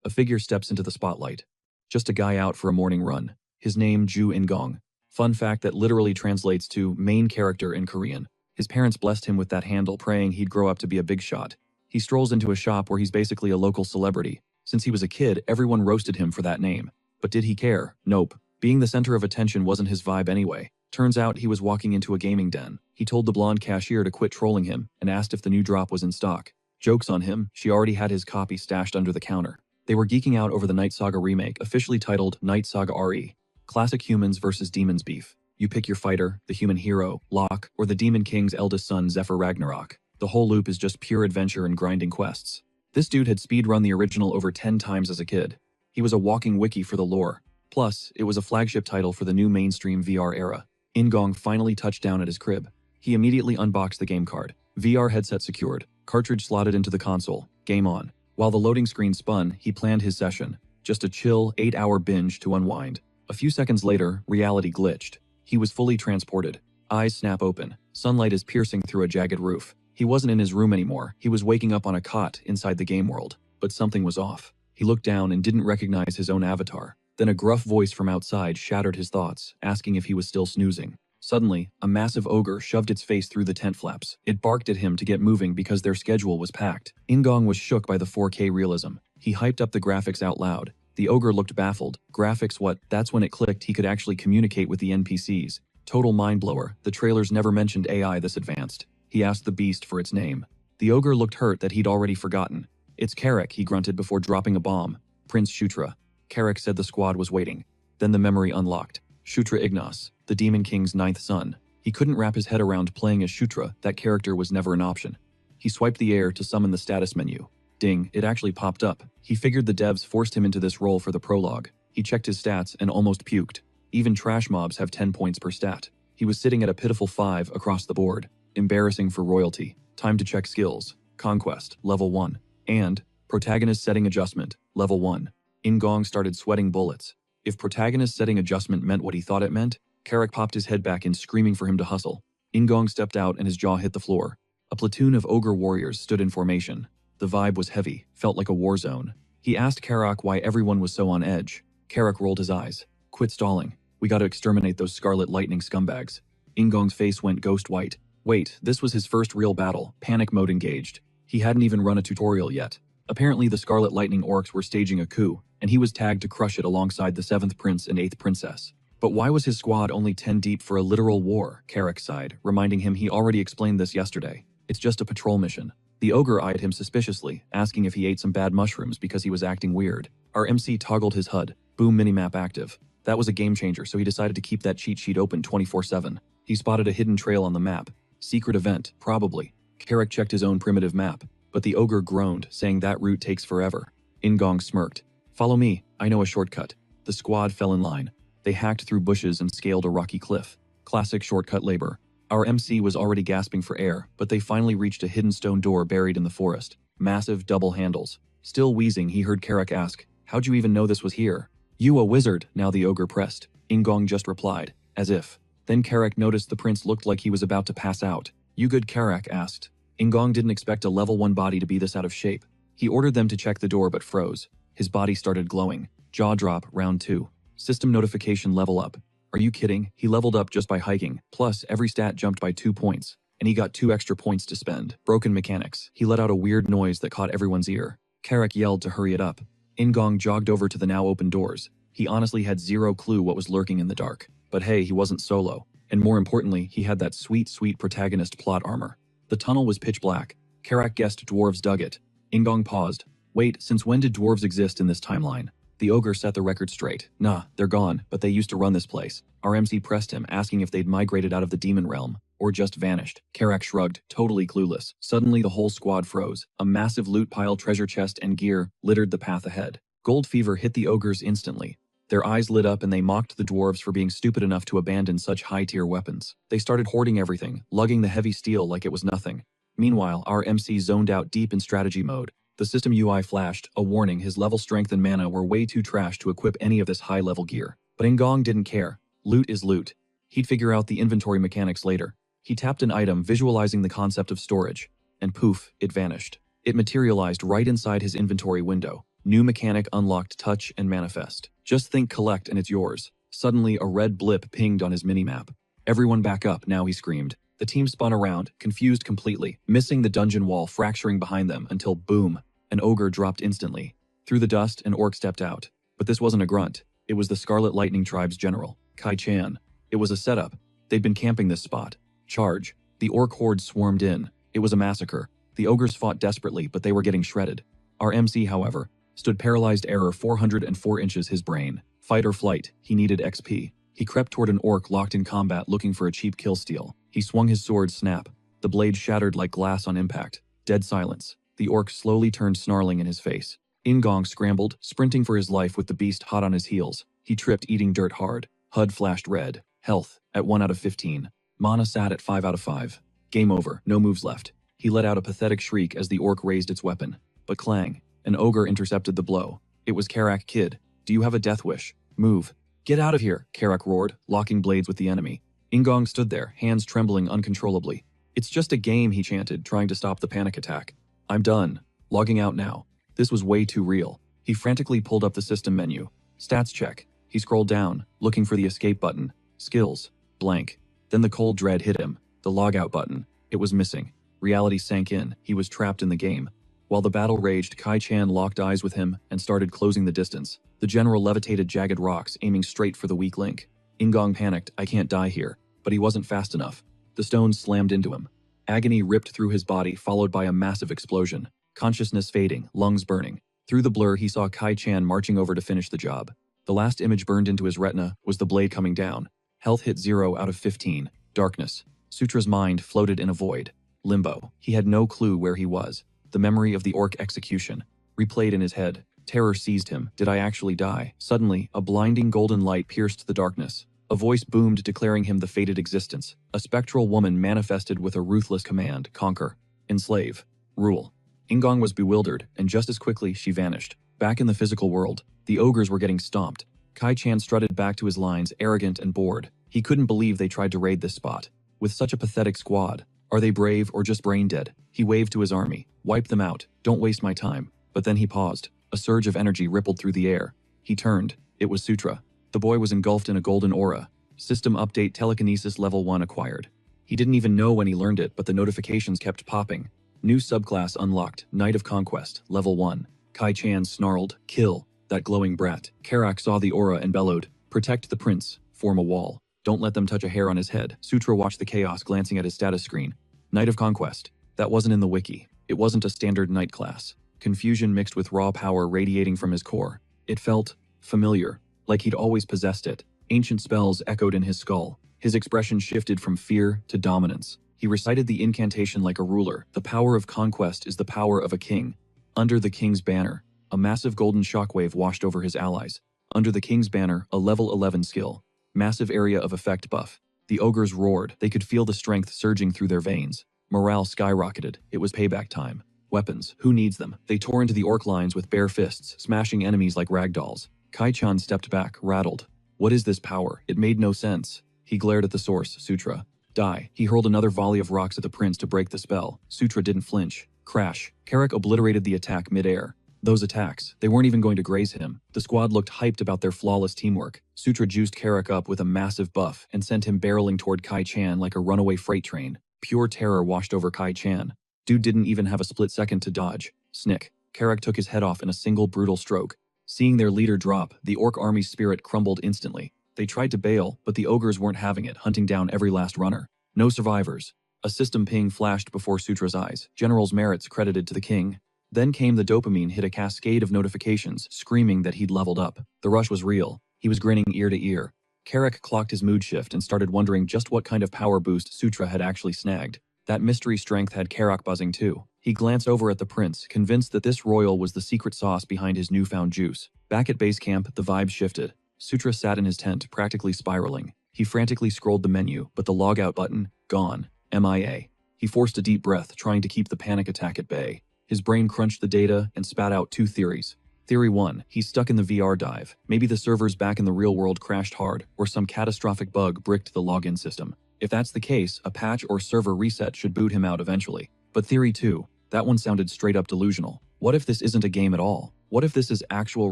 A figure steps into the spotlight. Just a guy out for a morning run. His name Ju In-gong. Fun fact that literally translates to main character in Korean. His parents blessed him with that handle, praying he'd grow up to be a big shot. He strolls into a shop where he's basically a local celebrity. Since he was a kid, everyone roasted him for that name. But did he care? Nope. Being the center of attention wasn't his vibe anyway. Turns out he was walking into a gaming den. He told the blonde cashier to quit trolling him and asked if the new drop was in stock. Joke's on him, she already had his copy stashed under the counter. They were geeking out over the Night Saga remake, officially titled Night Saga RE. Classic humans versus demons beef. You pick your fighter, the human hero, Locke, or the Demon King's eldest son, Zephyr Ragnarok. The whole loop is just pure adventure and grinding quests. This dude had speedrun the original over 10 times as a kid. He was a walking wiki for the lore. Plus, it was a flagship title for the new mainstream VR era. In-gong finally touched down at his crib. He immediately unboxed the game card. VR headset secured, cartridge slotted into the console, game on. While the loading screen spun, he planned his session. Just a chill, 8-hour binge to unwind. A few seconds later, reality glitched. He was fully transported. Eyes snap open. Sunlight is piercing through a jagged roof. He wasn't in his room anymore. He was waking up on a cot inside the game world. But something was off. He looked down and didn't recognize his own avatar. Then a gruff voice from outside shattered his thoughts, asking if he was still snoozing. Suddenly, a massive ogre shoved its face through the tent flaps. It barked at him to get moving because their schedule was packed. In-gong was shook by the 4K realism. He hyped up the graphics out loud. The ogre looked baffled. Graphics what? That's when it clicked he could actually communicate with the NPCs. Total mindblower. The trailers never mentioned AI this advanced. He asked the beast for its name. The ogre looked hurt that he'd already forgotten. It's Carrick, he grunted before dropping a bomb. Prince Shutra. Carrick said the squad was waiting. Then the memory unlocked. Shutra Ignas, the Demon King's 9th son. He couldn't wrap his head around playing as Shutra. That character was never an option. He swiped the air to summon the status menu. Ding, it actually popped up. He figured the devs forced him into this role for the prologue. He checked his stats and almost puked. Even trash mobs have 10 points per stat. He was sitting at a pitiful 5 across the board. Embarrassing for royalty. Time to check skills. Conquest, level 1. And protagonist setting adjustment, level 1. In-gong started sweating bullets. If protagonist setting adjustment meant what he thought it meant, Carrick popped his head back in, screaming for him to hustle. In-gong stepped out and his jaw hit the floor. A platoon of ogre warriors stood in formation. The vibe was heavy, felt like a war zone. He asked Carrick why everyone was so on edge. Carrick rolled his eyes. Quit stalling. We gotta exterminate those Scarlet Lightning scumbags. In-gong's face went ghost white. Wait, this was his first real battle, panic mode engaged. He hadn't even run a tutorial yet. Apparently the Scarlet Lightning orcs were staging a coup, and he was tagged to crush it alongside the 7th prince and 8th princess. But why was his squad only 10 deep for a literal war? Carrick sighed, reminding him he already explained this yesterday. It's just a patrol mission. The ogre eyed him suspiciously, asking if he ate some bad mushrooms because he was acting weird. Our MC toggled his HUD. Boom minimap active. That was a game changer, so he decided to keep that cheat sheet open 24/7. He spotted a hidden trail on the map. Secret event, probably. Carrick checked his own primitive map, but the ogre groaned, saying that route takes forever. In-gong smirked. Follow me, I know a shortcut. The squad fell in line. They hacked through bushes and scaled a rocky cliff. Classic shortcut labor. Our MC was already gasping for air, but they finally reached a hidden stone door buried in the forest. Massive double handles. Still wheezing, he heard Carrick ask, "How'd you even know this was here?" "You a wizard," now the ogre pressed. In-gong just replied, as if. Then Carrick noticed the prince looked like he was about to pass out. "You good?" Carrick asked. In-gong didn't expect a level 1 body to be this out of shape. He ordered them to check the door but froze. His body started glowing. Jaw drop, round 2. System notification level up. Are you kidding? He leveled up just by hiking. Plus, every stat jumped by 2 points. And he got 2 extra points to spend. Broken mechanics. He let out a weird noise that caught everyone's ear. Carrick yelled to hurry it up. In-gong jogged over to the now open doors. He honestly had zero clue what was lurking in the dark. But hey, he wasn't solo. And more importantly, he had that sweet protagonist plot armor. The tunnel was pitch black. Carrick guessed dwarves dug it. In-gong paused. Wait, since when did dwarves exist in this timeline? The ogre set the record straight. Nah, they're gone, but they used to run this place. Our MC pressed him, asking if they'd migrated out of the demon realm, or just vanished. Carrick shrugged, totally clueless. Suddenly the whole squad froze. A massive loot pile, treasure chest, and gear littered the path ahead. Gold fever hit the ogres instantly. Their eyes lit up and they mocked the dwarves for being stupid enough to abandon such high-tier weapons. They started hoarding everything, lugging the heavy steel like it was nothing. Meanwhile, our MC zoned out deep in strategy mode. The system UI flashed, a warning his level strength and mana were way too trash to equip any of this high-level gear. But In-gong didn't care. Loot is loot. He'd figure out the inventory mechanics later. He tapped an item, visualizing the concept of storage. And poof, it vanished. It materialized right inside his inventory window. New mechanic unlocked touch and manifest. Just think collect and it's yours. Suddenly, a red blip pinged on his minimap. Everyone back up, now, he screamed. The team spun around, confused completely, missing the dungeon wall fracturing behind them until boom, an ogre dropped instantly. Through the dust, an orc stepped out. But this wasn't a grunt. It was the Scarlet Lightning Tribe's general, Kai Chan. It was a setup. They'd been camping this spot. Charge. The orc horde swarmed in. It was a massacre. The ogres fought desperately, but they were getting shredded. Our MC, however, stood paralyzed, error 404 inches his brain. Fight or flight, he needed XP. He crept toward an orc locked in combat looking for a cheap kill steal. He swung his sword, snap. The blade shattered like glass on impact. Dead silence. The orc slowly turned, snarling in his face. Ingong scrambled, sprinting for his life with the beast hot on his heels. He tripped, eating dirt hard. HUD flashed red. Health, at 1 out of 15. Mana sat at 5 out of 5. Game over, no moves left. He let out a pathetic shriek as the orc raised its weapon. But clang. An ogre intercepted the blow. It was Karak. Kid, do you have a death wish? Move. Get out of here, Karak roared, locking blades with the enemy. Ingong stood there, hands trembling uncontrollably. It's just a game, he chanted, trying to stop the panic attack. I'm done. Logging out now. This was way too real. He frantically pulled up the system menu. Stats check. He scrolled down, looking for the escape button. Skills. Blank. Then the cold dread hit him. The logout button. It was missing. Reality sank in. He was trapped in the game. While the battle raged, Kai Chan locked eyes with him and started closing the distance. The general levitated jagged rocks, aiming straight for the weak link. Ingong panicked. I can't die here. But he wasn't fast enough. The stones slammed into him. Agony ripped through his body, followed by a massive explosion. Consciousness fading, lungs burning. Through the blur, he saw Kai Chan marching over to finish the job. The last image burned into his retina was the blade coming down. Health hit 0 out of 15. Darkness. Sutra's mind floated in a void. Limbo. He had no clue where he was. The memory of the orc execution replayed in his head. Terror seized him. Did I actually die? Suddenly, a blinding golden light pierced the darkness. A voice boomed, declaring him the fated existence. A spectral woman manifested with a ruthless command: conquer, enslave, rule. Ingong was bewildered, and just as quickly she vanished. Back in the physical world, the ogres were getting stomped. Kai Chan strutted back to his lines, arrogant and bored. He couldn't believe they tried to raid this spot. With such a pathetic squad. Are they brave or just brain dead? He waved to his army. Wipe them out. Don't waste my time. But then he paused. A surge of energy rippled through the air. He turned. It was Sutra. The boy was engulfed in a golden aura. System update: telekinesis level 1 acquired. He didn't even know when he learned it, but the notifications kept popping. New subclass unlocked. Knight of Conquest, level 1. Kai Chan snarled, kill that glowing brat. Karak saw the aura and bellowed, protect the prince, form a wall. Don't let them touch a hair on his head. Sutra watched the chaos, glancing at his status screen. Knight of Conquest. That wasn't in the wiki. It wasn't a standard knight class. Confusion mixed with raw power radiating from his core. It felt familiar, like he'd always possessed it. Ancient spells echoed in his skull. His expression shifted from fear to dominance. He recited the incantation like a ruler. The power of conquest is the power of a king. Under the king's banner, a massive golden shockwave washed over his allies. Under the king's banner, a level 11 skill. Massive area of effect buff. The ogres roared. They could feel the strength surging through their veins. Morale skyrocketed. It was payback time. Weapons. Who needs them? They tore into the orc lines with bare fists, smashing enemies like ragdolls. Kai Chan stepped back, rattled. What is this power? It made no sense. He glared at the source, Sutra. Die. He hurled another volley of rocks at the prince to break the spell. Sutra didn't flinch. Crash. Karak obliterated the attack mid-air. Those attacks, they weren't even going to graze him. The squad looked hyped about their flawless teamwork. Sutra juiced Karak up with a massive buff and sent him barreling toward Kai Chan like a runaway freight train. Pure terror washed over Kai Chan. Dude didn't even have a split second to dodge. Snick. Karak took his head off in a single brutal stroke. Seeing their leader drop, the orc army's spirit crumbled instantly. They tried to bail, but the ogres weren't having it, hunting down every last runner. No survivors. A system ping flashed before Sutra's eyes. General's merits credited to the king. Then came the dopamine hit, a cascade of notifications, screaming that he'd leveled up. The rush was real. He was grinning ear to ear. Karak clocked his mood shift and started wondering just what kind of power boost Sutra had actually snagged. That mystery strength had Karak buzzing too. He glanced over at the prince, convinced that this royal was the secret sauce behind his newfound juice. Back at base camp, the vibe shifted. Sutra sat in his tent, practically spiraling. He frantically scrolled the menu, but the logout button, gone. MIA. He forced a deep breath, trying to keep the panic attack at bay. His brain crunched the data and spat out 2 theories. Theory 1, he's stuck in the VR dive. Maybe the servers back in the real world crashed hard, or some catastrophic bug bricked the login system. If that's the case, a patch or server reset should boot him out eventually. But Theory 2, that one sounded straight up delusional. What if this isn't a game at all? What if this is actual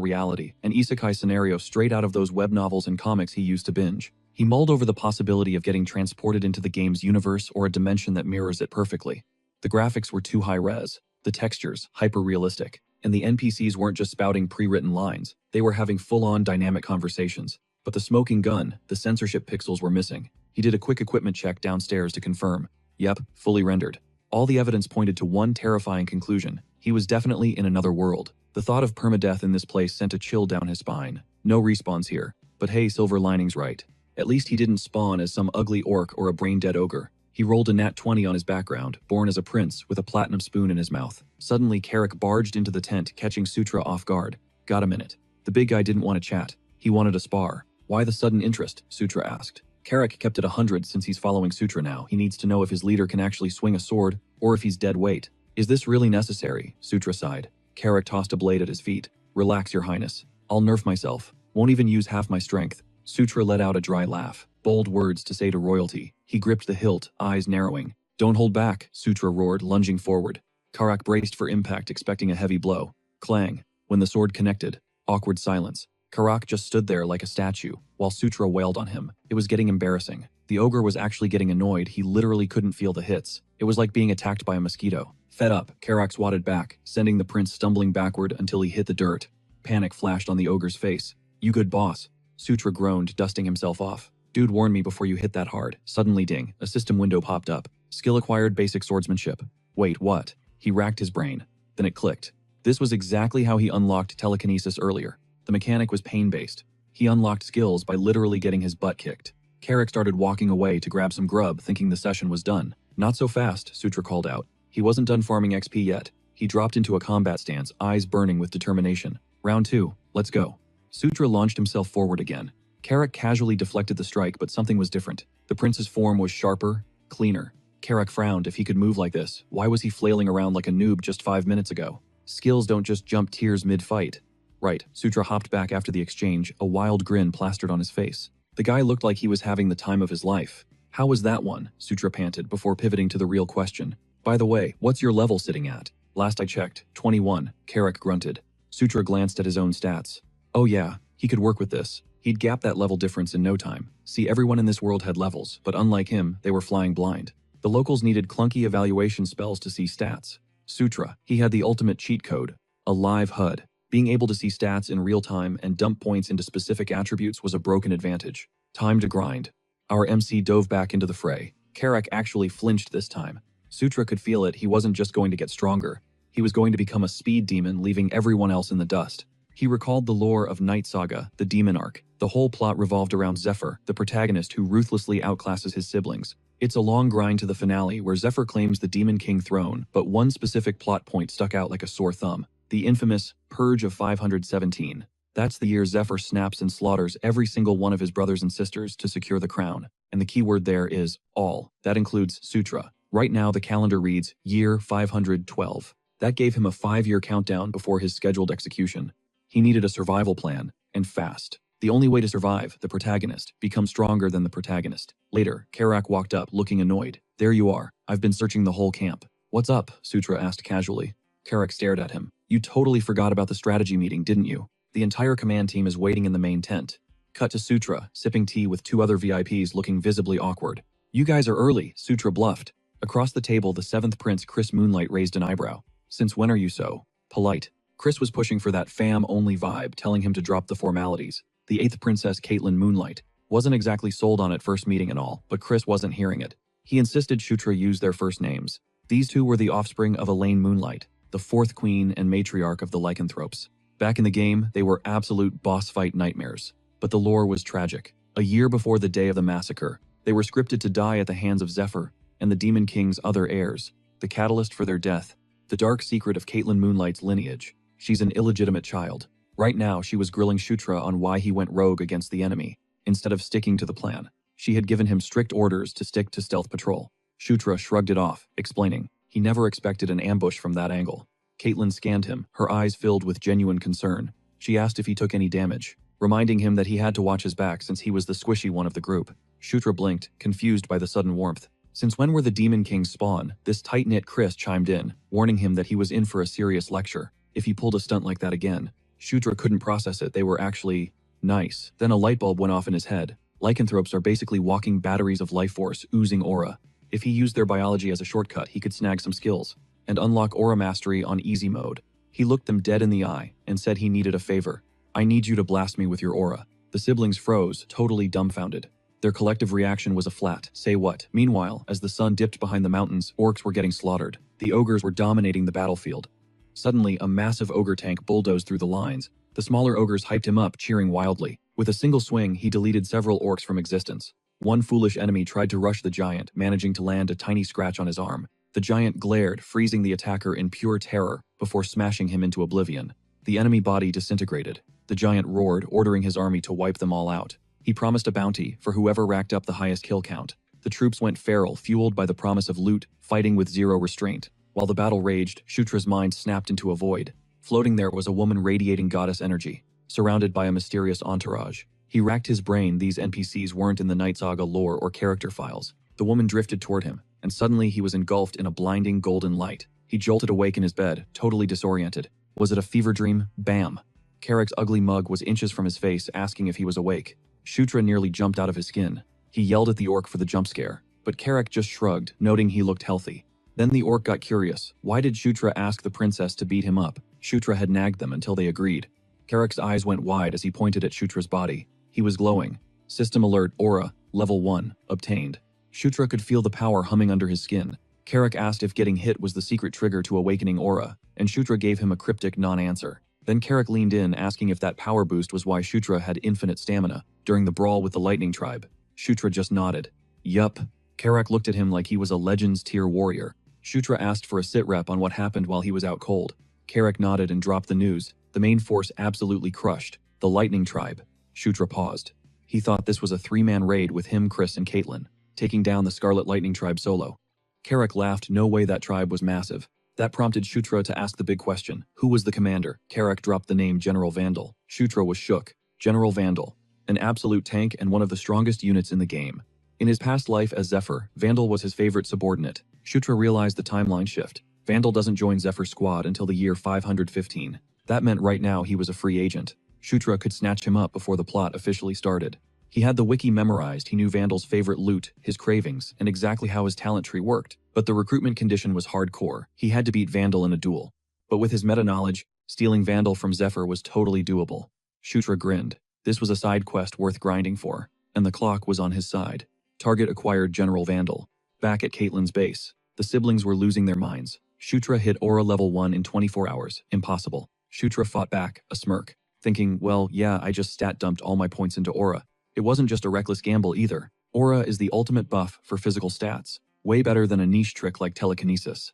reality, an isekai scenario straight out of those web novels and comics he used to binge? He mulled over the possibility of getting transported into the game's universe or a dimension that mirrors it perfectly. The graphics were too high-res, the textures hyper-realistic, and the NPCs weren't just spouting pre-written lines, they were having full-on dynamic conversations. But the smoking gun, the censorship pixels were missing. He did a quick equipment check downstairs to confirm. Yep, fully rendered. All the evidence pointed to one terrifying conclusion. He was definitely in another world. The thought of permadeath in this place sent a chill down his spine. No respawns here. But hey, silver lining's right. At least he didn't spawn as some ugly orc or a brain-dead ogre. He rolled a nat 20 on his background, born as a prince with a platinum spoon in his mouth. Suddenly, Carrick barged into the tent, catching Sutra off guard. Got a minute. The big guy didn't want to chat. He wanted a spar. Why the sudden interest? Sutra asked. Carrick kept it 100 since he's following Sutra now. He needs to know if his leader can actually swing a sword, or if he's dead weight. Is this really necessary? Sutra sighed. Carrick tossed a blade at his feet. Relax, your highness. I'll nerf myself. Won't even use half my strength. Sutra let out a dry laugh. Bold words to say to royalty. He gripped the hilt, eyes narrowing. Don't hold back, Sutra roared, lunging forward. Carrick braced for impact, expecting a heavy blow. Clang. When the sword connected. Awkward silence. Carrick just stood there like a statue, while Sutra wailed on him. It was getting embarrassing. The ogre was actually getting annoyed. He literally couldn't feel the hits. It was like being attacked by a mosquito. Fed up, Carrick swatted back, sending the prince stumbling backward until he hit the dirt. Panic flashed on the ogre's face. You good boss. Sutra groaned, dusting himself off. Dude warned me before you hit that hard. Suddenly ding, a system window popped up. Skill acquired basic swordsmanship. Wait, what? He racked his brain. Then it clicked. This was exactly how he unlocked telekinesis earlier. The mechanic was pain-based. He unlocked skills by literally getting his butt kicked. Carrick started walking away to grab some grub, thinking the session was done. Not so fast, Sutra called out. He wasn't done farming XP yet. He dropped into a combat stance, eyes burning with determination. Round 2, let's go. Sutra launched himself forward again. Carrick casually deflected the strike, but something was different. The prince's form was sharper, cleaner. Carrick frowned. If he could move like this, why was he flailing around like a noob just 5 minutes ago? Skills don't just jump tiers mid-fight. Right, Sutra hopped back after the exchange, a wild grin plastered on his face. The guy looked like he was having the time of his life. How was that one? Sutra panted before pivoting to the real question. By the way, what's your level sitting at? Last I checked, 21, Carrick grunted. Sutra glanced at his own stats. Oh yeah, he could work with this. He'd gap that level difference in no time. See, everyone in this world had levels, but unlike him, they were flying blind. The locals needed clunky evaluation spells to see stats. Sutra, he had the ultimate cheat code. A live HUD. Being able to see stats in real time and dump points into specific attributes was a broken advantage. Time to grind. Our MC dove back into the fray. Carrick actually flinched this time. Sutra could feel it. He wasn't just going to get stronger. He was going to become a speed demon, leaving everyone else in the dust. He recalled the lore of Night Saga, the demon arc. The whole plot revolved around Zephyr, the protagonist who ruthlessly outclasses his siblings. It's a long grind to the finale where Zephyr claims the Demon King throne, but one specific plot point stuck out like a sore thumb. The infamous Purge of 517. That's the year Zephyr snaps and slaughters every single one of his brothers and sisters to secure the crown. And the key word there is all. That includes Sutra. Right now the calendar reads year 512. That gave him a 5-year countdown before his scheduled execution. He needed a survival plan, and fast. The only way to survive, the protagonist, become stronger than the protagonist. Later, Carrick walked up, looking annoyed. There you are. I've been searching the whole camp. What's up? Sutra asked casually. Carrick stared at him. You totally forgot about the strategy meeting, didn't you? The entire command team is waiting in the main tent. Cut to Sutra, sipping tea with 2 other VIPs looking visibly awkward. You guys are early, Sutra bluffed. Across the table, the 7th Prince, Chris Moonlight, raised an eyebrow. Since when are you so polite? Chris was pushing for that fam-only vibe, telling him to drop the formalities. The 8th Princess, Caitlin Moonlight, wasn't exactly sold on it first meeting and all, but Chris wasn't hearing it. He insisted Sutra use their first names. These two were the offspring of Elaine Moonlight, the 4th queen and matriarch of the lycanthropes. Back in the game, they were absolute boss fight nightmares. But the lore was tragic. A year before the day of the massacre, they were scripted to die at the hands of Zephyr and the Demon King's other heirs. The catalyst for their death, the dark secret of Caitlin Moonlight's lineage. She's an illegitimate child. Right now, she was grilling Sutra on why he went rogue against the enemy, instead of sticking to the plan. She had given him strict orders to stick to stealth patrol. Sutra shrugged it off, explaining, he never expected an ambush from that angle. Caitlin scanned him, her eyes filled with genuine concern. She asked if he took any damage, reminding him that he had to watch his back since he was the squishy one of the group. Sutra blinked, confused by the sudden warmth. Since when were the Demon Kings spawn? This tight-knit Chris chimed in, warning him that he was in for a serious lecture. If he pulled a stunt like that again, Shutra couldn't process it. They were actually nice. Then a light bulb went off in his head. Lycanthropes are basically walking batteries of life force, oozing aura. If he used their biology as a shortcut, he could snag some skills and unlock aura mastery on easy mode. He looked them dead in the eye and said he needed a favor. I need you to blast me with your aura. The siblings froze, totally dumbfounded. Their collective reaction was a flat, say what? Meanwhile, as the sun dipped behind the mountains, orcs were getting slaughtered. The ogres were dominating the battlefield. Suddenly, a massive ogre tank bulldozed through the lines. The smaller ogres hyped him up, cheering wildly. With a single swing, he deleted several orcs from existence. One foolish enemy tried to rush the giant, managing to land a tiny scratch on his arm. The giant glared, freezing the attacker in pure terror before smashing him into oblivion. The enemy body disintegrated. The giant roared, ordering his army to wipe them all out. He promised a bounty for whoever racked up the highest kill count. The troops went feral, fueled by the promise of loot, fighting with zero restraint. While the battle raged, Shutra's mind snapped into a void. Floating there was a woman radiating goddess energy, surrounded by a mysterious entourage. He racked his brain. These NPCs weren't in the Night Saga lore or character files. The woman drifted toward him, and suddenly he was engulfed in a blinding golden light. He jolted awake in his bed, totally disoriented. Was it a fever dream? Bam! Carrick's ugly mug was inches from his face, asking if he was awake. Shutra nearly jumped out of his skin. He yelled at the orc for the jump scare, but Carrick just shrugged, noting he looked healthy. Then the orc got curious. Why did Shutra ask the princess to beat him up? Shutra had nagged them until they agreed. Carrick's eyes went wide as he pointed at Shutra's body. He was glowing. System alert, aura, level 1, obtained. Shutra could feel the power humming under his skin. Carrick asked if getting hit was the secret trigger to awakening aura, and Shutra gave him a cryptic non-answer. Then Carrick leaned in, asking if that power boost was why Shutra had infinite stamina during the brawl with the Lightning Tribe. Shutra just nodded. Yup. Carrick looked at him like he was a Legends tier warrior. Shutra asked for a sit-rep on what happened while he was out cold. Carrick nodded and dropped the news. The main force absolutely crushed. The Lightning Tribe. Shutra paused. He thought this was a 3-man raid with him, Chris, and Caitlin, taking down the Scarlet Lightning Tribe solo. Carrick laughed. No way, that tribe was massive. That prompted Shutra to ask the big question. Who was the commander? Carrick dropped the name General Vandal. Shutra was shook. General Vandal. An absolute tank and one of the strongest units in the game. In his past life as Zephyr, Vandal was his favorite subordinate. Shutra realized the timeline shift. Vandal doesn't join Zephyr's squad until the year 515. That meant right now he was a free agent. Shutra could snatch him up before the plot officially started. He had the wiki memorized. He knew Vandal's favorite loot, his cravings, and exactly how his talent tree worked. But the recruitment condition was hardcore. He had to beat Vandal in a duel. But with his meta-knowledge, stealing Vandal from Zephyr was totally doable. Shutra grinned. This was a side quest worth grinding for, and the clock was on his side. Target acquired. General Vandal. Back at Caitlin's base, the siblings were losing their minds. Shutra hit aura level 1 in 24 hours. Impossible. Shutra fought back, a smirk, thinking, well, yeah, I just stat dumped all my points into aura. It wasn't just a reckless gamble either. Aura is the ultimate buff for physical stats, way better than a niche trick like telekinesis.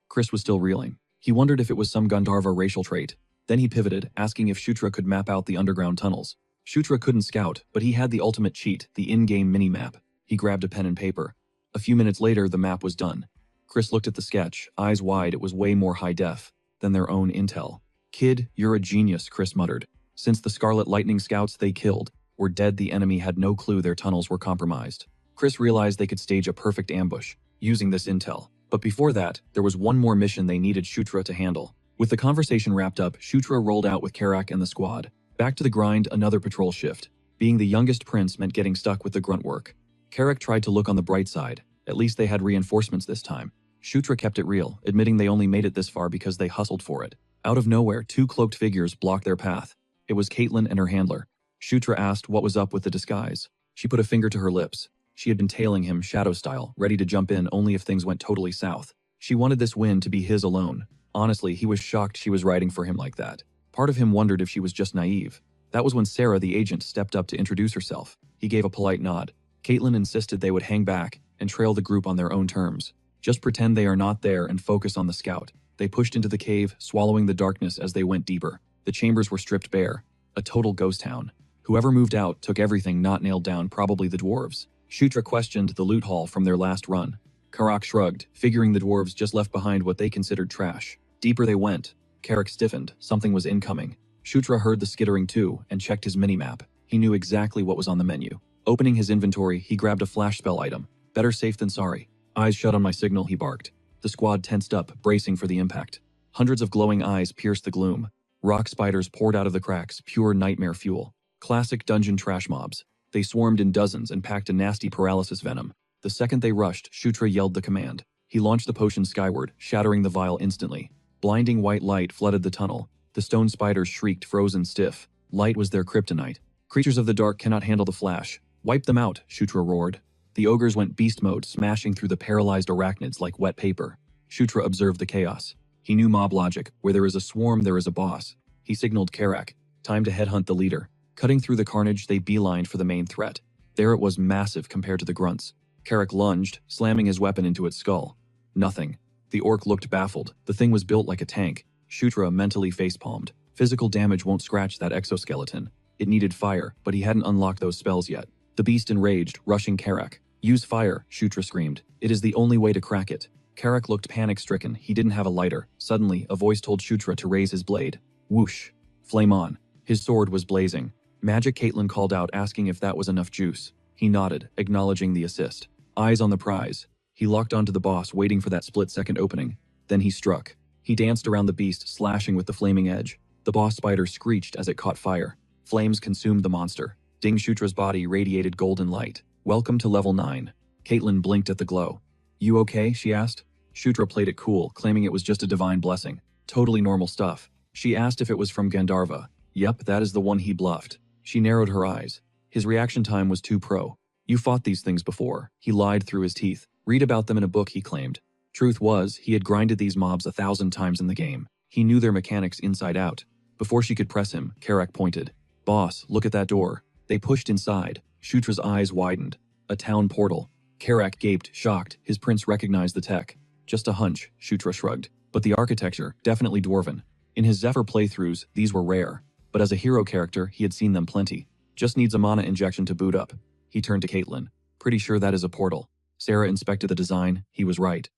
Chris was still reeling. He wondered if it was some Gandharva racial trait. Then he pivoted, asking if Shutra could map out the underground tunnels. Shutra couldn't scout, but he had the ultimate cheat, the in-game mini-map. He grabbed a pen and paper. A few minutes later, the map was done. Chris looked at the sketch, eyes wide. It was way more high-def than their own intel. Kid, you're a genius, Chris muttered. Since the Scarlet Lightning scouts they killed were dead, the enemy had no clue their tunnels were compromised. Chris realized they could stage a perfect ambush using this intel. But before that, there was one more mission they needed Shutra to handle. With the conversation wrapped up, Shutra rolled out with Carrick and the squad. Back to the grind, another patrol shift. Being the youngest prince meant getting stuck with the grunt work. Carrick tried to look on the bright side. At least they had reinforcements this time. Shutra kept it real, admitting they only made it this far because they hustled for it. Out of nowhere, 2 cloaked figures blocked their path. It was Caitlin and her handler. Shutra asked what was up with the disguise. She put a finger to her lips. She had been tailing him shadow style, ready to jump in only if things went totally south. She wanted this win to be his alone. Honestly, he was shocked she was riding for him like that. Part of him wondered if she was just naive. That was when Sarah, the agent, stepped up to introduce herself. He gave a polite nod. Caitlin insisted they would hang back and trail the group on their own terms. Just pretend they are not there and focus on the scout. They pushed into the cave, swallowing the darkness as they went deeper. The chambers were stripped bare. A total ghost town. Whoever moved out took everything not nailed down, probably the dwarves. Shutra questioned the loot haul from their last run. Carrick shrugged, figuring the dwarves just left behind what they considered trash. Deeper they went. Carrick stiffened. Something was incoming. Shutra heard the skittering too and checked his minimap. He knew exactly what was on the menu. Opening his inventory, he grabbed a flash spell item. Better safe than sorry. Eyes shut on my signal, he barked. The squad tensed up, bracing for the impact. Hundreds of glowing eyes pierced the gloom. Rock spiders poured out of the cracks, pure nightmare fuel. Classic dungeon trash mobs. They swarmed in dozens and packed a nasty paralysis venom. The second they rushed, Shutra yelled the command. He launched the potion skyward, shattering the vial instantly. Blinding white light flooded the tunnel. The stone spiders shrieked, frozen stiff. Light was their kryptonite. Creatures of the dark cannot handle the flash. Wipe them out, Shutra roared. The ogres went beast mode, smashing through the paralyzed arachnids like wet paper. Shutra observed the chaos. He knew mob logic. Where there is a swarm, there is a boss. He signaled Karak. Time to headhunt the leader. Cutting through the carnage, they beelined for the main threat. There it was, massive compared to the grunts. Karak lunged, slamming his weapon into its skull. Nothing. The orc looked baffled. The thing was built like a tank. Shutra mentally facepalmed. Physical damage won't scratch that exoskeleton. It needed fire, but he hadn't unlocked those spells yet. The beast enraged, rushing Karak. Use fire, Shutra screamed. It is the only way to crack it. Karak looked panic-stricken. He didn't have a lighter. Suddenly, a voice told Shutra to raise his blade. Whoosh. Flame on. His sword was blazing. Magic Caitlin called out, asking if that was enough juice. He nodded, acknowledging the assist. Eyes on the prize. He locked onto the boss, waiting for that split-second opening. Then he struck. He danced around the beast, slashing with the flaming edge. The boss spider screeched as it caught fire. Flames consumed the monster. Ding Shutra's body radiated golden light. Welcome to level 9. Caitlin blinked at the glow. You okay? She asked. Shutra played it cool, claiming it was just a divine blessing. Totally normal stuff. She asked if it was from Gandharva. Yep, that is the one he bluffed. She narrowed her eyes. His reaction time was too pro. You fought these things before. He lied through his teeth. Read about them in a book, he claimed. Truth was, he had grinded these mobs 1,000 times in the game. He knew their mechanics inside out. Before she could press him, Karak pointed. Boss, look at that door. They pushed inside. Shutra's eyes widened. A town portal. Karak gaped, shocked. His prince recognized the tech. Just a hunch, Shutra shrugged. But the architecture, definitely dwarven. In his Zephyr playthroughs, these were rare. But as a hero character, he had seen them plenty. Just needs a mana injection to boot up. He turned to Caitlin. Pretty sure that is a portal. Sarah inspected the design. He was right.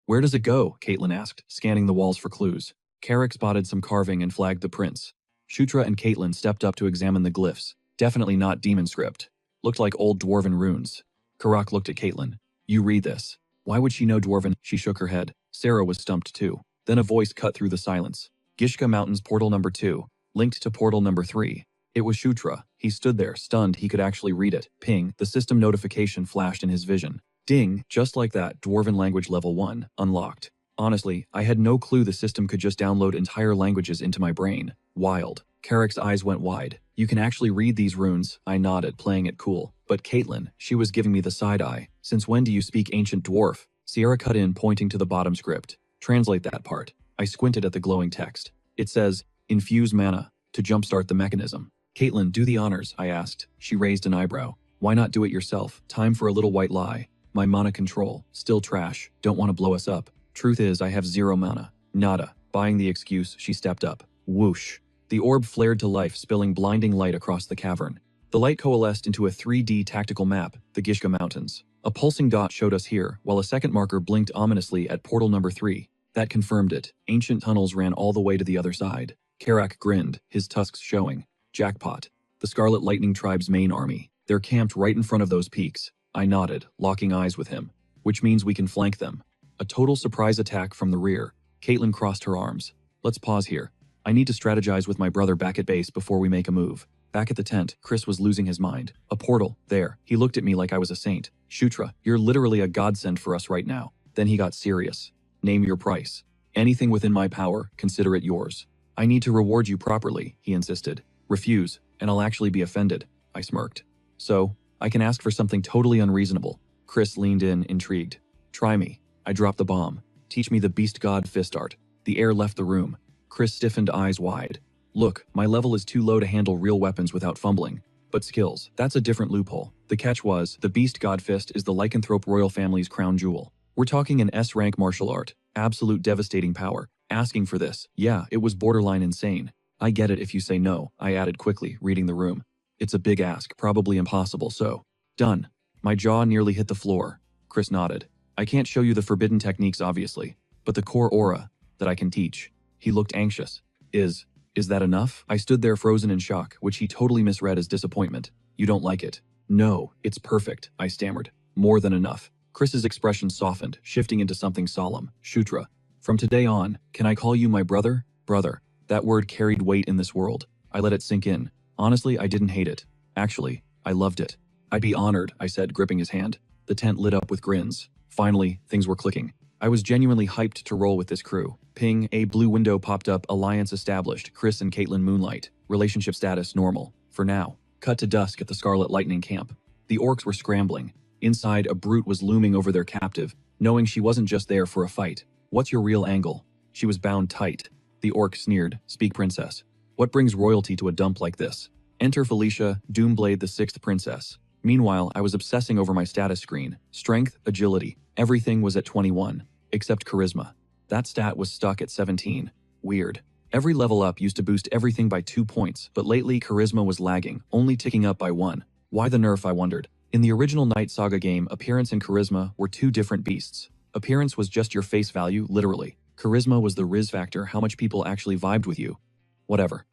Where does it go? Caitlin asked, scanning the walls for clues. Karak spotted some carving and flagged the prince. Shutra and Caitlin stepped up to examine the glyphs. Definitely not demon script. Looked like old dwarven runes. Karak looked at Caitlin. You read this. Why would she know dwarven? She shook her head. Sarah was stumped too. Then a voice cut through the silence. Gishka Mountains portal number 2. Linked to portal number 3. It was Shutra. He stood there, stunned he could actually read it. Ping, the system notification flashed in his vision. Ding, just like that, Dwarven language level 1, unlocked. Honestly, I had no clue the system could just download entire languages into my brain. Wild. Karak's eyes went wide. You can actually read these runes, I nodded, playing it cool. But Caitlin, she was giving me the side eye. Since when do you speak ancient dwarf? Sierra cut in, pointing to the bottom script. Translate that part. I squinted at the glowing text. It says, infuse mana, to jumpstart the mechanism. Caitlin, do the honors, I asked. She raised an eyebrow. Why not do it yourself? Time for a little white lie. My mana control, still trash, don't want to blow us up. Truth is, I have 0 mana. Nada. Buying the excuse, she stepped up. Whoosh. The orb flared to life, spilling blinding light across the cavern. The light coalesced into a 3D tactical map, the Gishka Mountains. A pulsing dot showed us here, while a second marker blinked ominously at portal number 3. That confirmed it. Ancient tunnels ran all the way to the other side. Karak grinned, his tusks showing. Jackpot. The Scarlet Lightning Tribe's main army. They're camped right in front of those peaks. I nodded, locking eyes with him. Which means we can flank them. A total surprise attack from the rear. Caitlin crossed her arms. Let's pause here. I need to strategize with my brother back at base before we make a move. Back at the tent, Chris was losing his mind. A portal, there. He looked at me like I was a saint. Shutra, you're literally a godsend for us right now. Then he got serious. Name your price. Anything within my power, consider it yours. I need to reward you properly, he insisted. Refuse, and I'll actually be offended. I smirked. So, I can ask for something totally unreasonable. Chris leaned in, intrigued. Try me. I dropped the bomb. Teach me the beast god fist art. The air left the room. Chris stiffened, eyes wide. Look, my level is too low to handle real weapons without fumbling. But skills, that's a different loophole. The catch was, the beast god fist is the lycanthrope royal family's crown jewel. We're talking an S-rank martial art. Absolute devastating power. Asking for this, yeah, it was borderline insane. I get it if you say no, I added quickly, reading the room. It's a big ask, probably impossible, so. Done. My jaw nearly hit the floor. Chris nodded. I can't show you the forbidden techniques, obviously, but the core aura that I can teach. He looked anxious. Is that enough? I stood there frozen in shock, which he totally misread as disappointment. You don't like it? No, it's perfect, I stammered. More than enough. Chris's expression softened, shifting into something solemn. Shutra, From today on, can I call you my brother? Brother. That word carried weight in this world. I let it sink in. Honestly, I didn't hate it. Actually, I loved it. I'd be honored, I said, gripping his hand. The tent lit up with grins. Finally, things were clicking. I was genuinely hyped to roll with this crew. Ping, a blue window popped up, alliance established, Chris and Caitlin moonlight. Relationship status normal. For now. Cut to dusk at the Scarlet Lightning camp. The orcs were scrambling. Inside, a brute was looming over their captive, knowing she wasn't just there for a fight. What's your real angle? She was bound tight. The orc sneered, speak princess. What brings royalty to a dump like this? Enter Felicia, Doomblade the 6th princess. Meanwhile, I was obsessing over my status screen. Strength, agility, everything was at 21. Except charisma. That stat was stuck at 17. Weird. Every level up used to boost everything by 2 points, but lately charisma was lagging, only ticking up by 1. Why the nerf, I wondered. In the original Night Saga game, appearance and charisma were two different beasts. Appearance was just your face value, literally. Charisma was the riz factor, how much people actually vibed with you. Whatever.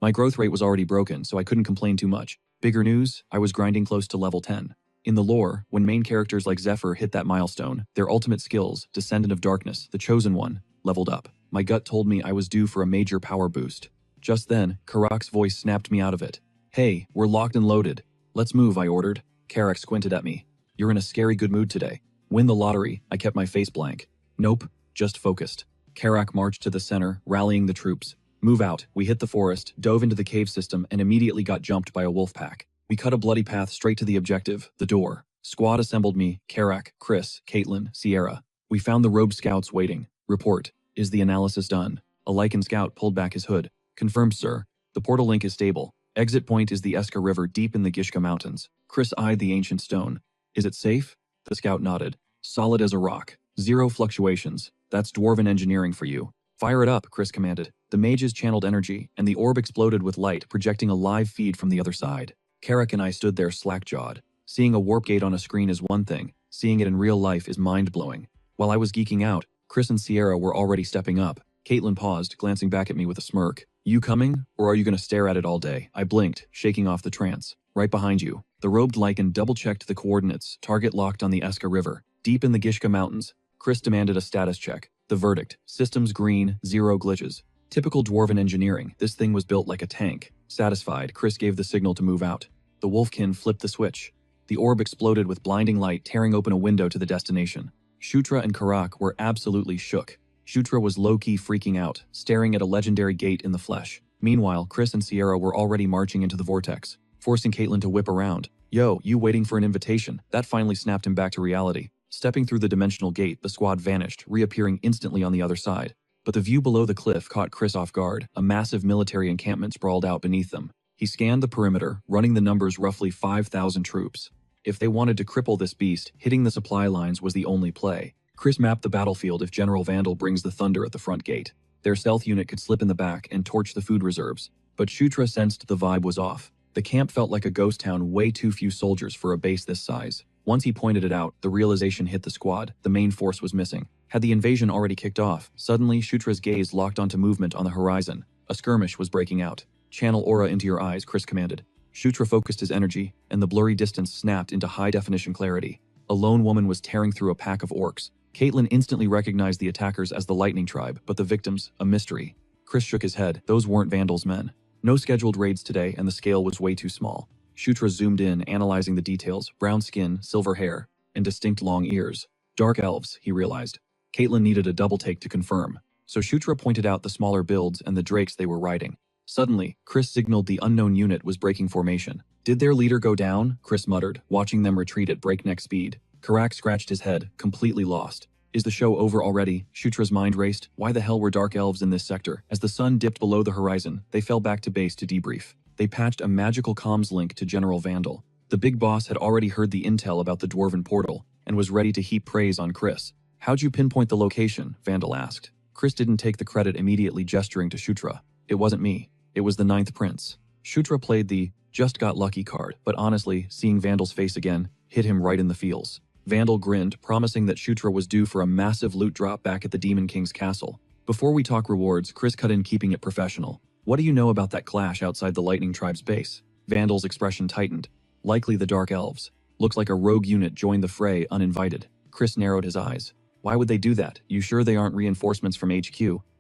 My growth rate was already broken, so I couldn't complain too much. Bigger news, I was grinding close to level 10. In the lore, when main characters like Zephyr hit that milestone, their ultimate skills, Descendant of Darkness, the Chosen One, leveled up. My gut told me I was due for a major power boost. Just then, Karak's voice snapped me out of it. Hey, we're locked and loaded. Let's move, I ordered. Karak squinted at me. You're in a scary good mood today. Win the lottery, I kept my face blank. Nope, just focused. Karak marched to the center, rallying the troops. Move out, we hit the forest, dove into the cave system, and immediately got jumped by a wolf pack. We cut a bloody path straight to the objective, the door. Squad assembled me, Karak, Chris, Caitlin, Sierra. We found the robed scouts waiting. Report. Is the analysis done? A Lycan scout pulled back his hood. Confirmed, sir. The portal link is stable. Exit point is the Eska River deep in the Gishka Mountains. Chris eyed the ancient stone. Is it safe? The scout nodded. Solid as a rock. 0 fluctuations. That's dwarven engineering for you. Fire it up, Chris commanded. The mages channeled energy, and the orb exploded with light, projecting a live feed from the other side. Karak and I stood there slack-jawed. Seeing a warp gate on a screen is one thing. Seeing it in real life is mind-blowing. While I was geeking out, Chris and Sierra were already stepping up. Caitlin paused, glancing back at me with a smirk. You coming, or are you going to stare at it all day? I blinked, shaking off the trance. Right behind you. The robed Lycan double-checked the coordinates, target locked on the Eska River. Deep in the Gishka Mountains, Chris demanded a status check. The verdict, systems green, 0 glitches. Typical dwarven engineering, this thing was built like a tank. Satisfied, Chris gave the signal to move out. The wolfkin flipped the switch. The orb exploded with blinding light, tearing open a window to the destination. Shutra and Karak were absolutely shook. Shutra was low-key freaking out, staring at a legendary gate in the flesh. Meanwhile, Chris and Sierra were already marching into the vortex, forcing Caitlin to whip around. Yo, you waiting for an invitation? That finally snapped him back to reality. Stepping through the dimensional gate, the squad vanished, reappearing instantly on the other side. But the view below the cliff caught Chris off guard. A massive military encampment sprawled out beneath them. He scanned the perimeter, running the numbers roughly 5,000 troops. If they wanted to cripple this beast, hitting the supply lines was the only play. Chris mapped the battlefield if General Vandal brings the thunder at the front gate. Their stealth unit could slip in the back and torch the food reserves. But Shutra sensed the vibe was off. The camp felt like a ghost town, way too few soldiers for a base this size. Once he pointed it out, the realization hit the squad. The main force was missing. Had the invasion already kicked off? Suddenly, Shutra's gaze locked onto movement on the horizon. A skirmish was breaking out. Channel aura into your eyes, Chris commanded. Shutra focused his energy, and the blurry distance snapped into high-definition clarity. A lone woman was tearing through a pack of orcs. Caitlin instantly recognized the attackers as the Lightning Tribe, but the victims, a mystery. Chris shook his head. Those weren't Vandal's men. No scheduled raids today, and the scale was way too small. Shutra zoomed in, analyzing the details: brown skin, silver hair, and distinct long ears. Dark elves, he realized. Caitlin needed a double take to confirm, so Shutra pointed out the smaller builds and the drakes they were riding. Suddenly, Chris signaled the unknown unit was breaking formation. Did their leader go down? Chris muttered, watching them retreat at breakneck speed. Karak scratched his head, completely lost. Is the show over already? Shutra's mind raced. Why the hell were dark elves in this sector? As the sun dipped below the horizon, they fell back to base to debrief. They patched a magical comms link to General Vandal. The big boss had already heard the intel about the dwarven portal and was ready to heap praise on Chris. How'd you pinpoint the location? Vandal asked. Chris didn't take the credit, immediately gesturing to Shutra. It wasn't me. It was the 9th Prince. Shutra played the just got lucky card, but honestly, seeing Vandal's face again hit him right in the feels. Vandal grinned, promising that Shutra was due for a massive loot drop back at the Demon King's castle. Before we talk rewards, Chris cut in, keeping it professional. What do you know about that clash outside the Lightning Tribe's base? Vandal's expression tightened. Likely the Dark Elves. Looks like a rogue unit joined the fray uninvited. Chris narrowed his eyes. Why would they do that? You sure they aren't reinforcements from HQ?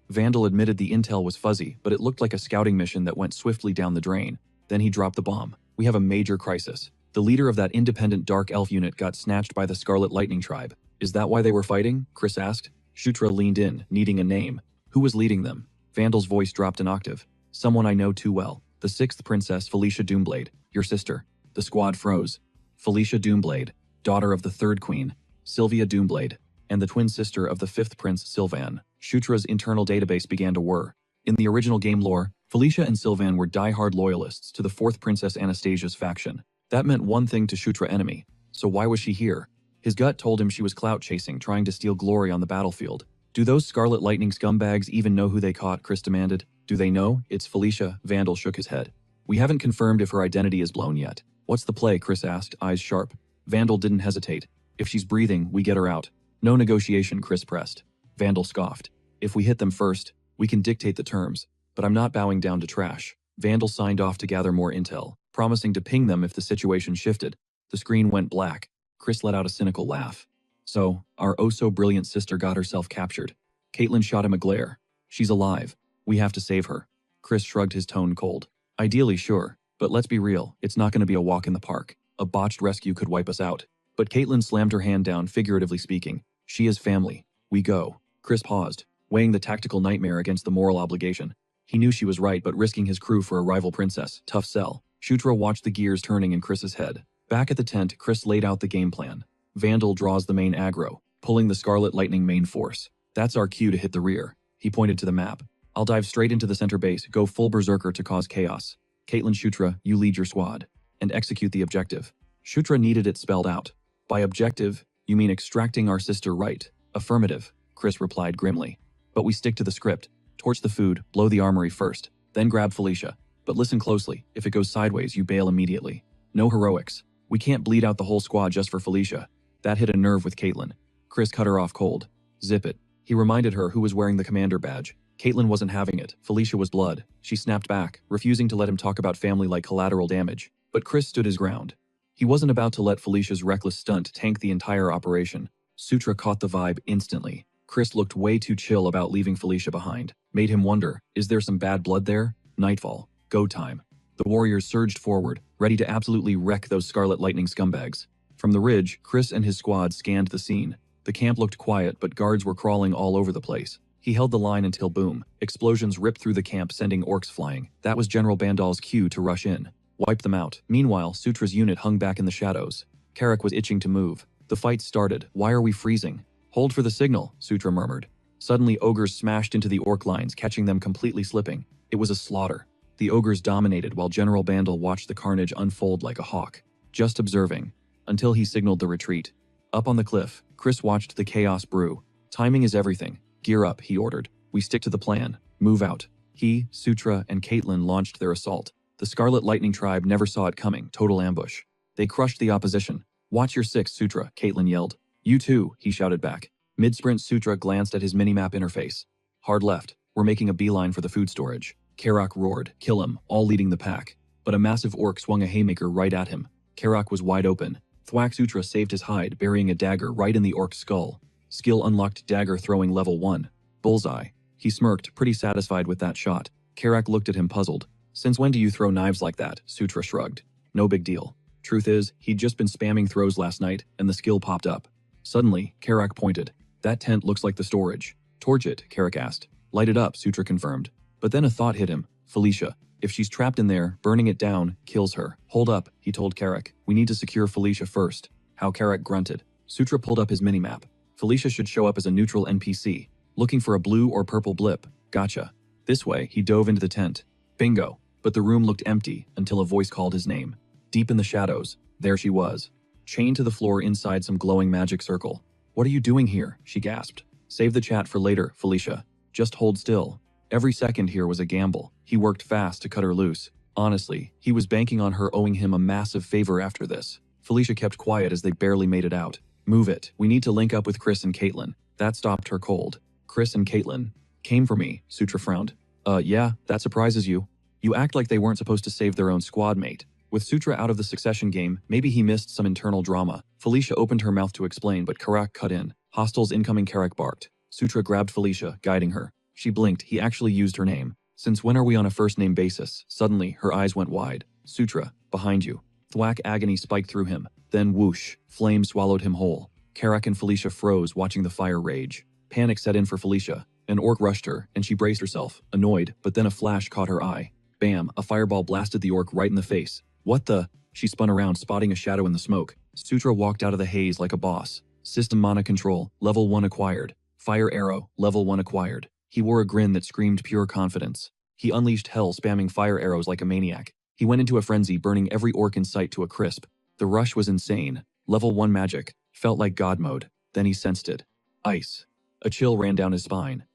Vandal admitted the intel was fuzzy, but it looked like a scouting mission that went swiftly down the drain. Then he dropped the bomb. We have a major crisis. The leader of that independent dark elf unit got snatched by the Scarlet Lightning tribe. Is that why they were fighting? Chris asked. Shutra leaned in, needing a name. Who was leading them? Vandal's voice dropped an octave. Someone I know too well. The 6th Princess Felicia Doomblade, your sister. The squad froze. Felicia Doomblade, daughter of the 3rd Queen, Sylvia Doomblade, and the twin sister of the 5th Prince Sylvan. Shutra's internal database began to whir. In the original game lore, Felicia and Sylvan were die-hard loyalists to the 4th Princess Anastasia's faction. That meant one thing to Shutra enemy. So why was she here? His gut told him she was clout-chasing, trying to steal glory on the battlefield. Do those Scarlet Lightning scumbags even know who they caught? Chris demanded. Do they know? It's Felicia. Vandal shook his head. We haven't confirmed if her identity is blown yet. What's the play? Chris asked, eyes sharp. Vandal didn't hesitate. If she's breathing, we get her out. No negotiation, Chris pressed. Vandal scoffed. If we hit them first, we can dictate the terms, but I'm not bowing down to trash. Vandal signed off to gather more intel, promising to ping them if the situation shifted. The screen went black. Chris let out a cynical laugh. So, our oh-so-brilliant sister got herself captured. Caitlin shot him a glare. She's alive. We have to save her. Chris shrugged, his tone cold. Ideally, sure, but let's be real, it's not going to be a walk in the park. A botched rescue could wipe us out. But Caitlin slammed her hand down, figuratively speaking. She is family. We go. Chris paused, weighing the tactical nightmare against the moral obligation. He knew she was right, but risking his crew for a rival princess, tough sell. Shutra watched the gears turning in Chris's head. Back at the tent, Chris laid out the game plan. Vandal draws the main aggro, pulling the Scarlet Lightning main force. That's our cue to hit the rear. He pointed to the map. I'll dive straight into the center base, go full berserker to cause chaos. Caitlin Shutra, you lead your squad. And execute the objective. Shutra needed it spelled out. By objective, you mean extracting our sister, right? Affirmative, Chris replied grimly. But we stick to the script. Torch the food, blow the armory first, then grab Felicia. But listen closely, if it goes sideways, you bail immediately. No heroics. We can't bleed out the whole squad just for Felicia. That hit a nerve with Caitlin. Chris cut her off cold. Zip it. He reminded her who was wearing the commander badge. Caitlin wasn't having it. Felicia was blood. She snapped back, refusing to let him talk about family like collateral damage. But Chris stood his ground. He wasn't about to let Felicia's reckless stunt tank the entire operation. Sutra caught the vibe instantly. Chris looked way too chill about leaving Felicia behind. Made him wonder, is there some bad blood there? Nightfall. Go time. The warriors surged forward, ready to absolutely wreck those Scarlet Lightning scumbags. From the ridge, Chris and his squad scanned the scene. The camp looked quiet, but guards were crawling all over the place. He held the line until boom. Explosions ripped through the camp, sending orcs flying. That was General Bandal's cue to rush in. Wipe them out. Meanwhile, Sutra's unit hung back in the shadows. Carrick was itching to move. The fight started. Why are we freezing? Hold for the signal, Sutra murmured. Suddenly, ogres smashed into the orc lines, catching them completely slipping. It was a slaughter. The ogres dominated while General Bandal watched the carnage unfold like a hawk, just observing, until he signaled the retreat. Up on the cliff, Chris watched the chaos brew. Timing is everything. Gear up, he ordered. We stick to the plan. Move out. He, Sutra, and Caitlin launched their assault. The Scarlet Lightning tribe never saw it coming. Total ambush. They crushed the opposition. Watch your six, Sutra, Caitlin yelled. You too, he shouted back. Mid-sprint, Sutra glanced at his minimap interface. Hard left. We're making a beeline for the food storage. Karak roared, kill him, all leading the pack. But a massive orc swung a haymaker right at him. Karak was wide open. Thwack Sutra saved his hide, burying a dagger right in the orc's skull. Skill unlocked, dagger throwing level 1. Bullseye. He smirked, pretty satisfied with that shot. Karak looked at him puzzled. Since when do you throw knives like that? Sutra shrugged. No big deal. Truth is, he'd just been spamming throws last night, and the skill popped up. Suddenly, Karak pointed. That tent looks like the storage. Torch it, Karak asked. Light it up, Sutra confirmed. But then a thought hit him. Felicia. If she's trapped in there, burning it down kills her. Hold up, he told Karak. We need to secure Felicia first. How Karak grunted. Sutra pulled up his minimap. Felicia should show up as a neutral NPC. Looking for a blue or purple blip. Gotcha. This way, he dove into the tent. Bingo. But the room looked empty until a voice called his name. Deep in the shadows, there she was. Chained to the floor inside some glowing magic circle. What are you doing here? She gasped. Save the chat for later, Felicia. Just hold still. Every second here was a gamble. He worked fast to cut her loose. Honestly, he was banking on her owing him a massive favor after this. Felicia kept quiet as they barely made it out. Move it. We need to link up with Chris and Caitlin. That stopped her cold. Chris and Caitlin came for me, Sutra frowned. Yeah, that surprises you. You act like they weren't supposed to save their own squad mate. With Sutra out of the succession game, maybe he missed some internal drama. Felicia opened her mouth to explain, but Karak cut in. Hostiles incoming, Carrick barked. Sutra grabbed Felicia, guiding her. She blinked. He actually used her name. Since when are we on a first-name basis? Suddenly, her eyes went wide. Sutra, behind you. Thwack, agony spiked through him. Then whoosh, flame swallowed him whole. Carrick and Felicia froze, watching the fire rage. Panic set in for Felicia. An orc rushed her, and she braced herself, annoyed, but then a flash caught her eye. Bam, a fireball blasted the orc right in the face. What the? She spun around, spotting a shadow in the smoke. Sutra walked out of the haze like a boss. System mana control, level 1 acquired. Fire arrow, level 1 acquired. He wore a grin that screamed pure confidence. He unleashed hell, spamming fire arrows like a maniac. He went into a frenzy, burning every orc in sight to a crisp. The rush was insane. Level 1 magic. Felt like God mode. Then he sensed it. Ice. A chill ran down his spine.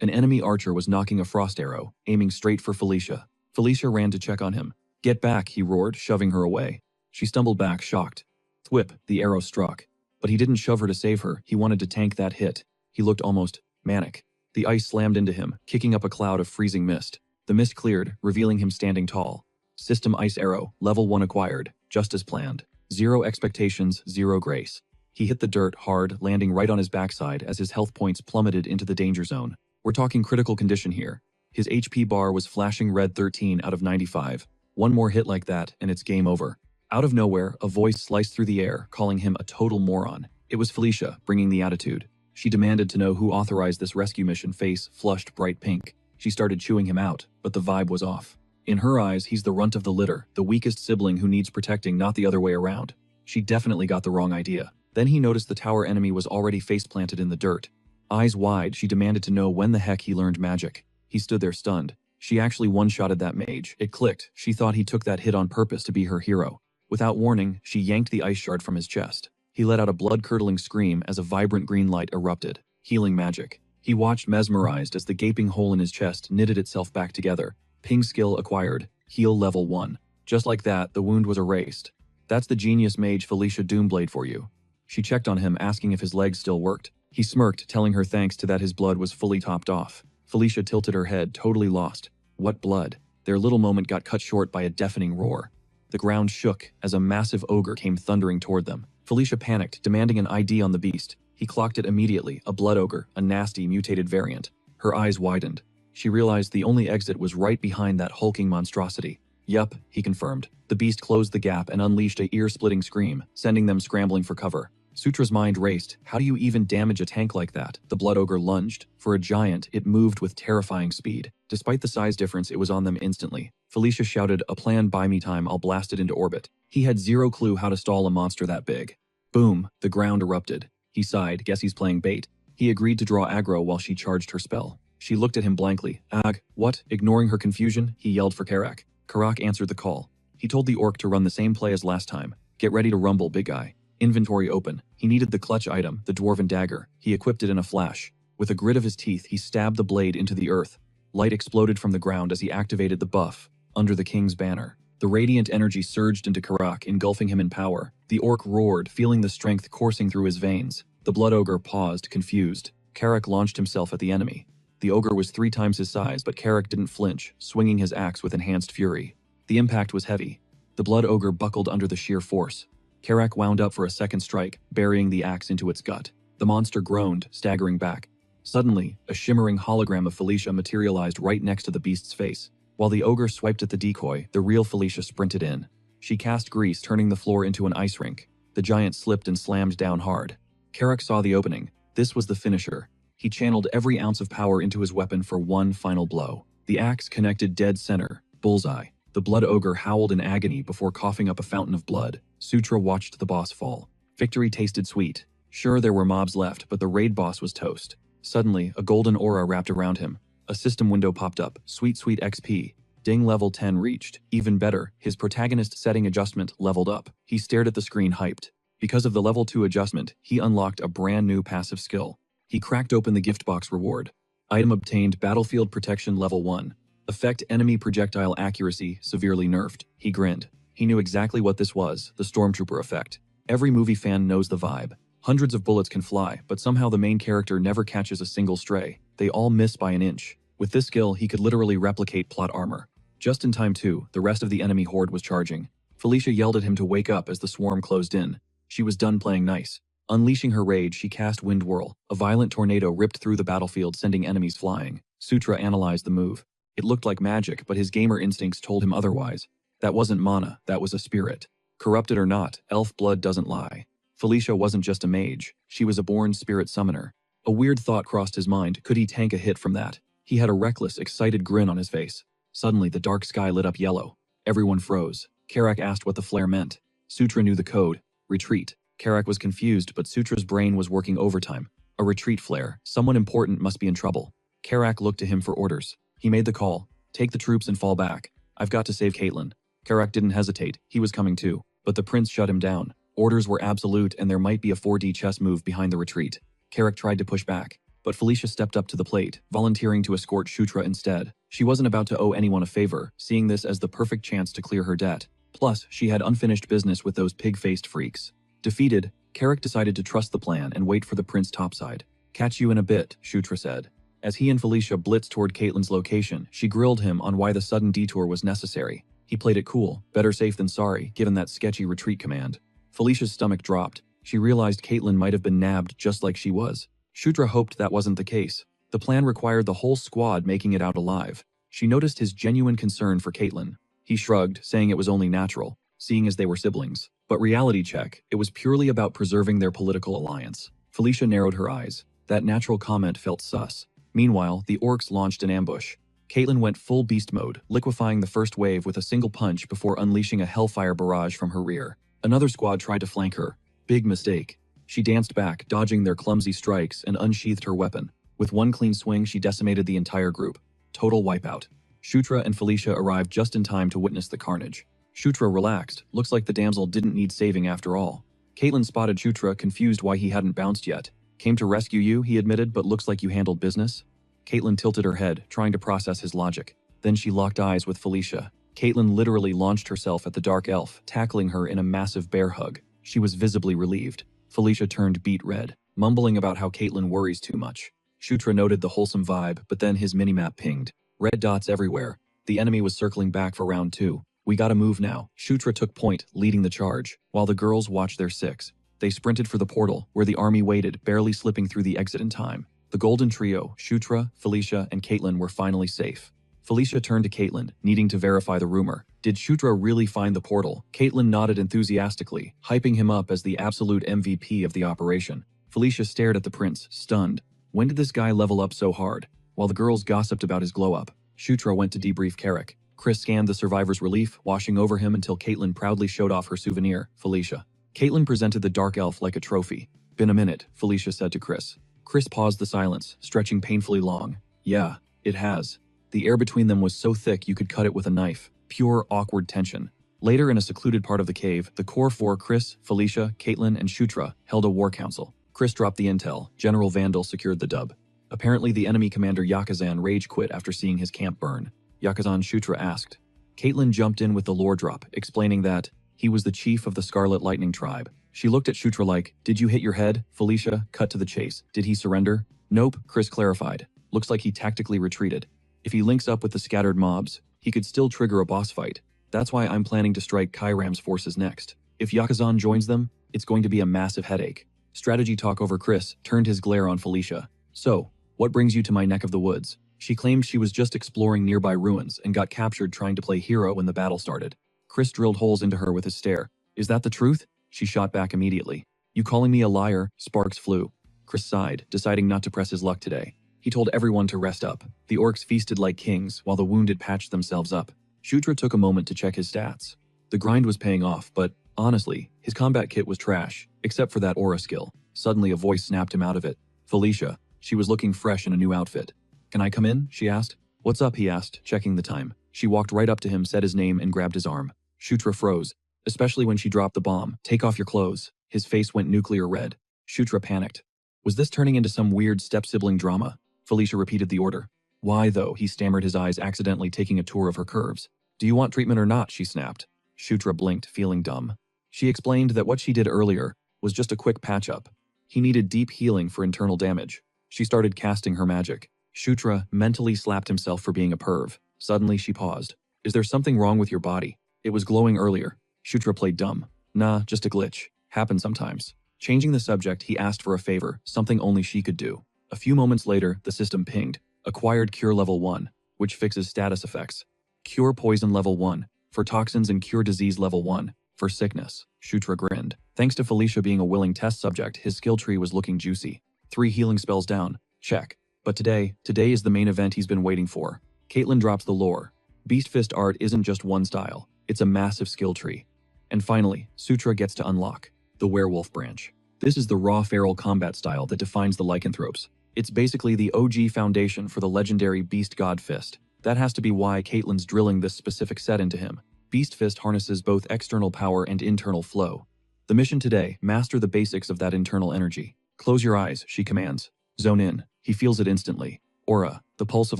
An enemy archer was knocking a frost arrow, aiming straight for Felicia. Felicia ran to check on him. Get back, he roared, shoving her away. She stumbled back, shocked. Thwip, the arrow struck. But he didn't shove her to save her, he wanted to tank that hit. He looked almost manic. The ice slammed into him, kicking up a cloud of freezing mist. The mist cleared, revealing him standing tall. System ice arrow, level 1 acquired, just as planned. 0 expectations, 0 grace. He hit the dirt hard, landing right on his backside as his health points plummeted into the danger zone. We're talking critical condition here. His HP bar was flashing red, 13 out of 95. One more hit like that, and it's game over. Out of nowhere, a voice sliced through the air, calling him a total moron. It was Felicia, bringing the attitude. She demanded to know who authorized this rescue mission. Face flushed bright pink. She started chewing him out, but the vibe was off. In her eyes, he's the runt of the litter, the weakest sibling who needs protecting, not the other way around. She definitely got the wrong idea. Then he noticed the tower enemy was already face-planted in the dirt. Eyes wide, she demanded to know when the heck he learned magic. He stood there stunned. She actually one-shotted that mage. It clicked. She thought he took that hit on purpose to be her hero. Without warning, she yanked the ice shard from his chest. He let out a blood-curdling scream as a vibrant green light erupted. Healing magic. He watched mesmerized as the gaping hole in his chest knitted itself back together. Ping skill acquired. Heal level 1. Just like that, the wound was erased. That's the genius mage Felicia Doomblade for you. She checked on him, asking if his legs still worked. He smirked, telling her thanks to that his blood was fully topped off. Felicia tilted her head, totally lost. What blood? Their little moment got cut short by a deafening roar. The ground shook as a massive ogre came thundering toward them. Felicia panicked, demanding an ID on the beast. He clocked it immediately, a blood ogre, a nasty, mutated variant. Her eyes widened. She realized the only exit was right behind that hulking monstrosity. Yup, he confirmed. The beast closed the gap and unleashed a ear-splitting scream, sending them scrambling for cover. Sutra's mind raced. How do you even damage a tank like that? The blood ogre lunged. For a giant, it moved with terrifying speed. Despite the size difference, it was on them instantly. Felicia shouted, "A plan, buy me time, I'll blast it into orbit." He had zero clue how to stall a monster that big. Boom, the ground erupted. He sighed, guess he's playing bait. He agreed to draw aggro while she charged her spell. She looked at him blankly. Ag, what? Ignoring her confusion, he yelled for Karak. Karak answered the call. He told the orc to run the same play as last time. Get ready to rumble, big guy. Inventory open. He needed the clutch item, the dwarven dagger. He equipped it in a flash. With a grit of his teeth, he stabbed the blade into the earth. Light exploded from the ground as he activated the buff, under the king's banner. The radiant energy surged into Karak, engulfing him in power. The orc roared, feeling the strength coursing through his veins. The blood ogre paused, confused. Karak launched himself at the enemy. The ogre was 3 times his size, but Karak didn't flinch, swinging his axe with enhanced fury. The impact was heavy. The blood ogre buckled under the sheer force. Karak wound up for a second strike, burying the axe into its gut. The monster groaned, staggering back. Suddenly, a shimmering hologram of Felicia materialized right next to the beast's face. While the ogre swiped at the decoy, the real Felicia sprinted in. She cast grease, turning the floor into an ice rink. The giant slipped and slammed down hard. Karak saw the opening. This was the finisher. He channeled every ounce of power into his weapon for one final blow. The axe connected dead center, bullseye. The blood ogre howled in agony before coughing up a fountain of blood. Sutra watched the boss fall. Victory tasted sweet. Sure, there were mobs left, but the raid boss was toast. Suddenly, a golden aura wrapped around him. A system window popped up. Sweet, sweet XP. Ding, level 10 reached. Even better, his protagonist setting adjustment leveled up. He stared at the screen, hyped. Because of the level 2 adjustment, he unlocked a brand new passive skill. He cracked open the gift box reward. Item obtained, battlefield protection level 1. Effect, enemy projectile accuracy severely nerfed. He grinned. He knew exactly what this was, the Stormtrooper effect. Every movie fan knows the vibe. Hundreds of bullets can fly, but somehow the main character never catches a single stray. They all miss by an inch. With this skill, he could literally replicate plot armor. Just in time too, the rest of the enemy horde was charging. Felicia yelled at him to wake up as the swarm closed in. She was done playing nice. Unleashing her rage, she cast Wind Whirl. A violent tornado ripped through the battlefield, sending enemies flying. Sutra analyzed the move. It looked like magic, but his gamer instincts told him otherwise. That wasn't mana, that was a spirit. Corrupted or not, elf blood doesn't lie. Felicia wasn't just a mage, she was a born spirit summoner. A weird thought crossed his mind, could he tank a hit from that? He had a reckless, excited grin on his face. Suddenly, the dark sky lit up yellow. Everyone froze. Karak asked what the flare meant. Sutra knew the code. Retreat. Karak was confused, but Sutra's brain was working overtime. A retreat flare. Someone important must be in trouble. Karak looked to him for orders. He made the call. Take the troops and fall back. I've got to save Caitlin. Karak didn't hesitate. He was coming too. But the prince shut him down. Orders were absolute, and there might be a 4D chess move behind the retreat. Karak tried to push back, but Felicia stepped up to the plate, volunteering to escort Shutra instead. She wasn't about to owe anyone a favor, seeing this as the perfect chance to clear her debt. Plus, she had unfinished business with those pig-faced freaks. Defeated, Karak decided to trust the plan and wait for the prince topside. Catch you in a bit, Shutra said. As he and Felicia blitzed toward Caitlin's location, she grilled him on why the sudden detour was necessary. He played it cool, better safe than sorry, given that sketchy retreat command. Felicia's stomach dropped. She realized Caitlin might have been nabbed just like she was. Shutra hoped that wasn't the case. The plan required the whole squad making it out alive. She noticed his genuine concern for Caitlin. He shrugged, saying it was only natural, seeing as they were siblings. But reality check, it was purely about preserving their political alliance. Felicia narrowed her eyes. That natural comment felt sus. Meanwhile, the orcs launched an ambush. Caitlin went full beast mode, liquefying the first wave with a single punch before unleashing a hellfire barrage from her rear. Another squad tried to flank her. Big mistake. She danced back, dodging their clumsy strikes, and unsheathed her weapon. With one clean swing, she decimated the entire group. Total wipeout. Shutra and Felicia arrived just in time to witness the carnage. Shutra relaxed. Looks like the damsel didn't need saving after all. Caitlin spotted Shutra, confused why he hadn't bounced yet. Came to rescue you, he admitted, but looks like you handled business. Caitlin tilted her head, trying to process his logic. Then she locked eyes with Felicia. Caitlin literally launched herself at the dark elf, tackling her in a massive bear hug. She was visibly relieved. Felicia turned beet red, mumbling about how Caitlin worries too much. Shutra noted the wholesome vibe, but then his minimap pinged. Red dots everywhere. The enemy was circling back for round 2. We gotta move now. Shutra took point, leading the charge, while the girls watched their six. They sprinted for the portal, where the army waited, barely slipping through the exit in time. The golden trio, Shutra, Felicia, and Caitlin, were finally safe. Felicia turned to Caitlin, needing to verify the rumor. Did Shutra really find the portal? Caitlin nodded enthusiastically, hyping him up as the absolute MVP of the operation. Felicia stared at the prince, stunned. When did this guy level up so hard? While the girls gossiped about his glow-up, Shutra went to debrief Karak. Chris scanned the survivor's relief, washing over him until Caitlin proudly showed off her souvenir, Felicia. Caitlin presented the dark elf like a trophy. Been a minute, Felicia said to Chris. Chris paused the silence, stretching painfully long. Yeah, it has. The air between them was so thick you could cut it with a knife. Pure, awkward tension. Later, in a secluded part of the cave, the core four, Chris, Felicia, Caitlin, and Shutra, held a war council. Chris dropped the intel. General Vandal secured the dub. Apparently, the enemy commander Yakazan rage quit after seeing his camp burn. Yakazan, Shutra asked. Caitlin jumped in with the lore drop, explaining that he was the chief of the Scarlet Lightning tribe. She looked at Shutra like, did you hit your head? Felicia cut to the chase. Did he surrender? Nope, Chris clarified. Looks like he tactically retreated. If he links up with the scattered mobs, he could still trigger a boss fight. That's why I'm planning to strike Kairam's forces next. If Yakazan joins them, it's going to be a massive headache. Strategy talk over Chris turned his glare on Felicia. So, what brings you to my neck of the woods? She claimed she was just exploring nearby ruins and got captured trying to play hero when the battle started. Chris drilled holes into her with his stare. Is that the truth? She shot back immediately. You calling me a liar? Sparks flew. Chris sighed, deciding not to press his luck today. He told everyone to rest up. The orcs feasted like kings, while the wounded patched themselves up. Shutra took a moment to check his stats. The grind was paying off, but, honestly, his combat kit was trash, except for that aura skill. Suddenly a voice snapped him out of it. Felicia. She was looking fresh in a new outfit. Can I come in? She asked. What's up? He asked, checking the time. She walked right up to him, said his name, and grabbed his arm. Shutra froze, especially when she dropped the bomb. Take off your clothes. His face went nuclear red. Shutra panicked. Was this turning into some weird step-sibling drama? Felicia repeated the order. Why, though? He stammered, his eyes accidentally taking a tour of her curves. Do you want treatment or not? She snapped. Shutra blinked, feeling dumb. She explained that what she did earlier was just a quick patch-up. He needed deep healing for internal damage. She started casting her magic. Shutra mentally slapped himself for being a perv. Suddenly she paused. Is there something wrong with your body? It was glowing earlier. Shutra played dumb. Nah, just a glitch. Happens sometimes. Changing the subject, he asked for a favor, something only she could do. A few moments later, the system pinged. Acquired Cure Level 1, which fixes status effects. Cure Poison Level 1, for toxins, and Cure Disease Level 1, for sickness. Shutra grinned. Thanks to Felicia being a willing test subject, his skill tree was looking juicy. 3 healing spells down. Check. But today is the main event he's been waiting for. Caitlyn drops the lore. Beast Fist art isn't just one style, it's a massive skill tree. And finally, Sutra gets to unlock the Werewolf branch. This is the raw feral combat style that defines the lycanthropes. It's basically the OG foundation for the legendary Beast God Fist. That has to be why Caitlyn's drilling this specific set into him. Beast Fist harnesses both external power and internal flow. The mission today, master the basics of that internal energy. Close your eyes, she commands. Zone in. He feels it instantly. Aura, the pulse of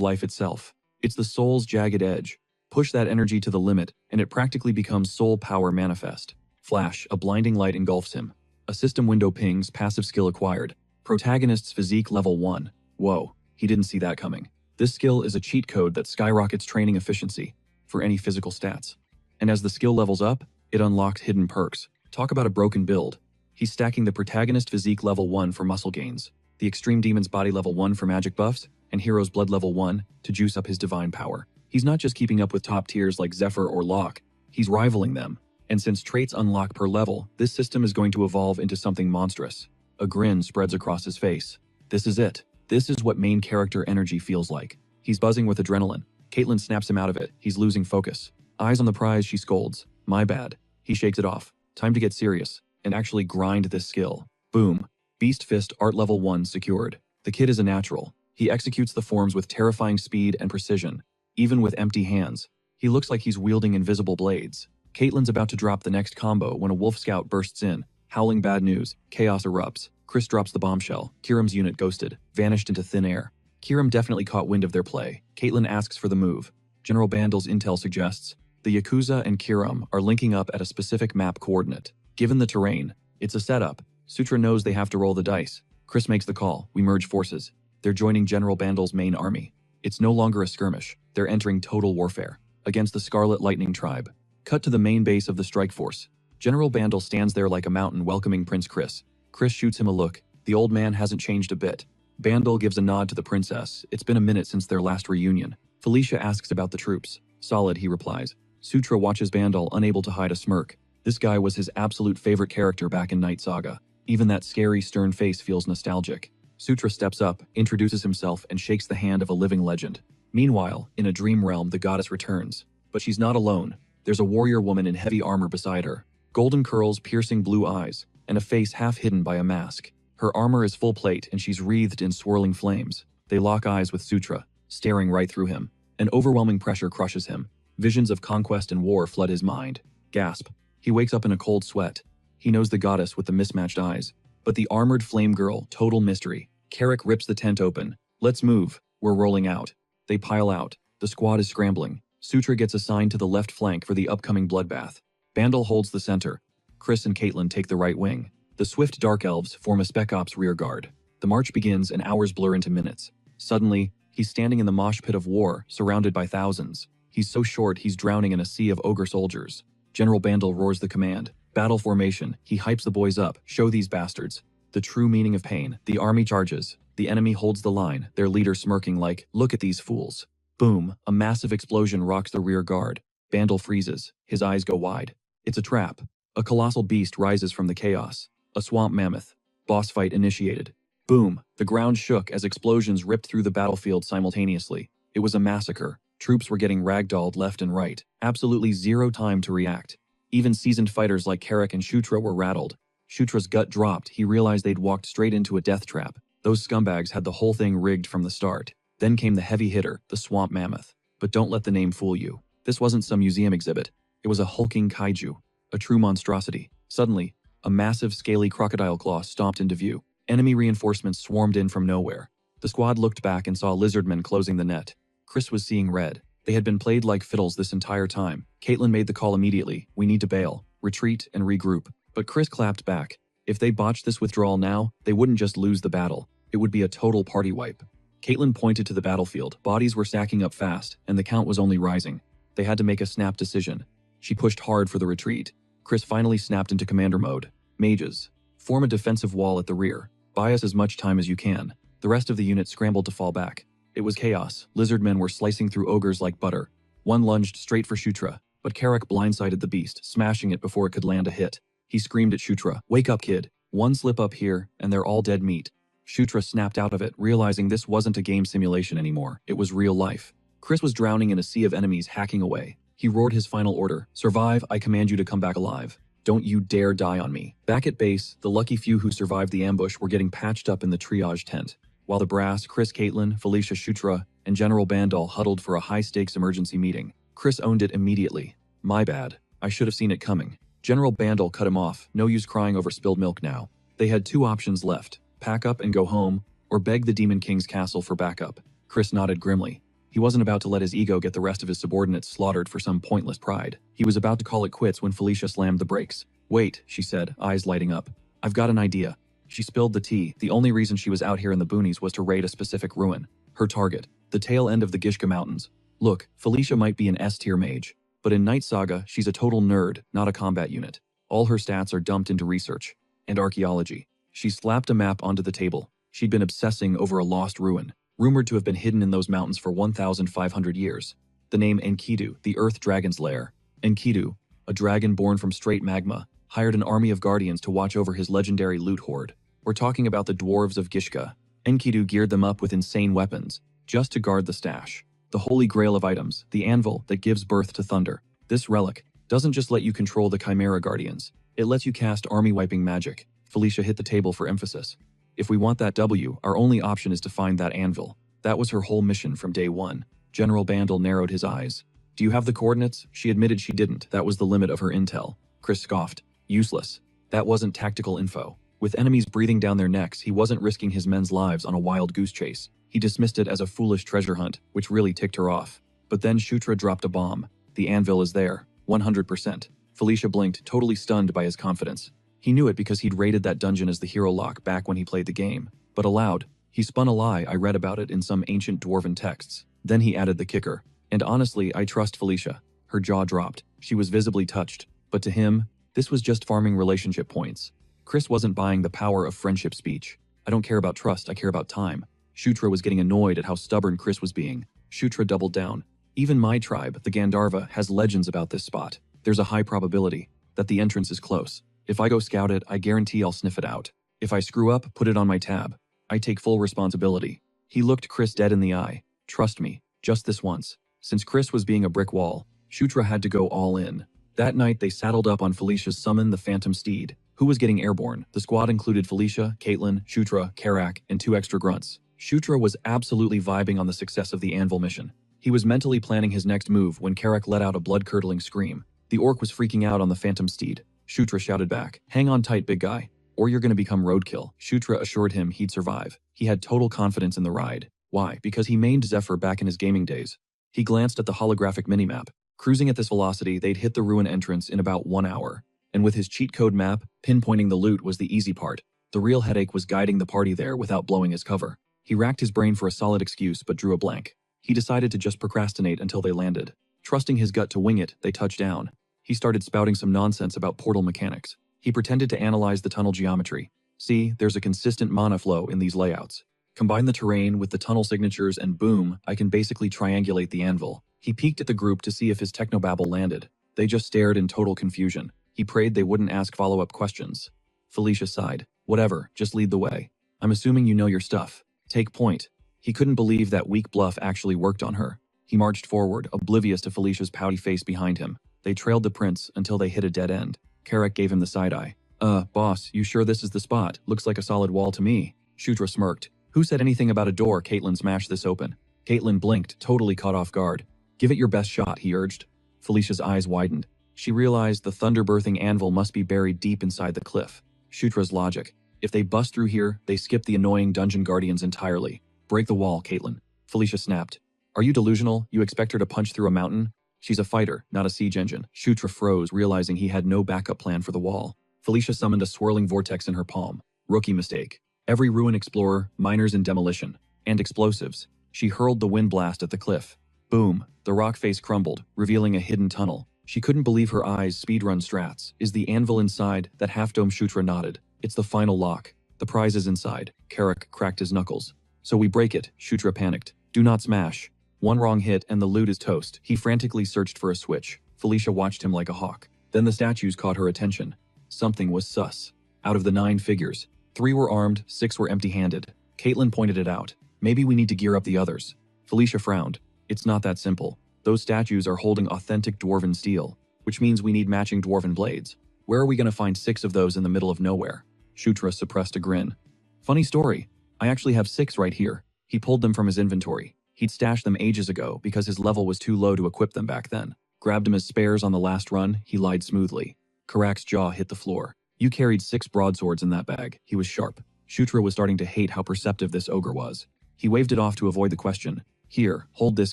life itself. It's the soul's jagged edge. Push that energy to the limit, and it practically becomes soul power manifest. Flash, a blinding light engulfs him. A system window pings, passive skill acquired. Protagonist's physique level 1. Whoa, he didn't see that coming. This skill is a cheat code that skyrockets training efficiency for any physical stats. And as the skill levels up, it unlocks hidden perks. Talk about a broken build. He's stacking the protagonist physique level 1 for muscle gains, the extreme demon's body level 1 for magic buffs, and hero's blood level 1 to juice up his divine power. He's not just keeping up with top tiers like Zephyr or Locke, he's rivaling them. And since traits unlock per level, this system is going to evolve into something monstrous. A grin spreads across his face. This is it. This is what main character energy feels like. He's buzzing with adrenaline. Caitlyn snaps him out of it. He's losing focus. Eyes on the prize, she scolds. My bad. He shakes it off. Time to get serious and actually grind this skill. Boom. Beast Fist art level 1 secured. The kid is a natural. He executes the forms with terrifying speed and precision, even with empty hands. He looks like he's wielding invisible blades. Caitlyn's about to drop the next combo when a wolf scout bursts in. Howling bad news. Chaos erupts. Chris drops the bombshell. Kiram's unit ghosted, vanished into thin air. Kiram definitely caught wind of their play. Caitlyn asks for the move. General Bandle's intel suggests the Yakuza and Kiram are linking up at a specific map coordinate. Given the terrain, it's a setup. Sutra knows they have to roll the dice. Chris makes the call. We merge forces. They're joining General Bandle's main army. It's no longer a skirmish. They're entering total warfare against the Scarlet Lightning tribe. Cut to the main base of the strike force. General Bandle stands there like a mountain welcoming Prince Chris. Chris shoots him a look. The old man hasn't changed a bit. Bandle gives a nod to the princess. It's been a minute since their last reunion. Felicia asks about the troops. Solid, he replies. Sutra watches Bandle, unable to hide a smirk. This guy was his absolute favorite character back in Night Saga. Even that scary, stern face feels nostalgic. Sutra steps up, introduces himself, and shakes the hand of a living legend. Meanwhile, in a dream realm, the goddess returns. But she's not alone. There's a warrior woman in heavy armor beside her. Golden curls, piercing blue eyes, and a face half hidden by a mask. Her armor is full plate and she's wreathed in swirling flames. They lock eyes with Sutra, staring right through him. An overwhelming pressure crushes him. Visions of conquest and war flood his mind. Gasp. He wakes up in a cold sweat. He knows the goddess with the mismatched eyes. But the armored flame girl, total mystery. Carrick rips the tent open. Let's move. We're rolling out. They pile out. The squad is scrambling. Sutra gets assigned to the left flank for the upcoming bloodbath. Bandle holds the center. Chris and Caitlyn take the right wing. The swift Dark Elves form a Spec Ops rear guard. The march begins and hours blur into minutes. Suddenly, he's standing in the mosh pit of war, surrounded by thousands. He's so short he's drowning in a sea of ogre soldiers. General Bandle roars the command. Battle formation. He hypes the boys up. Show these bastards the true meaning of pain. The army charges. The enemy holds the line, their leader smirking like, look at these fools. Boom, a massive explosion rocks the rear guard. Bandle freezes. His eyes go wide. It's a trap. A colossal beast rises from the chaos. A swamp mammoth. Boss fight initiated. Boom, the ground shook as explosions ripped through the battlefield simultaneously. It was a massacre. Troops were getting ragdolled left and right. Absolutely zero time to react. Even seasoned fighters like Carrick and Shutra were rattled. Shutra's gut dropped. He realized they'd walked straight into a death trap. Those scumbags had the whole thing rigged from the start. Then came the heavy hitter, the swamp mammoth. But don't let the name fool you. This wasn't some museum exhibit. It was a hulking kaiju. A true monstrosity. Suddenly, a massive, scaly crocodile claw stomped into view. Enemy reinforcements swarmed in from nowhere. The squad looked back and saw lizardmen closing the net. Chris was seeing red. They had been played like fiddles this entire time. Caitlyn made the call immediately. We need to bail, retreat, and regroup. But Chris clapped back. If they botched this withdrawal now, they wouldn't just lose the battle. It would be a total party wipe. Caitlyn pointed to the battlefield. Bodies were stacking up fast, and the count was only rising. They had to make a snap decision. She pushed hard for the retreat. Chris finally snapped into commander mode. Mages, Form a defensive wall at the rear. Buy us as much time as you can. The rest of the unit scrambled to fall back. It was chaos. Lizardmen were slicing through ogres like butter. One lunged straight for Shutra, but Karak blindsided the beast, smashing it before it could land a hit. He screamed at Shutra, "Wake up, kid. One slip up here, and they're all dead meat." Shutra snapped out of it, realizing this wasn't a game simulation anymore. It was real life. Chris was drowning in a sea of enemies hacking away. He roared his final order, "Survive, I command you to come back alive. Don't you dare die on me." Back at base, the lucky few who survived the ambush were getting patched up in the triage tent, while the brass, Chris, Caitlin, Felicia, Shutra, and General Bandal huddled for a high-stakes emergency meeting. Chris owned it immediately. "My bad. I should have seen it coming." General Bandal cut him off. No use crying over spilled milk now. They had two options left: pack up and go home, or beg the Demon King's castle for backup. Chris nodded grimly. He wasn't about to let his ego get the rest of his subordinates slaughtered for some pointless pride. He was about to call it quits when Felicia slammed the brakes. "Wait," she said, eyes lighting up. "I've got an idea." She spilled the tea. The only reason she was out here in the boonies was to raid a specific ruin. Her target, the tail end of the Gishka Mountains. Look, Felicia might be an S-tier mage, but in Night Saga, she's a total nerd, not a combat unit. All her stats are dumped into research and archaeology. She slapped a map onto the table. She'd been obsessing over a lost ruin, rumored to have been hidden in those mountains for 1,500 years. The name Enkidu, the Earth Dragon's lair. Enkidu, a dragon born from straight magma, hired an army of guardians to watch over his legendary loot hoard. We're talking about the dwarves of Gishka. Enkidu geared them up with insane weapons, just to guard the stash. The holy grail of items, the anvil that gives birth to thunder. This relic doesn't just let you control the Chimera Guardians. It lets you cast army-wiping magic. Felicia hit the table for emphasis. If we want that W, our only option is to find that anvil. That was her whole mission from day one. General Bandal narrowed his eyes. "Do you have the coordinates?" She admitted she didn't. That was the limit of her intel. Chris scoffed. "Useless. That wasn't tactical info." With enemies breathing down their necks, he wasn't risking his men's lives on a wild goose chase. He dismissed it as a foolish treasure hunt, which really ticked her off. But then Shutra dropped a bomb. "The anvil is there. 100%. Felicia blinked, totally stunned by his confidence. He knew it because he'd raided that dungeon as the hero lock back when he played the game. But aloud, he spun a lie. "I read about it in some ancient dwarven texts." Then he added the kicker. "And honestly, I trust Felicia." Her jaw dropped. She was visibly touched. But to him, this was just farming relationship points. Chris wasn't buying the power of friendship speech. "I don't care about trust, I care about time." Shutra was getting annoyed at how stubborn Chris was being. Shutra doubled down. "Even my tribe, the Gandharva, has legends about this spot. There's a high probability that the entrance is close. If I go scout it, I guarantee I'll sniff it out. If I screw up, put it on my tab. I take full responsibility." He looked Chris dead in the eye. "Trust me, just this once." Since Chris was being a brick wall, Shutra had to go all in. That night, they saddled up on Felicia's summon, the Phantom Steed. Who was getting airborne? The squad included Felicia, Caitlin, Shutra, Karak, and 2 extra grunts. Shutra was absolutely vibing on the success of the anvil mission. He was mentally planning his next move when Karak let out a blood-curdling scream. The orc was freaking out on the Phantom Steed. Shutra shouted back, "Hang on tight, big guy, or you're gonna become roadkill." Shutra assured him he'd survive. He had total confidence in the ride. Why? Because he mained Zephyr back in his gaming days. He glanced at the holographic minimap. Cruising at this velocity, they'd hit the ruin entrance in about 1 hour. And with his cheat code map, pinpointing the loot was the easy part. The real headache was guiding the party there without blowing his cover. He racked his brain for a solid excuse but drew a blank. He decided to just procrastinate until they landed. Trusting his gut to wing it, they touched down. He started spouting some nonsense about portal mechanics. He pretended to analyze the tunnel geometry. "See, there's a consistent mana flow in these layouts. Combine the terrain with the tunnel signatures and boom, I can basically triangulate the anvil." He peeked at the group to see if his technobabble landed. They just stared in total confusion. He prayed they wouldn't ask follow-up questions. Felicia sighed. "Whatever, just lead the way. I'm assuming you know your stuff. Take point." He couldn't believe that weak bluff actually worked on her. He marched forward, oblivious to Felicia's pouty face behind him. They trailed the prince until they hit a dead end. Karak gave him the side-eye. Boss, you sure this is the spot? Looks like a solid wall to me." Shutra smirked. "Who said anything about a door?" Caitlin smashed this open. Caitlin blinked, totally caught off guard. "Give it your best shot," he urged. Felicia's eyes widened. She realized the thunder-birthing anvil must be buried deep inside the cliff. Shutra's logic. If they bust through here, they skip the annoying dungeon guardians entirely. "Break the wall, Caitlin." Felicia snapped. "Are you delusional? You expect her to punch through a mountain? She's a fighter, not a siege engine." Shutra froze, realizing he had no backup plan for the wall. Felicia summoned a swirling vortex in her palm. Rookie mistake. Every ruin explorer, miners in demolition, and explosives. She hurled the wind blast at the cliff. Boom, the rock face crumbled, revealing a hidden tunnel. She couldn't believe her eyes. Speedrun strats. Is the anvil inside? That half-dome. Shutra nodded. It's the final lock. The prize is inside. Karak cracked his knuckles. So we break it. Shutra panicked. Do not smash. One wrong hit and the loot is toast. He frantically searched for a switch. Felicia watched him like a hawk. Then the statues caught her attention. Something was sus. Out of the 9 figures, 3 were armed, 6 were empty-handed. Caitlin pointed it out. Maybe we need to gear up the others. Felicia frowned. It's not that simple. Those statues are holding authentic dwarven steel, which means we need matching dwarven blades. Where are we going to find 6 of those in the middle of nowhere? Shutra suppressed a grin. Funny story. I actually have 6 right here. He pulled them from his inventory. He'd stashed them ages ago because his level was too low to equip them back then. Grabbed them as spares on the last run, he lied smoothly. Karak's jaw hit the floor. You carried 6 broadswords in that bag. He was sharp. Shutra was starting to hate how perceptive this ogre was. He waved it off to avoid the question. Here, hold this,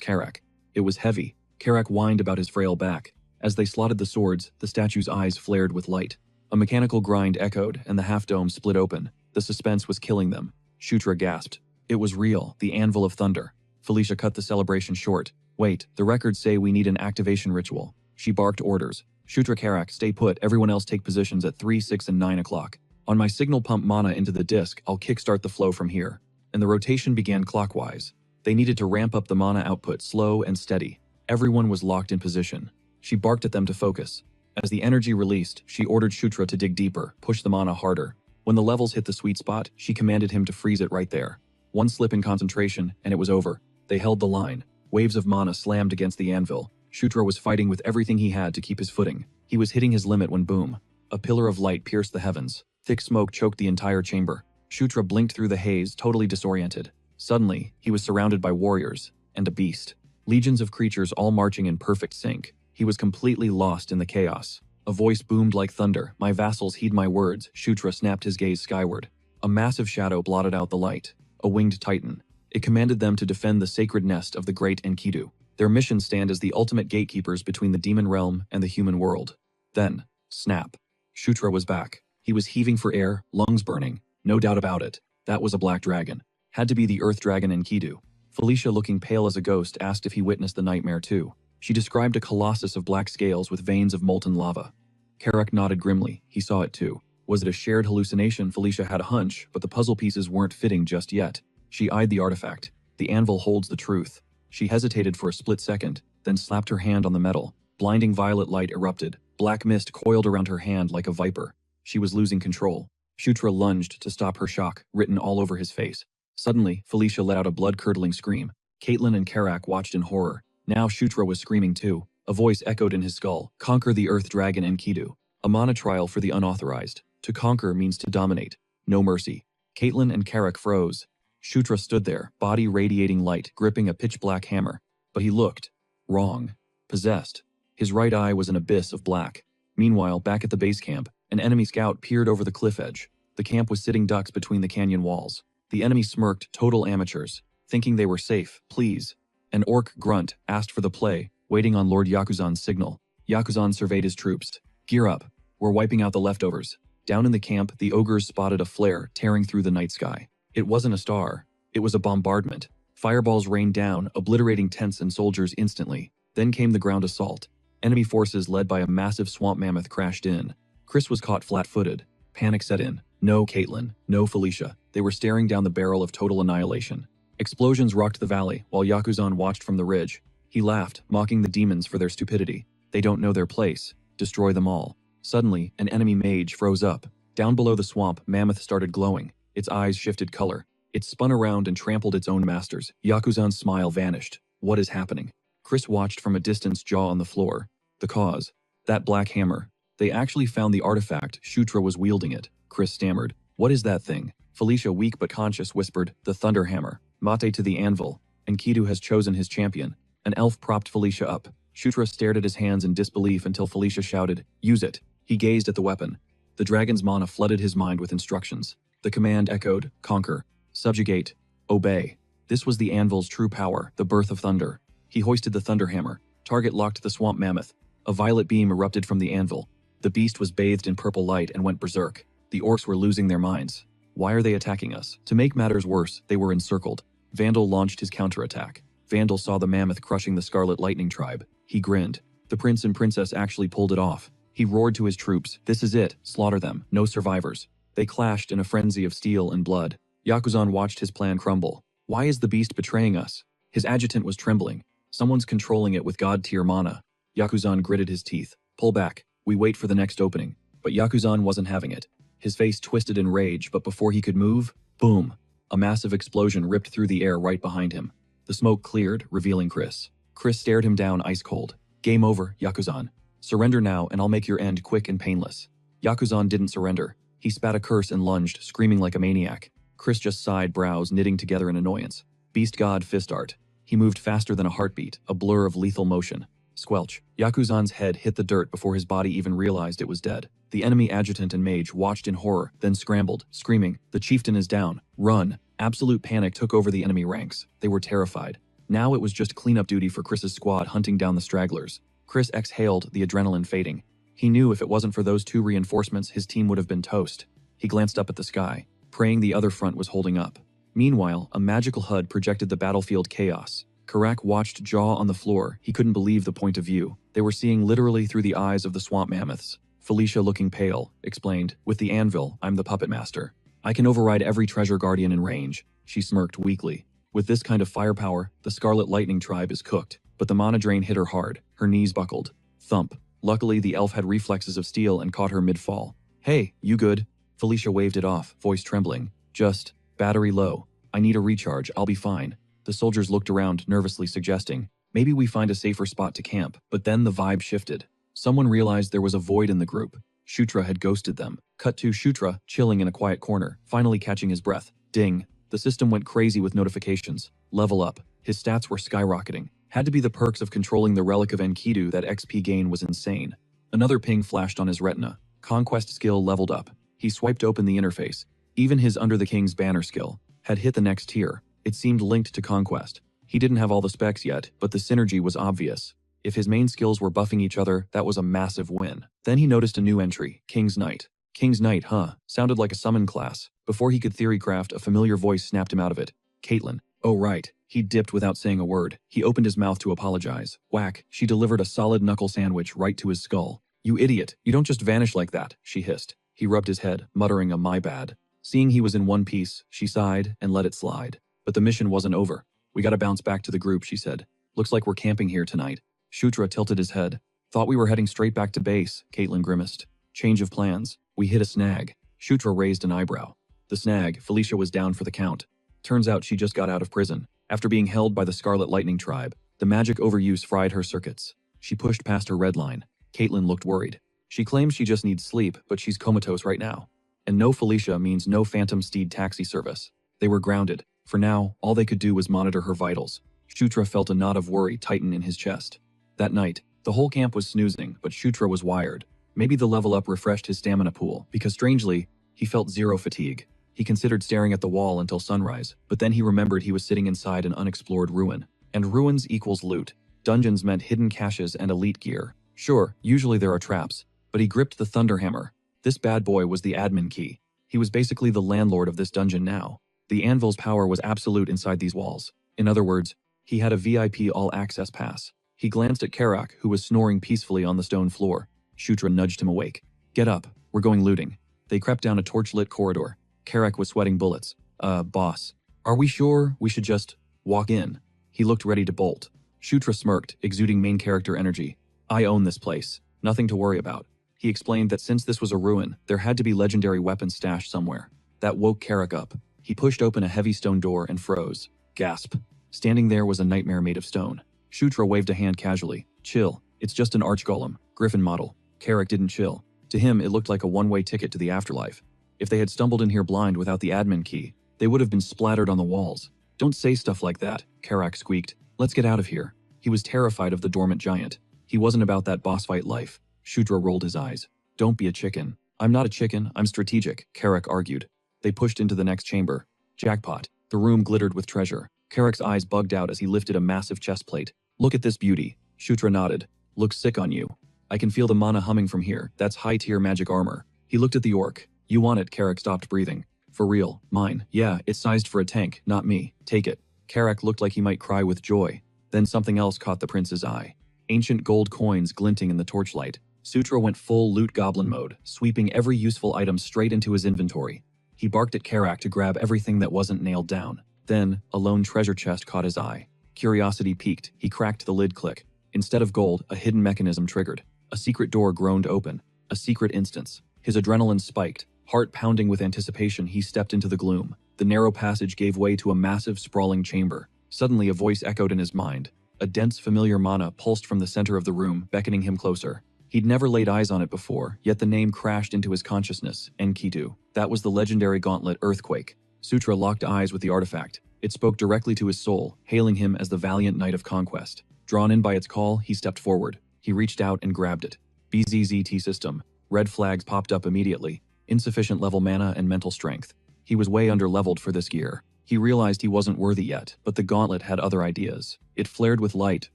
Karak. It was heavy. Karak whined about his frail back. As they slotted the swords, the statue's eyes flared with light. A mechanical grind echoed, and the half-dome split open. The suspense was killing them. Shutra gasped. It was real, the Anvil of Thunder. Felicia cut the celebration short. Wait, the records say we need an activation ritual. She barked orders. Shutra, Karak, stay put. Everyone else take positions at 3, 6, and 9 o'clock. On my signal, pump mana into the disc. I'll kickstart the flow from here. And the rotation began clockwise. They needed to ramp up the mana output slow and steady. Everyone was locked in position. She barked at them to focus. As the energy released, she ordered Shutra to dig deeper, push the mana harder. When the levels hit the sweet spot, she commanded him to freeze it right there. One slip in concentration, and it was over. They held the line. Waves of mana slammed against the anvil. Shutra was fighting with everything he had to keep his footing. He was hitting his limit when boom. A pillar of light pierced the heavens. Thick smoke choked the entire chamber. Shutra blinked through the haze, totally disoriented. Suddenly, he was surrounded by warriors, and a beast. Legions of creatures all marching in perfect sync. He was completely lost in the chaos. A voice boomed like thunder. My vassals heed my words. Shutra snapped his gaze skyward. A massive shadow blotted out the light. A winged titan. It commanded them to defend the sacred nest of the great Enkidu. Their mission stand as the ultimate gatekeepers between the demon realm and the human world. Then, snap. Shutra was back. He was heaving for air, lungs burning. No doubt about it. That was a black dragon. Had to be the earth dragon Enkidu. Felicia, looking pale as a ghost, asked if he witnessed the nightmare too. She described a colossus of black scales with veins of molten lava. Karak nodded grimly. He saw it too. Was it a shared hallucination? Felicia had a hunch, but the puzzle pieces weren't fitting just yet. She eyed the artifact. The anvil holds the truth. She hesitated for a split second, then slapped her hand on the metal. Blinding violet light erupted. Black mist coiled around her hand like a viper. She was losing control. Shutra lunged to stop her, shock written all over his face. Suddenly, Felicia let out a blood-curdling scream. Caitlin and Karak watched in horror. Now Shutra was screaming too. A voice echoed in his skull. Conquer the earth dragon Enkidu. A mana trial for the unauthorized. To conquer means to dominate. No mercy. Caitlin and Karak froze. Shutra stood there, body radiating light, gripping a pitch-black hammer. But he looked wrong. Possessed. His right eye was an abyss of black. Meanwhile, back at the base camp, an enemy scout peered over the cliff edge. The camp was sitting ducks between the canyon walls. The enemy smirked, total amateurs, thinking they were safe. Please. An orc grunt asked for the play, waiting on Lord Yakuzan's signal. Yakuzan surveyed his troops. Gear up. We're wiping out the leftovers. Down in the camp, the ogres spotted a flare tearing through the night sky. It wasn't a star. It was a bombardment. Fireballs rained down, obliterating tents and soldiers instantly. Then came the ground assault. Enemy forces led by a massive swamp mammoth crashed in. Chris was caught flat-footed. Panic set in. No Caitlin, no Felicia. They were staring down the barrel of total annihilation. Explosions rocked the valley, while Yakuzan watched from the ridge. He laughed, mocking the demons for their stupidity. They don't know their place. Destroy them all. Suddenly, an enemy mage froze up. Down below the swamp, Mammoth started glowing. Its eyes shifted color. It spun around and trampled its own masters. Yakuzan's smile vanished. What is happening? Chris watched from a distance, jaw on the floor. The cause. That black hammer. They actually found the artifact. Shutra was wielding it. Chris stammered. What is that thing? Felicia, weak but conscious, whispered, the thunder hammer. Mate to the anvil. Enkidu has chosen his champion. An elf propped Felicia up. Shutra stared at his hands in disbelief until Felicia shouted, use it. He gazed at the weapon. The dragon's mana flooded his mind with instructions. The command echoed, conquer, subjugate, obey. This was the anvil's true power, the birth of thunder. He hoisted the thunder hammer. Target locked the swamp mammoth. A violet beam erupted from the anvil. The beast was bathed in purple light and went berserk. The orcs were losing their minds. Why are they attacking us? To make matters worse, they were encircled. Vandal launched his counterattack. Vandal saw the mammoth crushing the Scarlet Lightning tribe. He grinned. The prince and princess actually pulled it off. He roared to his troops, "This is it, slaughter them, no survivors." They clashed in a frenzy of steel and blood. Yakuzan watched his plan crumble. Why is the beast betraying us? His adjutant was trembling. Someone's controlling it with god-tier mana. Yakuzan gritted his teeth. Pull back. We wait for the next opening. But Yakuzan wasn't having it. His face twisted in rage, but before he could move, boom! A massive explosion ripped through the air right behind him. The smoke cleared, revealing Chris. Chris stared him down ice cold. Game over, Yakuzan. Surrender now and I'll make your end quick and painless. Yakuzan didn't surrender. He spat a curse and lunged, screaming like a maniac. Chris just sighed, brows knitting together in annoyance. Beast God fist art. He moved faster than a heartbeat, a blur of lethal motion. Squelch. Yakuzan's head hit the dirt before his body even realized it was dead. The enemy adjutant and mage watched in horror, then scrambled, screaming, "The chieftain is down. Run." Absolute panic took over the enemy ranks. They were terrified. Now it was just cleanup duty for Chris's squad hunting down the stragglers. Chris exhaled, the adrenaline fading. He knew if it wasn't for those 2 reinforcements, his team would have been toast. He glanced up at the sky, praying the other front was holding up. Meanwhile, a magical HUD projected the battlefield chaos. Karak watched, jaw on the floor. He couldn't believe the point of view. They were seeing literally through the eyes of the swamp mammoths. Felicia, looking pale, explained, "With the anvil, I'm the puppet master. I can override every treasure guardian in range." She smirked weakly. With this kind of firepower, the Scarlet Lightning tribe is cooked. But the mana drain hit her hard. Her knees buckled. Thump. Luckily, the elf had reflexes of steel and caught her mid-fall. "Hey, you good?" Felicia waved it off, voice trembling. "Just, battery low. I need a recharge, I'll be fine." The soldiers looked around, nervously suggesting, "Maybe we find a safer spot to camp." But then the vibe shifted. Someone realized there was a void in the group. Shutra had ghosted them. Cut to Shutra, chilling in a quiet corner, finally catching his breath. Ding. The system went crazy with notifications. Level up. His stats were skyrocketing. Had to be the perks of controlling the relic of Enkidu. That XP gain was insane. Another ping flashed on his retina. Conquest skill leveled up. He swiped open the interface. Even his Under the King's Banner skill had hit the next tier. It seemed linked to Conquest. He didn't have all the specs yet, but the synergy was obvious. If his main skills were buffing each other, that was a massive win. Then he noticed a new entry, King's Knight. King's Knight, huh? Sounded like a summon class. Before he could theorycraft, a familiar voice snapped him out of it. Caitlin. Oh right. He dipped without saying a word. He opened his mouth to apologize. Whack, she delivered a solid knuckle sandwich right to his skull. "You idiot, you don't just vanish like that," she hissed. He rubbed his head, muttering a "my bad." Seeing he was in one piece, she sighed and let it slide. But the mission wasn't over. "We gotta bounce back to the group," she said. "Looks like we're camping here tonight." Shutra tilted his head. "Thought we were heading straight back to base," Caitlin grimaced. "Change of plans. We hit a snag." Shutra raised an eyebrow. The snag, Felicia was down for the count. Turns out she just got out of prison. After being held by the Scarlet Lightning tribe, the magic overuse fried her circuits. She pushed past her red line. Caitlin looked worried. She claims she just needs sleep, but she's comatose right now. And no Felicia means no Phantom Steed taxi service. They were grounded. For now, all they could do was monitor her vitals. Shutra felt a knot of worry tighten in his chest. That night, the whole camp was snoozing, but Shutra was wired. Maybe the level up refreshed his stamina pool, because strangely, he felt zero fatigue. He considered staring at the wall until sunrise, but then he remembered he was sitting inside an unexplored ruin. And ruins equals loot. Dungeons meant hidden caches and elite gear. Sure, usually there are traps, but he gripped the Thunderhammer. This bad boy was the admin key. He was basically the landlord of this dungeon now. The anvil's power was absolute inside these walls. In other words, he had a VIP all-access pass. He glanced at Karak, who was snoring peacefully on the stone floor. Shutra nudged him awake. "Get up, we're going looting." They crept down a torch-lit corridor. Karak was sweating bullets. Boss. Are we sure we should just walk in?" He looked ready to bolt. Shutra smirked, exuding main character energy. "I own this place. Nothing to worry about." He explained that since this was a ruin, there had to be legendary weapons stashed somewhere. That woke Karak up. He pushed open a heavy stone door and froze. Gasp. Standing there was a nightmare made of stone. Shutra waved a hand casually. "Chill. It's just an archgolem. Griffin model." Karak didn't chill. To him, it looked like a one-way ticket to the afterlife. If they had stumbled in here blind without the admin key, they would have been splattered on the walls. "Don't say stuff like that," Karak squeaked. "Let's get out of here." He was terrified of the dormant giant. He wasn't about that boss fight life. Shutra rolled his eyes. "Don't be a chicken." "I'm not a chicken, I'm strategic," Karak argued. They pushed into the next chamber. Jackpot. The room glittered with treasure. Karak's eyes bugged out as he lifted a massive chest plate. "Look at this beauty." Shutra nodded. "Looks sick on you." "I can feel the mana humming from here. That's high-tier magic armor." He looked at the orc. "You want it?" Karak stopped breathing. "For real, mine. Yeah, it's sized for a tank, not me. Take it." Karak looked like he might cry with joy. Then something else caught the prince's eye. ancient gold coins glinting in the torchlight. Sutra went full loot goblin mode, sweeping every useful item straight into his inventory. He barked at Karak to grab everything that wasn't nailed down. Then, a lone treasure chest caught his eye. Curiosity piqued, he cracked the lid click. Instead of gold, a hidden mechanism triggered. A secret door groaned open. A secret instance. His adrenaline spiked. Heart pounding with anticipation, he stepped into the gloom. The narrow passage gave way to a massive, sprawling chamber. Suddenly, a voice echoed in his mind. A dense, familiar mana pulsed from the center of the room, beckoning him closer. He'd never laid eyes on it before, yet the name crashed into his consciousness, Enkidu. That was the legendary gauntlet Earthquake. Sutra locked eyes with the artifact. It spoke directly to his soul, hailing him as the valiant knight of conquest. Drawn in by its call, he stepped forward. He reached out and grabbed it. BZZT system. Red flags popped up immediately. Insufficient level mana and mental strength. He was way under-leveled for this gear. He realized he wasn't worthy yet, but the gauntlet had other ideas. It flared with light,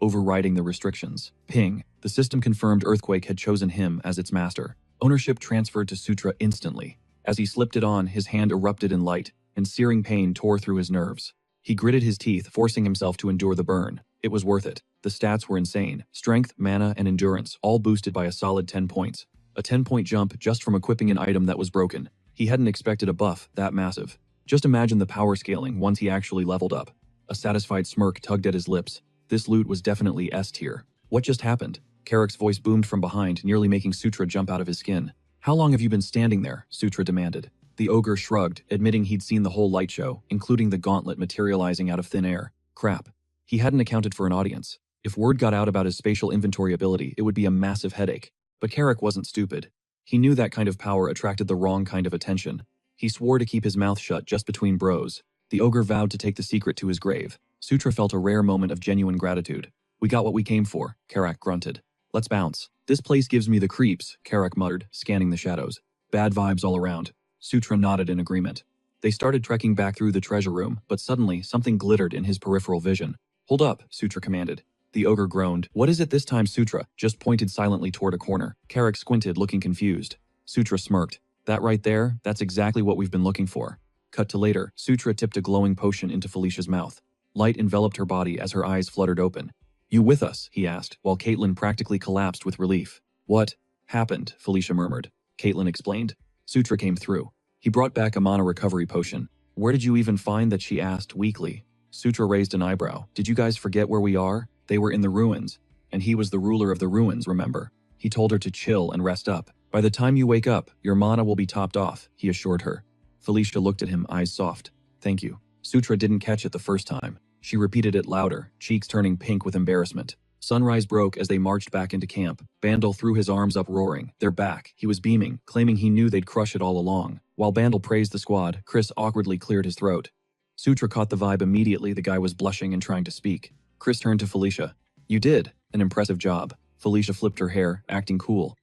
overriding the restrictions. Ping. The system confirmed Earthquake had chosen him as its master. Ownership transferred to Sutra instantly. As he slipped it on, his hand erupted in light, and searing pain tore through his nerves. He gritted his teeth, forcing himself to endure the burn. It was worth it. The stats were insane. Strength, mana, and endurance, all boosted by a solid 10 points. A 10-point jump just from equipping an item that was broken. He hadn't expected a buff that massive. Just imagine the power scaling once he actually leveled up. A satisfied smirk tugged at his lips. This loot was definitely S tier. What just happened? Karak's voice boomed from behind, nearly making Sutra jump out of his skin. How long have you been standing there? Sutra demanded. The ogre shrugged, admitting he'd seen the whole light show, including the gauntlet materializing out of thin air. Crap. He hadn't accounted for an audience. If word got out about his spatial inventory ability, it would be a massive headache. But Karak wasn't stupid. He knew that kind of power attracted the wrong kind of attention. He swore to keep his mouth shut just between bros. The ogre vowed to take the secret to his grave. Sutra felt a rare moment of genuine gratitude. We got what we came for, Karak grunted. Let's bounce. This place gives me the creeps, Karak muttered, scanning the shadows. Bad vibes all around. Sutra nodded in agreement. They started trekking back through the treasure room, but suddenly something glittered in his peripheral vision. Hold up, Sutra commanded. The ogre groaned. What is it this time? Sutra just pointed silently toward a corner. Karak squinted, looking confused. Sutra smirked. That right there, that's exactly what we've been looking for. Cut to later, Sutra tipped a glowing potion into Felicia's mouth. Light enveloped her body as her eyes fluttered open. You with us? He asked, while Caitlin practically collapsed with relief. What happened? Felicia murmured. Caitlin explained. Sutra came through. He brought back a mana recovery potion. Where did you even find that? She asked weakly. Sutra raised an eyebrow. Did you guys forget where we are? They were in the ruins. And he was the ruler of the ruins, remember? He told her to chill and rest up. By the time you wake up, your mana will be topped off, he assured her. Felicia looked at him, eyes soft. Thank you. Sutra didn't catch it the first time. She repeated it louder, cheeks turning pink with embarrassment. Sunrise broke as they marched back into camp. Bandel threw his arms up roaring. They're back. He was beaming, claiming he knew they'd crush it all along. While Bandel praised the squad, Chris awkwardly cleared his throat. Sutra caught the vibe immediately. The guy was blushing and trying to speak. Chris turned to Felicia. You did. An impressive job. Felicia flipped her hair, acting cool.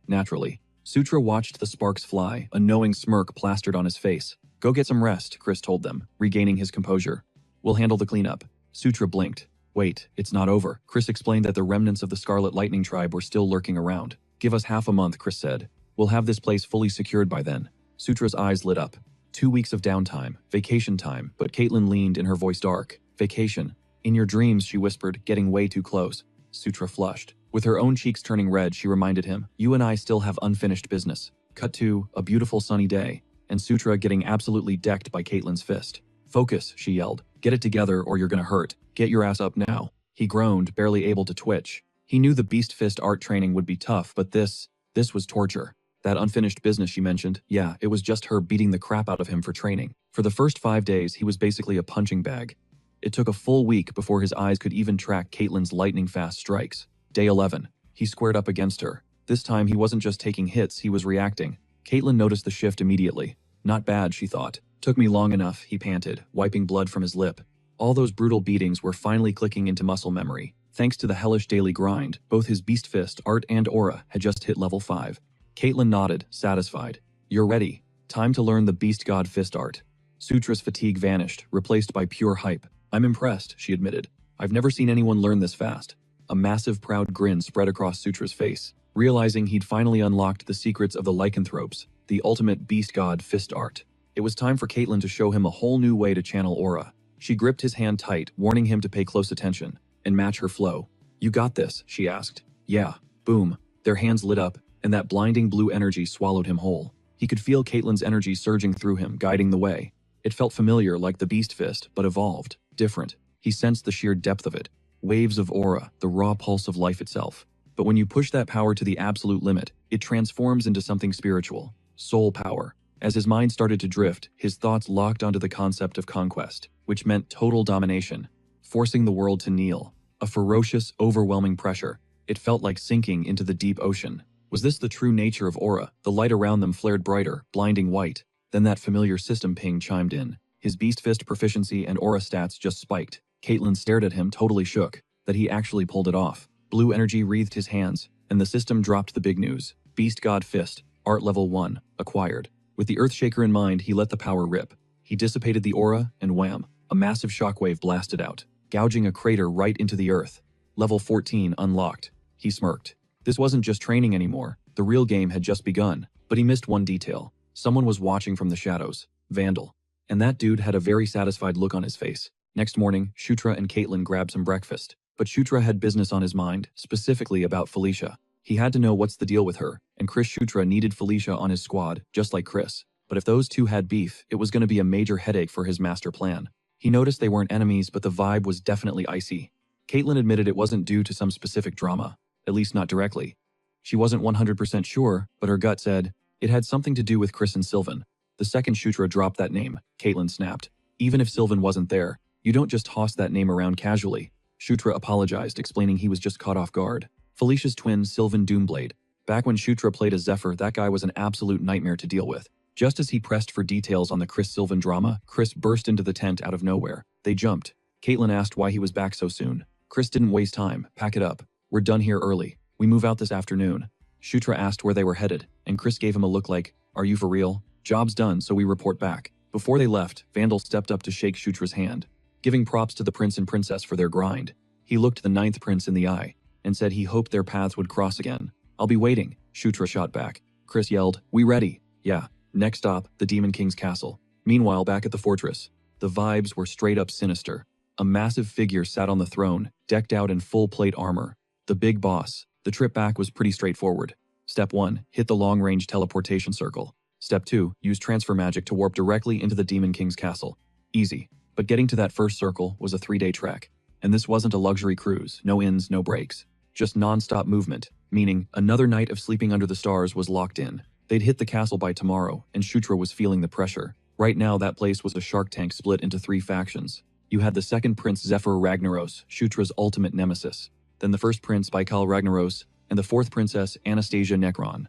Naturally. Sutra watched the sparks fly, a knowing smirk plastered on his face. Go get some rest, Chris told them, regaining his composure. We'll handle the cleanup. Sutra blinked. Wait, it's not over. Chris explained that the remnants of the Scarlet Lightning tribe were still lurking around. Give us half a month, Chris said. We'll have this place fully secured by then. Sutra's eyes lit up. 2 weeks of downtime, vacation time, but Caitlin leaned in her voice dark. Vacation. In your dreams, she whispered, getting way too close. Sutra flushed. With her own cheeks turning red, she reminded him, you and I still have unfinished business. Cut to a beautiful sunny day, and Sutra getting absolutely decked by Caitlin's fist. Focus, she yelled. Get it together or you're gonna hurt. Get your ass up now. He groaned, barely able to twitch. He knew the beast fist art training would be tough, but this was torture. That unfinished business she mentioned, yeah, it was just her beating the crap out of him for training. For the first 5 days, he was basically a punching bag. It took a full week before his eyes could even track Caitlin's lightning-fast strikes. Day 11. He squared up against her. This time he wasn't just taking hits, he was reacting. Caitlin noticed the shift immediately. Not bad, she thought. Took me long enough, he panted, wiping blood from his lip. All those brutal beatings were finally clicking into muscle memory. Thanks to the hellish daily grind, both his beast fist, art, and aura had just hit level 5. Caitlin nodded, satisfied. You're ready. Time to learn the beast god fist art. Sutra's fatigue vanished, replaced by pure hype. I'm impressed, she admitted. I've never seen anyone learn this fast. A massive proud grin spread across Sutra's face, realizing he'd finally unlocked the secrets of the lycanthropes, the ultimate beast god fist art. It was time for Caitlin to show him a whole new way to channel aura. She gripped his hand tight, warning him to pay close attention and match her flow. "You got this?" she asked. "Yeah." Boom. Their hands lit up, and that blinding blue energy swallowed him whole. He could feel Caitlyn's energy surging through him, guiding the way. It felt familiar, like the Beast Fist, but evolved, different. He sensed the sheer depth of it. Waves of aura, the raw pulse of life itself. But when you push that power to the absolute limit, it transforms into something spiritual. Soul power. As his mind started to drift, his thoughts locked onto the concept of conquest, which meant total domination, forcing the world to kneel. A ferocious, overwhelming pressure. It felt like sinking into the deep ocean. Was this the true nature of aura? The light around them flared brighter, blinding white. Then that familiar system ping chimed in. His Beast Fist proficiency and aura stats just spiked. Caitlyn stared at him, totally shook, that he actually pulled it off. Blue energy wreathed his hands, and the system dropped the big news. Beast God Fist, Art Level 1, acquired. With the Earthshaker in mind, he let the power rip. He dissipated the aura, and wham, a massive shockwave blasted out, gouging a crater right into the earth. Level 14 unlocked. He smirked. This wasn't just training anymore. The real game had just begun. But he missed one detail. Someone was watching from the shadows. Vandal. And that dude had a very satisfied look on his face. Next morning, Shutra and Caitlyn grabbed some breakfast. But Shutra had business on his mind, specifically about Felicia. He had to know what's the deal with her, and Chris Shutra needed Felicia on his squad, just like Chris. But if those two had beef, it was going to be a major headache for his master plan. He noticed they weren't enemies, but the vibe was definitely icy. Caitlyn admitted it wasn't due to some specific drama, at least not directly. She wasn't 100% sure, but her gut said it had something to do with Chris and Sylvan. The second Shutra dropped that name, Caitlyn snapped. Even if Sylvan wasn't there, you don't just toss that name around casually. Shutra apologized, explaining he was just caught off guard. Felicia's twin, Sylvan Doomblade. Back when Shutra played as Zephyr, that guy was an absolute nightmare to deal with. Just as he pressed for details on the Chris-Sylvan drama, Chris burst into the tent out of nowhere. They jumped. Caitlyn asked why he was back so soon. Chris didn't waste time. Pack it up. We're done here early. We move out this afternoon. Shutra asked where they were headed, and Chris gave him a look like, are you for real? Job's done, so we report back. Before they left, Vandal stepped up to shake Shutra's hand, giving props to the prince and princess for their grind. He looked the ninth prince in the eye, and said he hoped their paths would cross again. I'll be waiting, Shutra shot back. Chris yelled, we ready? Yeah. Next stop, the Demon King's castle. Meanwhile, back at the fortress, the vibes were straight up sinister. A massive figure sat on the throne, decked out in full plate armor. The big boss. The trip back was pretty straightforward. Step 1, hit the long-range teleportation circle. Step 2, use transfer magic to warp directly into the Demon King's castle. Easy. But getting to that first circle was a 3-day trek. And this wasn't a luxury cruise, no ins, no breaks. Just non-stop movement, meaning another night of sleeping under the stars was locked in. They'd hit the castle by tomorrow, and Shutra was feeling the pressure. Right now, that place was a shark tank split into 3 factions. You had the second prince Zephyr Ragnaros, Shutra's ultimate nemesis. Then the first prince Baikal Ragnaros, and the fourth princess Anastasia Necron.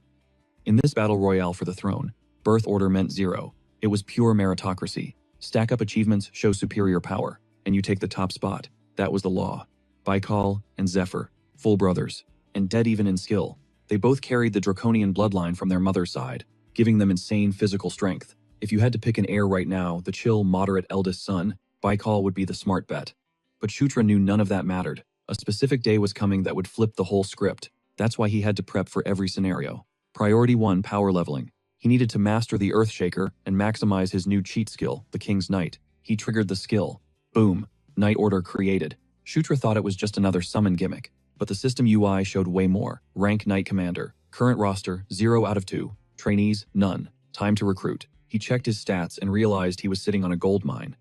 In this battle royale for the throne, birth order meant 0. It was pure meritocracy. Stack up achievements, show superior power, and you take the top spot. That was the law. Baikal and Zephyr, full brothers, and dead even in skill. They both carried the draconian bloodline from their mother's side, giving them insane physical strength. If you had to pick an heir right now, the chill, moderate eldest son, Baikal would be the smart bet. But Shutra knew none of that mattered. A specific day was coming that would flip the whole script. That's why he had to prep for every scenario. Priority 1, power leveling. He needed to master the Earthshaker and maximize his new cheat skill, the King's Knight. He triggered the skill. Boom. Knight Order created. Shutra thought it was just another summon gimmick. But the system UI showed way more. Rank Knight Commander. Current roster, 0 out of 2. Trainees, none. Time to recruit. He checked his stats and realized he was sitting on a gold mine.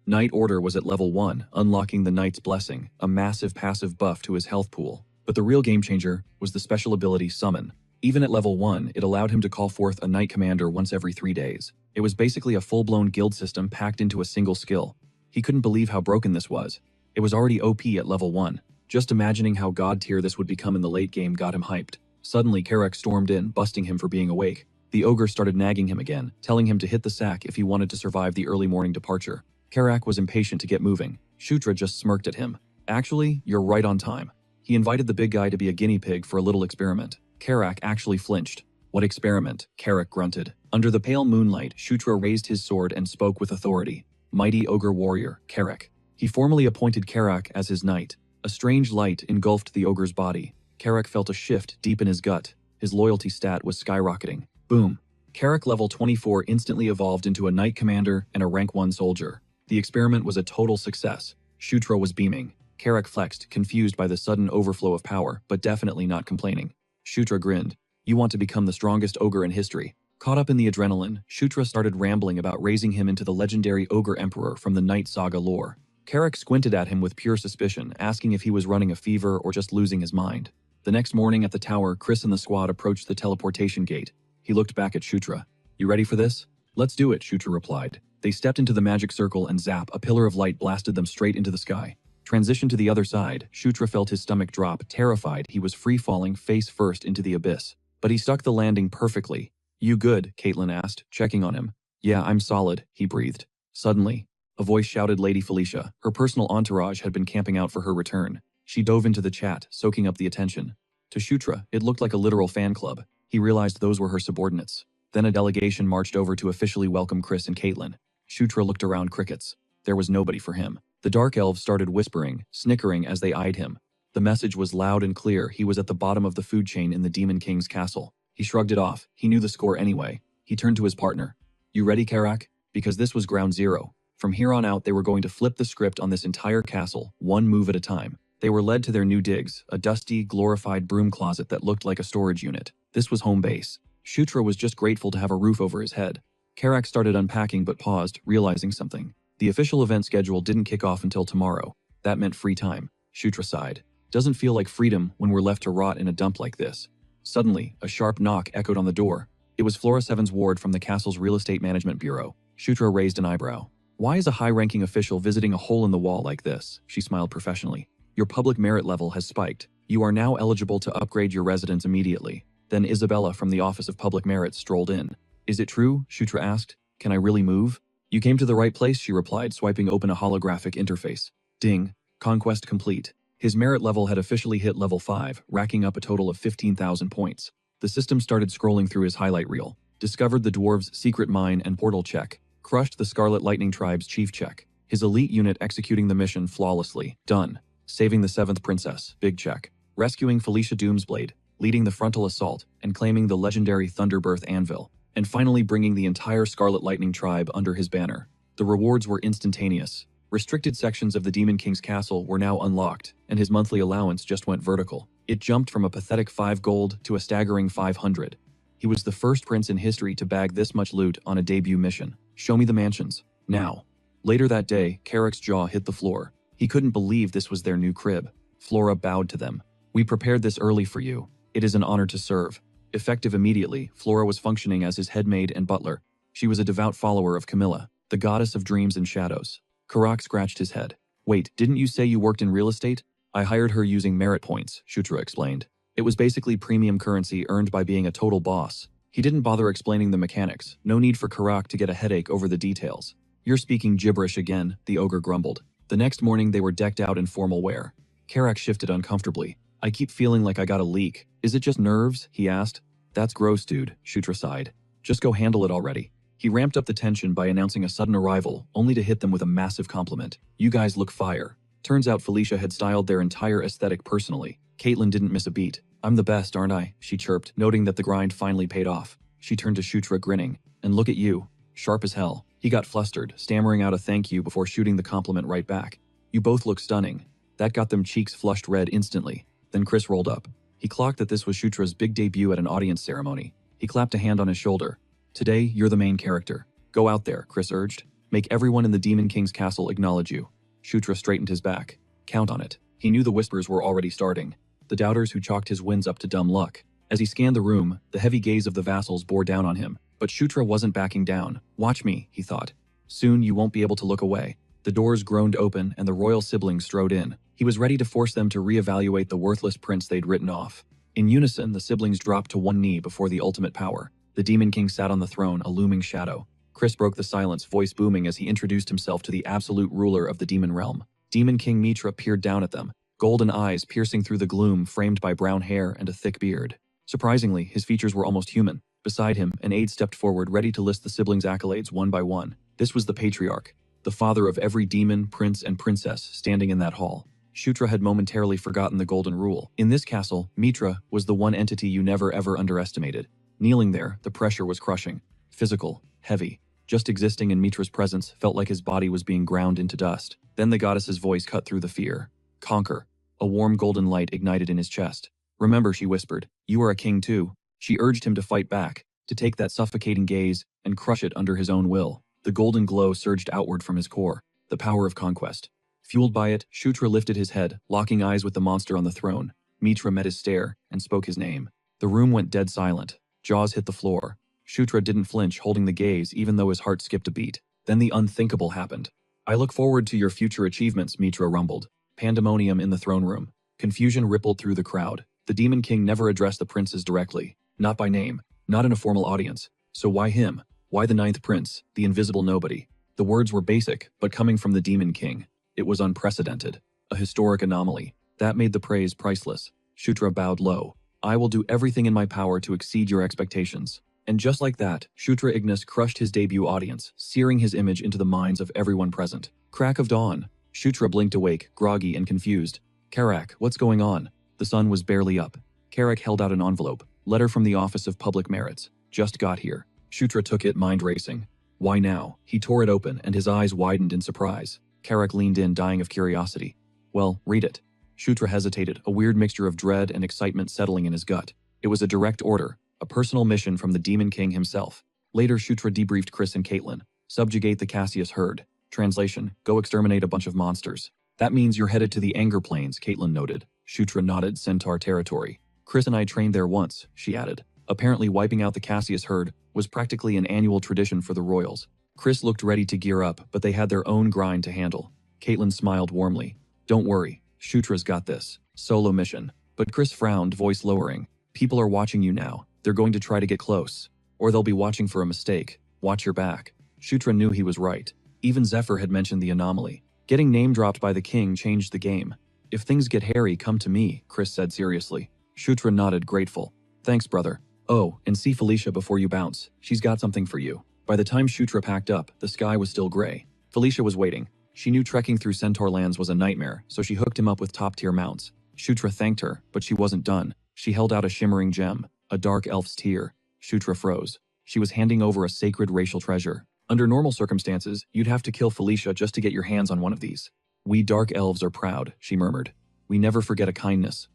Knight Order was at level 1, unlocking the Knight's Blessing, a massive passive buff to his health pool. But the real game changer was the special ability Summon. Even at level 1, it allowed him to call forth a Knight Commander once every 3 days. It was basically a full-blown guild system packed into a single skill. He couldn't believe how broken this was. It was already OP at level 1. Just imagining how god tier this would become in the late game got him hyped. Suddenly, Karak stormed in, busting him for being awake. The ogre started nagging him again, telling him to hit the sack if he wanted to survive the early morning departure. Karak was impatient to get moving. Shutra just smirked at him. Actually, you're right on time. He invited the big guy to be a guinea pig for a little experiment. Karak actually flinched. What experiment? Karak grunted. Under the pale moonlight, Shutra raised his sword and spoke with authority. Mighty ogre warrior, Karak. He formally appointed Karak as his knight. A strange light engulfed the ogre's body. Karak felt a shift deep in his gut. His loyalty stat was skyrocketing. Boom. Karak level 24 instantly evolved into a knight commander and a rank 1 soldier. The experiment was a total success. Shutra was beaming. Karak flexed, confused by the sudden overflow of power, but definitely not complaining. Shutra grinned. You want to become the strongest ogre in history. Caught up in the adrenaline, Shutra started rambling about raising him into the legendary ogre emperor from the Night Saga lore. Karak squinted at him with pure suspicion, asking if he was running a fever or just losing his mind. The next morning at the tower, Chris and the squad approached the teleportation gate. He looked back at Shutra. You ready for this? Let's do it, Shutra replied. They stepped into the magic circle and zap, a pillar of light blasted them straight into the sky. Transition to the other side, Shutra felt his stomach drop, terrified he was free-falling face first into the abyss. But he stuck the landing perfectly. You good? Caitlin asked, checking on him. Yeah, I'm solid, he breathed. Suddenly, a voice shouted Lady Felicia. Her personal entourage had been camping out for her return. She dove into the chat, soaking up the attention. To Shutra, it looked like a literal fan club. He realized those were her subordinates. Then a delegation marched over to officially welcome Chris and Caitlin. Shutra looked around crickets. There was nobody for him. The Dark Elves started whispering, snickering as they eyed him. The message was loud and clear. He was at the bottom of the food chain in the Demon King's castle. He shrugged it off. He knew the score anyway. He turned to his partner. You ready, Karak? Because this was ground zero. From here on out, they were going to flip the script on this entire castle, one move at a time. They were led to their new digs, a dusty, glorified broom closet that looked like a storage unit. This was home base. Shutra was just grateful to have a roof over his head. Karak started unpacking but paused, realizing something. The official event schedule didn't kick off until tomorrow. That meant free time. Shutra sighed. Doesn't feel like freedom when we're left to rot in a dump like this. Suddenly, a sharp knock echoed on the door. It was Flora 7's ward from the castle's real estate management bureau. Shutra raised an eyebrow. Why is a high-ranking official visiting a hole in the wall like this? She smiled professionally. Your public merit level has spiked. You are now eligible to upgrade your residence immediately. Then Isabella from the Office of Public Merit strolled in. Is it true? Shutra asked. Can I really move? You came to the right place, she replied, swiping open a holographic interface. Ding. Conquest complete. His merit level had officially hit level 5, racking up a total of 15,000 points. The system started scrolling through his highlight reel. Discovered the dwarves' secret mine and portal check. Crushed the Scarlet Lightning Tribe's chief check. His elite unit executing the mission flawlessly. Done. Saving the 7th princess. Big check. Rescuing Felicia Doomsblade. Leading the frontal assault and claiming the legendary Thunderbirth Anvil. And finally bringing the entire Scarlet Lightning Tribe under his banner. The rewards were instantaneous. Restricted sections of the Demon King's castle were now unlocked, and his monthly allowance just went vertical. It jumped from a pathetic 5 gold to a staggering 500. He was the first prince in history to bag this much loot on a debut mission. Show me the mansions. Now. Later that day, Karak's jaw hit the floor. He couldn't believe this was their new crib. Flora bowed to them. We prepared this early for you. It is an honor to serve. Effective immediately, Flora was functioning as his headmaid and butler. She was a devout follower of Camilla, the goddess of dreams and shadows. Karak scratched his head. Wait, didn't you say you worked in real estate? I hired her using merit points, Shutra explained. It was basically premium currency earned by being a total boss. He didn't bother explaining the mechanics. No need for Karak to get a headache over the details. You're speaking gibberish again, the ogre grumbled. The next morning they were decked out in formal wear. Karak shifted uncomfortably. I keep feeling like I got a leak. Is it just nerves? He asked. That's gross, dude, Shutra sighed. Just go handle it already. He ramped up the tension by announcing a sudden arrival, only to hit them with a massive compliment. You guys look fire. Turns out Felicia had styled their entire aesthetic personally. Caitlin didn't miss a beat. I'm the best, aren't I? She chirped, noting that the grind finally paid off. She turned to Shutra, grinning. And look at you. Sharp as hell. He got flustered, stammering out a thank you before shooting the compliment right back. You both look stunning. That got them cheeks flushed red instantly. Then Chris rolled up. He clocked that this was Shutra's big debut at an audience ceremony. He clapped a hand on his shoulder. Today, you're the main character. Go out there, Chris urged. Make everyone in the Demon King's castle acknowledge you. Shutra straightened his back. Count on it. He knew the whispers were already starting. The doubters who chalked his wins up to dumb luck. As he scanned the room, the heavy gaze of the vassals bore down on him. But Shutra wasn't backing down. Watch me, he thought. Soon you won't be able to look away. The doors groaned open and the royal siblings strode in. He was ready to force them to reevaluate the worthless prince they'd written off. In unison, the siblings dropped to one knee before the ultimate power. The Demon King sat on the throne, a looming shadow. Chris broke the silence, voice booming as he introduced himself to the absolute ruler of the demon realm. Demon King Mitra peered down at them, golden eyes piercing through the gloom framed by brown hair and a thick beard. Surprisingly, his features were almost human. Beside him, an aide stepped forward, ready to list the siblings' accolades one by one. This was the patriarch, the father of every demon, prince, and princess standing in that hall. Shutra had momentarily forgotten the golden rule. In this castle, Mitra was the one entity you never ever underestimated. Kneeling there, the pressure was crushing. Physical, heavy. Just existing in Mitra's presence felt like his body was being ground into dust. Then the goddess's voice cut through the fear. Conquer. A warm golden light ignited in his chest. Remember, she whispered, you are a king too. She urged him to fight back, to take that suffocating gaze and crush it under his own will. The golden glow surged outward from his core, the power of conquest. Fueled by it, Kshutra lifted his head, locking eyes with the monster on the throne. Mitra met his stare and spoke his name. The room went dead silent. Jaws hit the floor. Kshutra didn't flinch, holding the gaze even though his heart skipped a beat. Then the unthinkable happened. I look forward to your future achievements, Mitra rumbled. Pandemonium in the throne room. Confusion rippled through the crowd. The Demon King never addressed the princes directly. Not by name. Not in a formal audience. So why him? Why the ninth prince, the invisible nobody? The words were basic, but coming from the Demon King. It was unprecedented. A historic anomaly. That made the praise priceless. Kshutra bowed low. I will do everything in my power to exceed your expectations. And just like that, Kshutra Ignis crushed his debut audience, searing his image into the minds of everyone present. Crack of dawn. Kshutra blinked awake, groggy and confused. Karak, what's going on? The sun was barely up. Karak held out an envelope. Letter from the Office of Public Merits. Just got here. Kshutra took it, mind racing. Why now? He tore it open and his eyes widened in surprise. Karak leaned in, dying of curiosity. Well, read it. Kshutra hesitated, a weird mixture of dread and excitement settling in his gut. It was a direct order, a personal mission from the Demon King himself. Later, Kshutra debriefed Chris and Caitlin. Subjugate the Cassius herd. Translation, go exterminate a bunch of monsters. That means you're headed to the Anger Plains, Caitlin noted. Kshutra nodded, Centaur territory. Chris and I trained there once, she added. Apparently wiping out the Cassius herd was practically an annual tradition for the royals. Chris looked ready to gear up, but they had their own grind to handle. Caitlin smiled warmly. Don't worry, Kshutra's got this. Solo mission. But Chris frowned, voice lowering. People are watching you now. They're going to try to get close. Or they'll be watching for a mistake. Watch your back. Kshutra knew he was right. Even Zephyr had mentioned the anomaly. Getting name-dropped by the king changed the game. If things get hairy, come to me, Chris said seriously. Kshutra nodded, grateful. Thanks, brother. Oh, and see Felicia before you bounce. She's got something for you. By the time Kshutra packed up, the sky was still gray. Felicia was waiting. She knew trekking through Centaur lands was a nightmare, so she hooked him up with top-tier mounts. Kshutra thanked her, but she wasn't done. She held out a shimmering gem, a dark elf's tear. Kshutra froze. She was handing over a sacred racial treasure. Under normal circumstances, you'd have to kill Felicia just to get your hands on one of these. We dark elves are proud, she murmured. We never forget a kindness.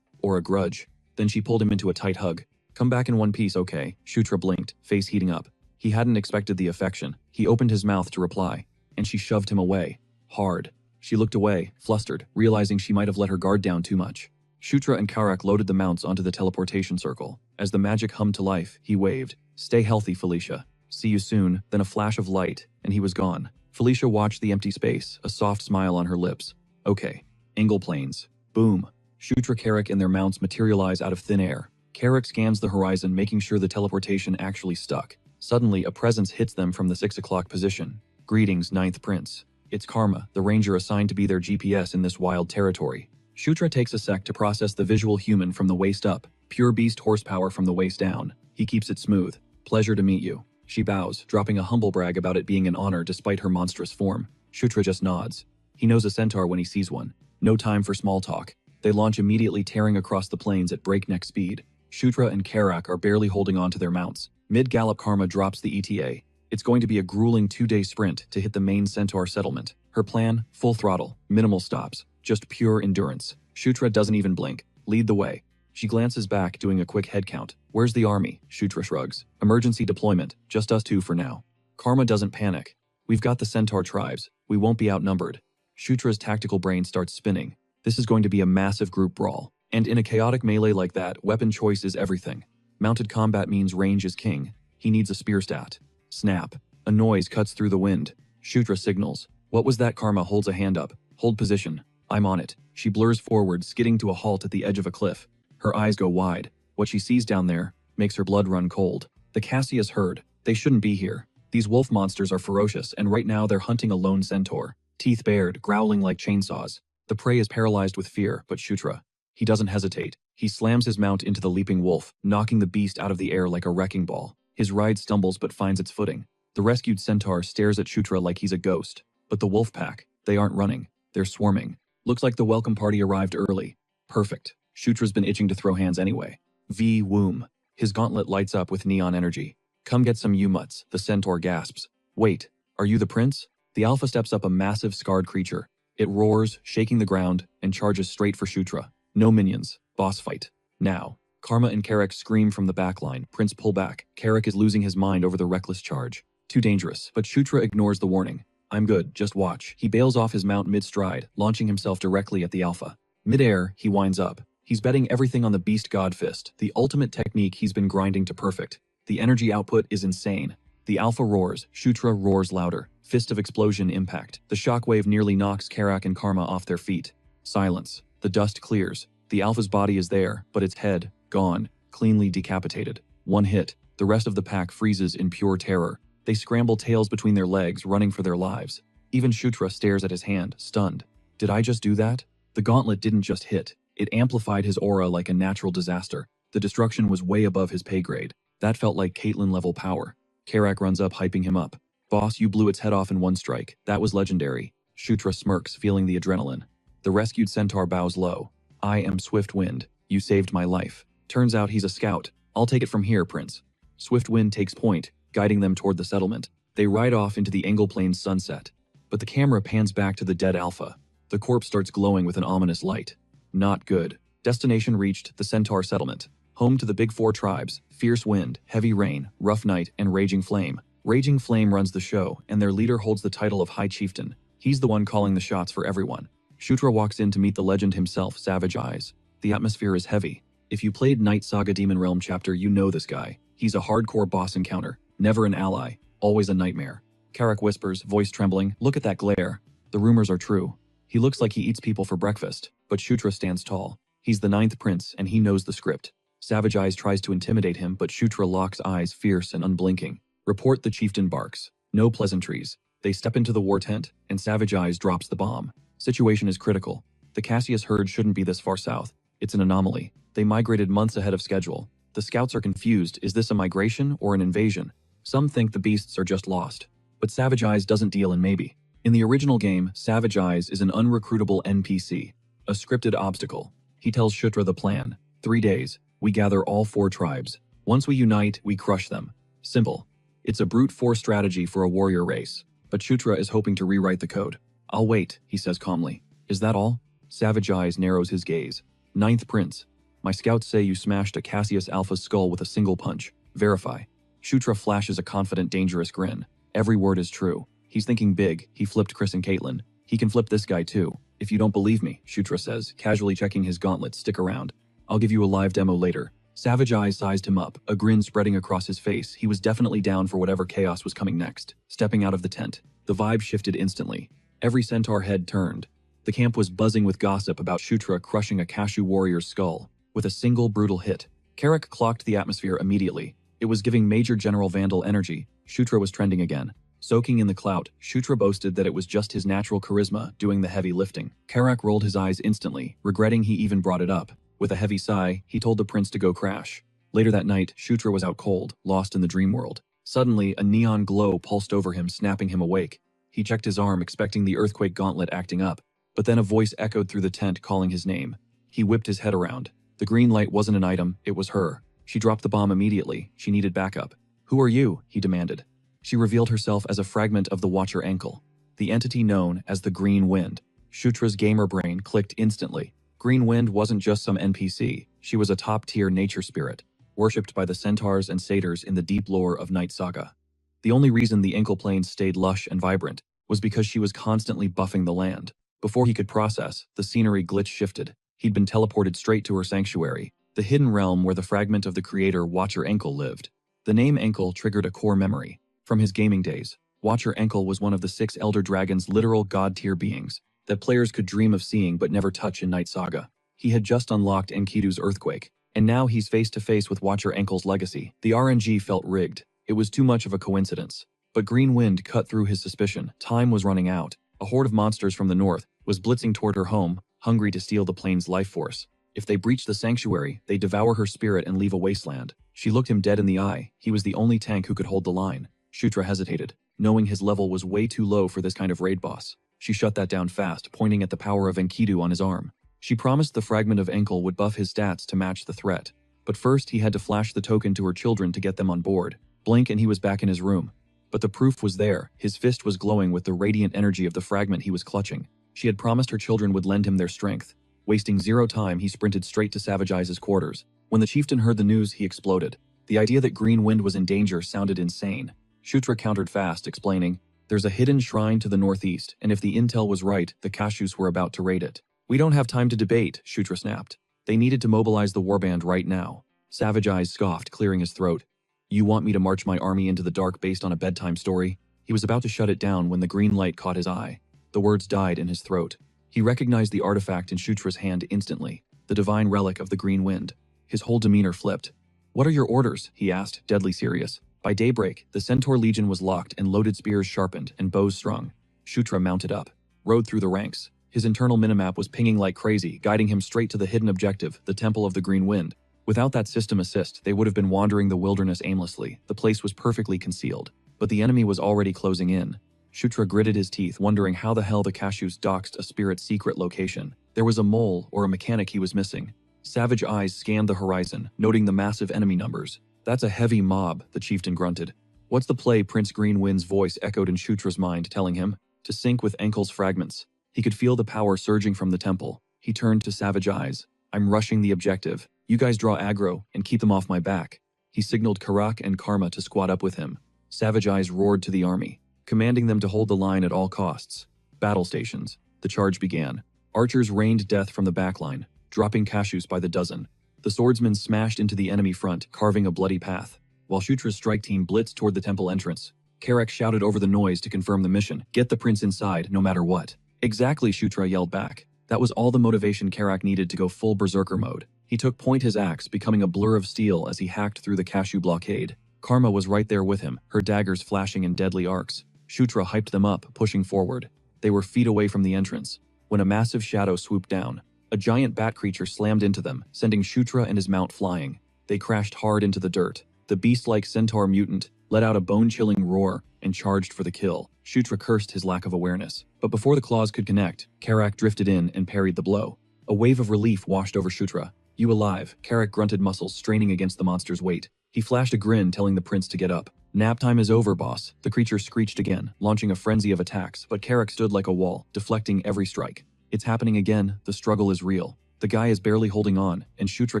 Or a grudge. Then she pulled him into a tight hug. Come back in one piece, okay? Kshutra blinked, face heating up. He hadn't expected the affection. He opened his mouth to reply, and she shoved him away. Hard. She looked away, flustered, realizing she might have let her guard down too much. Kshutra and Karak loaded the mounts onto the teleportation circle. As the magic hummed to life, he waved. Stay healthy, Felicia. See you soon. Then a flash of light, and he was gone. Felicia watched the empty space, a soft smile on her lips. Okay. Ingle Plains. Boom. Kshutra Karak and their mounts materialize out of thin air. Karak scans the horizon, making sure the teleportation actually stuck. Suddenly, a presence hits them from the 6 o'clock position. Greetings, Ninth Prince. It's Karma, the ranger assigned to be their GPS in this wild territory. Kshutra takes a sec to process the visual human from the waist up, pure beast horsepower from the waist down. He keeps it smooth. Pleasure to meet you. She bows, dropping a humble brag about it being an honor despite her monstrous form. Kshutra just nods. He knows a centaur when he sees one. No time for small talk. They launch immediately, tearing across the plains at breakneck speed. Kshutra and Karak are barely holding on to their mounts. Mid-gallop, Karma drops the ETA. It's going to be a grueling 2-day sprint to hit the main centaur settlement. Her plan? Full throttle, minimal stops, just pure endurance. Kshutra doesn't even blink. Lead the way. She glances back, doing a quick head count. Where's the army? Kshutra shrugs. Emergency deployment. Just us two for now. Karma doesn't panic. We've got the centaur tribes. We won't be outnumbered. Kshutra's tactical brain starts spinning. This is going to be a massive group brawl. And in a chaotic melee like that, weapon choice is everything. Mounted combat means range is king. He needs a spear stat. Snap. A noise cuts through the wind. Kshutra signals. What was that? Karma holds a hand up. Hold position. I'm on it. She blurs forward, skidding to a halt at the edge of a cliff. Her eyes go wide. What she sees down there makes her blood run cold. The Cassius herd. They shouldn't be here. These wolf monsters are ferocious, and right now they're hunting a lone centaur. Teeth bared, growling like chainsaws. The prey is paralyzed with fear, but Kshutra. He doesn't hesitate. He slams his mount into the leaping wolf, knocking the beast out of the air like a wrecking ball. His ride stumbles but finds its footing. The rescued centaur stares at Kshutra like he's a ghost. But the wolf pack, they aren't running. They're swarming. Looks like the welcome party arrived early. Perfect. Shutra's been itching to throw hands anyway. Womb. His gauntlet lights up with neon energy. Come get some mutts, the centaur gasps. Wait, are you the prince? The alpha steps up, a massive scarred creature. It roars, shaking the ground, and charges straight for Shutra. No minions. Boss fight. Now. Karma and Carrick scream from the backline. Prince pull back. Carrick is losing his mind over the reckless charge. Too dangerous, but Shutra ignores the warning. I'm good, just watch. He bails off his mount mid-stride, launching himself directly at the alpha. Mid-air, he winds up. He's betting everything on the Beast God Fist, the ultimate technique he's been grinding to perfect. The energy output is insane. The alpha roars, Shutra roars louder. Fist of explosion impact. The shockwave nearly knocks Carrick and Karma off their feet. Silence. The dust clears. The alpha's body is there, but its head, gone, cleanly decapitated. One hit. The rest of the pack freezes in pure terror. They scramble tails between their legs, running for their lives. Even Shutra stares at his hand, stunned. Did I just do that? The gauntlet didn't just hit. It amplified his aura like a natural disaster. The destruction was way above his pay grade. That felt like Caitlyn-level power. Carrick runs up, hyping him up. Boss, you blew its head off in one strike. That was legendary. Shutra smirks, feeling the adrenaline. The rescued centaur bows low. I am Swift Wind. You saved my life. Turns out he's a scout. I'll take it from here, Prince. Swift Wind takes point, guiding them toward the settlement. They ride off into the Angle Plains sunset. But the camera pans back to the dead alpha. The corpse starts glowing with an ominous light. Not good. Destination reached, the Centaur settlement. Home to the Big Four tribes, Fierce Wind, Heavy Rain, Rough Night, and Raging Flame. Raging Flame runs the show, and their leader holds the title of High Chieftain. He's the one calling the shots for everyone. Shutra walks in to meet the legend himself, Savage Eyes. The atmosphere is heavy. If you played Night Saga Demon Realm chapter, you know this guy. He's a hardcore boss encounter, never an ally, always a nightmare. Carrick whispers, voice trembling, look at that glare. The rumors are true. He looks like he eats people for breakfast, but Shutra stands tall. He's the 9th prince, and he knows the script. Savage Eyes tries to intimidate him, but Shutra locks eyes, fierce and unblinking. Report, the chieftain barks. No pleasantries. They step into the war tent, and Savage Eyes drops the bomb. Situation is critical. The Cassius herd shouldn't be this far south. It's an anomaly. They migrated months ahead of schedule. The scouts are confused. Is this a migration or an invasion? Some think the beasts are just lost. But Savage Eyes doesn't deal in maybe. In the original game, Savage Eyes is an unrecruitable NPC, a scripted obstacle. He tells Shutra the plan. 3 days. We gather all 4 tribes. Once we unite, we crush them. Simple. It's a brute force strategy for a warrior race. But Shutra is hoping to rewrite the code. I'll wait, he says calmly. Is that all? Savage Eyes narrows his gaze. 9th Prince. My scouts say you smashed a Cassius Alpha's skull with a single punch. Verify. Shutra flashes a confident, dangerous grin. Every word is true. He's thinking big. He flipped Chris and Caitlyn. He can flip this guy too. If you don't believe me, Shutra says, casually checking his gauntlet, stick around. I'll give you a live demo later. Savage Eyes sized him up, a grin spreading across his face. He was definitely down for whatever chaos was coming next. Stepping out of the tent, the vibe shifted instantly. Every centaur head turned. The camp was buzzing with gossip about Shutra crushing a Cashew warrior's skull with a single brutal hit. Carrick clocked the atmosphere immediately. It was giving Major General Vandal energy. Shutra was trending again. Soaking in the clout, Shutra boasted that it was just his natural charisma doing the heavy lifting. Carrick rolled his eyes instantly, regretting he even brought it up. With a heavy sigh, he told the prince to go crash. Later that night, Shutra was out cold, lost in the dream world. Suddenly, a neon glow pulsed over him, snapping him awake. He checked his arm, expecting the earthquake gauntlet acting up. But then a voice echoed through the tent, calling his name. He whipped his head around. The green light wasn't an item, it was her. She dropped the bomb immediately. She needed backup. Who are you? He demanded. She revealed herself as a fragment of the Watcher ankle, the entity known as the Green Wind. Shutra's gamer brain clicked instantly. Green Wind wasn't just some NPC. She was a top-tier nature spirit, worshipped by the centaurs and satyrs in the deep lore of Night Saga. The only reason the Ankle Plains stayed lush and vibrant was because she was constantly buffing the land. Before he could process, the scenery glitch shifted. He'd been teleported straight to her sanctuary, the hidden realm where the fragment of the creator Watcher Ankle lived. The name Ankle triggered a core memory. From his gaming days, Watcher Ankle was one of the 6 Elder Dragon's literal god-tier beings that players could dream of seeing but never touch in Night Saga. He had just unlocked Enkidu's earthquake, and now he's face-to-face with Watcher Ankle's legacy. The RNG felt rigged. It was too much of a coincidence. But Green Wind cut through his suspicion. Time was running out. A horde of monsters from the north was blitzing toward her home, hungry to steal the plane's life force. If they breached the sanctuary, they'd devour her spirit and leave a wasteland. She looked him dead in the eye. He was the only tank who could hold the line. Shutra hesitated, knowing his level was way too low for this kind of raid boss. She shut that down fast, pointing at the power of Enkidu on his arm. She promised the fragment of ankle would buff his stats to match the threat. But first he had to flash the token to her children to get them on board. Blink and he was back in his room. But the proof was there. His fist was glowing with the radiant energy of the fragment he was clutching. She had promised her children would lend him their strength. Wasting zero time, he sprinted straight to Savage Eyes' quarters. When the chieftain heard the news, he exploded. The idea that Green Wind was in danger sounded insane. Shutra countered fast, explaining, "There's a hidden shrine to the northeast, and if the intel was right, the Kashus were about to raid it." "We don't have time to debate," Shutra snapped. They needed to mobilize the warband right now. Savage Eyes scoffed, clearing his throat. "You want me to march my army into the dark based on a bedtime story?" He was about to shut it down when the green light caught his eye. The words died in his throat. He recognized the artifact in Shutra's hand instantly, the divine relic of the Green Wind. His whole demeanor flipped. "What are your orders?" he asked, deadly serious. By daybreak, the Centaur Legion was locked and loaded spears sharpened and bows strung. Shutra mounted up, rode through the ranks. His internal minimap was pinging like crazy, guiding him straight to the hidden objective, the Temple of the Green Wind. Without that system assist, they would have been wandering the wilderness aimlessly. The place was perfectly concealed. But the enemy was already closing in. Shutra gritted his teeth, wondering how the hell the Kashus doxed a spirit's secret location. There was a mole or a mechanic he was missing. Savage Eyes scanned the horizon, noting the massive enemy numbers. "That's a heavy mob," the chieftain grunted. "What's the play?" Prince Green Wind's voice echoed in Shutra's mind, telling him to sync with Enkel's fragments. He could feel the power surging from the temple. He turned to Savage Eyes. "I'm rushing the objective. You guys draw aggro and keep them off my back." He signaled Karak and Karma to squad up with him. Savage Eyes roared to the army, commanding them to hold the line at all costs. Battle stations. The charge began. Archers rained death from the backline, dropping Kashus by the dozen. The swordsmen smashed into the enemy front, carving a bloody path. While Shutra's strike team blitzed toward the temple entrance, Karak shouted over the noise to confirm the mission. "Get the prince inside, no matter what." "Exactly," Shutra yelled back. That was all the motivation Karak needed to go full berserker mode. He took point his axe, becoming a blur of steel as he hacked through the Kashu blockade. Karma was right there with him, her daggers flashing in deadly arcs. Shutra hyped them up, pushing forward. They were feet away from the entrance, when a massive shadow swooped down. A giant bat creature slammed into them, sending Shutra and his mount flying. They crashed hard into the dirt. The beast-like centaur mutant let out a bone-chilling roar and charged for the kill. Shutra cursed his lack of awareness. But before the claws could connect, Karak drifted in and parried the blow. A wave of relief washed over Shutra. "You alive?" Karak grunted, muscles straining against the monster's weight. He flashed a grin, telling the prince to get up. "Nap time is over, boss." The creature screeched again, launching a frenzy of attacks, but Karak stood like a wall, deflecting every strike. "It's happening again. The struggle is real. The guy is barely holding on, and Shutra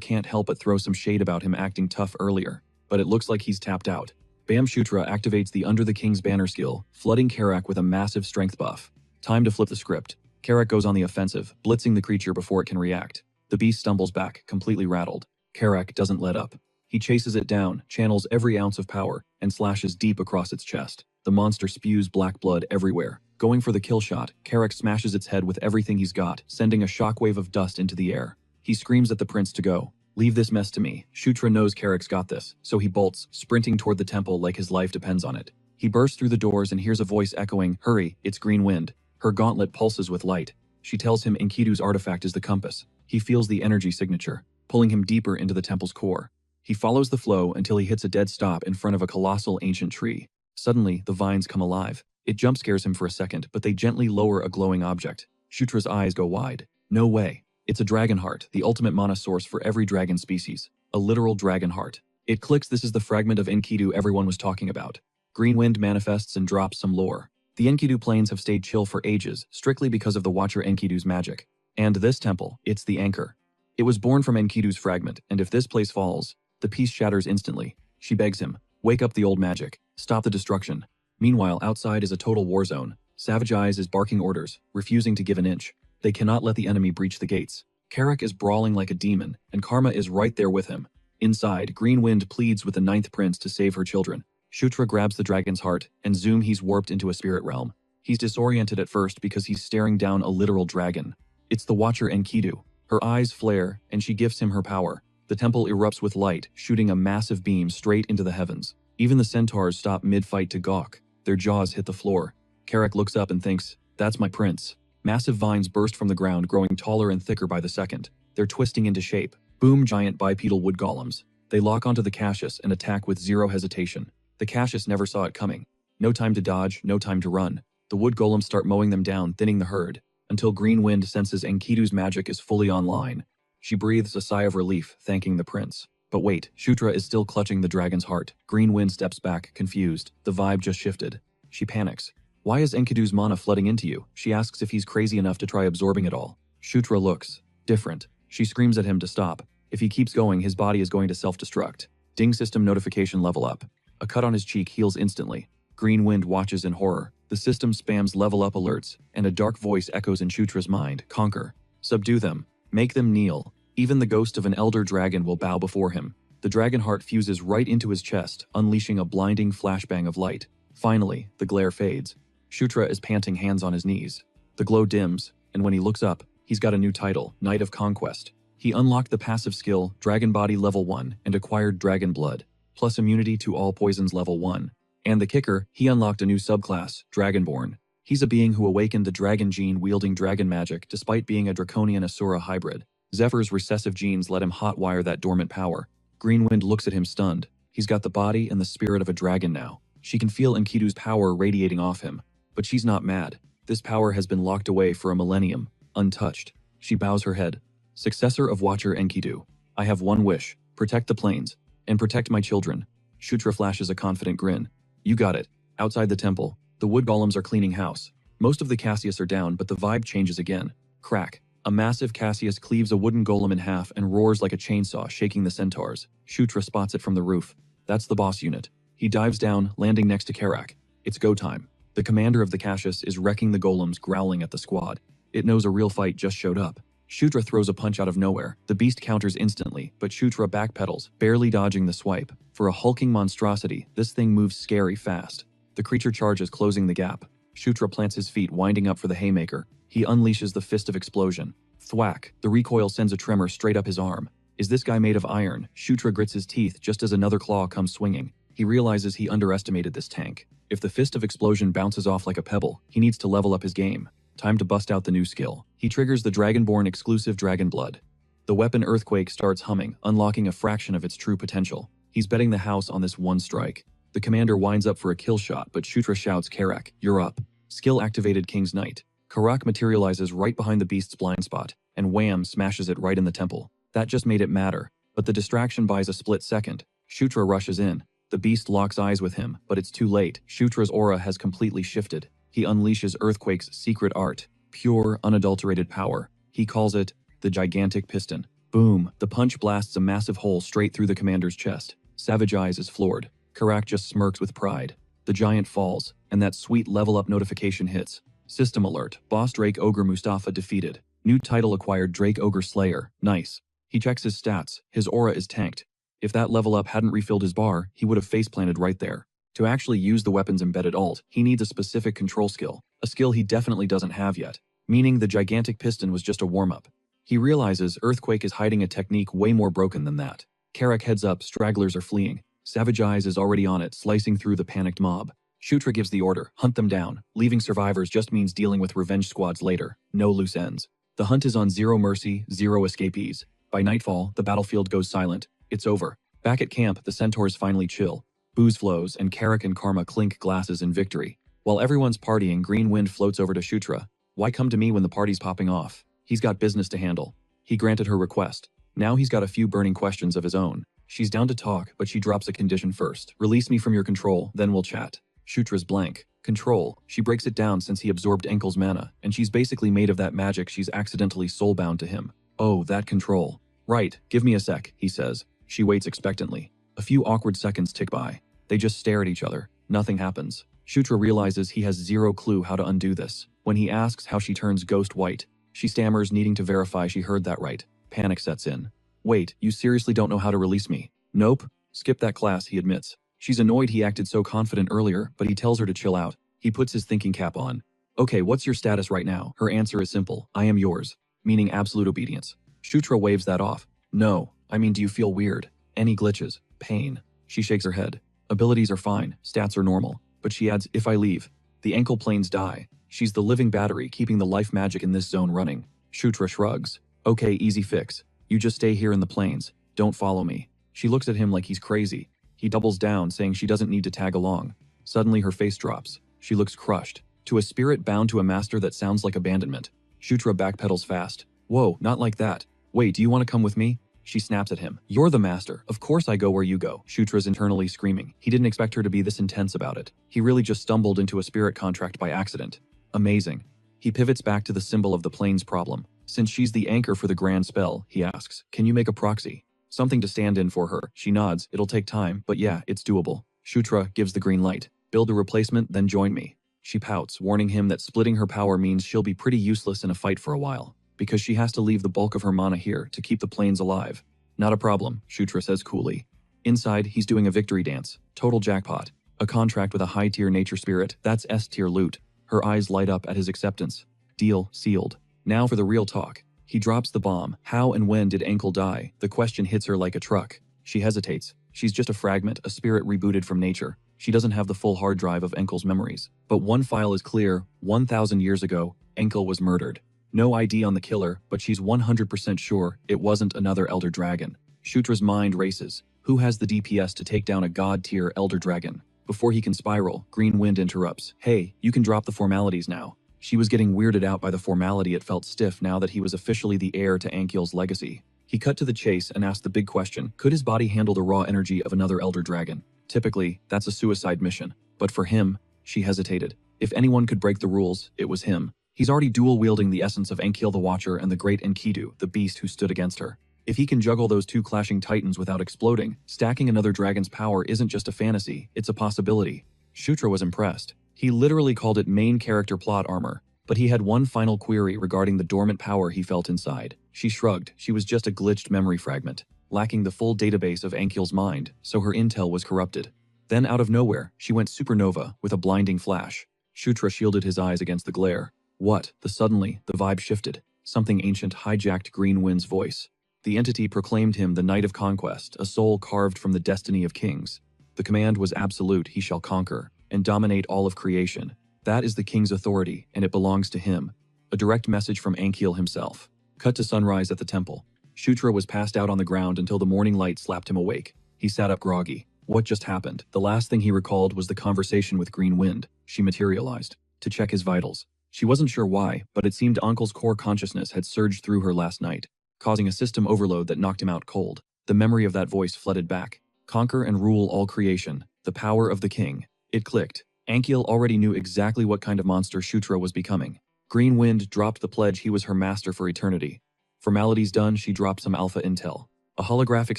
can't help but throw some shade about him acting tough earlier. But it looks like he's tapped out." Bam! Shutra activates the Under the King's Banner skill, flooding Karak with a massive strength buff. Time to flip the script. Karak goes on the offensive, blitzing the creature before it can react. The beast stumbles back, completely rattled. Karak doesn't let up. He chases it down, channels every ounce of power, and slashes deep across its chest. The monster spews black blood everywhere. Going for the kill shot, Karak smashes its head with everything he's got, sending a shockwave of dust into the air. He screams at the prince to go. "Leave this mess to me." Shutra knows Karak's got this, so he bolts, sprinting toward the temple like his life depends on it. He bursts through the doors and hears a voice echoing, "Hurry, it's Green Wind." Her gauntlet pulses with light. She tells him Enkidu's artifact is the compass. He feels the energy signature, pulling him deeper into the temple's core. He follows the flow until he hits a dead stop in front of a colossal ancient tree. Suddenly, the vines come alive. It jump scares him for a second, but they gently lower a glowing object. Shutra's eyes go wide. No way. It's a dragon heart, the ultimate mana source for every dragon species. A literal dragon heart. It clicks. This is the fragment of Enkidu everyone was talking about. Green Wind manifests and drops some lore. The Enkidu plains have stayed chill for ages, strictly because of the Watcher Enkidu's magic. And this temple, it's the anchor. It was born from Enkidu's fragment, and if this place falls, the piece shatters instantly. She begs him, "Wake up the old magic. Stop the destruction." Meanwhile, outside is a total war zone. Savage Eyes is barking orders, refusing to give an inch. They cannot let the enemy breach the gates. Karak is brawling like a demon, and Karma is right there with him. Inside, Green Wind pleads with the Ninth Prince to save her children. Shutra grabs the dragon's heart, and zoom, he's warped into a spirit realm. He's disoriented at first because he's staring down a literal dragon. It's the Watcher Enkidu. Her eyes flare, and she gifts him her power. The temple erupts with light, shooting a massive beam straight into the heavens. Even the centaurs stop mid-fight to gawk. Their jaws hit the floor. Karak looks up and thinks, "That's my prince." Massive vines burst from the ground, growing taller and thicker by the second. They're twisting into shape. Boom! Giant bipedal wood golems. They lock onto the Cassius and attack with zero hesitation. The Cassius never saw it coming. No time to dodge, no time to run. The wood golems start mowing them down, thinning the herd, until Green Wind senses Enkidu's magic is fully online. She breathes a sigh of relief, thanking the prince. But wait, Shutra is still clutching the dragon's heart. Green Wind steps back, confused. The vibe just shifted. She panics. Why is Enkidu's mana flooding into you? She asks if he's crazy enough to try absorbing it all. Shutra looks different. She screams at him to stop. If he keeps going, his body is going to self-destruct. Ding system notification level up. A cut on his cheek heals instantly. Green Wind watches in horror. The system spams level up alerts, and a dark voice echoes in Shutra's mind. Conquer. Subdue them. Make them kneel. Even the ghost of an elder dragon will bow before him. The dragon heart fuses right into his chest, unleashing a blinding flashbang of light. Finally, the glare fades. Shutra is panting, hands on his knees. The glow dims, and when he looks up, he's got a new title, Knight of Conquest. He unlocked the passive skill, Dragon Body level 1, and acquired Dragon Blood, plus immunity to all poisons level 1. And the kicker, he unlocked a new subclass, Dragonborn. He's a being who awakened the dragon gene wielding dragon magic despite being a draconian Asura hybrid. Zephyr's recessive genes let him hotwire that dormant power. Green Wind looks at him stunned. He's got the body and the spirit of a dragon now. She can feel Enkidu's power radiating off him. But she's not mad. This power has been locked away for a millennium, untouched. She bows her head. Successor of Watcher Enkidu, I have one wish. Protect the plains. And protect my children. Shutra flashes a confident grin. You got it. Outside the temple, the wood golems are cleaning house. Most of the Cassius are down, but the vibe changes again. Crack. A massive Cassius cleaves a wooden golem in half and roars like a chainsaw, shaking the centaurs. Shutra spots it from the roof. That's the boss unit. He dives down, landing next to Karak. It's go time. The commander of the Cassius is wrecking the golems, growling at the squad. It knows a real fight just showed up. Shutra throws a punch out of nowhere. The beast counters instantly, but Shutra backpedals, barely dodging the swipe. For a hulking monstrosity, this thing moves scary fast. The creature charges, closing the gap. Shutra plants his feet, winding up for the haymaker. He unleashes the fist of explosion. Thwack! The recoil sends a tremor straight up his arm. Is this guy made of iron? Shutra grits his teeth just as another claw comes swinging. He realizes he underestimated this tank. If the fist of explosion bounces off like a pebble, he needs to level up his game. Time to bust out the new skill. He triggers the Dragonborn exclusive Dragon Blood. The weapon Earthquake starts humming, unlocking a fraction of its true potential. He's betting the house on this one strike. The commander winds up for a kill shot, but Shutra shouts, Karak, you're up. Skill activated King's Knight. Karak materializes right behind the beast's blind spot, and wham, smashes it right in the temple. That just made it matter, but the distraction buys a split second. Shutra rushes in. The beast locks eyes with him, but it's too late. Shutra's aura has completely shifted. He unleashes Earthquake's secret art. Pure, unadulterated power. He calls it the Gigantic Piston. Boom! The punch blasts a massive hole straight through the commander's chest. Savage Eyes is floored. Karak just smirks with pride. The giant falls, and that sweet level-up notification hits. System alert. Boss Drake Ogre Mustafa defeated. New title acquired, Drake Ogre Slayer. Nice. He checks his stats. His aura is tanked. If that level up hadn't refilled his bar, he would have face-planted right there. To actually use the weapon's embedded ult, he needs a specific control skill. A skill he definitely doesn't have yet. Meaning the Gigantic Piston was just a warm-up. He realizes Earthquake is hiding a technique way more broken than that. Karak heads up, stragglers are fleeing. Savage Eyes is already on it, slicing through the panicked mob. Shutra gives the order, hunt them down. Leaving survivors just means dealing with revenge squads later. No loose ends. The hunt is on zero mercy, zero escapees. By nightfall, the battlefield goes silent. It's over. Back at camp, the centaurs finally chill. Booze flows, and Karak and Karma clink glasses in victory. While everyone's partying, Green Wind floats over to Shutra. Why come to me when the party's popping off? He's got business to handle. He granted her request. Now he's got a few burning questions of his own. She's down to talk, but she drops a condition first. Release me from your control, then we'll chat. Shutra's blank. Control. She breaks it down since he absorbed Enkel's mana, and she's basically made of that magic she's accidentally soulbound to him. Oh, that control. Right, give me a sec, he says. She waits expectantly. A few awkward seconds tick by. They just stare at each other. Nothing happens. Shutra realizes he has zero clue how to undo this. When he asks how she turns ghost white, she stammers, needing to verify she heard that right. Panic sets in. Wait, you seriously don't know how to release me? Nope. Skip that class, he admits. She's annoyed he acted so confident earlier, but he tells her to chill out. He puts his thinking cap on. Okay, what's your status right now? Her answer is simple. I am yours. Meaning absolute obedience. Shutra waves that off. No, I mean, do you feel weird? Any glitches? Pain? She shakes her head. Abilities are fine, stats are normal. But she adds, if I leave, the ankle planes die. She's the living battery keeping the life magic in this zone running. Shutra shrugs. Okay, easy fix. You just stay here in the plains. Don't follow me. She looks at him like he's crazy. He doubles down, saying she doesn't need to tag along. Suddenly her face drops. She looks crushed. To a spirit bound to a master, that sounds like abandonment. Shutra backpedals fast. Whoa, not like that. Wait, do you want to come with me? She snaps at him. You're the master. Of course I go where you go. Shutra's internally screaming. He didn't expect her to be this intense about it. He really just stumbled into a spirit contract by accident. Amazing. He pivots back to the symbol of the plane's problem. Since she's the anchor for the grand spell, he asks, can you make a proxy? Something to stand in for her. She nods. It'll take time, but yeah, it's doable. Shutra gives the green light. Build a replacement, then join me. She pouts, warning him that splitting her power means she'll be pretty useless in a fight for a while, because she has to leave the bulk of her mana here to keep the planes alive. Not a problem, Shutra says coolly. Inside, he's doing a victory dance. Total jackpot. A contract with a high-tier nature spirit, that's S-tier loot. Her eyes light up at his acceptance. Deal sealed. Now for the real talk. He drops the bomb. How and when did Ankle die? The question hits her like a truck. She hesitates. She's just a fragment, a spirit rebooted from nature. She doesn't have the full hard drive of Ankle's memories. But one file is clear. 1,000 years ago, Ankle was murdered. No ID on the killer, but she's 100% sure it wasn't another Elder Dragon. Shutra's mind races. Who has the DPS to take down a god-tier Elder Dragon? Before he can spiral, Green Wind interrupts. Hey, you can drop the formalities now. She was getting weirded out by the formality. It felt stiff now that he was officially the heir to Ankiel's legacy. He cut to the chase and asked the big question, could his body handle the raw energy of another Elder Dragon? Typically, that's a suicide mission. But for him, she hesitated. If anyone could break the rules, it was him. He's already dual-wielding the essence of Ankiel the Watcher and the great Enkidu, the beast who stood against her. If he can juggle those two clashing titans without exploding, stacking another dragon's power isn't just a fantasy, it's a possibility. Shutra was impressed. He literally called it main character plot armor. But he had one final query regarding the dormant power he felt inside. She shrugged. She was just a glitched memory fragment, lacking the full database of Ankiel's mind, so her intel was corrupted. Then out of nowhere, she went supernova with a blinding flash. Shutra shielded his eyes against the glare. What? Suddenly, the vibe shifted. Something ancient hijacked Green Wind's voice. The entity proclaimed him the Knight of Conquest, a soul carved from the destiny of kings. The command was absolute, he shall conquer, and dominate all of creation. That is the king's authority, and it belongs to him. A direct message from Ankiel himself. Cut to sunrise at the temple. Shutra was passed out on the ground until the morning light slapped him awake. He sat up groggy. What just happened? The last thing he recalled was the conversation with Green Wind. She materialized to check his vitals. She wasn't sure why, but it seemed Uncle's core consciousness had surged through her last night, causing a system overload that knocked him out cold. The memory of that voice flooded back. Conquer and rule all creation. The power of the king. It clicked. Ankiel already knew exactly what kind of monster Shutra was becoming. Green Wind dropped the pledge he was her master for eternity. Formalities done, she dropped some alpha intel. A holographic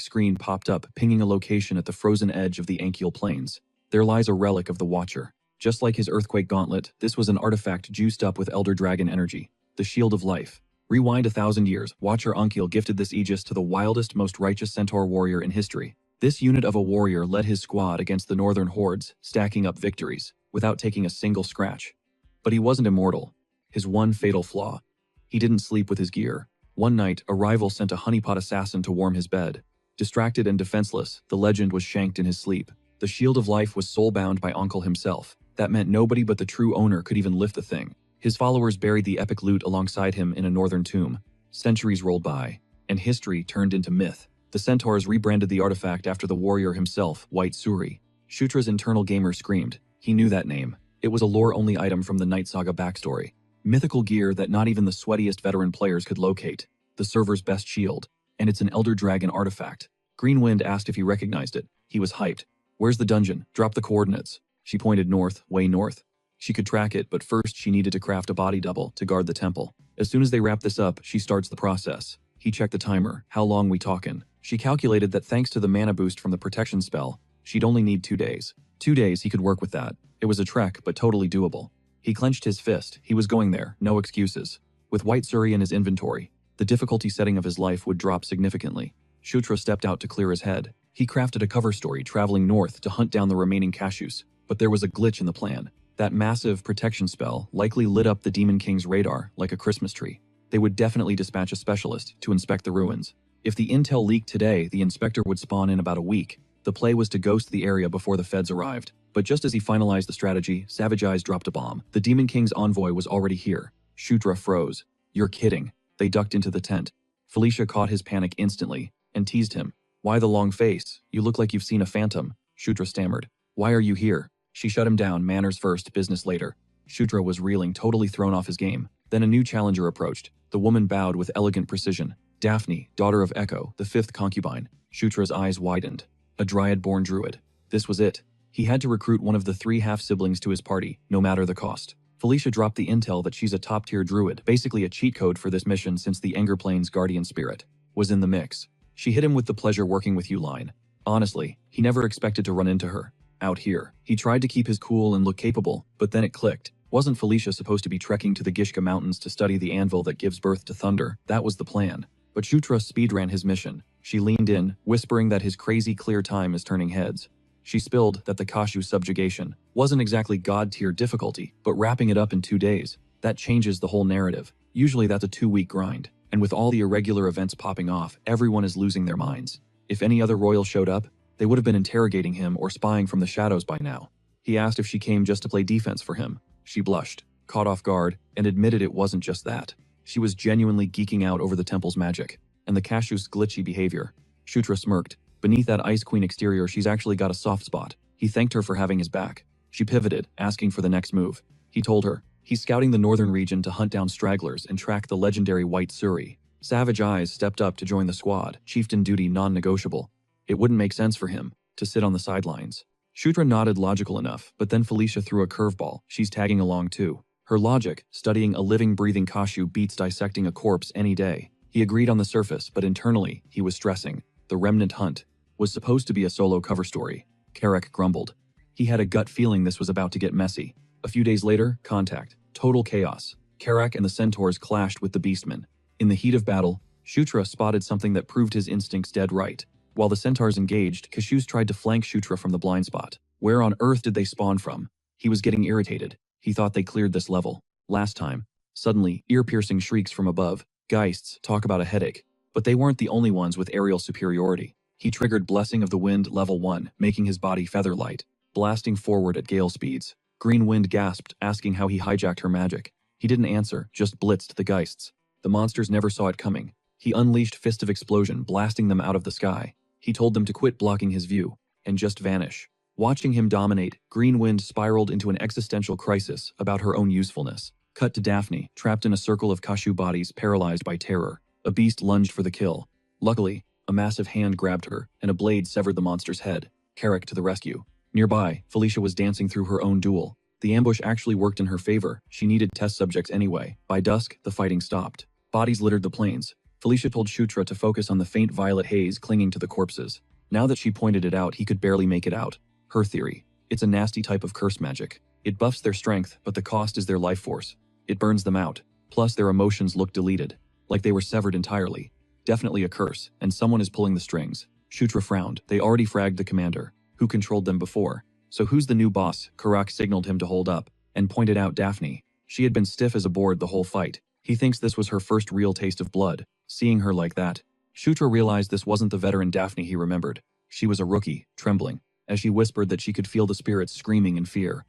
screen popped up, pinging a location at the frozen edge of the Ankiel Plains. There lies a relic of the Watcher. Just like his Earthquake Gauntlet, this was an artifact juiced up with Elder Dragon energy. The Shield of Life. Rewind 1,000 years, Watcher Ankiel gifted this Aegis to the wildest, most righteous centaur warrior in history. This unit of a warrior led his squad against the northern hordes, stacking up victories, without taking a single scratch. But he wasn't immortal. His one fatal flaw. He didn't sleep with his gear. One night, a rival sent a honeypot assassin to warm his bed. Distracted and defenseless, the legend was shanked in his sleep. The Shield of Life was soul-bound by Uncle himself. That meant nobody but the true owner could even lift the thing. His followers buried the epic loot alongside him in a northern tomb. Centuries rolled by, and history turned into myth. The centaurs rebranded the artifact after the warrior himself, White Suri. Shutra's internal gamer screamed. He knew that name. It was a lore-only item from the Night Saga backstory. Mythical gear that not even the sweatiest veteran players could locate. The server's best shield. And it's an Elder Dragon artifact. Green Wind asked if he recognized it. He was hyped. Where's the dungeon? Drop the coordinates. She pointed north, way north. She could track it, but first she needed to craft a body double to guard the temple. As soon as they wrap this up, she starts the process. He checked the timer. How long we talkin'? She calculated that thanks to the mana boost from the protection spell, she'd only need 2 days. 2 days, he could work with that. It was a trek, but totally doable. He clenched his fist. He was going there, no excuses. With White Suri in his inventory, the difficulty setting of his life would drop significantly. Shutra stepped out to clear his head. He crafted a cover story traveling north to hunt down the remaining Cashews. But there was a glitch in the plan. That massive protection spell likely lit up the Demon King's radar like a Christmas tree. They would definitely dispatch a specialist to inspect the ruins. If the intel leaked today, the inspector would spawn in about a week. The play was to ghost the area before the feds arrived. But just as he finalized the strategy, Savage Eyes dropped a bomb. The Demon King's envoy was already here. Shutra froze. You're kidding. They ducked into the tent. Felicia caught his panic instantly and teased him. Why the long face? You look like you've seen a phantom. Shutra stammered. Why are you here? She shut him down, manners first, business later. Shutra was reeling, totally thrown off his game. Then a new challenger approached. The woman bowed with elegant precision. Daphne, daughter of Echo, the fifth concubine. Shutra's eyes widened. A dryad-born druid. This was it. He had to recruit one of the 3 half-siblings to his party, no matter the cost. Felicia dropped the intel that she's a top-tier druid, basically a cheat code for this mission since the Anger Plane's guardian spirit was in the mix. She hit him with the pleasure working with you line. Honestly, he never expected to run into her. Out here, he tried to keep his cool and look capable, but then it clicked. Wasn't Felicia supposed to be trekking to the Gishka Mountains to study the anvil that gives birth to thunder? That was the plan. But Shutra speedran his mission. She leaned in, whispering that his crazy clear time is turning heads. She spilled that the Kashu subjugation wasn't exactly god-tier difficulty, but wrapping it up in 2 days. That changes the whole narrative. Usually that's a 2-week grind. And with all the irregular events popping off, everyone is losing their minds. If any other royal showed up, they would have been interrogating him or spying from the shadows by now. He asked if she came just to play defense for him. She blushed, caught off guard, and admitted it wasn't just that. She was genuinely geeking out over the temple's magic and the Kashu's glitchy behavior. Shutra smirked. Beneath that Ice Queen exterior, she's actually got a soft spot. He thanked her for having his back. She pivoted, asking for the next move. He told her, he's scouting the northern region to hunt down stragglers and track the legendary White Suri. Savage Eyes stepped up to join the squad, chieftain duty non-negotiable. It wouldn't make sense for him to sit on the sidelines. Shutra nodded logical enough, but then Felicia threw a curveball. She's tagging along too. Her logic, studying a living, breathing Kashu beats dissecting a corpse any day. He agreed on the surface, but internally, he was stressing. The Remnant Hunt was supposed to be a solo cover story. Carrick grumbled. He had a gut feeling this was about to get messy. A few days later, contact. Total chaos. Carrick and the centaurs clashed with the beastmen. In the heat of battle, Shutra spotted something that proved his instincts dead right. While the centaurs engaged, Kashus tried to flank Shutra from the blind spot. Where on earth did they spawn from? He was getting irritated. He thought they cleared this level last time. Suddenly, ear-piercing shrieks from above. Geists, talk about a headache. But they weren't the only ones with aerial superiority. He triggered Blessing of the Wind level 1, making his body feather light, blasting forward at gale speeds. Green Wind gasped, asking how he hijacked her magic. He didn't answer, just blitzed the Geists. The monsters never saw it coming. He unleashed Fist of Explosion, blasting them out of the sky. He told them to quit blocking his view and just vanish. Watching him dominate, Green Wind spiraled into an existential crisis about her own usefulness. Cut to Daphne, trapped in a circle of Kashu bodies paralyzed by terror. A beast lunged for the kill. Luckily, a massive hand grabbed her, and a blade severed the monster's head. Carrick to the rescue. Nearby, Felicia was dancing through her own duel. The ambush actually worked in her favor. She needed test subjects anyway. By dusk, the fighting stopped. Bodies littered the plains. Felicia told Shutra to focus on the faint violet haze clinging to the corpses. Now that she pointed it out, he could barely make it out. Her theory. It's a nasty type of curse magic. It buffs their strength, but the cost is their life force. It burns them out. Plus, their emotions look deleted. Like they were severed entirely. Definitely a curse, and someone is pulling the strings. Shutra frowned. They already fragged the commander, who controlled them before. So who's the new boss? Karak signaled him to hold up, and pointed out Daphne. She had been stiff as a board the whole fight. He thinks this was her first real taste of blood. Seeing her like that, Shutra realized this wasn't the veteran Daphne he remembered. She was a rookie, trembling, as she whispered that she could feel the spirits screaming in fear.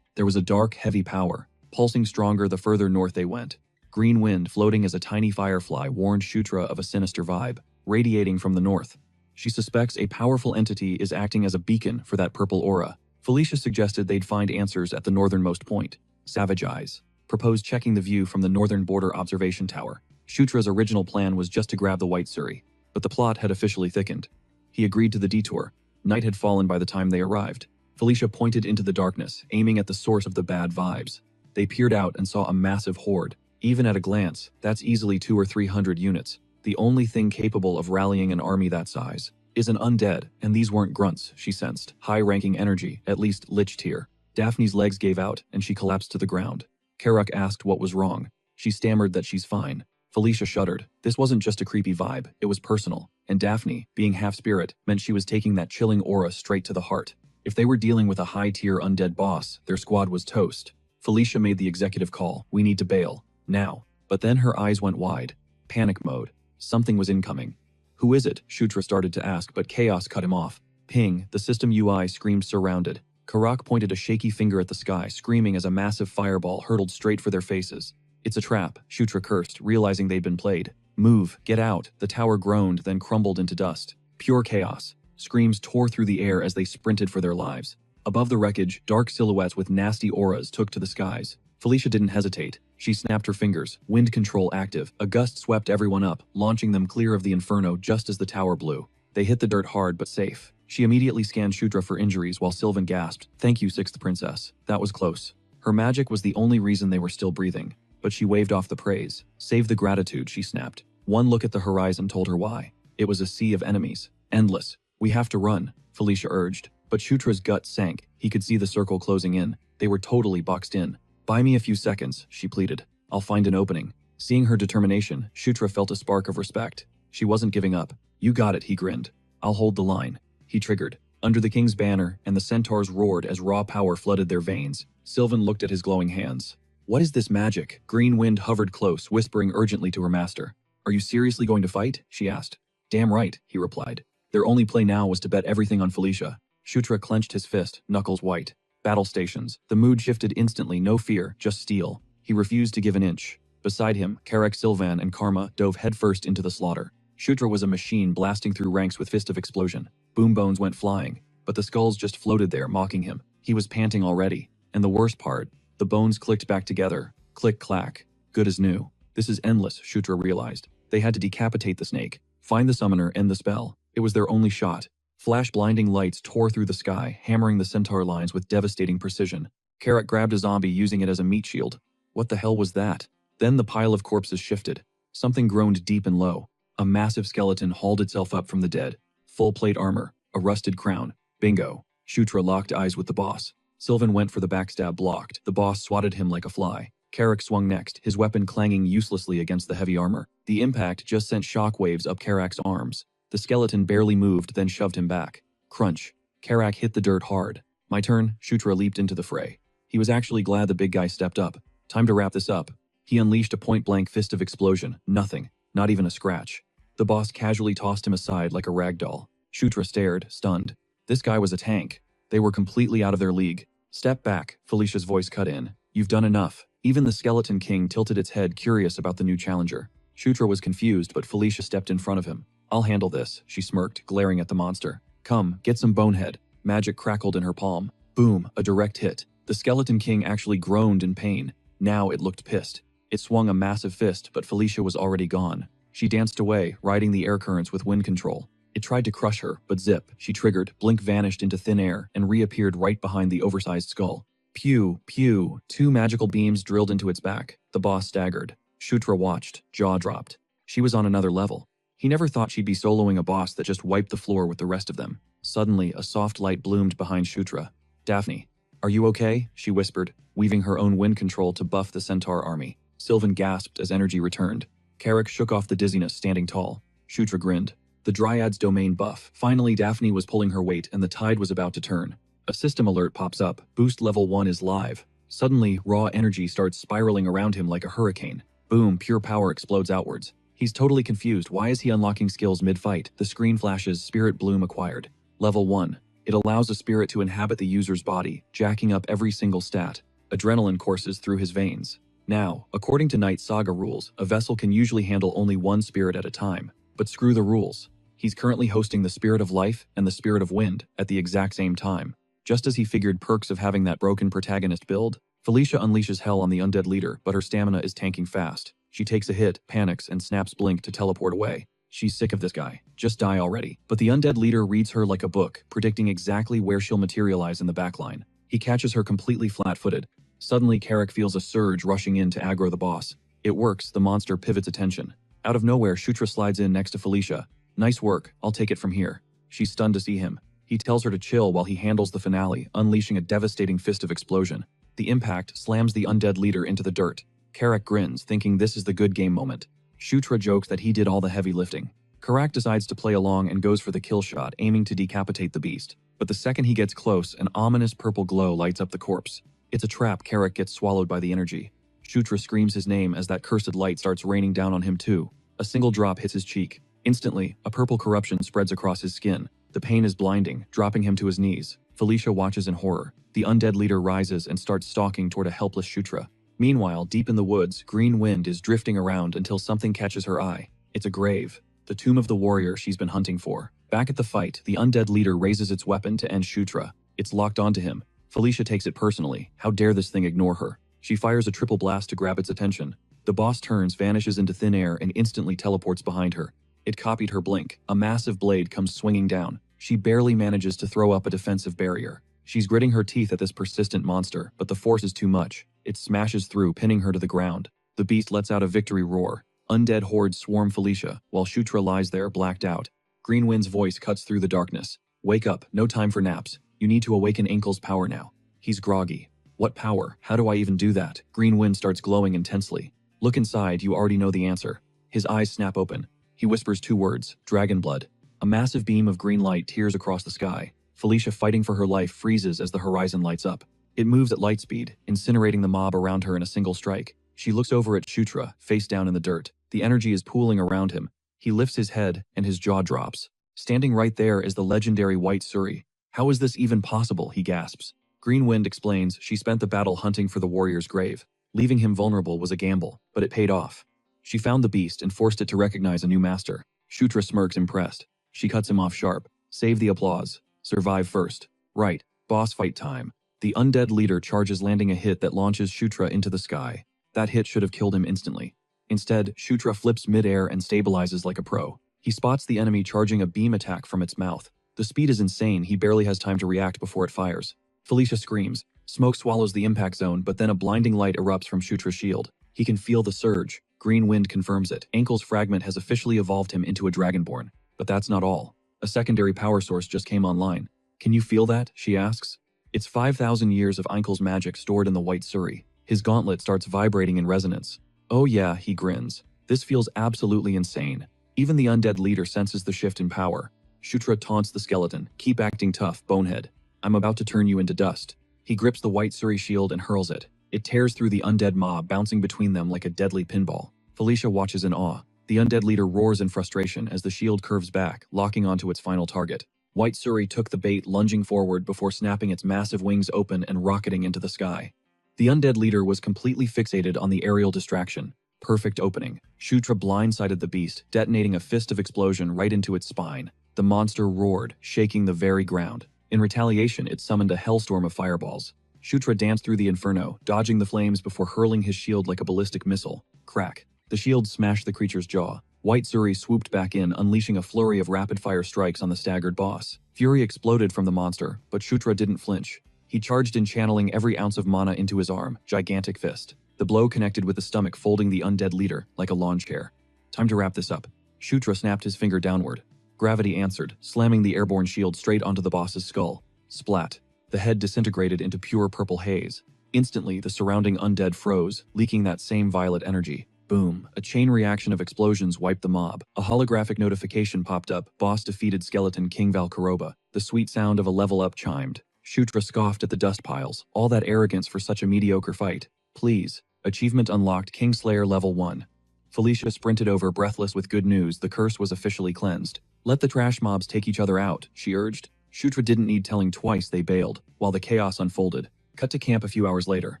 There was a dark, heavy power, pulsing stronger the further north they went. Green Wind, floating as a tiny firefly, warned Shutra of a sinister vibe, radiating from the north. She suspects a powerful entity is acting as a beacon for that purple aura. Felicia suggested they'd find answers at the northernmost point. Savage Eyes proposed checking the view from the northern border observation tower. Shutra's original plan was just to grab the White Suri, but the plot had officially thickened. He agreed to the detour. Night had fallen by the time they arrived. Felicia pointed into the darkness, aiming at the source of the bad vibes. They peered out and saw a massive horde. Even at a glance, that's easily 200 or 300 units. The only thing capable of rallying an army that size is an undead, and these weren't grunts, she sensed. High-ranking energy, at least Lich tier. Daphne's legs gave out, and she collapsed to the ground. Karak asked what was wrong. She stammered that she's fine. Felicia shuddered. This wasn't just a creepy vibe, it was personal. And Daphne, being half-spirit, meant she was taking that chilling aura straight to the heart. If they were dealing with a high-tier undead boss, their squad was toast. Felicia made the executive call. We need to bail. Now. But then her eyes went wide. Panic mode. Something was incoming. Who is it? Shutra started to ask, but chaos cut him off. Ping, the system UI screamed surrounded. Karak pointed a shaky finger at the sky, screaming as a massive fireball hurtled straight for their faces. It's a trap, Shutra cursed, realizing they'd been played. Move, get out. The tower groaned, then crumbled into dust. Pure chaos. Screams tore through the air as they sprinted for their lives. Above the wreckage, dark silhouettes with nasty auras took to the skies. Felicia didn't hesitate. She snapped her fingers, wind control active. A gust swept everyone up, launching them clear of the inferno just as the tower blew. They hit the dirt hard but safe. She immediately scanned Shutra for injuries while Sylvan gasped, "Thank you, Sixth Princess. That was close." Her magic was the only reason they were still breathing. But she waved off the praise. "Save the gratitude," she snapped. One look at the horizon told her why. It was a sea of enemies. Endless. "We have to run," Felicia urged. But Shutra's gut sank. He could see the circle closing in. They were totally boxed in. "Buy me a few seconds," she pleaded. "I'll find an opening." Seeing her determination, Shutra felt a spark of respect. She wasn't giving up. "You got it," he grinned. "I'll hold the line." He triggered. Under the king's banner, and the centaurs roared as raw power flooded their veins. Sylvan looked at his glowing hands. "What is this magic?" Green Wind hovered close, whispering urgently to her master. "Are you seriously going to fight?" she asked. "Damn right," he replied. Their only play now was to bet everything on Felicia. Shutra clenched his fist, knuckles white. Battle stations. The mood shifted instantly, no fear, just steel. He refused to give an inch. Beside him, Karek, Sylvan, and Karma dove headfirst into the slaughter. Shutra was a machine blasting through ranks with fist of explosion. Boom bones went flying, but the skulls just floated there, mocking him. He was panting already. And the worst part, the bones clicked back together. Click, clack. Good as new. This is endless, Shutra realized. They had to decapitate the snake. Find the summoner, end the spell. It was their only shot. Flash blinding lights tore through the sky, hammering the centaur lines with devastating precision. Karek grabbed a zombie, using it as a meat shield. What the hell was that? Then the pile of corpses shifted. Something groaned deep and low. A massive skeleton hauled itself up from the dead. Full plate armor, a rusted crown. Bingo. Shutra locked eyes with the boss. Sylvan went for the backstab, blocked. The boss swatted him like a fly. Karek swung next, his weapon clanging uselessly against the heavy armor. The impact just sent shockwaves up Karak's arms. The skeleton barely moved, then shoved him back. Crunch. Karak hit the dirt hard. "My turn," Shutra leaped into the fray. He was actually glad the big guy stepped up. Time to wrap this up. He unleashed a point-blank fist of explosion. Nothing. Not even a scratch. The boss casually tossed him aside like a rag doll. Shutra stared, stunned. This guy was a tank. They were completely out of their league. "Step back," Felicia's voice cut in. "You've done enough." Even the Skeleton King tilted its head, curious about the new challenger. Shutra was confused, but Felicia stepped in front of him. "I'll handle this," she smirked, glaring at the monster. "Come, get some bonehead." Magic crackled in her palm. Boom, a direct hit. The Skeleton King actually groaned in pain. Now it looked pissed. It swung a massive fist, but Felicia was already gone. She danced away, riding the air currents with wind control. It tried to crush her, but zip, she triggered, Blink vanished into thin air, and reappeared right behind the oversized skull. Pew, pew, 2 magical beams drilled into its back. The boss staggered. Shutra watched, jaw dropped. She was on another level. He never thought she'd be soloing a boss that just wiped the floor with the rest of them. Suddenly, a soft light bloomed behind Shutra. "Daphne, are you okay?" she whispered, weaving her own wind control to buff the centaur army. Sylvan gasped as energy returned. Karek shook off the dizziness, standing tall. Shutra grinned. The Dryad's domain buff. Finally, Daphne was pulling her weight, and the tide was about to turn. A system alert pops up. Boost level 1 is live. Suddenly, raw energy starts spiraling around him like a hurricane. Boom, pure power explodes outwards. He's totally confused. Why is he unlocking skills mid-fight? The screen flashes Spirit Bloom acquired. Level 1. It allows a spirit to inhabit the user's body, jacking up every single stat. Adrenaline courses through his veins. Now, according to Night Saga rules, a vessel can usually handle only one spirit at a time. But screw the rules. He's currently hosting the Spirit of Life and the Spirit of Wind at the exact same time. Just as he figured perks of having that broken protagonist build, Felicia unleashes hell on the undead leader, but her stamina is tanking fast. She takes a hit, panics, and snaps Blink to teleport away. She's sick of this guy. Just die already. But the undead leader reads her like a book, predicting exactly where she'll materialize in the backline. He catches her completely flat-footed. Suddenly, Karek feels a surge rushing in to aggro the boss. It works, the monster pivots attention. Out of nowhere, Shutra slides in next to Felicia. "Nice work, I'll take it from here." She's stunned to see him. He tells her to chill while he handles the finale, unleashing a devastating fist of explosion. The impact slams the undead leader into the dirt. Karek grins, thinking this is the good game moment. Shutra jokes that he did all the heavy lifting. Karak decides to play along and goes for the kill shot, aiming to decapitate the beast. But the second he gets close, an ominous purple glow lights up the corpse. It's a trap. Karek gets swallowed by the energy. Shutra screams his name as that cursed light starts raining down on him too. A single drop hits his cheek. Instantly, a purple corruption spreads across his skin. The pain is blinding, dropping him to his knees. Felicia watches in horror. The undead leader rises and starts stalking toward a helpless Shutra. Meanwhile, deep in the woods, Green Wind is drifting around until something catches her eye. It's a grave. The tomb of the warrior she's been hunting for. Back at the fight, the undead leader raises its weapon to end Shutra. It's locked onto him. Felicia takes it personally. How dare this thing ignore her? She fires a triple blast to grab its attention. The boss turns, vanishes into thin air, and instantly teleports behind her. It copied her blink. A massive blade comes swinging down. She barely manages to throw up a defensive barrier. She's gritting her teeth at this persistent monster, but the force is too much. It smashes through, pinning her to the ground. The beast lets out a victory roar. Undead hordes swarm Felicia, while Shutra lies there blacked out. Green Wind's voice cuts through the darkness. Wake up, no time for naps. You need to awaken Ankle's power now. He's groggy. What power? How do I even do that? Green Wind starts glowing intensely. Look inside, you already know the answer. His eyes snap open. He whispers 2 words, dragon blood. A massive beam of green light tears across the sky. Felicia, fighting for her life, freezes as the horizon lights up. It moves at light speed, incinerating the mob around her in a single strike. She looks over at Shutra, face down in the dirt. The energy is pooling around him. He lifts his head, and his jaw drops. Standing right there is the legendary White Suri. How is this even possible? He gasps. Green Wind explains she spent the battle hunting for the warrior's grave. Leaving him vulnerable was a gamble, but it paid off. She found the beast and forced it to recognize a new master. Shutra smirks, impressed. She cuts him off sharp. Save the applause. Survive first. Right. Boss fight time. The undead leader charges, landing a hit that launches Shutra into the sky. That hit should have killed him instantly. Instead, Shutra flips mid-air and stabilizes like a pro. He spots the enemy charging a beam attack from its mouth. The speed is insane, he barely has time to react before it fires. Felicia screams. Smoke swallows the impact zone, but then a blinding light erupts from Shutra's shield. He can feel the surge. Green Wind confirms it. Ankle's fragment has officially evolved him into a dragonborn. But that's not all. A secondary power source just came online. Can you feel that? She asks. It's 5,000 years of Ankle's magic stored in the White Suri. His gauntlet starts vibrating in resonance. Oh yeah, he grins. This feels absolutely insane. Even the undead leader senses the shift in power. Shutra taunts the skeleton. Keep acting tough, bonehead. I'm about to turn you into dust. He grips the White Suri shield and hurls it. It tears through the undead mob, bouncing between them like a deadly pinball. Felicia watches in awe. The undead leader roars in frustration as the shield curves back, locking onto its final target. White Suri took the bait, lunging forward before snapping its massive wings open and rocketing into the sky. The undead leader was completely fixated on the aerial distraction. Perfect opening. Shutra blindsided the beast, detonating a fist of explosion right into its spine. The monster roared, shaking the very ground. In retaliation, it summoned a hellstorm of fireballs. Shutra danced through the inferno, dodging the flames before hurling his shield like a ballistic missile. Crack. The shield smashed the creature's jaw. White Suri swooped back in, unleashing a flurry of rapid-fire strikes on the staggered boss. Fury exploded from the monster, but Shutra didn't flinch. He charged in, channeling every ounce of mana into his arm, gigantic fist. The blow connected with the stomach, folding the undead leader like a lawn chair. Time to wrap this up. Shutra snapped his finger downward. Gravity answered, slamming the airborne shield straight onto the boss's skull. Splat. The head disintegrated into pure purple haze. Instantly, the surrounding undead froze, leaking that same violet energy. Boom. A chain reaction of explosions wiped the mob. A holographic notification popped up. Boss defeated skeleton King Valkaroba. The sweet sound of a level up chimed. Shutra scoffed at the dust piles. All that arrogance for such a mediocre fight. Please. Achievement unlocked, Kingslayer level 1. Felicia sprinted over, breathless with good news. The curse was officially cleansed. Let the trash mobs take each other out, she urged. Shutra didn't need telling twice, they bailed, while the chaos unfolded. Cut to camp a few hours later.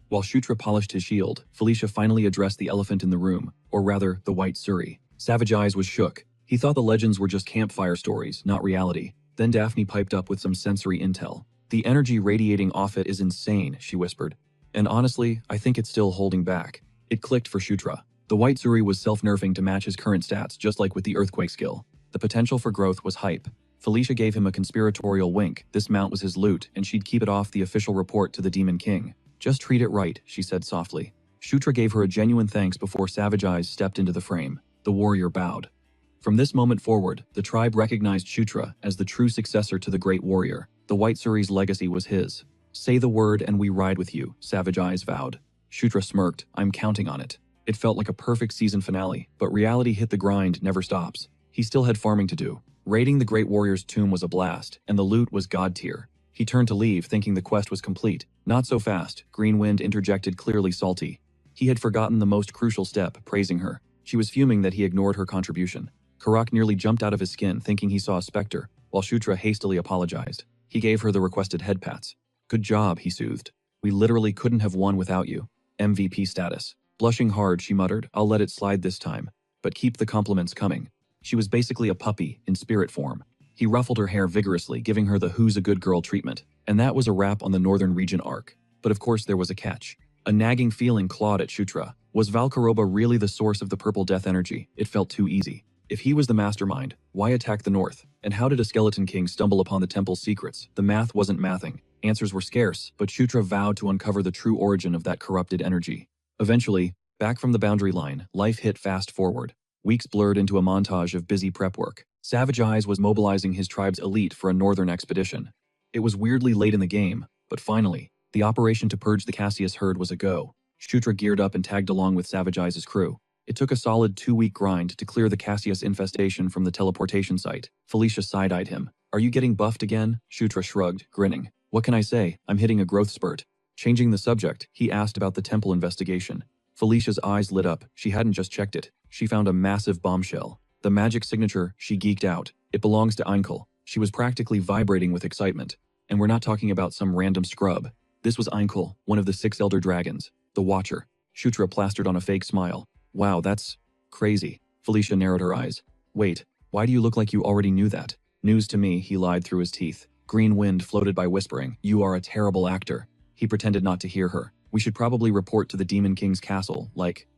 While Shutra polished his shield, Felicia finally addressed the elephant in the room, or rather, the White Suri. Savage Eyes was shook. He thought the legends were just campfire stories, not reality. Then Daphne piped up with some sensory intel. The energy radiating off it is insane, she whispered. And honestly, I think it's still holding back. It clicked for Shutra. The White Suri was self-nerfing to match his current stats, just like with the Earthquake skill. The potential for growth was hype. Felicia gave him a conspiratorial wink. This mount was his loot, and she'd keep it off the official report to the Demon King. Just treat it right, she said softly. Shutra gave her a genuine thanks before Savage Eyes stepped into the frame. The warrior bowed. From this moment forward, the tribe recognized Shutra as the true successor to the great warrior. The White Suri's legacy was his. Say the word and we ride with you, Savage Eyes vowed. Shutra smirked. I'm counting on it. It felt like a perfect season finale, but reality hit the grind, never stops. He still had farming to do. Raiding the great warrior's tomb was a blast, and the loot was god tier. He turned to leave, thinking the quest was complete. Not so fast, Green Wind interjected, clearly salty. He had forgotten the most crucial step, praising her. She was fuming that he ignored her contribution. Karak nearly jumped out of his skin, thinking he saw a specter, while Shutra hastily apologized. He gave her the requested head pats. Good job, he soothed. We literally couldn't have won without you. MVP status. Blushing hard, she muttered, I'll let it slide this time. But keep the compliments coming. She was basically a puppy, in spirit form. He ruffled her hair vigorously, giving her the who's a good girl treatment. And that was a wrap on the Northern Region arc. But of course there was a catch. A nagging feeling clawed at Shutra. Was Valkaroba really the source of the purple death energy? It felt too easy. If he was the mastermind, why attack the north? And how did a skeleton king stumble upon the temple's secrets? The math wasn't mathing. Answers were scarce, but Shutra vowed to uncover the true origin of that corrupted energy. Eventually, back from the boundary line, life hit fast forward. Weeks blurred into a montage of busy prep work. Savage Eyes was mobilizing his tribe's elite for a northern expedition. It was weirdly late in the game, but finally, the operation to purge the Cassius herd was a go. Shutra geared up and tagged along with Savage Eyes' crew. It took a solid 2-week grind to clear the Cassius infestation from the teleportation site. Felicia side-eyed him. Are you getting buffed again? Shutra shrugged, grinning. What can I say? I'm hitting a growth spurt. Changing the subject, he asked about the temple investigation. Felicia's eyes lit up. She hadn't just checked it. She found a massive bombshell. The magic signature, she geeked out. It belongs to Einkel. She was practically vibrating with excitement. And we're not talking about some random scrub. This was Einkel, one of the 6 elder dragons. The Watcher. Shutra plastered on a fake smile. Wow, that's crazy. Felicia narrowed her eyes. Wait, why do you look like you already knew that? News to me, he lied through his teeth. Green wind floated by whispering, you are a terrible actor. He pretended not to hear her. We should probably report to the Demon King's castle,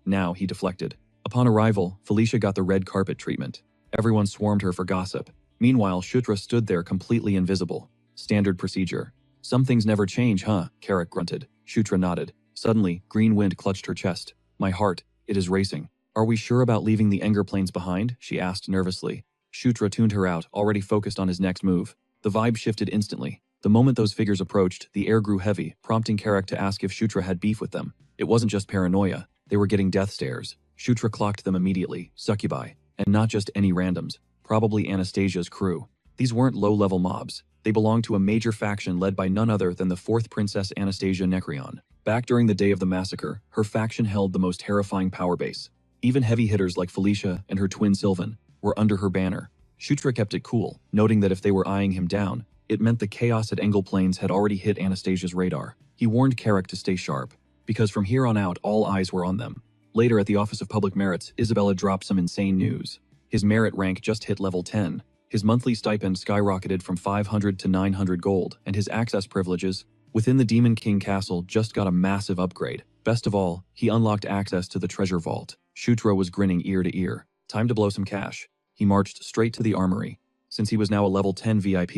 now, he deflected. Upon arrival, Felicia got the red carpet treatment. Everyone swarmed her for gossip. Meanwhile, Shutra stood there completely invisible. Standard procedure. Some things never change, huh? Carrick grunted. Shutra nodded. Suddenly, green wind clutched her chest. My heart, it is racing. Are we sure about leaving the Enger Plains behind? She asked nervously. Shutra tuned her out, already focused on his next move. The vibe shifted instantly. The moment those figures approached, the air grew heavy, prompting Carrick to ask if Shutra had beef with them. It wasn't just paranoia. They were getting death stares. Shutra clocked them immediately. Succubi. And not just any randoms. Probably Anastasia's crew. These weren't low-level mobs. They belonged to a major faction led by none other than the 4th Princess Anastasia Necreon. Back during the day of the massacre, her faction held the most terrifying power base. Even heavy hitters like Felicia and her twin Sylvan were under her banner. Shutra kept it cool, noting that if they were eyeing him down, it meant the chaos at Engel Plains had already hit Anastasia's radar. He warned Carrick to stay sharp, because from here on out all eyes were on them. Later at the Office of Public Merits, Isabella dropped some insane news. His merit rank just hit level 10. His monthly stipend skyrocketed from 500 to 900 gold, and his access privileges within the Demon King Castle just got a massive upgrade. Best of all, he unlocked access to the treasure vault. Shutra was grinning ear to ear. Time to blow some cash. He marched straight to the armory. Since he was now a level 10 VIP,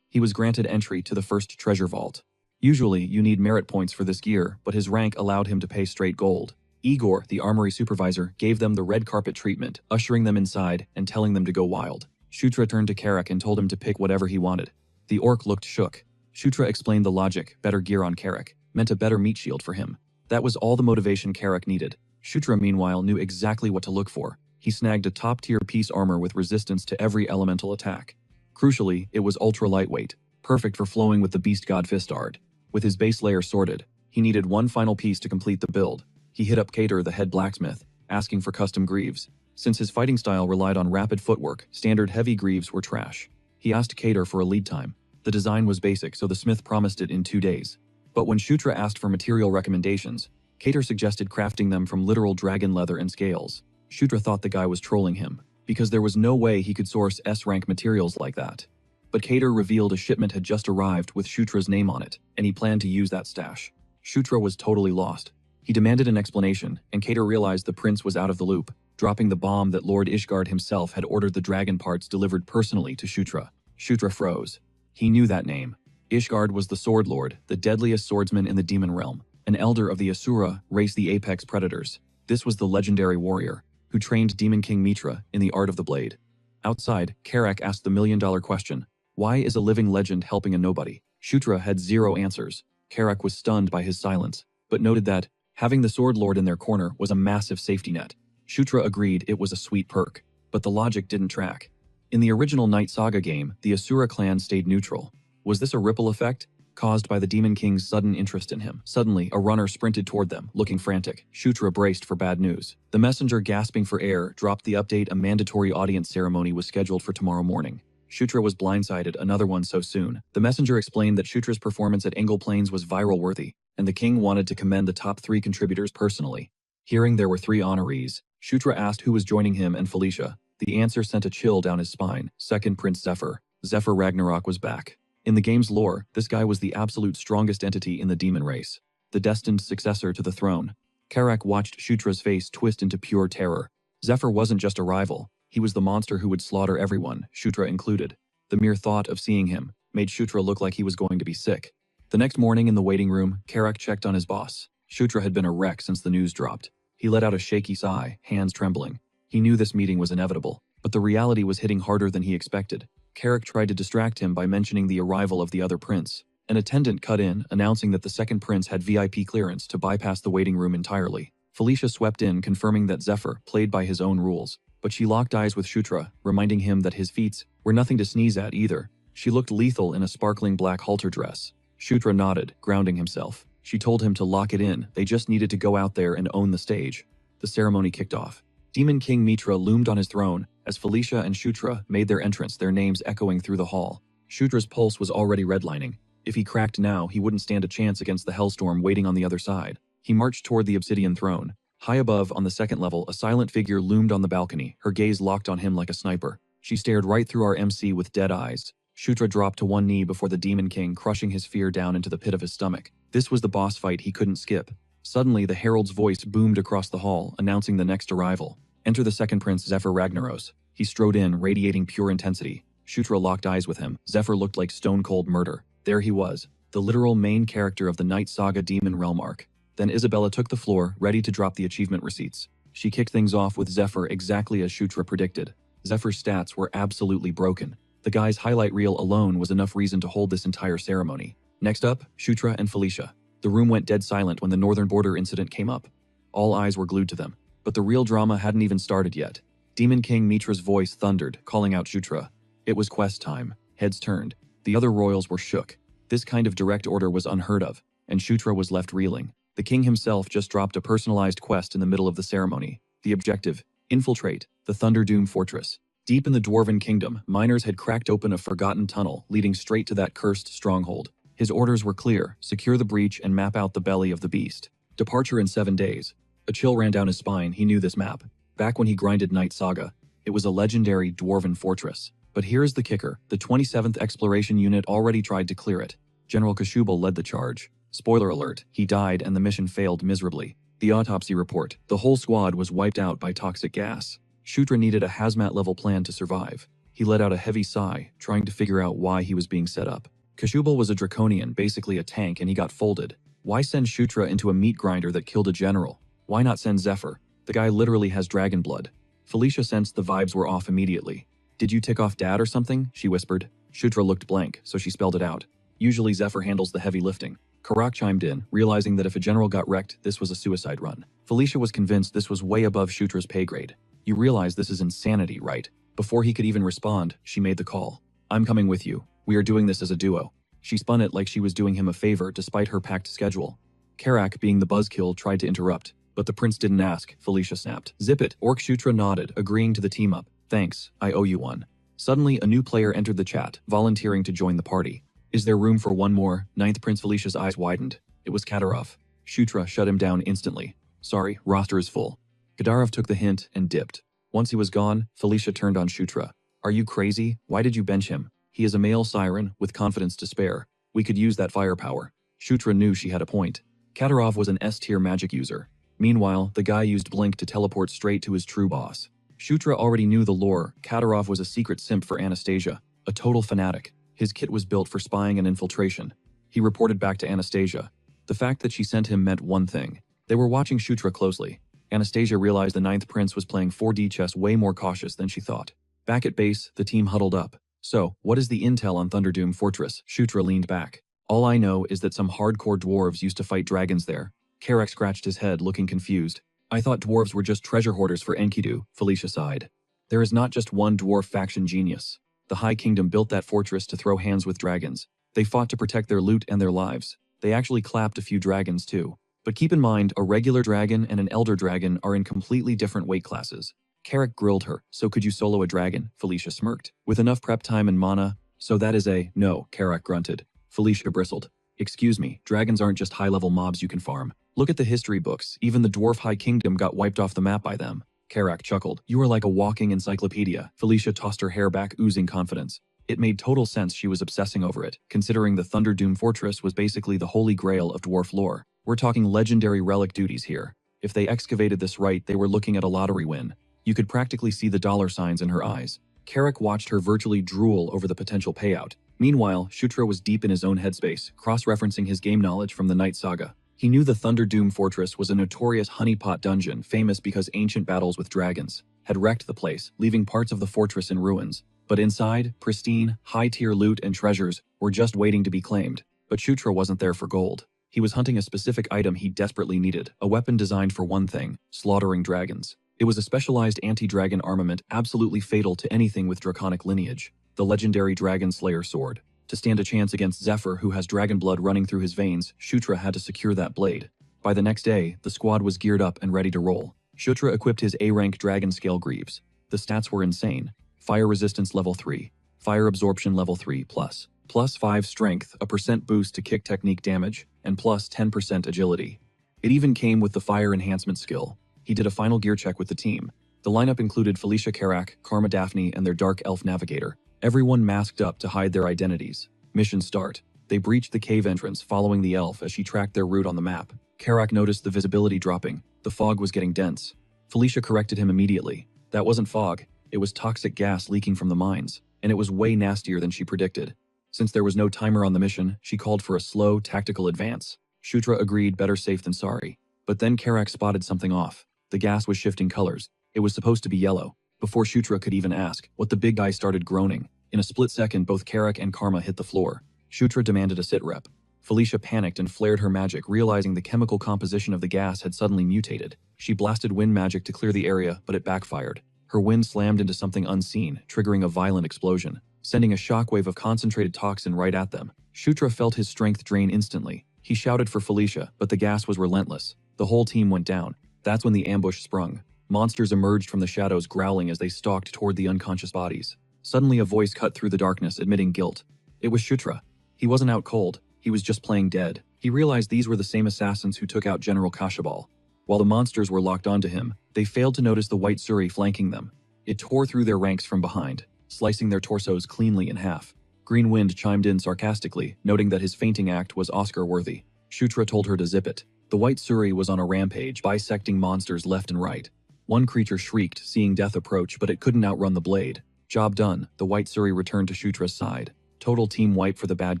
he was granted entry to the first treasure vault. Usually, you need merit points for this gear, but his rank allowed him to pay straight gold. Igor, the armory supervisor, gave them the red carpet treatment, ushering them inside and telling them to go wild. Shutra turned to Carrick and told him to pick whatever he wanted. The orc looked shook. Shutra explained the logic. Better gear on Carrick meant a better meat shield for him. That was all the motivation Carrick needed. Shutra, meanwhile, knew exactly what to look for. He snagged a top-tier piece armor with resistance to every elemental attack. Crucially, it was ultra-lightweight, perfect for flowing with the Beast God Fistard. With his base layer sorted, he needed one final piece to complete the build. He hit up Cater, the head blacksmith, asking for custom greaves. Since his fighting style relied on rapid footwork, standard heavy greaves were trash. He asked Cater for a lead time. The design was basic, so the smith promised it in 2 days. But when Shutra asked for material recommendations, Cater suggested crafting them from literal dragon leather and scales. Shutra thought the guy was trolling him, because there was no way he could source S-rank materials like that. But Cater revealed a shipment had just arrived with Shutra's name on it, and he planned to use that stash. Shutra was totally lost. He demanded an explanation, and Cater realized the prince was out of the loop, dropping the bomb that Lord Ishgard himself had ordered the dragon parts delivered personally to Shutra. Shutra froze. He knew that name. Ishgard was the Sword Lord, the deadliest swordsman in the demon realm, an elder of the Asura race, the apex predators. This was the legendary warrior who trained Demon King Mitra in the art of the blade. Outside, Carrick asked the million-dollar question. Why is a living legend helping a nobody? Shutra had 0 answers. Carrick was stunned by his silence, but noted that having the Sword Lord in their corner was a massive safety net. Shutra agreed it was a sweet perk, but the logic didn't track. In the original Night Saga game, the Asura clan stayed neutral. Was this a ripple effect, caused by the Demon King's sudden interest in him? Suddenly, a runner sprinted toward them, looking frantic. Shutra braced for bad news. The messenger, gasping for air, dropped the update. A mandatory audience ceremony was scheduled for tomorrow morning. Shutra was blindsided, another one so soon. The messenger explained that Shutra's performance at Engel Plains was viral-worthy, and the king wanted to commend the top 3 contributors personally. Hearing there were 3 honorees, Shutra asked who was joining him and Felicia. The answer sent a chill down his spine. Second Prince Zephyr. Zephyr Ragnarok was back. In the game's lore, this guy was the absolute strongest entity in the demon race. the destined successor to the throne. Karak watched Shutra's face twist into pure terror. Zephyr wasn't just a rival, he was the monster who would slaughter everyone, Shutra included. The mere thought of seeing him made Shutra look like he was going to be sick. The next morning in the waiting room, Karak checked on his boss. Shutra had been a wreck since the news dropped. He let out a shaky sigh, hands trembling. He knew this meeting was inevitable, but the reality was hitting harder than he expected. Karak tried to distract him by mentioning the arrival of the other prince. An attendant cut in, announcing that the second prince had VIP clearance to bypass the waiting room entirely. Felicia swept in, confirming that Zephyr played by his own rules, but she locked eyes with Shutra, reminding him that his feats were nothing to sneeze at either. She looked lethal in a sparkling black halter dress. Shutra nodded, grounding himself. She told him to lock it in, they just needed to go out there and own the stage. The ceremony kicked off. Demon King Mitra loomed on his throne as Felicia and Shutra made their entrance, their names echoing through the hall. Shutra's pulse was already redlining. If he cracked now, he wouldn't stand a chance against the hellstorm waiting on the other side. He marched toward the obsidian throne. High above, on the second level, a silent figure loomed on the balcony, her gaze locked on him like a sniper. She stared right through our MC with dead eyes. Shutra dropped to one knee before the Demon King, crushing his fear down into the pit of his stomach. This was the boss fight he couldn't skip. Suddenly, the herald's voice boomed across the hall, announcing the next arrival. Enter the second prince, Zephyr Ragnaros. He strode in, radiating pure intensity. Shutra locked eyes with him. Zephyr looked like stone-cold murder. There he was, the literal main character of the Night Saga Demon Realm arc. Then Isabella took the floor, ready to drop the achievement receipts. She kicked things off with Zephyr exactly as Shutra predicted. Zephyr's stats were absolutely broken. The guy's highlight reel alone was enough reason to hold this entire ceremony. Next up, Shutra and Felicia. The room went dead silent when the Northern Border incident came up. All eyes were glued to them. But the real drama hadn't even started yet. Demon King Mitra's voice thundered, calling out Shutra. It was quest time. Heads turned. The other royals were shook. This kind of direct order was unheard of, and Shutra was left reeling. The king himself just dropped a personalized quest in the middle of the ceremony. The objective: infiltrate the Thunderdoom Fortress. Deep in the Dwarven Kingdom, miners had cracked open a forgotten tunnel leading straight to that cursed stronghold. His orders were clear: secure the breach and map out the belly of the beast. Departure in 7 days. A chill ran down his spine. He knew this map. Back when he grinded Night Saga, it was a legendary Dwarven fortress. But here's the kicker: the 27th Exploration Unit already tried to clear it. General Kashubal led the charge. Spoiler alert, he died and the mission failed miserably. The autopsy report: the whole squad was wiped out by toxic gas. Shutra needed a hazmat-level plan to survive. He let out a heavy sigh, trying to figure out why he was being set up. Kashubal was a draconian, basically a tank, and he got folded. Why send Shutra into a meat grinder that killed a general? Why not send Zephyr? The guy literally has dragon blood. Felicia sensed the vibes were off immediately. Did you tick off Dad or something? She whispered. Shutra looked blank, so she spelled it out. Usually Zephyr handles the heavy lifting. Karak chimed in, realizing that if a general got wrecked, this was a suicide run. Felicia was convinced this was way above Shutra's pay grade. You realize this is insanity, right? Before he could even respond, she made the call. I'm coming with you. We are doing this as a duo. She spun it like she was doing him a favor despite her packed schedule. Karak, being the buzzkill, tried to interrupt, but the prince didn't ask. Felicia snapped. Zip it. Orc Shutra nodded, agreeing to the team up. Thanks, I owe you one. Suddenly, a new player entered the chat, volunteering to join the party. Is there room for one more? Ninth Prince. Felicia's eyes widened. It was Kadyrov. Shutra shut him down instantly. Sorry, roster is full. Kadyrov took the hint and dipped. Once he was gone, Felicia turned on Shutra. Are you crazy? Why did you bench him? He is a male siren with confidence to spare. We could use that firepower. Shutra knew she had a point. Kadyrov was an S-tier magic user. Meanwhile, the guy used Blink to teleport straight to his true boss. Shutra already knew the lore. Kadyrov was a secret simp for Anastasia, a total fanatic. His kit was built for spying and infiltration. He reported back to Anastasia. The fact that she sent him meant one thing. They were watching Shutra closely. Anastasia realized the Ninth Prince was playing 4D chess way more cautious than she thought. Back at base, the team huddled up. So, what is the intel on Thunderdoom Fortress? Shutra leaned back. All I know is that some hardcore dwarves used to fight dragons there. Karak scratched his head, looking confused. I thought dwarves were just treasure hoarders for Enkidu, Felicia sighed. There is not just one dwarf faction genius. The High Kingdom built that fortress to throw hands with dragons. They fought to protect their loot and their lives. They actually clapped a few dragons too. But keep in mind, a regular dragon and an elder dragon are in completely different weight classes. Karak grilled her. So could you solo a dragon? Felicia smirked. With enough prep time and mana? So that is a no, Karak grunted. Felicia bristled. Excuse me, dragons aren't just high-level mobs you can farm. Look at the history books. Even the Dwarf High Kingdom got wiped off the map by them. Karak chuckled. You are like a walking encyclopedia. Felicia tossed her hair back, oozing confidence. It made total sense she was obsessing over it, considering the Thunderdoom Fortress was basically the holy grail of dwarf lore. We're talking legendary relic duties here. If they excavated this right, they were looking at a lottery win. You could practically see the dollar signs in her eyes. Carrick watched her virtually drool over the potential payout. Meanwhile, Shutra was deep in his own headspace, cross-referencing his game knowledge from the Night Saga. He knew the Thunderdoom Fortress was a notorious honeypot dungeon famous because ancient battles with dragons had wrecked the place, leaving parts of the fortress in ruins. But inside, pristine, high-tier loot and treasures were just waiting to be claimed. But Shutra wasn't there for gold. He was hunting a specific item he desperately needed, a weapon designed for one thing: slaughtering dragons. It was a specialized anti-dragon armament absolutely fatal to anything with draconic lineage, the legendary Dragon Slayer sword. To stand a chance against Zephyr, who has dragon blood running through his veins, Shutra had to secure that blade. By the next day, the squad was geared up and ready to roll. Shutra equipped his A-rank dragon scale greaves. The stats were insane. Fire resistance level 3, fire absorption level 3+, plus 5 strength, a % boost to kick technique damage, and plus 10% agility. It even came with the fire enhancement skill. He did a final gear check with the team. The lineup included Felicia Carrack, Karma Daphne, and their Dark Elf Navigator. Everyone masked up to hide their identities. Mission start. They breached the cave entrance, following the elf as she tracked their route on the map. Carrack noticed the visibility dropping. The fog was getting dense. Felicia corrected him immediately. That wasn't fog. It was toxic gas leaking from the mines, and it was way nastier than she predicted. Since there was no timer on the mission, she called for a slow, tactical advance. Shutra agreed, better safe than sorry. But then Carrack spotted something off. The gas was shifting colors. It was supposed to be yellow. Before Shutra could even ask, the big guy started groaning. In a split second, both Carrack and Karma hit the floor. Shutra demanded a sit rep. Felicia panicked and flared her magic, realizing the chemical composition of the gas had suddenly mutated. She blasted wind magic to clear the area, but it backfired. Her wind slammed into something unseen, triggering a violent explosion, sending a shockwave of concentrated toxin right at them. Shutra felt his strength drain instantly. He shouted for Felicia, but the gas was relentless. The whole team went down. That's when the ambush sprung. Monsters emerged from the shadows, growling as they stalked toward the unconscious bodies. Suddenly a voice cut through the darkness, admitting guilt. It was Shutra. He wasn't out cold. He was just playing dead. He realized these were the same assassins who took out General Kashabal. While the monsters were locked onto him, they failed to notice the white Suri flanking them. It tore through their ranks from behind, slicing their torsos cleanly in half. Green Wind chimed in sarcastically, noting that his fainting act was Oscar-worthy. Shutra told her to zip it. The white Suri was on a rampage, bisecting monsters left and right. One creature shrieked, seeing death approach, but it couldn't outrun the blade. Job done. The white Suri returned to Shutra's side. Total team wipe for the bad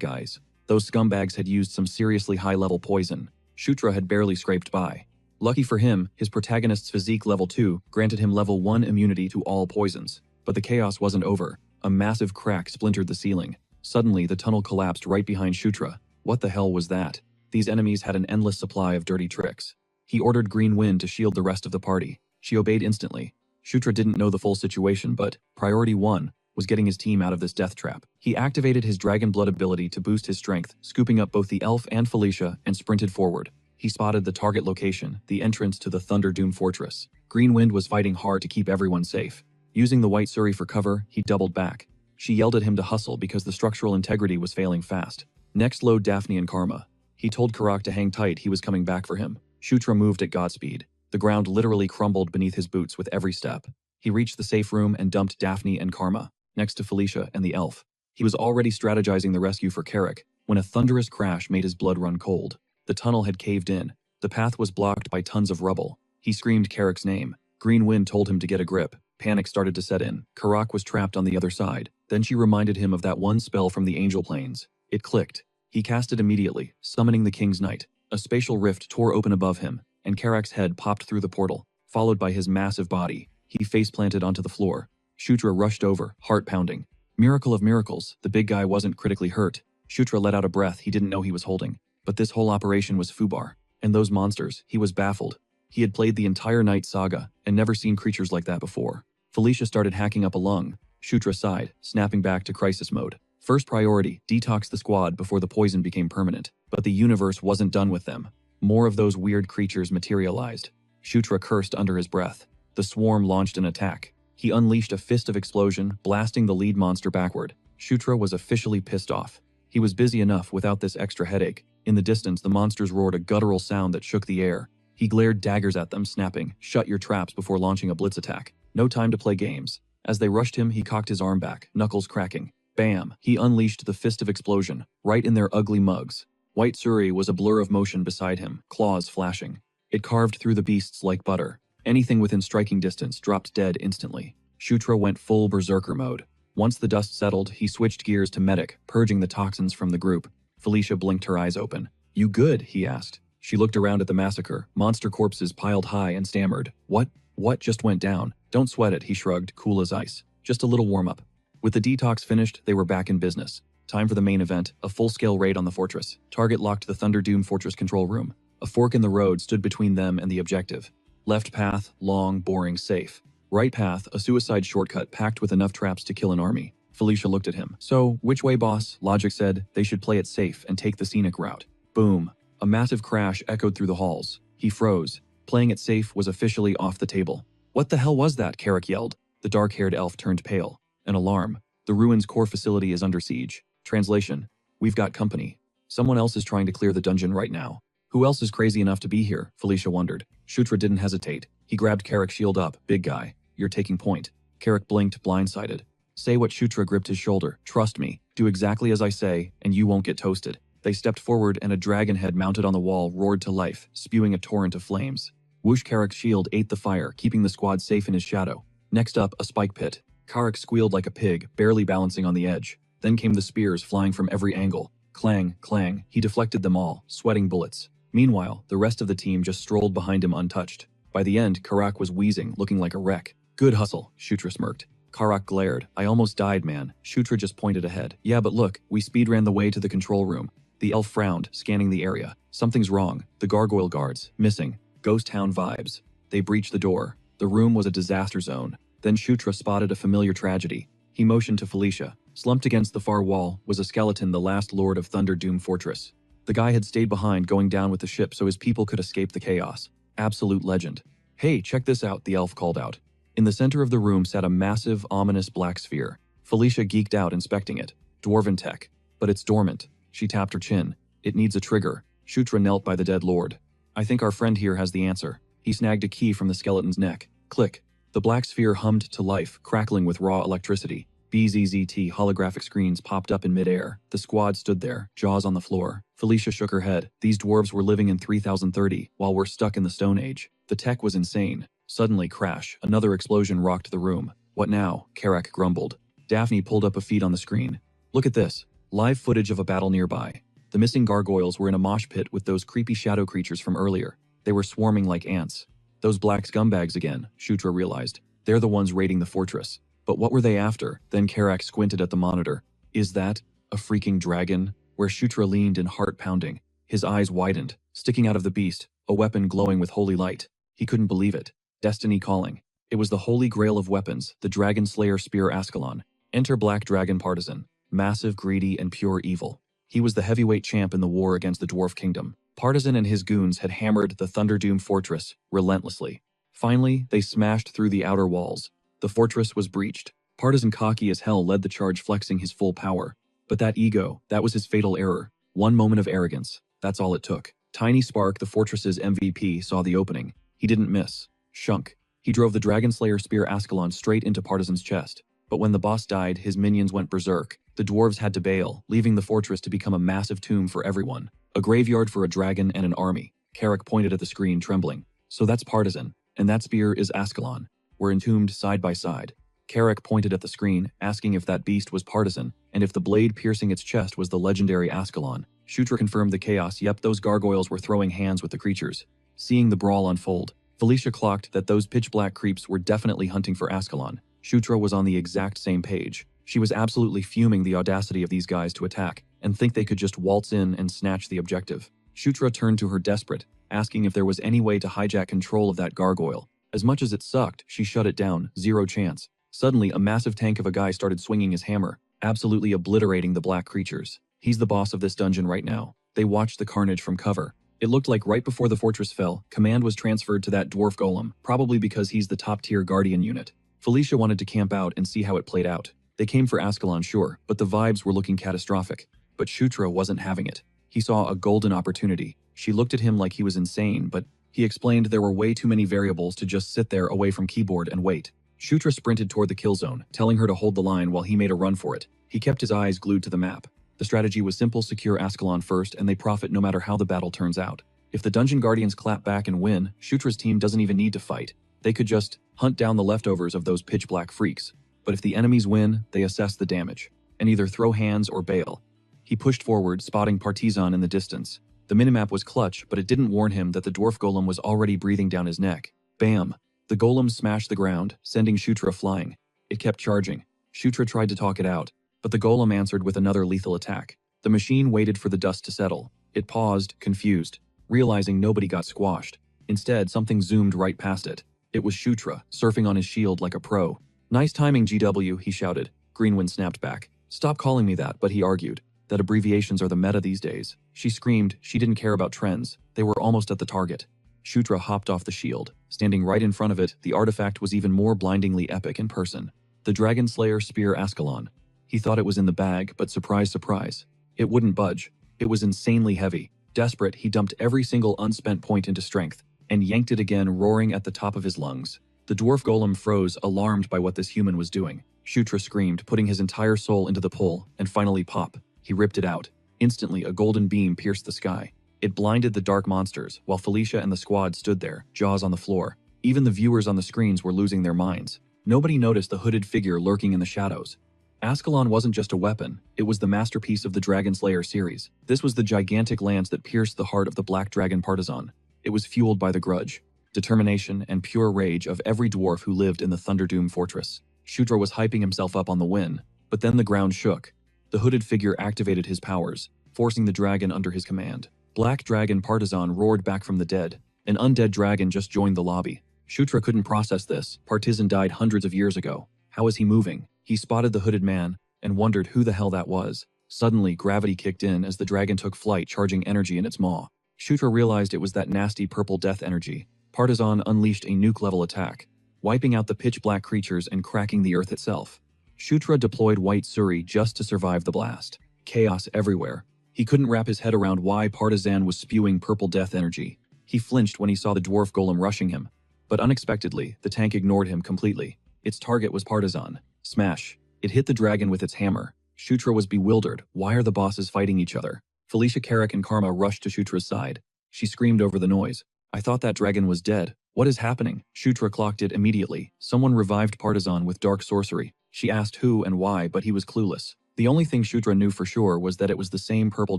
guys. Those scumbags had used some seriously high-level poison. Shutra had barely scraped by. Lucky for him, his protagonist's physique level 2 granted him level 1 immunity to all poisons. But the chaos wasn't over. A massive crack splintered the ceiling. Suddenly, the tunnel collapsed right behind Shutra. What the hell was that? These enemies had an endless supply of dirty tricks. He ordered Green Wind to shield the rest of the party. She obeyed instantly. Shutra didn't know the full situation, but priority 1 was getting his team out of this death trap. He activated his Dragon Blood ability to boost his strength, scooping up both the elf and Felicia, and sprinted forward. He spotted the target location, the entrance to the Thunderdoom Fortress. Green Wind was fighting hard to keep everyone safe. Using the white Suri for cover, he doubled back. She yelled at him to hustle because the structural integrity was failing fast. Next, load Daphne and Karma. He told Karak to hang tight, he was coming back for him. Shutra moved at Godspeed. The ground literally crumbled beneath his boots with every step. He reached the safe room and dumped Daphne and Karma, next to Felicia and the elf. He was already strategizing the rescue for Carrack when a thunderous crash made his blood run cold. The tunnel had caved in. The path was blocked by tons of rubble. He screamed Carrack's name. Green Wind told him to get a grip. Panic started to set in. Karak was trapped on the other side. Then she reminded him of that one spell from the Angel Plains. It clicked. He cast it immediately, summoning the King's Knight. A spatial rift tore open above him, and Carrack's head popped through the portal, followed by his massive body. He face-planted onto the floor. Shutra rushed over, heart pounding. Miracle of miracles, the big guy wasn't critically hurt. Shutra let out a breath he didn't know he was holding. But this whole operation was foobar. And those monsters, he was baffled. He had played the entire Night Saga and never seen creatures like that before. Felicia started hacking up a lung. Shutra sighed, snapping back to crisis mode. First priority, detox the squad before the poison became permanent. But the universe wasn't done with them. More of those weird creatures materialized. Shutra cursed under his breath. The swarm launched an attack. He unleashed a fist of explosion, blasting the lead monster backward. Shutra was officially pissed off. He was busy enough without this extra headache. In the distance, the monsters roared a guttural sound that shook the air. He glared daggers at them, snapping, "Shut your traps," before launching a blitz attack. No time to play games. As they rushed him, he cocked his arm back, knuckles cracking. Bam! He unleashed the fist of explosion, right in their ugly mugs. White Suri was a blur of motion beside him, claws flashing. It carved through the beasts like butter. Anything within striking distance dropped dead instantly. Shutra went full berserker mode. Once the dust settled, he switched gears to medic, purging the toxins from the group. Felicia blinked her eyes open. "You good?" he asked. She looked around at the massacre, monster corpses piled high, and stammered. What just went down?" "Don't sweat it," he shrugged, cool as ice. "Just a little warm-up." With the detox finished, they were back in business. Time for the main event, a full-scale raid on the fortress. Target locked the Thunderdoom Fortress control room. A fork in the road stood between them and the objective. Left path, long, boring, safe. Right path, a suicide shortcut packed with enough traps to kill an army. Felicia looked at him. "So, which way, boss?" Logic said. They should play it safe and take the scenic route. Boom. A massive crash echoed through the halls. He froze. Playing it safe was officially off the table. "What the hell was that?" Carrick yelled. The dark-haired elf turned pale. An alarm. The ruin's core facility is under siege. Translation: "We've got company. Someone else is trying to clear the dungeon right now." Who else is crazy enough to be here? Felicia wondered. Shutra didn't hesitate. He grabbed Carrick's shield up. "Big guy, you're taking point." Carrick blinked, blindsided. "Say what?" Shutra gripped his shoulder. "Trust me. Do exactly as I say, and you won't get toasted." They stepped forward, and a dragon head mounted on the wall roared to life, spewing a torrent of flames. Whoosh! Carrick's shield ate the fire, keeping the squad safe in his shadow. Next up, a spike pit. Carrick squealed like a pig, barely balancing on the edge. Then came the spears flying from every angle. Clang, clang. He deflected them all, sweating bullets. Meanwhile, the rest of the team just strolled behind him untouched. By the end, Karak was wheezing, looking like a wreck. "Good hustle," Shutra smirked. Karak glared. "I almost died, man." Shutra just pointed ahead. "Yeah, but look, we speedran the way to the control room." The elf frowned, scanning the area. "Something's wrong. The gargoyle guards, missing. Ghost town vibes." They breached the door. The room was a disaster zone. Then Shutra spotted a familiar tragedy. He motioned to Felicia. Slumped against the far wall was a skeleton, the last lord of Thunderdoom Fortress. The guy had stayed behind, going down with the ship so his people could escape the chaos. Absolute legend. "Hey, check this out," the elf called out. In the center of the room sat a massive, ominous black sphere. Felicia geeked out, inspecting it. Dwarven tech. But it's dormant. She tapped her chin. "It needs a trigger." Shutra knelt by the dead lord. "I think our friend here has the answer." He snagged a key from the skeleton's neck. Click. The black sphere hummed to life, crackling with raw electricity. BZZT holographic screens popped up in midair. The squad stood there, jaws on the floor. Felicia shook her head. These dwarves were living in 3030, while we're stuck in the Stone Age. The tech was insane. Suddenly, crash. Another explosion rocked the room. "What now?" Carrack grumbled. Daphne pulled up a feed on the screen. "Look at this. Live footage of a battle nearby. The missing gargoyles were in a mosh pit with those creepy shadow creatures from earlier. They were swarming like ants." "Those black scumbags again," Shutra realized. "They're the ones raiding the fortress." But what were they after? Then Carrack squinted at the monitor. "Is that a freaking dragon?" Where Shutra leaned in heart pounding. His eyes widened. Sticking out of the beast, a weapon glowing with holy light. He couldn't believe it. Destiny calling. It was the holy grail of weapons, the Dragon Slayer Spear Ascalon. Enter Black Dragon Partisan. Massive, greedy, and pure evil. He was the heavyweight champ in the war against the Dwarf Kingdom. Partisan and his goons had hammered the Thunderdoom Fortress relentlessly. Finally, they smashed through the outer walls. The fortress was breached. Partisan, cocky as hell, led the charge, flexing his full power. But that ego, that was his fatal error. One moment of arrogance. That's all it took. Tiny Spark, the fortress's MVP, saw the opening. He didn't miss. Shunk. He drove the Dragon Slayer Spear Ascalon straight into Partisan's chest. But when the boss died, his minions went berserk. The dwarves had to bail, leaving the fortress to become a massive tomb for everyone. A graveyard for a dragon and an army. Carrack pointed at the screen, trembling. "So that's Partisan, and that spear is Ascalon. Were entombed side by side." Carrack pointed at the screen, asking if that beast was Partisan, and if the blade piercing its chest was the legendary Ascalon. Shutra confirmed the chaos. Yep, those gargoyles were throwing hands with the creatures. Seeing the brawl unfold, Felicia clocked that those pitch-black creeps were definitely hunting for Ascalon. Shutra was on the exact same page. She was absolutely fuming the audacity of these guys to attack, and think they could just waltz in and snatch the objective. Shutra turned to her desperate, asking if there was any way to hijack control of that gargoyle. As much as it sucked, she shut it down. Zero chance. Suddenly, a massive tank of a guy started swinging his hammer, absolutely obliterating the black creatures. He's the boss of this dungeon right now. They watched the carnage from cover. It looked like right before the fortress fell, command was transferred to that dwarf golem, probably because he's the top-tier guardian unit. Felicia wanted to camp out and see how it played out. They came for Ascalon, sure, but the vibes were looking catastrophic. But Shutra wasn't having it. He saw a golden opportunity. She looked at him like he was insane, but he explained there were way too many variables to just sit there away from keyboard and wait. Shutra sprinted toward the kill zone, telling her to hold the line while he made a run for it. He kept his eyes glued to the map. The strategy was simple: secure Ascalon first and they profit no matter how the battle turns out. If the Dungeon Guardians clap back and win, Shutra's team doesn't even need to fight. They could just hunt down the leftovers of those pitch-black freaks. But if the enemies win, they assess the damage and either throw hands or bail. He pushed forward, spotting Partizan in the distance. The minimap was clutch, but it didn't warn him that the dwarf golem was already breathing down his neck. Bam! The golem smashed the ground, sending Shutra flying. It kept charging. Shutra tried to talk it out, but the golem answered with another lethal attack. The machine waited for the dust to settle. It paused, confused, realizing nobody got squashed. Instead, something zoomed right past it. It was Shutra, surfing on his shield like a pro. "Nice timing, GW," he shouted. Greenwind snapped back. "Stop calling me that," but he argued that abbreviations are the meta these days. She screamed. She didn't care about trends. They were almost at the target. Shutra hopped off the shield. Standing right in front of it, the artifact was even more blindingly epic in person. The Dragon Slayer Spear Ascalon. He thought it was in the bag, but surprise, surprise. It wouldn't budge. It was insanely heavy. Desperate, he dumped every single unspent point into strength, and yanked it again, roaring at the top of his lungs. The dwarf golem froze, alarmed by what this human was doing. Shutra screamed, putting his entire soul into the pull, and finally pop. He ripped it out. Instantly, a golden beam pierced the sky. It blinded the dark monsters, while Felicia and the squad stood there, jaws on the floor. Even the viewers on the screens were losing their minds. Nobody noticed the hooded figure lurking in the shadows. Ascalon wasn't just a weapon, it was the masterpiece of the Dragon Slayer series. This was the gigantic lance that pierced the heart of the Black Dragon Partizan. It was fueled by the grudge, determination, and pure rage of every dwarf who lived in the Thunderdoom Fortress. Shutra was hyping himself up on the win, but then the ground shook. The hooded figure activated his powers, forcing the dragon under his command. Black Dragon Partizan roared back from the dead. An undead dragon just joined the lobby. Shutra couldn't process this. Partizan died hundreds of years ago. How is he moving? He spotted the hooded man and wondered who the hell that was. Suddenly, gravity kicked in as the dragon took flight, charging energy in its maw. Shutra realized it was that nasty purple death energy. Partizan unleashed a nuke-level attack, wiping out the pitch-black creatures and cracking the earth itself. Shutra deployed White Suri just to survive the blast. Chaos everywhere. He couldn't wrap his head around why Partizan was spewing purple death energy. He flinched when he saw the dwarf golem rushing him. But unexpectedly, the tank ignored him completely. Its target was Partizan. Smash. It hit the dragon with its hammer. Shutra was bewildered. Why are the bosses fighting each other? Felicia, Carrick, and Karma rushed to Shutra's side. She screamed over the noise. "I thought that dragon was dead. What is happening?" Shutra clocked it immediately. Someone revived Partizan with dark sorcery. She asked who and why, but he was clueless. The only thing Shutra knew for sure was that it was the same purple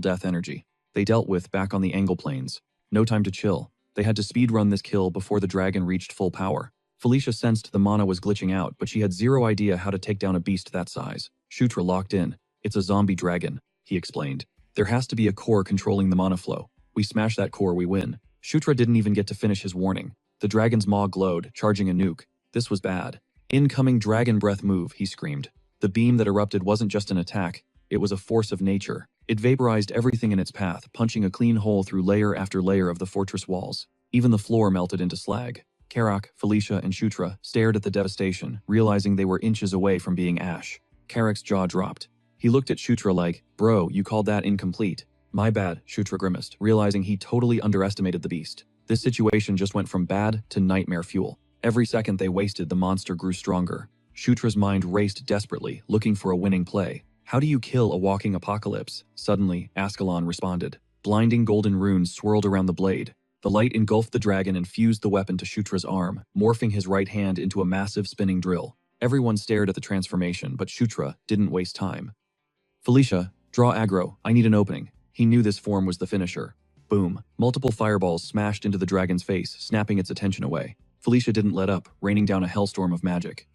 death energy they dealt with back on the Angle Plains. No time to chill. They had to speedrun this kill before the dragon reached full power. Felicia sensed the mana was glitching out, but she had zero idea how to take down a beast that size. Shutra locked in. "It's a zombie dragon," he explained. "There has to be a core controlling the mana flow. We smash that core, we win." Shutra didn't even get to finish his warning. The dragon's maw glowed, charging a nuke. This was bad. "Incoming dragon breath move," he screamed. The beam that erupted wasn't just an attack, it was a force of nature. It vaporized everything in its path, punching a clean hole through layer after layer of the fortress walls. Even the floor melted into slag. Karak, Felicia, and Shutra stared at the devastation, realizing they were inches away from being ash. Karak's jaw dropped. He looked at Shutra like, "Bro, you called that incomplete." "My bad," Shutra grimaced, realizing he totally underestimated the beast. This situation just went from bad to nightmare fuel. Every second they wasted, the monster grew stronger. Shutra's mind raced desperately, looking for a winning play. How do you kill a walking apocalypse? Suddenly, Ascalon responded. Blinding golden runes swirled around the blade. The light engulfed the dragon and fused the weapon to Shutra's arm, morphing his right hand into a massive spinning drill. Everyone stared at the transformation, but Shutra didn't waste time. "Felicia, draw aggro. I need an opening." He knew this form was the finisher. Boom. Multiple fireballs smashed into the dragon's face, snapping its attention away. Felicia didn't let up, raining down a hellstorm of magic.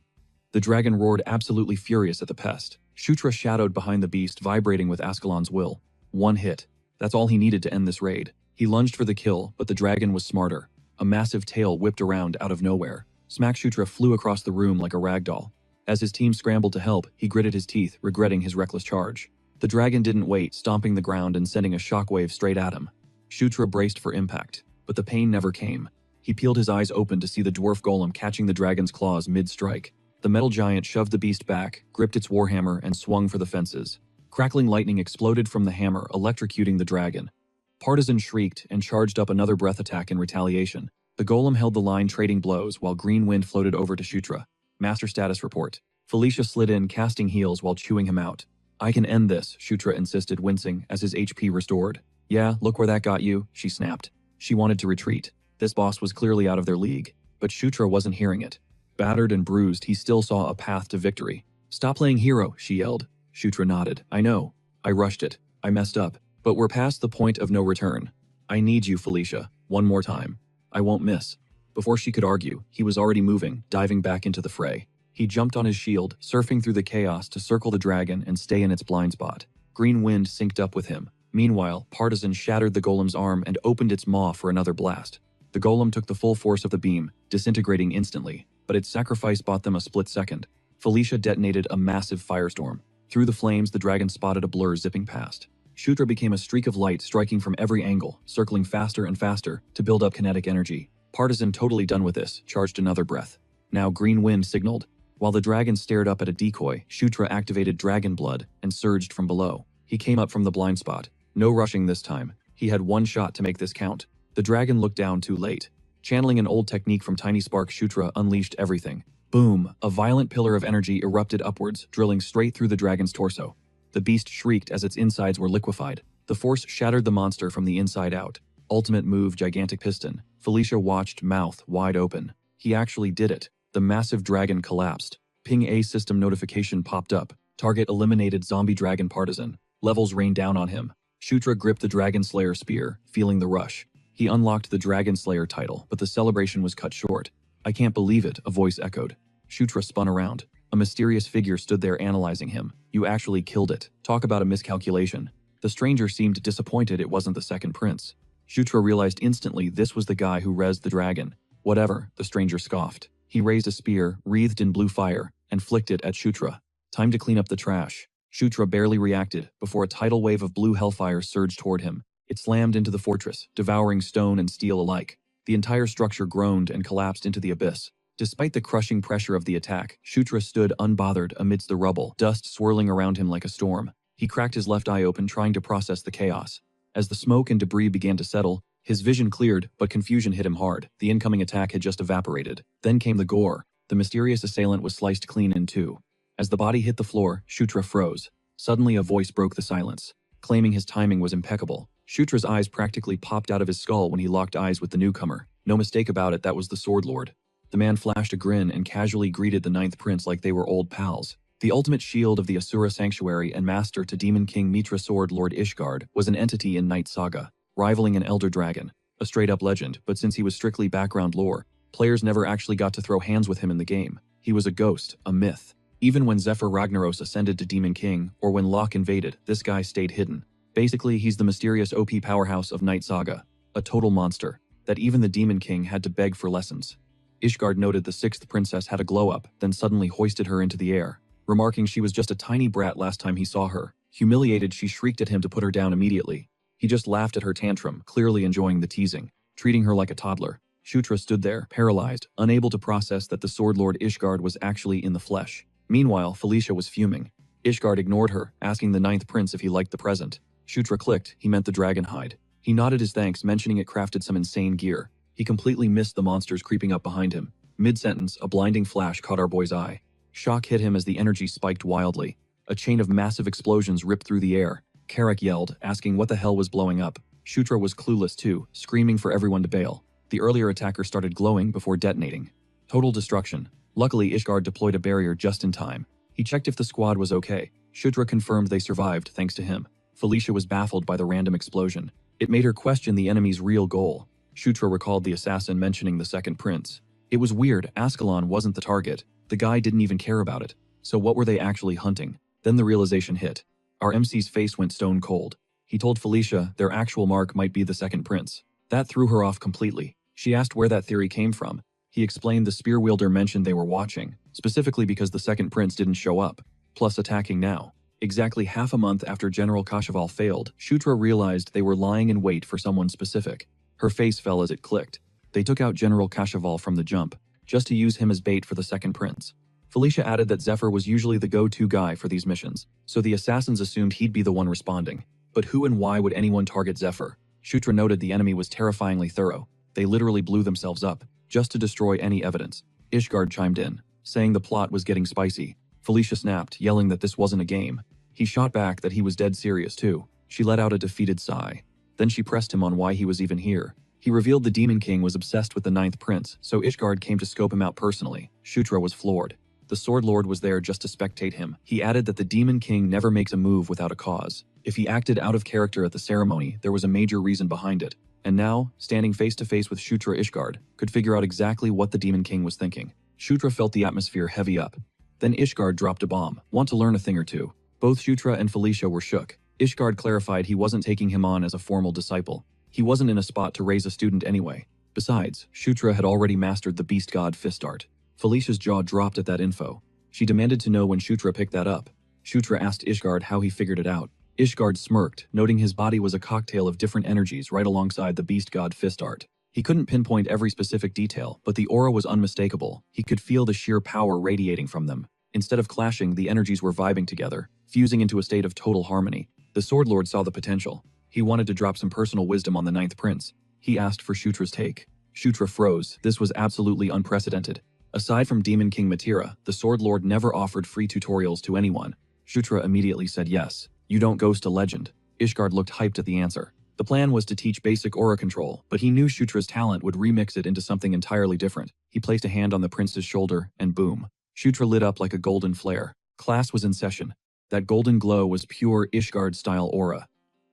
The dragon roared, absolutely furious at the pest. Shutra shadowed behind the beast, vibrating with Ascalon's will. One hit. That's all he needed to end this raid. He lunged for the kill, but the dragon was smarter. A massive tail whipped around out of nowhere. Smack Shutra flew across the room like a ragdoll. As his team scrambled to help, he gritted his teeth, regretting his reckless charge. The dragon didn't wait, stomping the ground and sending a shockwave straight at him. Shutra braced for impact, but the pain never came. He peeled his eyes open to see the dwarf golem catching the dragon's claws mid-strike. The metal giant shoved the beast back, gripped its warhammer, and swung for the fences. Crackling lightning exploded from the hammer, electrocuting the dragon. Partizan shrieked and charged up another breath attack in retaliation. The golem held the line, trading blows, while green wind floated over to Shutra. Master status report. Felicia slid in, casting heals while chewing him out. I can end this, Shutra insisted, wincing as his HP restored. Yeah, look where that got you, she snapped. She wanted to retreat. This boss was clearly out of their league, but Shutra wasn't hearing it. Battered and bruised, he still saw a path to victory. Stop playing hero, she yelled. Shutra nodded. I know. I rushed it. I messed up. But we're past the point of no return. I need you, Felicia. One more time. I won't miss. Before she could argue, he was already moving, diving back into the fray. He jumped on his shield, surfing through the chaos to circle the dragon and stay in its blind spot. Green wind synced up with him. Meanwhile, Partisan shattered the golem's arm and opened its maw for another blast. The golem took the full force of the beam, disintegrating instantly, but its sacrifice bought them a split second. Felicia detonated a massive firestorm. Through the flames, the dragon spotted a blur zipping past. Shutra became a streak of light striking from every angle, circling faster and faster to build up kinetic energy. Partisan, totally done with this, charged another breath. Now Green Wind signaled. While the dragon stared up at a decoy, Shutra activated Dragon Blood and surged from below. He came up from the blind spot. No rushing this time. He had one shot to make this count. The dragon looked down too late. Channeling an old technique from Tiny Spark, Shutra unleashed everything. Boom! A violent pillar of energy erupted upwards, drilling straight through the dragon's torso. The beast shrieked as its insides were liquefied. The force shattered the monster from the inside out. Ultimate move, Gigantic Piston. Felicia watched, mouth wide open. He actually did it. The massive dragon collapsed. Ping A system notification popped up. Target eliminated zombie dragon Partisan. Levels rained down on him. Shutra gripped the Dragon Slayer spear, feeling the rush. He unlocked the Dragon Slayer title, but the celebration was cut short. I can't believe it, a voice echoed. Shutra spun around. A mysterious figure stood there analyzing him. You actually killed it. Talk about a miscalculation. The stranger seemed disappointed it wasn't the second prince. Shutra realized instantly this was the guy who rezzed the dragon. Whatever, the stranger scoffed. He raised a spear, wreathed in blue fire, and flicked it at Shutra. Time to clean up the trash. Shutra barely reacted before a tidal wave of blue hellfire surged toward him. It slammed into the fortress, devouring stone and steel alike. The entire structure groaned and collapsed into the abyss. Despite the crushing pressure of the attack, Shutra stood unbothered amidst the rubble, dust swirling around him like a storm. He cracked his left eye open, trying to process the chaos. As the smoke and debris began to settle, his vision cleared, but confusion hit him hard. The incoming attack had just evaporated. Then came the gore. The mysterious assailant was sliced clean in two. As the body hit the floor, Shutra froze. Suddenly a voice broke the silence, claiming his timing was impeccable. Shutra's eyes practically popped out of his skull when he locked eyes with the newcomer. No mistake about it, that was the Sword Lord. The man flashed a grin and casually greeted the ninth prince like they were old pals. The ultimate shield of the Asura Sanctuary and master to Demon King Mitra Sword Lord Ishgard was an entity in Night Saga, rivaling an elder dragon. A straight-up legend, but since he was strictly background lore, players never actually got to throw hands with him in the game. He was a ghost, a myth. Even when Zephyr Ragnaros ascended to Demon King, or when Locke invaded, this guy stayed hidden. Basically, he's the mysterious OP powerhouse of Night Saga, a total monster, that even the Demon King had to beg for lessons. Ishgard noted the sixth princess had a glow-up, then suddenly hoisted her into the air, remarking she was just a tiny brat last time he saw her. Humiliated, she shrieked at him to put her down immediately. He just laughed at her tantrum, clearly enjoying the teasing, treating her like a toddler. Shutra stood there, paralyzed, unable to process that the Sword Lord Ishgard was actually in the flesh. Meanwhile, Felicia was fuming. Ishgard ignored her, asking the ninth prince if he liked the present. Shutra clicked, he meant the dragon hide. He nodded his thanks, mentioning it crafted some insane gear. He completely missed the monsters creeping up behind him. Mid-sentence, a blinding flash caught our boy's eye. Shock hit him as the energy spiked wildly. A chain of massive explosions ripped through the air. Karak yelled, asking what the hell was blowing up. Shutra was clueless too, screaming for everyone to bail. The earlier attacker started glowing before detonating. Total destruction. Luckily, Ishgard deployed a barrier just in time. He checked if the squad was okay. Shutra confirmed they survived thanks to him. Felicia was baffled by the random explosion. It made her question the enemy's real goal. Shutra recalled the assassin mentioning the second prince. It was weird, Ascalon wasn't the target. The guy didn't even care about it. So what were they actually hunting? Then the realization hit. Our MC's face went stone cold. He told Felicia their actual mark might be the second prince. That threw her off completely. She asked where that theory came from. He explained the spear wielder mentioned they were watching, specifically because the second prince didn't show up, plus attacking now. Exactly half a month after General Kashaval failed, Shutra realized they were lying in wait for someone specific. Her face fell as it clicked. They took out General Kashaval from the jump, just to use him as bait for the second prince. Felicia added that Zephyr was usually the go-to guy for these missions, so the assassins assumed he'd be the one responding. But who and why would anyone target Zephyr? Shutra noted the enemy was terrifyingly thorough. They literally blew themselves up, just to destroy any evidence. Ishgard chimed in, saying the plot was getting spicy. Felicia snapped, yelling that this wasn't a game. He shot back that he was dead serious too. She let out a defeated sigh. Then she pressed him on why he was even here. He revealed the Demon King was obsessed with the 9th prince, so Ishgard came to scope him out personally. Shutra was floored. The Sword Lord was there just to spectate him. He added that the Demon King never makes a move without a cause. If he acted out of character at the ceremony, there was a major reason behind it. And now, standing face to face with Shutra, Ishgard could figure out exactly what the Demon King was thinking. Shutra felt the atmosphere heavy up. Then Ishgard dropped a bomb. Want to learn a thing or two? Both Shutra and Felicia were shook. Ishgard clarified he wasn't taking him on as a formal disciple. He wasn't in a spot to raise a student anyway. Besides, Shutra had already mastered the Beast God Fist art. Felicia's jaw dropped at that info. She demanded to know when Shutra picked that up. Shutra asked Ishgard how he figured it out. Ishgard smirked, noting his body was a cocktail of different energies right alongside the Beast God Fist art. He couldn't pinpoint every specific detail, but the aura was unmistakable. He could feel the sheer power radiating from them. Instead of clashing, the energies were vibing together, fusing into a state of total harmony. The Sword Lord saw the potential. He wanted to drop some personal wisdom on the 9th prince. He asked for Shutra's take. Shutra froze. This was absolutely unprecedented. Aside from Demon King Matira, the Sword Lord never offered free tutorials to anyone. Shutra immediately said yes. You don't ghost a legend. Ishgard looked hyped at the answer. The plan was to teach basic aura control, but he knew Shutra's talent would remix it into something entirely different. He placed a hand on the prince's shoulder, and boom. Shutra lit up like a golden flare. Class was in session. That golden glow was pure Ishgard-style aura.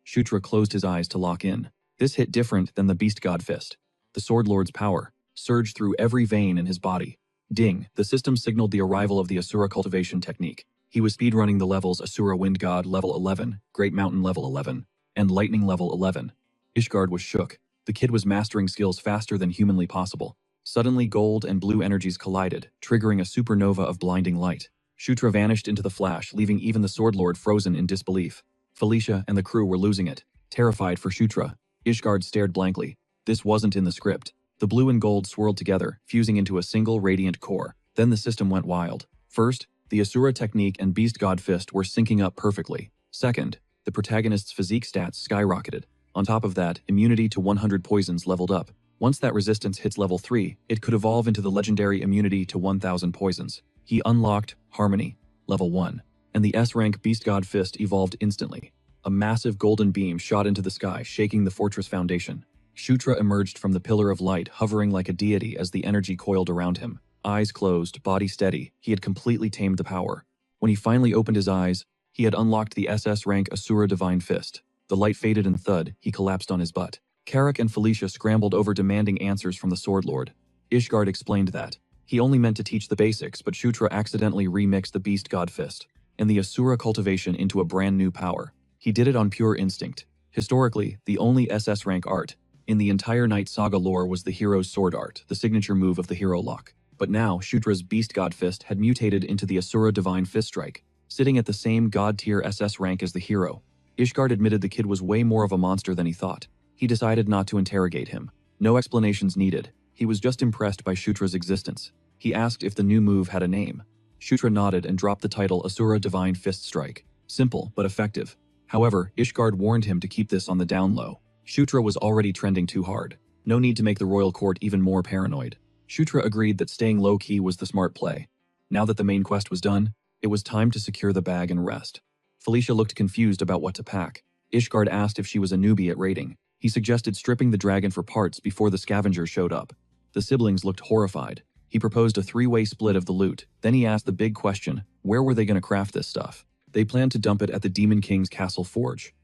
Shutra closed his eyes to lock in. This hit different than the Beast God Fist. The Sword Lord's power surged through every vein in his body. Ding, the system signaled the arrival of the Asura cultivation technique. He was speedrunning the levels Asura Wind God level 11, Great Mountain level 11, and Lightning level 11. Ishgard was shook. The kid was mastering skills faster than humanly possible. Suddenly, gold and blue energies collided, triggering a supernova of blinding light. Shutra vanished into the flash, leaving even the Sword Lord frozen in disbelief. Felicia and the crew were losing it. Terrified for Shutra, Ishgard stared blankly. This wasn't in the script. The blue and gold swirled together, fusing into a single radiant core. Then the system went wild. First, the Asura technique and Beast God Fist were syncing up perfectly. Second, the protagonist's physique stats skyrocketed. On top of that, immunity to 100 poisons leveled up. Once that resistance hits level 3, it could evolve into the legendary immunity to 1000 poisons. He unlocked Harmony, level 1, and the S-rank Beast God Fist evolved instantly. A massive golden beam shot into the sky, shaking the fortress foundation. Shutra emerged from the pillar of light, hovering like a deity as the energy coiled around him. Eyes closed, body steady, he had completely tamed the power. When he finally opened his eyes, he had unlocked the SS-rank Asura Divine Fist. The light faded and thud, he collapsed on his butt. Carrick and Felicia scrambled over demanding answers from the Sword Lord. Ishgard explained that. He only meant to teach the basics, but Shutra accidentally remixed the Beast God Fist and the Asura cultivation into a brand new power. He did it on pure instinct. Historically, the only SS-rank art in the entire Night Saga lore was the hero's sword art, the signature move of the hero lock. But now, Shutra's Beast God Fist had mutated into the Asura Divine Fist Strike, sitting at the same god-tier SS rank as the hero. Ishgard admitted the kid was way more of a monster than he thought. He decided not to interrogate him. No explanations needed. He was just impressed by Shutra's existence. He asked if the new move had a name. Shutra nodded and dropped the title Asura Divine Fist Strike. Simple, but effective. However, Ishgard warned him to keep this on the down low. Shutra was already trending too hard. No need to make the royal court even more paranoid. Shutra agreed that staying low-key was the smart play. Now that the main quest was done, it was time to secure the bag and rest. Felicia looked confused about what to pack. Ishgard asked if she was a newbie at raiding. He suggested stripping the dragon for parts before the scavengers showed up. The siblings looked horrified. He proposed a three-way split of the loot. Then he asked the big question, where were they going to craft this stuff? They planned to dump it at the Demon King's castle forge.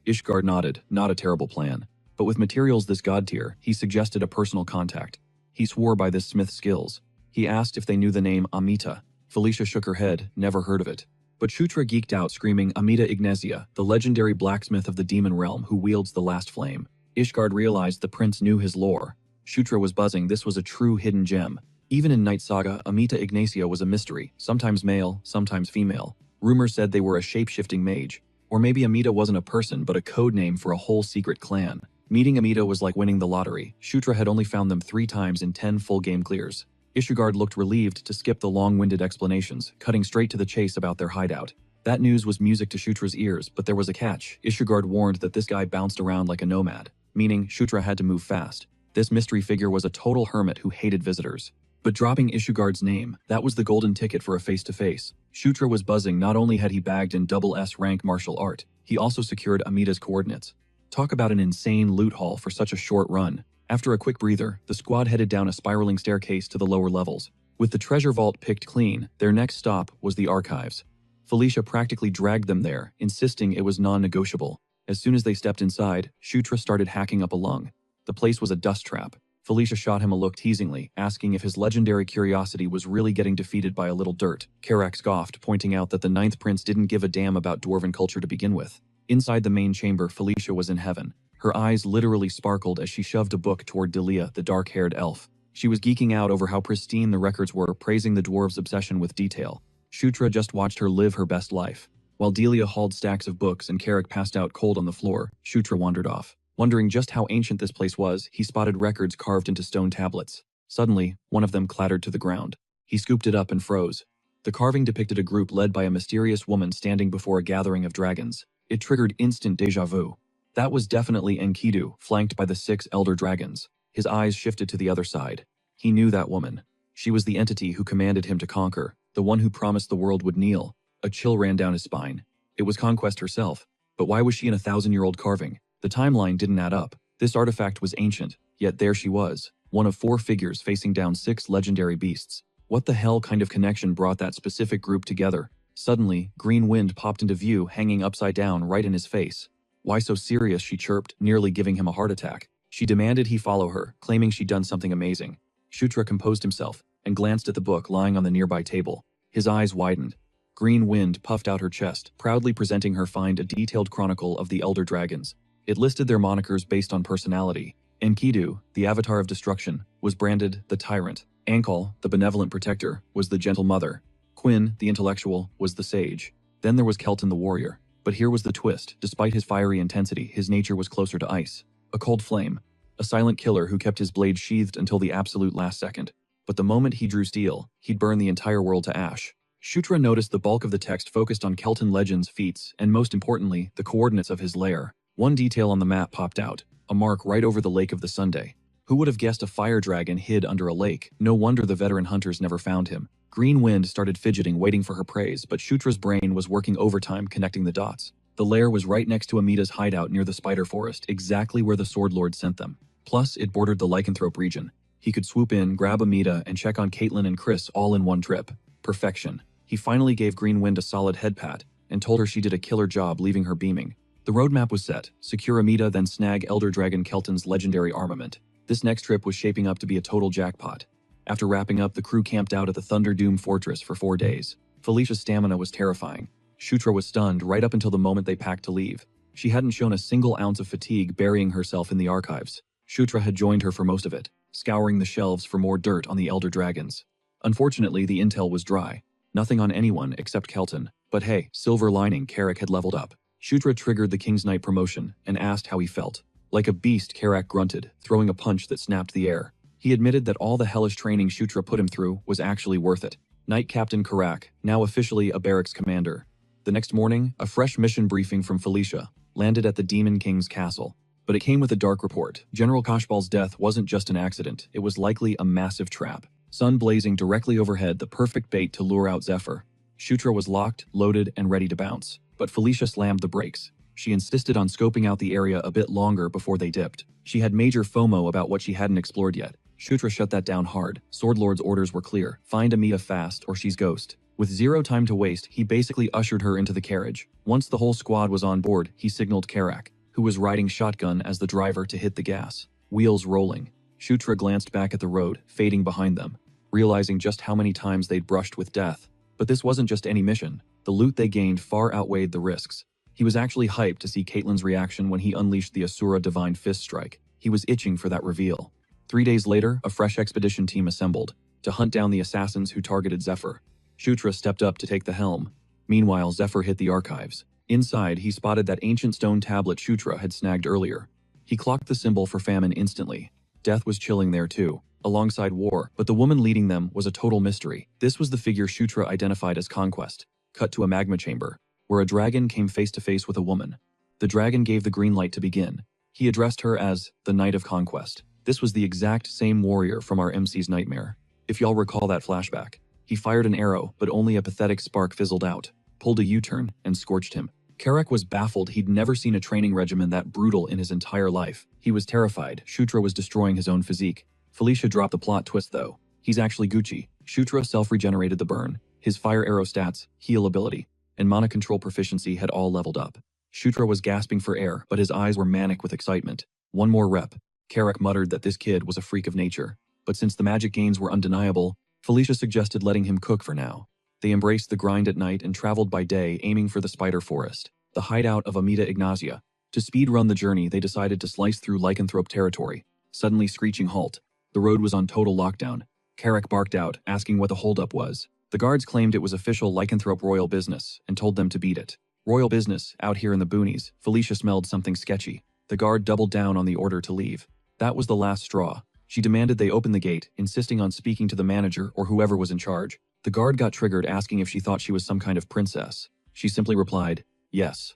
Ishgard nodded, not a terrible plan. But with materials this god tier, he suggested a personal contact. He swore by this smith's skills. He asked if they knew the name Amita. Felicia shook her head, never heard of it. But Shutra geeked out, screaming, Amita Ignacia, the legendary blacksmith of the demon realm who wields the last flame. Ishgard realized the prince knew his lore. Shutra was buzzing, this was a true hidden gem. Even in Night Saga, Amita Ignacia was a mystery, sometimes male, sometimes female. Rumors said they were a shape-shifting mage. Or maybe Amita wasn't a person, but a code name for a whole secret clan. Meeting Amita was like winning the lottery. Shutra had only found them 3 times in 10 full game clears. Ishgard looked relieved to skip the long-winded explanations, cutting straight to the chase about their hideout. That news was music to Shutra's ears, but there was a catch. Ishgard warned that this guy bounced around like a nomad, meaning Shutra had to move fast. This mystery figure was a total hermit who hated visitors. But dropping Ishgard's name, that was the golden ticket for a face-to-face. Shutra was buzzing. Not only had he bagged in double S rank martial art, he also secured Amida's coordinates. Talk about an insane loot haul for such a short run. After a quick breather, the squad headed down a spiraling staircase to the lower levels. With the treasure vault picked clean, their next stop was the archives. Felicia practically dragged them there, insisting it was non-negotiable. As soon as they stepped inside, Shutra started hacking up a lung. The place was a dust trap. Felicia shot him a look teasingly, asking if his legendary curiosity was really getting defeated by a little dirt. Karak scoffed, pointing out that the Ninth Prince didn't give a damn about dwarven culture to begin with. Inside the main chamber, Felicia was in heaven. Her eyes literally sparkled as she shoved a book toward Delia, the dark-haired elf. She was geeking out over how pristine the records were, praising the dwarves' obsession with detail. Shutra just watched her live her best life. While Delia hauled stacks of books and Karak passed out cold on the floor, Shutra wandered off. Wondering just how ancient this place was, he spotted records carved into stone tablets. Suddenly, one of them clattered to the ground. He scooped it up and froze. The carving depicted a group led by a mysterious woman standing before a gathering of dragons. It triggered instant déjà vu. That was definitely Enkidu, flanked by the 6 elder dragons. His eyes shifted to the other side. He knew that woman. She was the entity who commanded him to conquer, the one who promised the world would kneel. A chill ran down his spine. It was Conquest herself. But why was she in a 1,000-year-old carving? The timeline didn't add up. This artifact was ancient, yet there she was, one of 4 figures facing down 6 legendary beasts. What the hell kind of connection brought that specific group together? Suddenly, green wind popped into view, hanging upside down right in his face. Why so serious? She chirped, nearly giving him a heart attack. She demanded he follow her, claiming she'd done something amazing. Shutra composed himself and glanced at the book lying on the nearby table. His eyes widened. Green wind puffed out her chest, proudly presenting her find, a detailed chronicle of the elder dragons. It listed their monikers based on personality. Enkidu, the avatar of destruction, was branded the Tyrant. Ankal, the benevolent protector, was the gentle mother. Quinn, the intellectual, was the sage. Then there was Kelton the warrior. But here was the twist. Despite his fiery intensity, his nature was closer to ice. A cold flame. A silent killer who kept his blade sheathed until the absolute last second. But the moment he drew steel, he'd burn the entire world to ash. Shutra noticed the bulk of the text focused on Kelton legends, feats, and most importantly, the coordinates of his lair. One detail on the map popped out, a mark right over the Lake of the Sunday. Who would have guessed a fire dragon hid under a lake? No wonder the veteran hunters never found him. Green Wind started fidgeting, waiting for her praise, but Shutra's brain was working overtime, connecting the dots. The lair was right next to Amida's hideout near the spider forest, exactly where the Sword Lord sent them. Plus, it bordered the lycanthrope region. He could swoop in, grab Amida, and check on Caitlin and Chris all in one trip. Perfection. He finally gave Green Wind a solid head pat and told her she did a killer job, leaving her beaming. The roadmap was set. Secure Amida, then snag Elder Dragon Kelton's legendary armament. This next trip was shaping up to be a total jackpot. After wrapping up, the crew camped out at the Thunderdoom Fortress for 4 days. Felicia's stamina was terrifying. Shutra was stunned right up until the moment they packed to leave. She hadn't shown a single ounce of fatigue, burying herself in the archives. Shutra had joined her for most of it, scouring the shelves for more dirt on the Elder Dragons. Unfortunately, the intel was dry. Nothing on anyone except Kelton. But hey, silver lining, Karak had leveled up. Shutra triggered the King's Knight promotion and asked how he felt. Like a beast, Karak grunted, throwing a punch that snapped the air. He admitted that all the hellish training Shutra put him through was actually worth it. Knight Captain Karak, now officially a barracks commander. The next morning, a fresh mission briefing from Felicia landed at the Demon King's castle. But it came with a dark report. General Kashbal's death wasn't just an accident, it was likely a massive trap. Sun blazing directly overhead, the perfect bait to lure out Zephyr. Shutra was locked, loaded, and ready to bounce. But Felicia slammed the brakes. She insisted on scoping out the area a bit longer before they dipped. She had major FOMO about what she hadn't explored yet. Shutra shut that down hard. Swordlord's orders were clear. Find Amida fast or she's ghost. With zero time to waste, he basically ushered her into the carriage. Once the whole squad was on board, he signaled Karak, who was riding shotgun as the driver, to hit the gas. Wheels rolling. Shutra glanced back at the road, fading behind them, realizing just how many times they'd brushed with death. But this wasn't just any mission. The loot they gained far outweighed the risks. He was actually hyped to see Caitlin's reaction when he unleashed the Asura Divine Fist Strike. He was itching for that reveal. 3 days later, a fresh expedition team assembled to hunt down the assassins who targeted Zephyr. Shutra stepped up to take the helm. Meanwhile, Zephyr hit the archives. Inside, he spotted that ancient stone tablet Shutra had snagged earlier. He clocked the symbol for famine instantly. Death was chilling there too, alongside war, but the woman leading them was a total mystery. This was the figure Shutra identified as Conquest. Cut to a magma chamber, where a dragon came face to face with a woman. The dragon gave the green light to begin. He addressed her as the Knight of Conquest. This was the exact same warrior from our MC's nightmare, if y'all recall that flashback. He fired an arrow, but only a pathetic spark fizzled out, pulled a U-turn, and scorched him. Karek was baffled. He'd never seen a training regimen that brutal in his entire life. He was terrified. Shutra was destroying his own physique. Felicia dropped the plot twist though. He's actually Gucci. Shutra self-regenerated the burn. His fire arrow stats, heal ability, and mana control proficiency had all leveled up. Shutra was gasping for air, but his eyes were manic with excitement. One more rep. Karek muttered that this kid was a freak of nature. But since the magic gains were undeniable, Felicia suggested letting him cook for now. They embraced the grind at night and traveled by day, aiming for the spider forest, the hideout of Amita Ignazia. To speed-run the journey, they decided to slice through lycanthrope territory. Suddenly screeching halt. The road was on total lockdown. Karek barked out, asking what the holdup was. The guards claimed it was official lycanthrope royal business and told them to beat it. Royal business, out here in the boonies. Felicia smelled something sketchy. The guard doubled down on the order to leave. That was the last straw. She demanded they open the gate, insisting on speaking to the manager or whoever was in charge. The guard got triggered, asking if she thought she was some kind of princess. She simply replied, yes.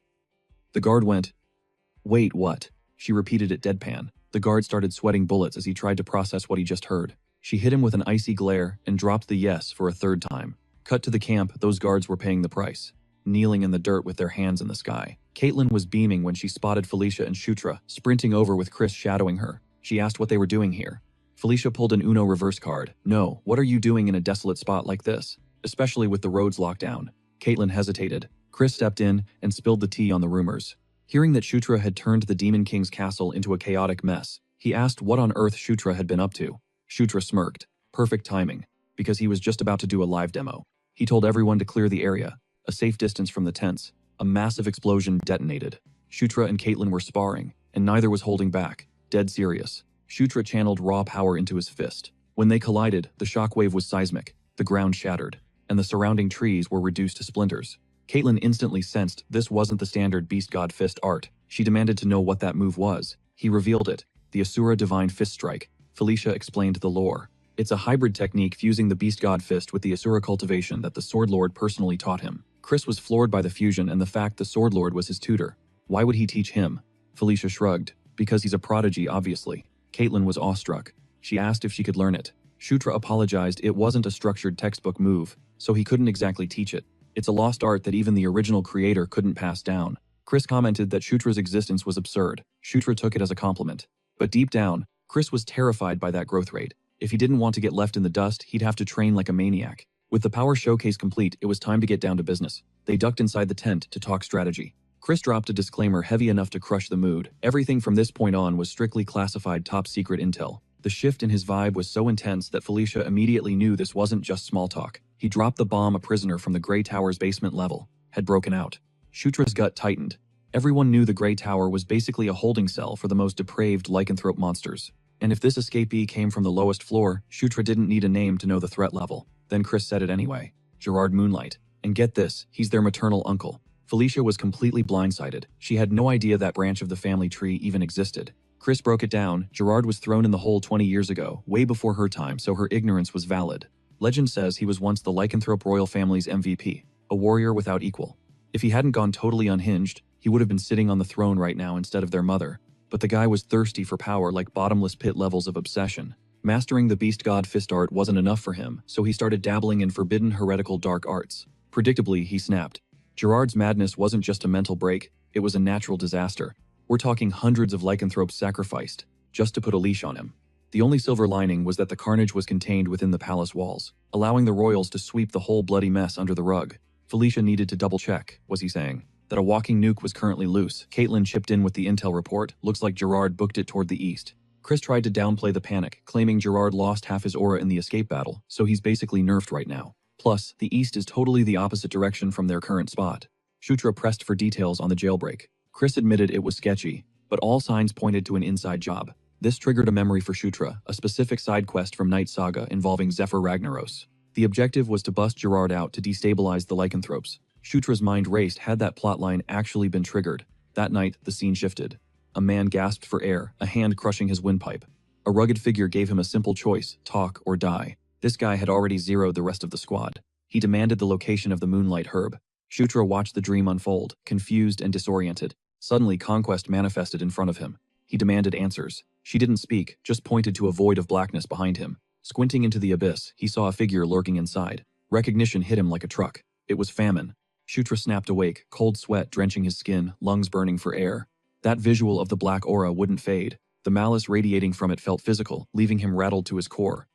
The guard went, wait, what? She repeated it deadpan. The guard started sweating bullets as he tried to process what he just heard. She hit him with an icy glare and dropped the yes for a third time. Cut to the camp, those guards were paying the price. Kneeling in the dirt with their hands in the sky. Caitlin was beaming when she spotted Felicia and Shutra, sprinting over with Chris shadowing her. She asked what they were doing here. Felicia pulled an Uno reverse card. No, what are you doing in a desolate spot like this? Especially with the roads locked down. Caitlin hesitated. Chris stepped in and spilled the tea on the rumors. Hearing that Shutra had turned the Demon King's castle into a chaotic mess, he asked what on earth Shutra had been up to. Shutra smirked. Perfect timing, because he was just about to do a live demo. He told everyone to clear the area, a safe distance from the tents. A massive explosion detonated. Shutra and Caitlin were sparring, and neither was holding back. Dead serious. Shutra channeled raw power into his fist. When they collided, the shockwave was seismic. The ground shattered, and the surrounding trees were reduced to splinters. Caitlin instantly sensed this wasn't the standard Beast God Fist art. She demanded to know what that move was. He revealed it, the Asura Divine Fist Strike. Felicia explained the lore. It's a hybrid technique fusing the Beast God Fist with the Asura cultivation that the Sword Lord personally taught him. Chris was floored by the fusion and the fact the Sword Lord was his tutor. Why would he teach him? Felicia shrugged. Because he's a prodigy, obviously. Caitlin was awestruck. She asked if she could learn it. Shutra apologized. It wasn't a structured textbook move, so he couldn't exactly teach it. It's a lost art that even the original creator couldn't pass down. Chris commented that Shutra's existence was absurd. Shutra took it as a compliment. But deep down, Chris was terrified by that growth rate. If he didn't want to get left in the dust, he'd have to train like a maniac. With the power showcase complete, it was time to get down to business. They ducked inside the tent to talk strategy. Chris dropped a disclaimer heavy enough to crush the mood. Everything from this point on was strictly classified top-secret intel. The shift in his vibe was so intense that Felicia immediately knew this wasn't just small talk. He dropped the bomb. A prisoner from the Grey Tower's basement level had broken out. Shutra's gut tightened. Everyone knew the Grey Tower was basically a holding cell for the most depraved lycanthrope monsters. And if this escapee came from the lowest floor, Shutra didn't need a name to know the threat level. Then Chris said it anyway. Gerard Moonlight. And get this, he's their maternal uncle. Felicia was completely blindsided. She had no idea that branch of the family tree even existed. Chris broke it down. Gerard was thrown in the hole 20 years ago, way before her time, so her ignorance was valid. Legend says he was once the lycanthrope royal family's MVP, a warrior without equal. If he hadn't gone totally unhinged, he would have been sitting on the throne right now instead of their mother. But the guy was thirsty for power like bottomless pit levels of obsession. Mastering the Beast God Fist art wasn't enough for him, so he started dabbling in forbidden heretical dark arts. Predictably, he snapped. Gerard's madness wasn't just a mental break, it was a natural disaster. We're talking hundreds of lycanthropes sacrificed, just to put a leash on him. The only silver lining was that the carnage was contained within the palace walls, allowing the royals to sweep the whole bloody mess under the rug. Felicia needed to double-check, was he saying? That a walking nuke was currently loose. Caitlin chipped in with the intel report. Looks like Gerard booked it toward the east. Chris tried to downplay the panic, claiming Gerard lost half his aura in the escape battle, so he's basically nerfed right now. Plus, the east is totally the opposite direction from their current spot. Shutra pressed for details on the jailbreak. Chris admitted it was sketchy, but all signs pointed to an inside job. This triggered a memory for Shutra, a specific side quest from Night Saga involving Zephyr Ragnaros. The objective was to bust Gerard out to destabilize the lycanthropes. Shutra's mind raced. Had that plotline actually been triggered? That night, the scene shifted. A man gasped for air, a hand crushing his windpipe. A rugged figure gave him a simple choice, talk or die. This guy had already zeroed the rest of the squad. He demanded the location of the Moonlight Herb. Shutra watched the dream unfold, confused and disoriented. Suddenly, Conquest manifested in front of him. He demanded answers. She didn't speak, just pointed to a void of blackness behind him. Squinting into the abyss, he saw a figure lurking inside. Recognition hit him like a truck. It was famine. Shutra snapped awake, cold sweat drenching his skin, lungs burning for air. That visual of the black aura wouldn't fade. The malice radiating from it felt physical, leaving him rattled to his core.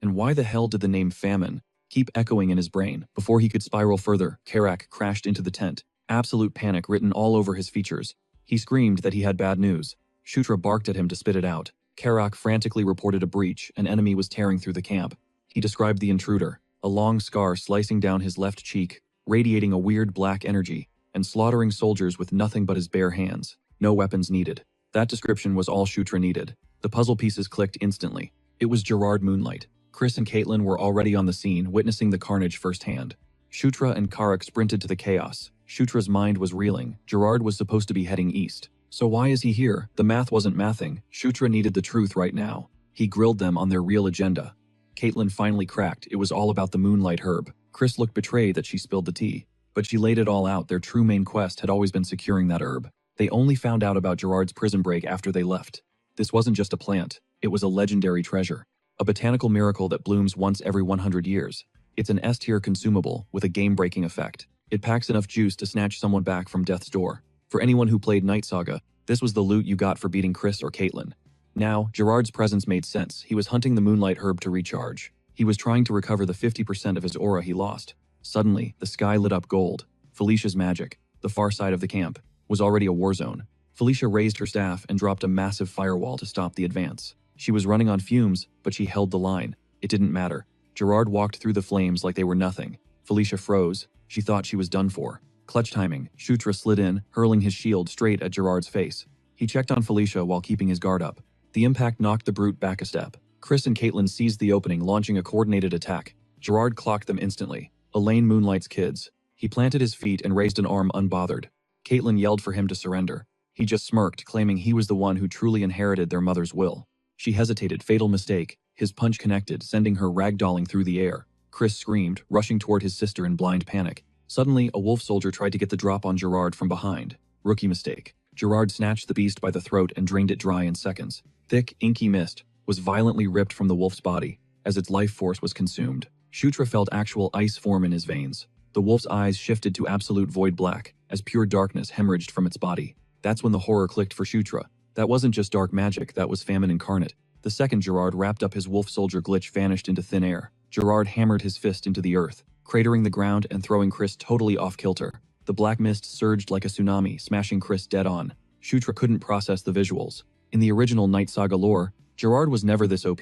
And why the hell did the name famine keep echoing in his brain? Before he could spiral further, Karak crashed into the tent, absolute panic written all over his features. He screamed that he had bad news. Shutra barked at him to spit it out. Karak frantically reported a breach. An enemy was tearing through the camp. He described the intruder, a long scar slicing down his left cheek, radiating a weird black energy, and slaughtering soldiers with nothing but his bare hands. No weapons needed. That description was all Shutra needed. The puzzle pieces clicked instantly. It was Gerard Moonlight. Chris and Caitlin were already on the scene, witnessing the carnage firsthand. Shutra and Karak sprinted to the chaos. Shutra's mind was reeling. Gerard was supposed to be heading east. So why is he here? The math wasn't mathing. Shutra needed the truth right now. He grilled them on their real agenda. Caitlin finally cracked. It was all about the Moonlight herb. Chris looked betrayed that she spilled the tea. But she laid it all out. Their true main quest had always been securing that herb. They only found out about Gerard's prison break after they left. This wasn't just a plant. It was a legendary treasure. A botanical miracle that blooms once every 100 years. It's an S-tier consumable with a game-breaking effect. It packs enough juice to snatch someone back from death's door. For anyone who played Night Saga, this was the loot you got for beating Chris or Caitlin. Now, Gerard's presence made sense. He was hunting the Moonlight herb to recharge. He was trying to recover the 50% of his aura he lost. Suddenly, the sky lit up gold. Felicia's magic, the far side of the camp, was already a war zone. Felicia raised her staff and dropped a massive firewall to stop the advance. She was running on fumes, but she held the line. It didn't matter. Gerard walked through the flames like they were nothing. Felicia froze. She thought she was done for. Clutch timing, Shutra slid in, hurling his shield straight at Gerard's face. He checked on Felicia while keeping his guard up. The impact knocked the brute back a step. Chris and Caitlin seized the opening, launching a coordinated attack. Gerard clocked them instantly. Elaine Moonlight's kids. He planted his feet and raised an arm unbothered. Caitlin yelled for him to surrender. He just smirked, claiming he was the one who truly inherited their mother's will. She hesitated, fatal mistake. His punch connected, sending her ragdolling through the air. Chris screamed, rushing toward his sister in blind panic. Suddenly, a wolf soldier tried to get the drop on Gerard from behind. Rookie mistake. Gerard snatched the beast by the throat and drained it dry in seconds. Thick, inky mist was violently ripped from the wolf's body as its life force was consumed. Shutra felt actual ice form in his veins. The wolf's eyes shifted to absolute void black as pure darkness hemorrhaged from its body. That's when the horror clicked for Shutra. That wasn't just dark magic, that was famine incarnate. The second Gerard wrapped up his wolf soldier, glitch vanished into thin air. Gerard hammered his fist into the earth, cratering the ground and throwing Chris totally off kilter. The black mist surged like a tsunami, smashing Chris dead on. Shutra couldn't process the visuals. In the original Night Saga lore, Gerard was never this OP.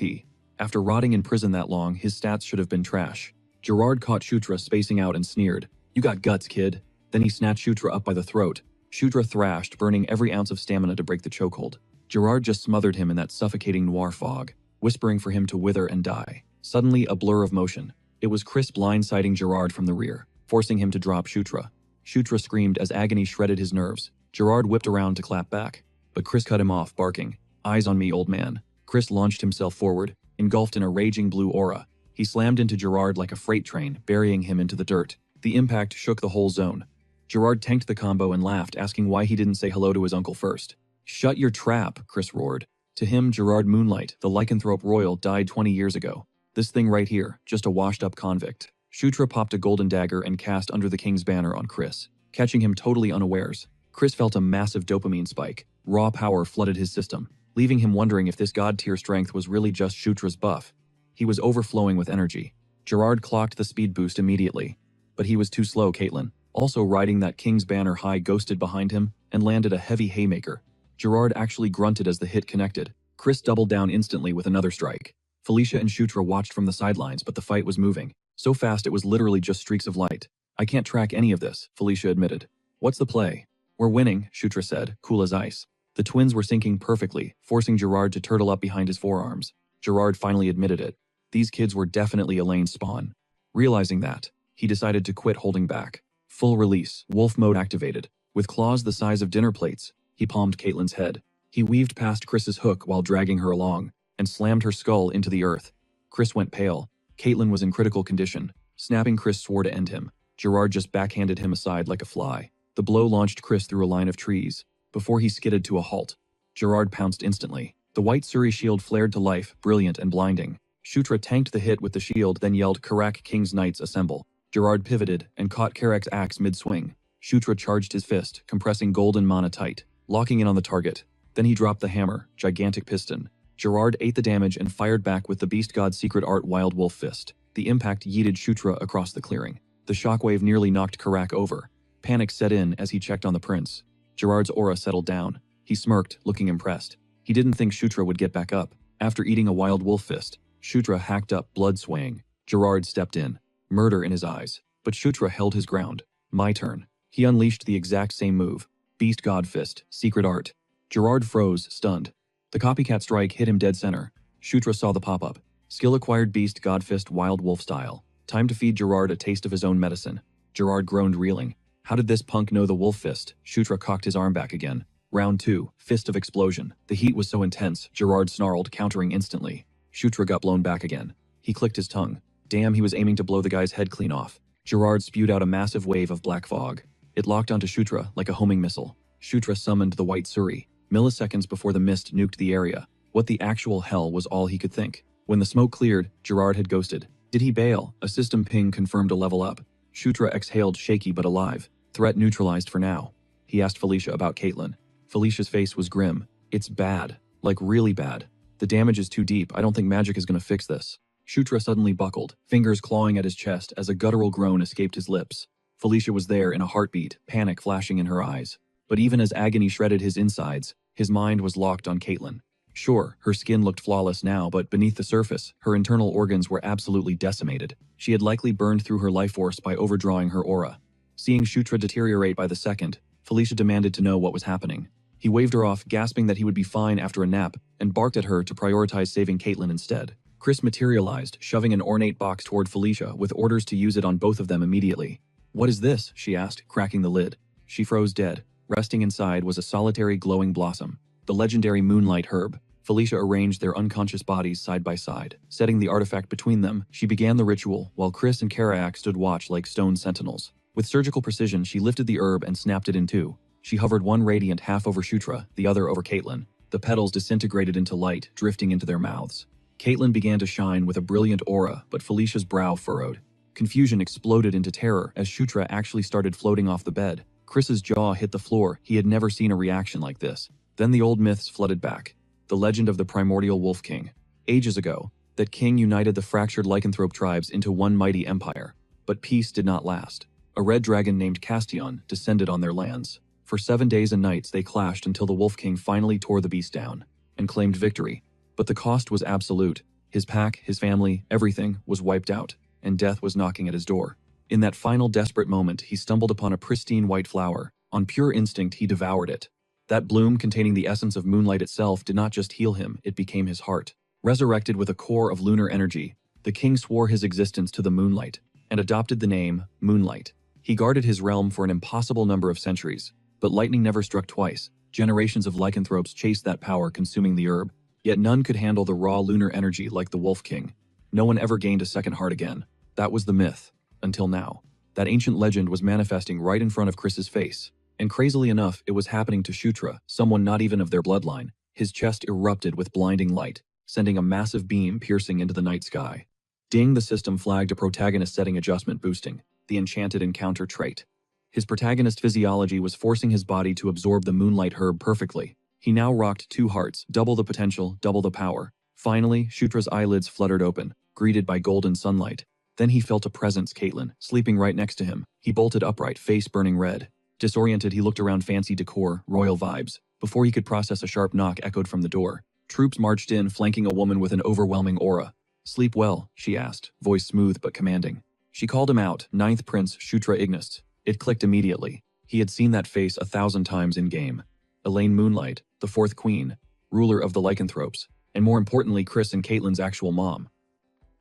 After rotting in prison that long, his stats should have been trash. Gerard caught Shutra spacing out and sneered, "You got guts, kid." Then he snatched Shutra up by the throat. Shutra thrashed, burning every ounce of stamina to break the chokehold. Gerard just smothered him in that suffocating noir fog, whispering for him to wither and die. Suddenly, a blur of motion. It was Chris blindsiding Gerard from the rear, forcing him to drop Shutra. Shutra screamed as agony shredded his nerves. Gerard whipped around to clap back, but Chris cut him off, barking, "Eyes on me, old man." Chris launched himself forward, engulfed in a raging blue aura. He slammed into Gerard like a freight train, burying him into the dirt. The impact shook the whole zone. Gerard tanked the combo and laughed, asking why he didn't say hello to his uncle first. "Shut your trap," Chris roared. To him, Gerard Moonlight, the lycanthrope royal, died 20 years ago. This thing right here, just a washed-up convict. Shutra popped a golden dagger and cast Under the King's Banner on Chris, catching him totally unawares. Chris felt a massive dopamine spike. Raw power flooded his system, leaving him wondering if this god-tier strength was really just Shutra's buff. He was overflowing with energy. Gerard clocked the speed boost immediately. But he was too slow. Caitlin, also riding that King's Banner high, ghosted behind him and landed a heavy haymaker. Gerard actually grunted as the hit connected. Chris doubled down instantly with another strike. Felicia and Shutra watched from the sidelines, but the fight was moving. So fast it was literally just streaks of light. "I can't track any of this," Felicia admitted. "What's the play?" "We're winning," Shutra said, cool as ice. The twins were syncing perfectly, forcing Gerard to turtle up behind his forearms. Gerard finally admitted it. These kids were definitely Elaine's spawn. Realizing that, he decided to quit holding back. Full release, wolf mode activated. With claws the size of dinner plates, he palmed Caitlin's head. He weaved past Chris's hook while dragging her along, and slammed her skull into the earth. Chris went pale. Caitlin was in critical condition. Snapping, Chris swore to end him. Gerard just backhanded him aside like a fly. The blow launched Chris through a line of trees. Before he skidded to a halt, Gerard pounced instantly. The white Suri shield flared to life, brilliant and blinding. Shutra tanked the hit with the shield, then yelled, "Karak, King's Knights assemble." Gerard pivoted and caught Karak's axe mid-swing. Shutra charged his fist, compressing golden mana tight, locking in on the target. Then he dropped the hammer, gigantic piston. Gerard ate the damage and fired back with the Beast God's secret art Wild Wolf Fist. The impact yeeted Shutra across the clearing. The shockwave nearly knocked Karak over. Panic set in as he checked on the prince. Gerard's aura settled down. He smirked, looking impressed. He didn't think Shutra would get back up. After eating a Wild Wolf Fist, Shutra hacked up, blood swaying. Gerard stepped in, murder in his eyes. But Shutra held his ground. My turn. He unleashed the exact same move. Beast God Fist, secret art. Gerard froze, stunned. The copycat strike hit him dead center. Shutra saw the pop-up. Skill acquired Beast God Fist Wild Wolf style. Time to feed Gerard a taste of his own medicine. Gerard groaned, reeling. How did this punk know the Wolf Fist? Shutra cocked his arm back again. Round 2, Fist of Explosion. The heat was so intense, Gerard snarled, countering instantly. Shutra got blown back again. He clicked his tongue. Damn, he was aiming to blow the guy's head clean off. Gerard spewed out a massive wave of black fog. It locked onto Shutra like a homing missile. Shutra summoned the White Suri. Milliseconds before the mist nuked the area. What the actual hell was all he could think. When the smoke cleared, Gerard had ghosted. Did he bail? A system ping confirmed a level up. Shutra exhaled, shaky but alive. Threat neutralized for now. He asked Felicia about Caitlin. Felicia's face was grim. It's bad. Like really bad. The damage is too deep. I don't think magic is going to fix this. Shutra suddenly buckled, fingers clawing at his chest as a guttural groan escaped his lips. Felicia was there in a heartbeat, panic flashing in her eyes. But even as agony shredded his insides, his mind was locked on Caitlin. Sure, her skin looked flawless now, but beneath the surface, her internal organs were absolutely decimated. She had likely burned through her life force by overdrawing her aura. Seeing Shutra deteriorate by the second, Felicia demanded to know what was happening. He waved her off, gasping that he would be fine after a nap, and barked at her to prioritize saving Caitlin instead. Chris materialized, shoving an ornate box toward Felicia with orders to use it on both of them immediately. "What is this?" she asked, cracking the lid. She froze dead. Resting inside was a solitary glowing blossom, the legendary moonlight herb. Felicia arranged their unconscious bodies side by side. Setting the artifact between them, she began the ritual, while Chris and Karak stood watch like stone sentinels. With surgical precision, she lifted the herb and snapped it in two. She hovered one radiant half over Shutra, the other over Caitlin. The petals disintegrated into light, drifting into their mouths. Caitlin began to shine with a brilliant aura, but Felicia's brow furrowed. Confusion exploded into terror as Shutra actually started floating off the bed. Chris's jaw hit the floor. He had never seen a reaction like this. Then the old myths flooded back. The legend of the primordial Wolf King. Ages ago, that king united the fractured lycanthrope tribes into one mighty empire. But peace did not last. A red dragon named Castion descended on their lands. For 7 days and nights they clashed until the Wolf King finally tore the beast down and claimed victory. But the cost was absolute. His pack, his family, everything was wiped out, and death was knocking at his door. In that final desperate moment, he stumbled upon a pristine white flower. On pure instinct, he devoured it. That bloom, containing the essence of moonlight itself, did not just heal him, it became his heart. Resurrected with a core of lunar energy, the king swore his existence to the moonlight, and adopted the name Moonlight. He guarded his realm for an impossible number of centuries, but lightning never struck twice. Generations of lycanthropes chased that power, consuming the herb. Yet none could handle the raw lunar energy like the Wolf King. No one ever gained a second heart again. That was the myth. Until now. That ancient legend was manifesting right in front of Chris's face. And crazily enough, it was happening to Shutra, someone not even of their bloodline. His chest erupted with blinding light, sending a massive beam piercing into the night sky. Ding, the system flagged a protagonist setting adjustment boosting, the enchanted encounter trait. His protagonist physiology was forcing his body to absorb the moonlight herb perfectly. He now rocked 2 hearts, double the potential, double the power. Finally, Shutra's eyelids fluttered open, greeted by golden sunlight. Then he felt a presence, Caitlin, sleeping right next to him. He bolted upright, face burning red. Disoriented, he looked around, fancy decor, royal vibes. Before he could process, a sharp knock echoed from the door. Troops marched in, flanking a woman with an overwhelming aura. "Sleep well?" she asked, voice smooth but commanding. She called him out, 9th Prince Shutra Ignis. It clicked immediately. He had seen that face 1,000 times in-game. Elaine Moonlight, the 4th Queen, ruler of the lycanthropes, and more importantly, Chris and Caitlin's actual mom.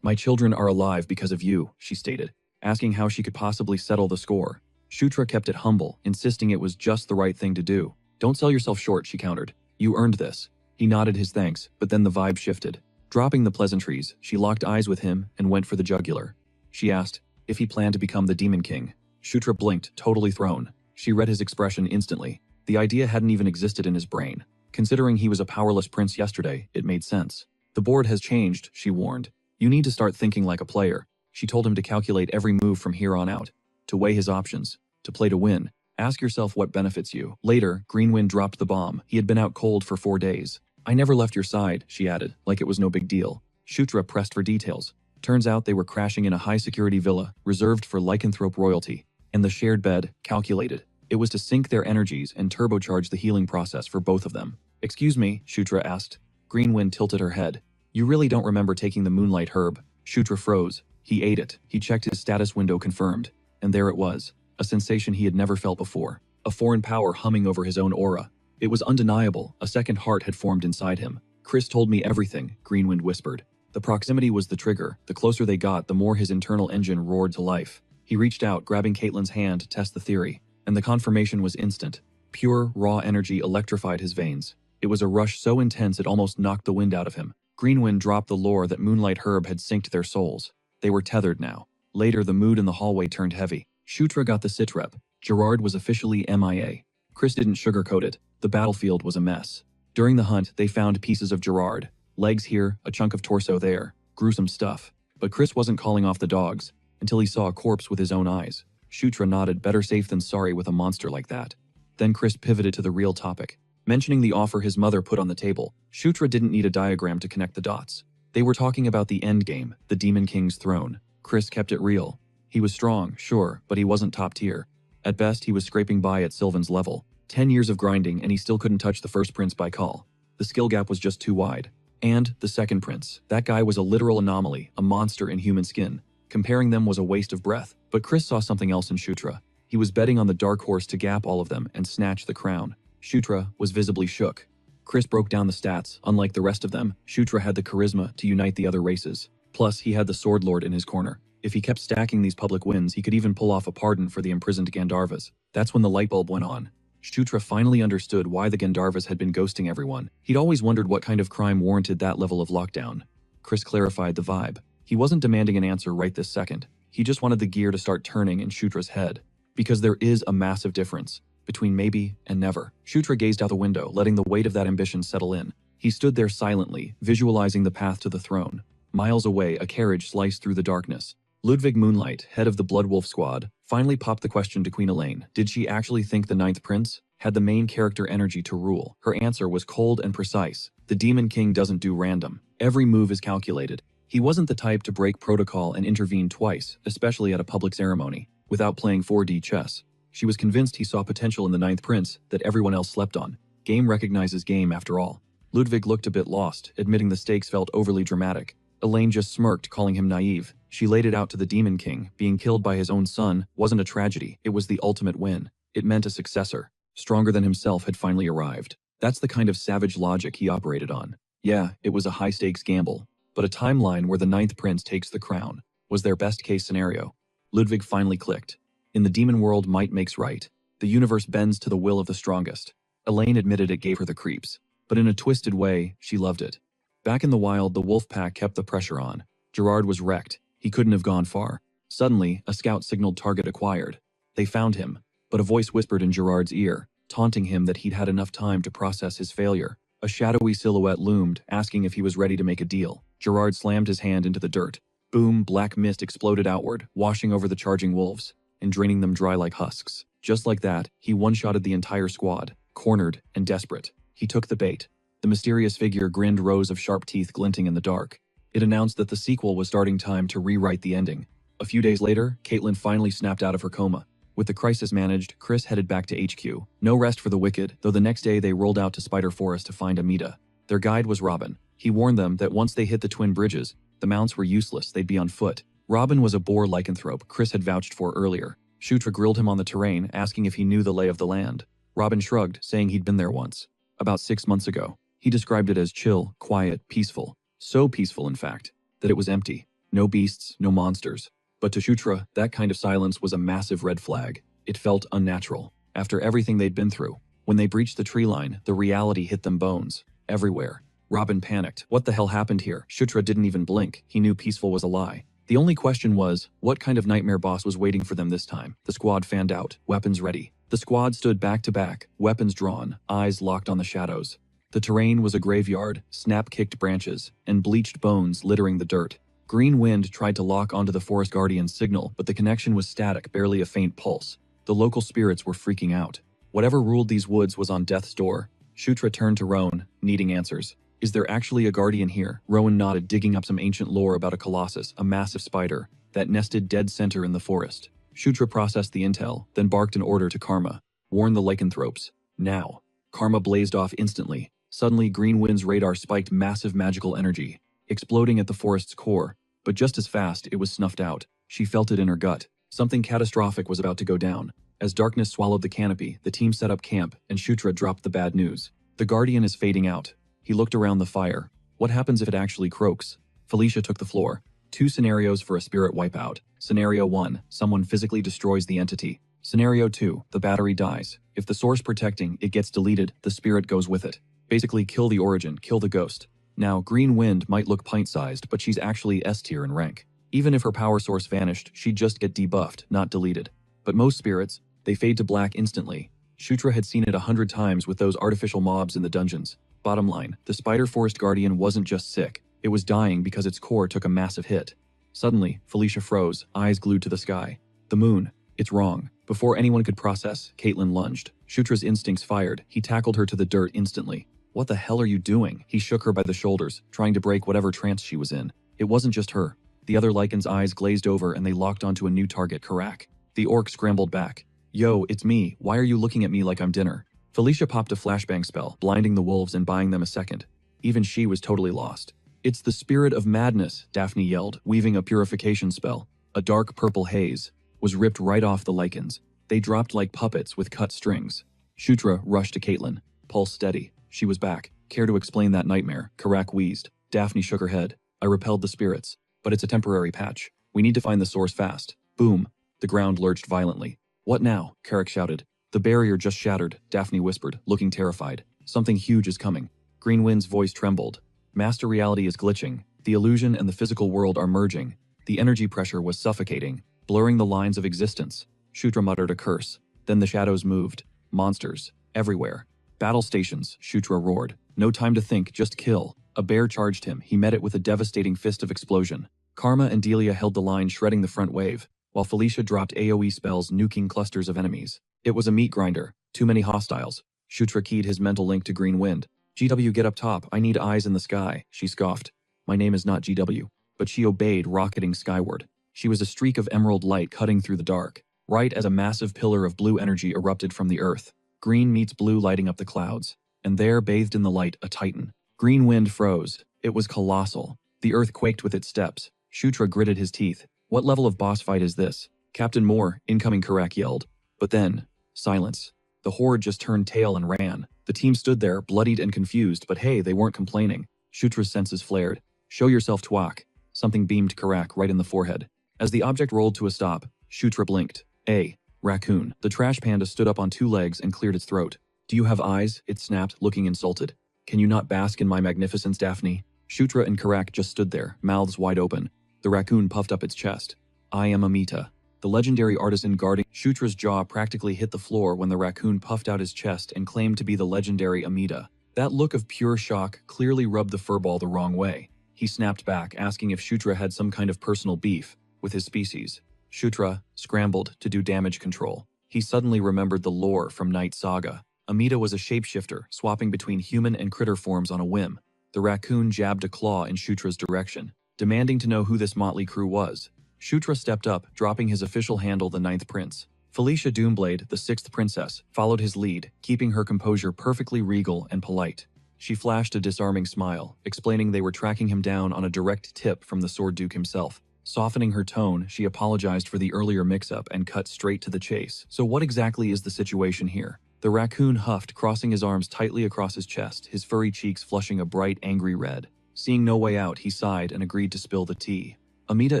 "My children are alive because of you," she stated, asking how she could possibly settle the score. Shutra kept it humble, insisting it was just the right thing to do. "Don't sell yourself short," she countered. "You earned this." He nodded his thanks, but then the vibe shifted. Dropping the pleasantries, she locked eyes with him and went for the jugular. She asked if he planned to become the Demon King. Shutra blinked, totally thrown. She read his expression instantly. The idea hadn't even existed in his brain. Considering he was a powerless prince yesterday, it made sense. "The board has changed," she warned. You need to start thinking like a player. She told him to calculate every move from here on out, to weigh his options, to play to win. Ask yourself what benefits you. Later, Greenwind dropped the bomb. He had been out cold for 4 days. I never left your side, she added, like it was no big deal. Shutra pressed for details. Turns out they were crashing in a high-security villa, reserved for lycanthrope royalty. And the shared bed, calculated. It was to sync their energies and turbocharge the healing process for both of them. Excuse me, Shutra asked. Greenwind tilted her head. You really don't remember taking the moonlight herb? Shutra froze. He ate it. He checked his status window confirmed. And there it was. A sensation he had never felt before. A foreign power humming over his own aura. It was undeniable. A second heart had formed inside him. Chris told me everything, Greenwind whispered. The proximity was the trigger. The closer they got, the more his internal engine roared to life. He reached out, grabbing Caitlin's hand to test the theory. And the confirmation was instant. Pure, raw energy electrified his veins. It was a rush so intense it almost knocked the wind out of him. Greenwind dropped the lore that Moonlight Herb had synced their souls. They were tethered now. Later, the mood in the hallway turned heavy. Shutra got the sitrep. Gerard was officially MIA. Chris didn't sugarcoat it. The battlefield was a mess. During the hunt, they found pieces of Gerard. Legs here, a chunk of torso there. Gruesome stuff. But Chris wasn't calling off the dogs until he saw a corpse with his own eyes. Shutra nodded, better safe than sorry with a monster like that. Then Chris pivoted to the real topic. Mentioning the offer his mother put on the table, Shutra didn't need a diagram to connect the dots. They were talking about the endgame, the Demon King's throne. Chris kept it real. He was strong, sure, but he wasn't top tier. At best, he was scraping by at Sylvan's level. 10 years of grinding and he still couldn't touch the first prince by call. The skill gap was just too wide. And the second prince. That guy was a literal anomaly, a monster in human skin. Comparing them was a waste of breath. But Chris saw something else in Shutra. He was betting on the dark horse to gap all of them and snatch the crown. Shutra was visibly shook. Chris broke down the stats. Unlike the rest of them, Shutra had the charisma to unite the other races. Plus, he had the Sword Lord in his corner. If he kept stacking these public wins, he could even pull off a pardon for the imprisoned Gandharvas. That's when the light bulb went on. Shutra finally understood why the Gandharvas had been ghosting everyone. He'd always wondered what kind of crime warranted that level of lockdown. Chris clarified the vibe. He wasn't demanding an answer right this second. He just wanted the gear to start turning in Shutra's head. Because there is a massive difference between maybe and never. Shutra gazed out the window, letting the weight of that ambition settle in. He stood there silently, visualizing the path to the throne. Miles away, a carriage sliced through the darkness. Ludwig Moonlight, head of the Bloodwolf squad, finally popped the question to Queen Elaine. Did she actually think the ninth prince had the main character energy to rule? Her answer was cold and precise. The Demon King doesn't do random. Every move is calculated. He wasn't the type to break protocol and intervene twice, especially at a public ceremony, without playing 4D chess. She was convinced he saw potential in the ninth prince that everyone else slept on. Game recognizes game after all. Ludwig looked a bit lost, admitting the stakes felt overly dramatic. Elaine just smirked, calling him naive. She laid it out to the Demon King. Being killed by his own son wasn't a tragedy. It was the ultimate win. It meant a successor, stronger than himself, had finally arrived. That's the kind of savage logic he operated on. Yeah, it was a high-stakes gamble, but a timeline where the ninth prince takes the crown was their best-case scenario. Ludwig finally clicked. In the demon world, might makes right. The universe bends to the will of the strongest. Elaine admitted it gave her the creeps, but in a twisted way, she loved it. Back in the wild, the wolf pack kept the pressure on. Gerard was wrecked. He couldn't have gone far. Suddenly, a scout signaled target acquired. They found him, but a voice whispered in Gerard's ear, taunting him that he'd had enough time to process his failure. A shadowy silhouette loomed, asking if he was ready to make a deal. Gerard slammed his hand into the dirt. Boom, black mist exploded outward, washing over the charging wolves and draining them dry like husks. Just like that, he one-shotted the entire squad, cornered and desperate. He took the bait. The mysterious figure grinned, rows of sharp teeth glinting in the dark. It announced that the sequel was starting, time to rewrite the ending. A few days later, Caitlin finally snapped out of her coma. With the crisis managed, Chris headed back to HQ. No rest for the wicked, though the next day they rolled out to Spider Forest to find Amita. Their guide was Robin. He warned them that once they hit the twin bridges, the mounts were useless, they'd be on foot. Robin was a boar lycanthrope Chris had vouched for earlier. Shutra grilled him on the terrain, asking if he knew the lay of the land. Robin shrugged, saying he'd been there once. About 6 months ago. He described it as chill, quiet, peaceful. So peaceful, in fact, that it was empty. No beasts, no monsters. But to Shutra, that kind of silence was a massive red flag. It felt unnatural. After everything they'd been through, when they breached the tree line, the reality hit them bones. Everywhere. Robin panicked. What the hell happened here? Shutra didn't even blink. He knew peaceful was a lie. The only question was, what kind of nightmare boss was waiting for them this time? The squad fanned out, weapons ready. The squad stood back to back, weapons drawn, eyes locked on the shadows. The terrain was a graveyard, snap-kicked branches, and bleached bones littering the dirt. Green Wind tried to lock onto the Forest Guardian's signal, but the connection was static, barely a faint pulse. The local spirits were freaking out. Whatever ruled these woods was on death's door. Shutra turned to Rowan, needing answers. Is there actually a guardian here? Rowan nodded, digging up some ancient lore about a colossus, a massive spider, that nested dead center in the forest. Shutra processed the intel, then barked an order to Karma. Warn the lycanthropes. Now. Karma blazed off instantly. Suddenly, Green Wind's radar spiked massive magical energy, exploding at the forest's core. But just as fast, it was snuffed out. She felt it in her gut. Something catastrophic was about to go down. As darkness swallowed the canopy, the team set up camp, and Shutra dropped the bad news. The guardian is fading out. He looked around the fire. What happens if it actually croaks? Felicia took the floor. 2 scenarios for a spirit wipeout. Scenario 1, someone physically destroys the entity. Scenario 2, the battery dies. If the source protecting it gets deleted, the spirit goes with it. Basically, kill the origin, kill the ghost. Now, Green Wind might look pint-sized, but she's actually S-tier in rank. Even if her power source vanished, she'd just get debuffed, not deleted. But most spirits, they fade to black instantly. Shutra had seen it 100 times with those artificial mobs in the dungeons. Bottom line, the Spider Forest Guardian wasn't just sick, it was dying because its core took a massive hit. Suddenly, Felicia froze, eyes glued to the sky. The moon. It's wrong. Before anyone could process, Caitlin lunged. Shutra's instincts fired. He tackled her to the dirt instantly. What the hell are you doing? He shook her by the shoulders, trying to break whatever trance she was in. It wasn't just her. The other Lycan's eyes glazed over and they locked onto a new target, Karak. The orc scrambled back. Yo, it's me. Why are you looking at me like I'm dinner? Felicia popped a flashbang spell, blinding the wolves and buying them a second. Even she was totally lost. It's the spirit of madness, Daphne yelled, weaving a purification spell. A dark purple haze was ripped right off the Lycans. They dropped like puppets with cut strings. Shutra rushed to Caitlin. Pulse steady. She was back. Care to explain that nightmare? Karak wheezed. Daphne shook her head. I repelled the spirits. But it's a temporary patch. We need to find the source fast. Boom. The ground lurched violently. What now? Karak shouted. The barrier just shattered, Daphne whispered, looking terrified. Something huge is coming. Green Wind's voice trembled. Master reality is glitching. The illusion and the physical world are merging. The energy pressure was suffocating, blurring the lines of existence. Shutra muttered a curse. Then the shadows moved. Monsters. Everywhere. Battle stations, Shutra roared. No time to think, just kill. A bear charged him. He met it with a devastating fist of explosion. Karma and Delia held the line, shredding the front wave, while Felicia dropped AoE spells, nuking clusters of enemies. It was a meat grinder. Too many hostiles. Shutra keyed his mental link to Green Wind. GW, get up top. I need eyes in the sky, she scoffed. My name is not GW. But she obeyed, rocketing skyward. She was a streak of emerald light cutting through the dark, right as a massive pillar of blue energy erupted from the earth. Green meets blue lighting up the clouds. And there, bathed in the light, a titan. Green Wind froze. It was colossal. The earth quaked with its steps. Shutra gritted his teeth. What level of boss fight is this? Captain Moore, incoming, Karak yelled. But then, silence. The horde just turned tail and ran. The team stood there, bloodied and confused, but hey, they weren't complaining. Shutra's senses flared. Show yourself, Twak. Something beamed Karak right in the forehead. As the object rolled to a stop, Shutra blinked. A raccoon. The trash panda stood up on 2 legs and cleared its throat. Do you have eyes? It snapped, looking insulted. Can you not bask in my magnificence, Daphne? Shutra and Karak just stood there, mouths wide open. The raccoon puffed up its chest. I am Amita. The legendary artisan guarding Shutra's jaw practically hit the floor when the raccoon puffed out his chest and claimed to be the legendary Amita. That look of pure shock clearly rubbed the furball the wrong way. He snapped back, asking if Shutra had some kind of personal beef with his species. Shutra scrambled to do damage control. He suddenly remembered the lore from Night Saga. Amita was a shapeshifter, swapping between human and critter forms on a whim. The raccoon jabbed a claw in Shutra's direction, demanding to know who this motley crew was. Shutra stepped up, dropping his official handle, the 9th Prince. Felicia Doomblade, the 6th Princess, followed his lead, keeping her composure perfectly regal and polite. She flashed a disarming smile, explaining they were tracking him down on a direct tip from the Sword Duke himself. Softening her tone, she apologized for the earlier mix-up and cut straight to the chase. So what exactly is the situation here? The raccoon huffed, crossing his arms tightly across his chest, his furry cheeks flushing a bright, angry red. Seeing no way out, he sighed and agreed to spill the tea. Amita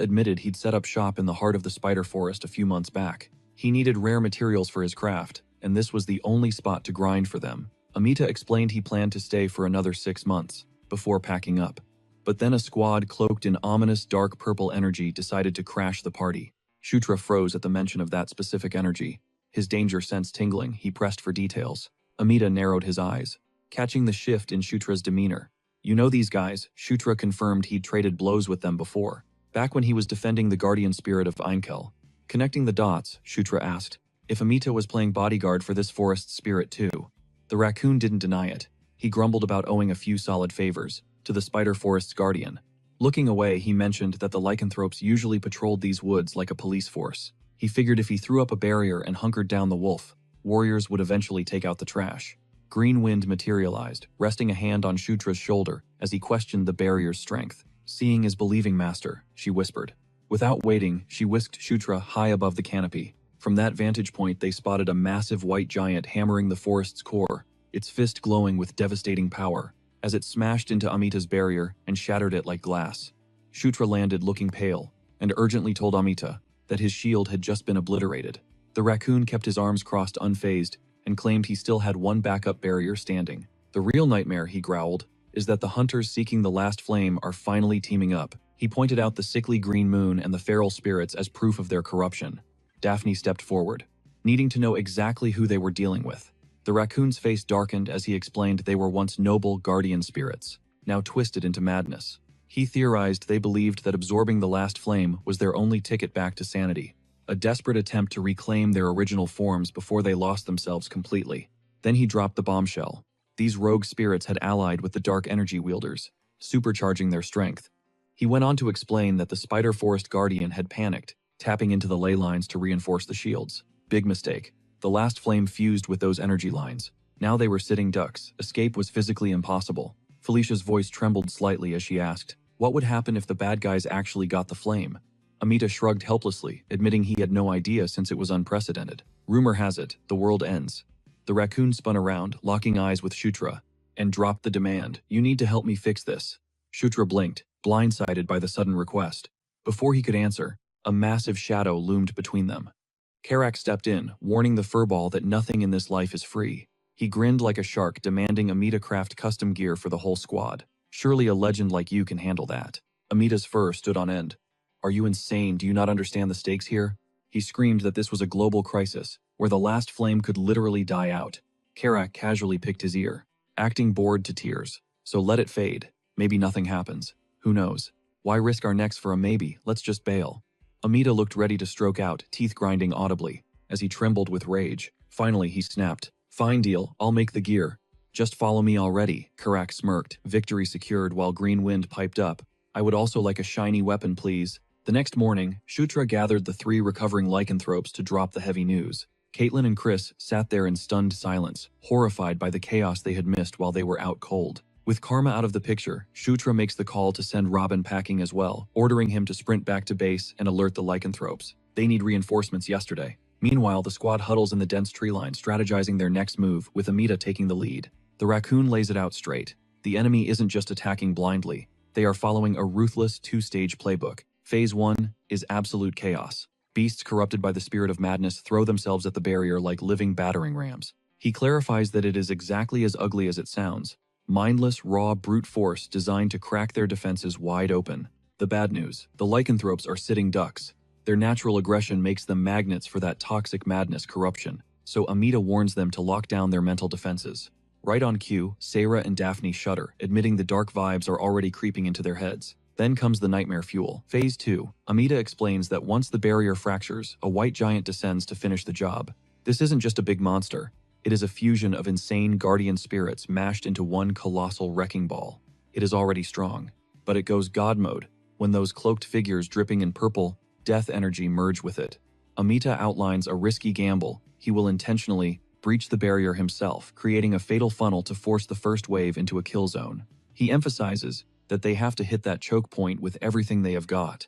admitted he'd set up shop in the heart of the spider forest a few months back. He needed rare materials for his craft, and this was the only spot to grind for them. Amita explained he planned to stay for another 6 months, before packing up. But then a squad cloaked in ominous dark purple energy decided to crash the party. Shutra froze at the mention of that specific energy. His danger sense tingling, he pressed for details. Amita narrowed his eyes, catching the shift in Shutra's demeanor. You know these guys, Shutra confirmed he'd traded blows with them before. Back when he was defending the guardian spirit of Einkel. Connecting the dots, Shutra asked if Amita was playing bodyguard for this forest spirit too. The raccoon didn't deny it. He grumbled about owing a few solid favors to the spider forest's guardian. Looking away, he mentioned that the lycanthropes usually patrolled these woods like a police force. He figured if he threw up a barrier and hunkered down the wolf, warriors would eventually take out the trash. Green Wind materialized, resting a hand on Shutra's shoulder as he questioned the barrier's strength. Seeing is believing, master, she whispered. Without waiting, she whisked Shutra high above the canopy. From that vantage point, they spotted a massive white giant hammering the forest's core, its fist glowing with devastating power, as it smashed into Amita's barrier and shattered it like glass. Shutra landed looking pale, and urgently told Amita that his shield had just been obliterated. The raccoon kept his arms crossed unfazed, and claimed he still had one backup barrier standing. The real nightmare, he growled, is that the hunters seeking the last flame are finally teaming up. He pointed out the sickly green moon and the feral spirits as proof of their corruption. Daphne stepped forward, needing to know exactly who they were dealing with. The raccoon's face darkened as he explained they were once noble guardian spirits, now twisted into madness. He theorized they believed that absorbing the last flame was their only ticket back to sanity, a desperate attempt to reclaim their original forms before they lost themselves completely. Then he dropped the bombshell. These rogue spirits had allied with the dark energy wielders, supercharging their strength. He went on to explain that the Spider Forest Guardian had panicked, tapping into the ley lines to reinforce the shields. Big mistake. The last flame fused with those energy lines. Now they were sitting ducks. Escape was physically impossible. Felicia's voice trembled slightly as she asked, what would happen if the bad guys actually got the flame? Amita shrugged helplessly, admitting he had no idea since it was unprecedented. Rumor has it, the world ends. The raccoon spun around, locking eyes with Shutra, and dropped the demand, you need to help me fix this. Shutra blinked, blindsided by the sudden request. Before he could answer, a massive shadow loomed between them. Karak stepped in, warning the furball that nothing in this life is free. He grinned like a shark, demanding Amita craft custom gear for the whole squad. Surely a legend like you can handle that. Amita's fur stood on end. Are you insane? Do you not understand the stakes here? He screamed that this was a global crisis, where the last flame could literally die out. Karak casually picked his ear, acting bored to tears. So let it fade. Maybe nothing happens. Who knows? Why risk our necks for a maybe? Let's just bail. Amita looked ready to stroke out, teeth grinding audibly, as he trembled with rage. Finally, he snapped. Fine deal, I'll make the gear. Just follow me already, Karak smirked, victory secured while Green Wind piped up. I would also like a shiny weapon, please. The next morning, Shutra gathered the 3 recovering lycanthropes to drop the heavy news. Caitlin and Chris sat there in stunned silence, horrified by the chaos they had missed while they were out cold. With Karma out of the picture, Shutra makes the call to send Robin packing as well, ordering him to sprint back to base and alert the lycanthropes. They need reinforcements yesterday. Meanwhile, the squad huddles in the dense tree line, strategizing their next move, with Amita taking the lead. The raccoon lays it out straight. The enemy isn't just attacking blindly. They are following a ruthless 2-stage playbook. Phase 1 is absolute chaos. Beasts corrupted by the spirit of madness throw themselves at the barrier like living battering rams. He clarifies that it is exactly as ugly as it sounds. Mindless, raw brute force designed to crack their defenses wide open. The bad news, the lycanthropes are sitting ducks. Their natural aggression makes them magnets for that toxic madness corruption, so Amita warns them to lock down their mental defenses. Right on cue, Sarah and Daphne shudder, admitting the dark vibes are already creeping into their heads. Then comes the nightmare fuel. Phase 2. Amita explains that once the barrier fractures, a white giant descends to finish the job. This isn't just a big monster. It is a fusion of insane guardian spirits mashed into one colossal wrecking ball. It is already strong, but it goes God mode when those cloaked figures dripping in purple, death energy merge with it. Amita outlines a risky gamble. He will intentionally breach the barrier himself, creating a fatal funnel to force the first wave into a kill zone. He emphasizes that they have to hit that choke point with everything they have got.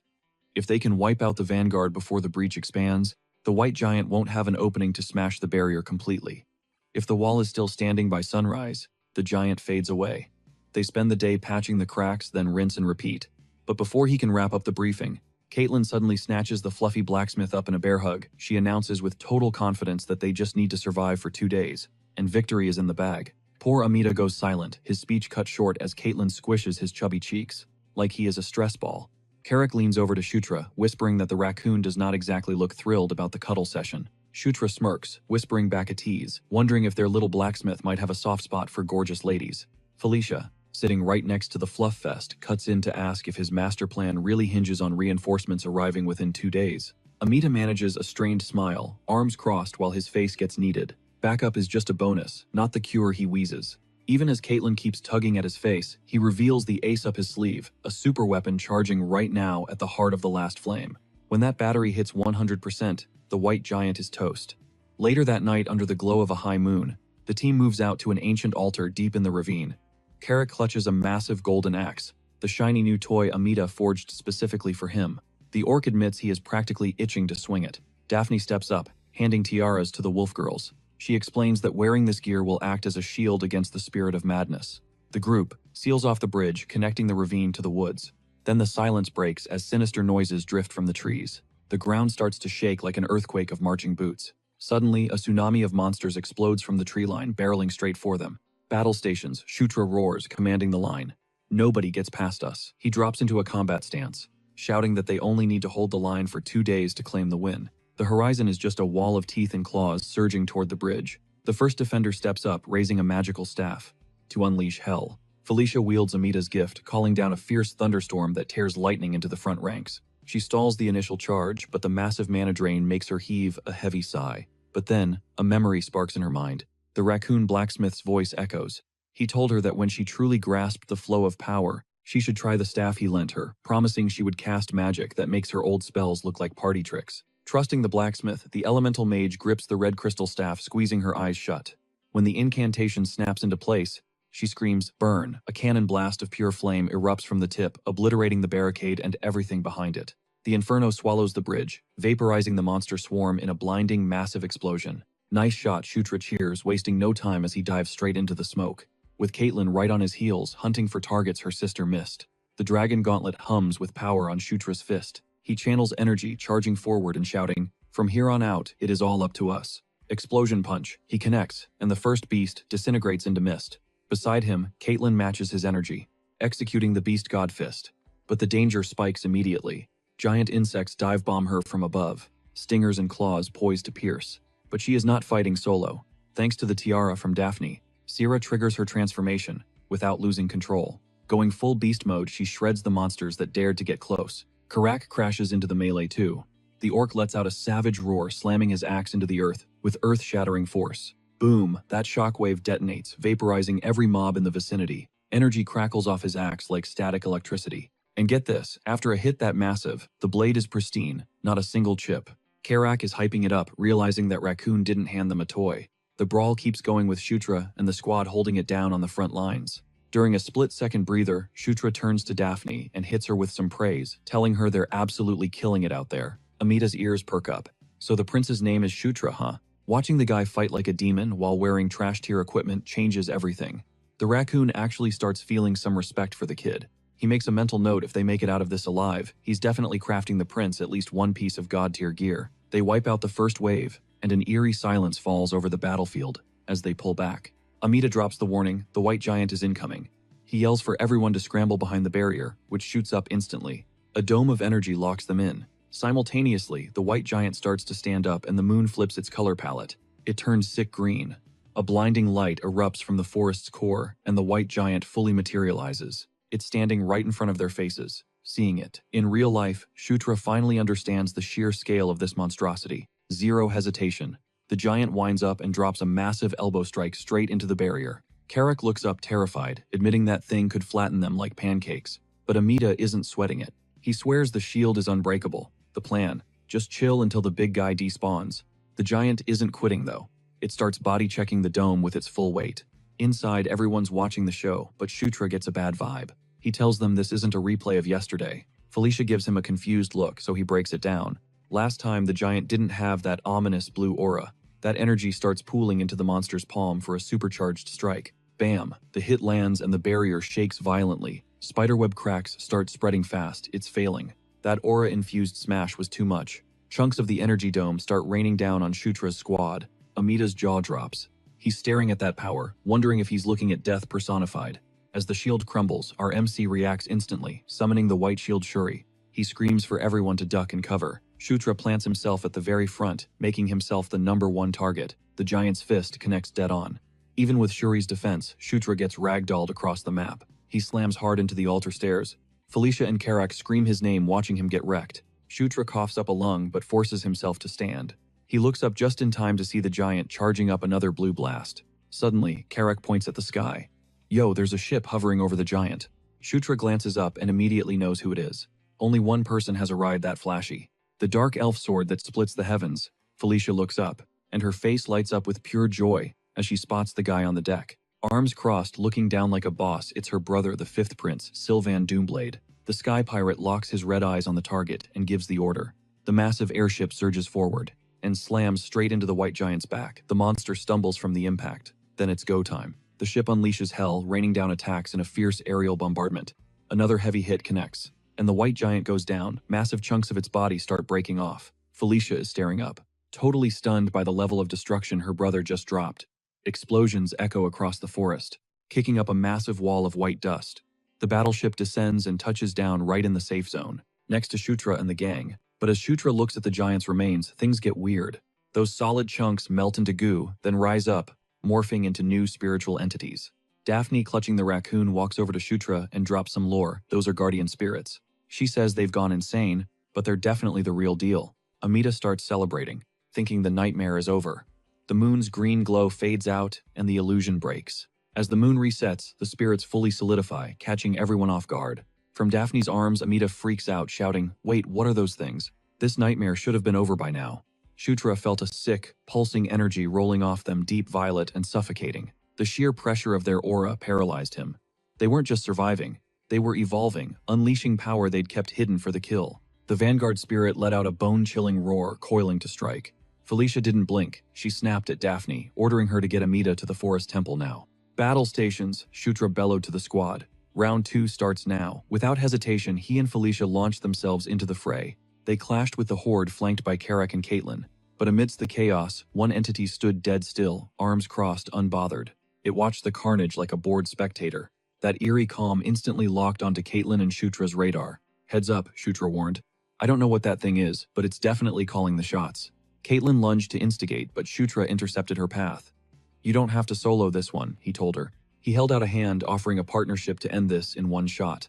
If they can wipe out the vanguard before the breach expands, the white giant won't have an opening to smash the barrier completely. If the wall is still standing by sunrise, the giant fades away. They spend the day patching the cracks, then rinse and repeat. But before he can wrap up the briefing, Caitlin suddenly snatches the fluffy blacksmith up in a bear hug. She announces with total confidence that they just need to survive for 2 days, and victory is in the bag. Poor Amita goes silent, his speech cut short as Caitlin squishes his chubby cheeks, like he is a stress ball. Karak leans over to Shutra, whispering that the raccoon does not exactly look thrilled about the cuddle session. Shutra smirks, whispering back a tease, wondering if their little blacksmith might have a soft spot for gorgeous ladies. Felicia, sitting right next to the Fluff Fest, cuts in to ask if his master plan really hinges on reinforcements arriving within 2 days. Amita manages a strained smile, arms crossed while his face gets kneaded. Backup is just a bonus, not the cure, he wheezes. Even as Caitlin keeps tugging at his face, he reveals the ace up his sleeve, a super weapon charging right now at the heart of the last flame. When that battery hits 100%, the white giant is toast. Later that night, under the glow of a high moon, the team moves out to an ancient altar deep in the ravine. Carrick clutches a massive golden axe, the shiny new toy Amita forged specifically for him. The orc admits he is practically itching to swing it. Daphne steps up, handing tiaras to the wolf girls. She explains that wearing this gear will act as a shield against the spirit of madness. The group seals off the bridge, connecting the ravine to the woods. Then the silence breaks as sinister noises drift from the trees. The ground starts to shake like an earthquake of marching boots. Suddenly, a tsunami of monsters explodes from the tree line, barreling straight for them. Battle stations, Shutra roars, commanding the line. Nobody gets past us. He drops into a combat stance, shouting that they only need to hold the line for 2 days to claim the win. The horizon is just a wall of teeth and claws surging toward the bridge. The first defender steps up, raising a magical staff to unleash hell. Felicia wields Amita's gift, calling down a fierce thunderstorm that tears lightning into the front ranks. She stalls the initial charge, but the massive mana drain makes her heave a heavy sigh. But then, a memory sparks in her mind. The raccoon blacksmith's voice echoes. He told her that when she truly grasped the flow of power, she should try the staff he lent her, promising she would cast magic that makes her old spells look like party tricks. Trusting the blacksmith, the elemental mage grips the red crystal staff, squeezing her eyes shut. When the incantation snaps into place, she screams, "Burn!" A cannon blast of pure flame erupts from the tip, obliterating the barricade and everything behind it. The inferno swallows the bridge, vaporizing the monster swarm in a blinding, massive explosion. "Nice shot," Shutra cheers, wasting no time as he dives straight into the smoke. With Caitlin right on his heels, hunting for targets her sister missed. The dragon gauntlet hums with power on Shutra's fist. He channels energy, charging forward and shouting, "From here on out, it is all up to us." Explosion punch. He connects, and the first beast disintegrates into mist. Beside him, Caitlin matches his energy, executing the beast god fist. But the danger spikes immediately. Giant insects dive bomb her from above, stingers and claws poised to pierce. But she is not fighting solo. Thanks to the tiara from Daphne, Sierra triggers her transformation without losing control. Going full beast mode, she shreds the monsters that dared to get close. Karak crashes into the melee too. The orc lets out a savage roar, slamming his axe into the earth with earth-shattering force. Boom! That shockwave detonates, vaporizing every mob in the vicinity. Energy crackles off his axe like static electricity. And get this, after a hit that massive, the blade is pristine, not a single chip. Karak is hyping it up, realizing that Raccoon didn't hand them a toy. The brawl keeps going with Shutra and the squad holding it down on the front lines. During a split-second breather, Shutra turns to Daphne and hits her with some praise, telling her they're absolutely killing it out there. Amita's ears perk up. So the prince's name is Shutra, huh? Watching the guy fight like a demon while wearing trash-tier equipment changes everything. The raccoon actually starts feeling some respect for the kid. He makes a mental note if they make it out of this alive, he's definitely crafting the prince at least one piece of god-tier gear. They wipe out the first wave, and an eerie silence falls over the battlefield as they pull back. Amita drops the warning, the white giant is incoming. He yells for everyone to scramble behind the barrier, which shoots up instantly. A dome of energy locks them in. Simultaneously, the white giant starts to stand up and the moon flips its color palette. It turns sick green. A blinding light erupts from the forest's core, and the white giant fully materializes. It's standing right in front of their faces. Seeing it, in real life, Shutra finally understands the sheer scale of this monstrosity. Zero hesitation. The giant winds up and drops a massive elbow strike straight into the barrier. Karak looks up terrified, admitting that thing could flatten them like pancakes. But Amita isn't sweating it. He swears the shield is unbreakable. The plan, just chill until the big guy despawns. The giant isn't quitting though. It starts body-checking the dome with its full weight. Inside, everyone's watching the show, but Shutra gets a bad vibe. He tells them this isn't a replay of yesterday. Felicia gives him a confused look, so he breaks it down. Last time, the giant didn't have that ominous blue aura. That energy starts pooling into the monster's palm for a supercharged strike. Bam! The hit lands and the barrier shakes violently. Spiderweb cracks start spreading fast. It's failing. That aura-infused smash was too much. Chunks of the energy dome start raining down on Shutra's squad. Amita's jaw drops. He's staring at that power, wondering if he's looking at death personified. As the shield crumbles, our MC reacts instantly, summoning the white shield Shuri. He screams for everyone to duck and cover. Shutra plants himself at the very front, making himself the #1 target. The giant's fist connects dead on. Even with Shuri's defense, Shutra gets ragdolled across the map. He slams hard into the altar stairs. Felicia and Karak scream his name, watching him get wrecked. Shutra coughs up a lung but forces himself to stand. He looks up just in time to see the giant charging up another blue blast. Suddenly, Karak points at the sky. Yo, there's a ship hovering over the giant. Shutra glances up and immediately knows who it is. Only one person has a ride that flashy. The dark elf sword that splits the heavens. Felicia looks up, and her face lights up with pure joy as she spots the guy on the deck. Arms crossed, looking down like a boss, it's her brother, the fifth prince, Sylvan Doomblade. The sky pirate locks his red eyes on the target and gives the order. The massive airship surges forward and slams straight into the white giant's back. The monster stumbles from the impact. Then it's go time. The ship unleashes hell, raining down attacks in a fierce aerial bombardment. Another heavy hit connects, and the white giant goes down. Massive chunks of its body start breaking off. Felicia is staring up, totally stunned by the level of destruction her brother just dropped. Explosions echo across the forest, kicking up a massive wall of white dust. The battleship descends and touches down right in the safe zone, next to Shutra and the gang. But as Shutra looks at the giant's remains, things get weird. Those solid chunks melt into goo, then rise up, morphing into new spiritual entities. Daphne, clutching the raccoon, walks over to Shutra and drops some lore. Those are guardian spirits. She says they've gone insane, but they're definitely the real deal. Amita starts celebrating, thinking the nightmare is over. The moon's green glow fades out and the illusion breaks. As the moon resets, the spirits fully solidify, catching everyone off guard. From Daphne's arms, Amita freaks out, shouting, "Wait, what are those things? This nightmare should have been over by now." Shutra felt a sick, pulsing energy rolling off them, deep violet and suffocating. The sheer pressure of their aura paralyzed him. They weren't just surviving, they were evolving, unleashing power they'd kept hidden for the kill. The vanguard spirit let out a bone-chilling roar, coiling to strike. Felicia didn't blink. She snapped at Daphne, ordering her to get Amita to the forest temple now. "Battle stations," Shutra bellowed to the squad. "Round 2 starts now." Without hesitation, he and Felicia launched themselves into the fray. They clashed with the horde flanked by Karak and Caitlin. But amidst the chaos, one entity stood dead still, arms crossed, unbothered. It watched the carnage like a bored spectator. That eerie calm instantly locked onto Caitlin and Shutra's radar. "Heads up," Shutra warned. "I don't know what that thing is, but it's definitely calling the shots." Caitlin lunged to instigate, but Shutra intercepted her path. "You don't have to solo this one," he told her. He held out a hand, offering a partnership to end this in one shot.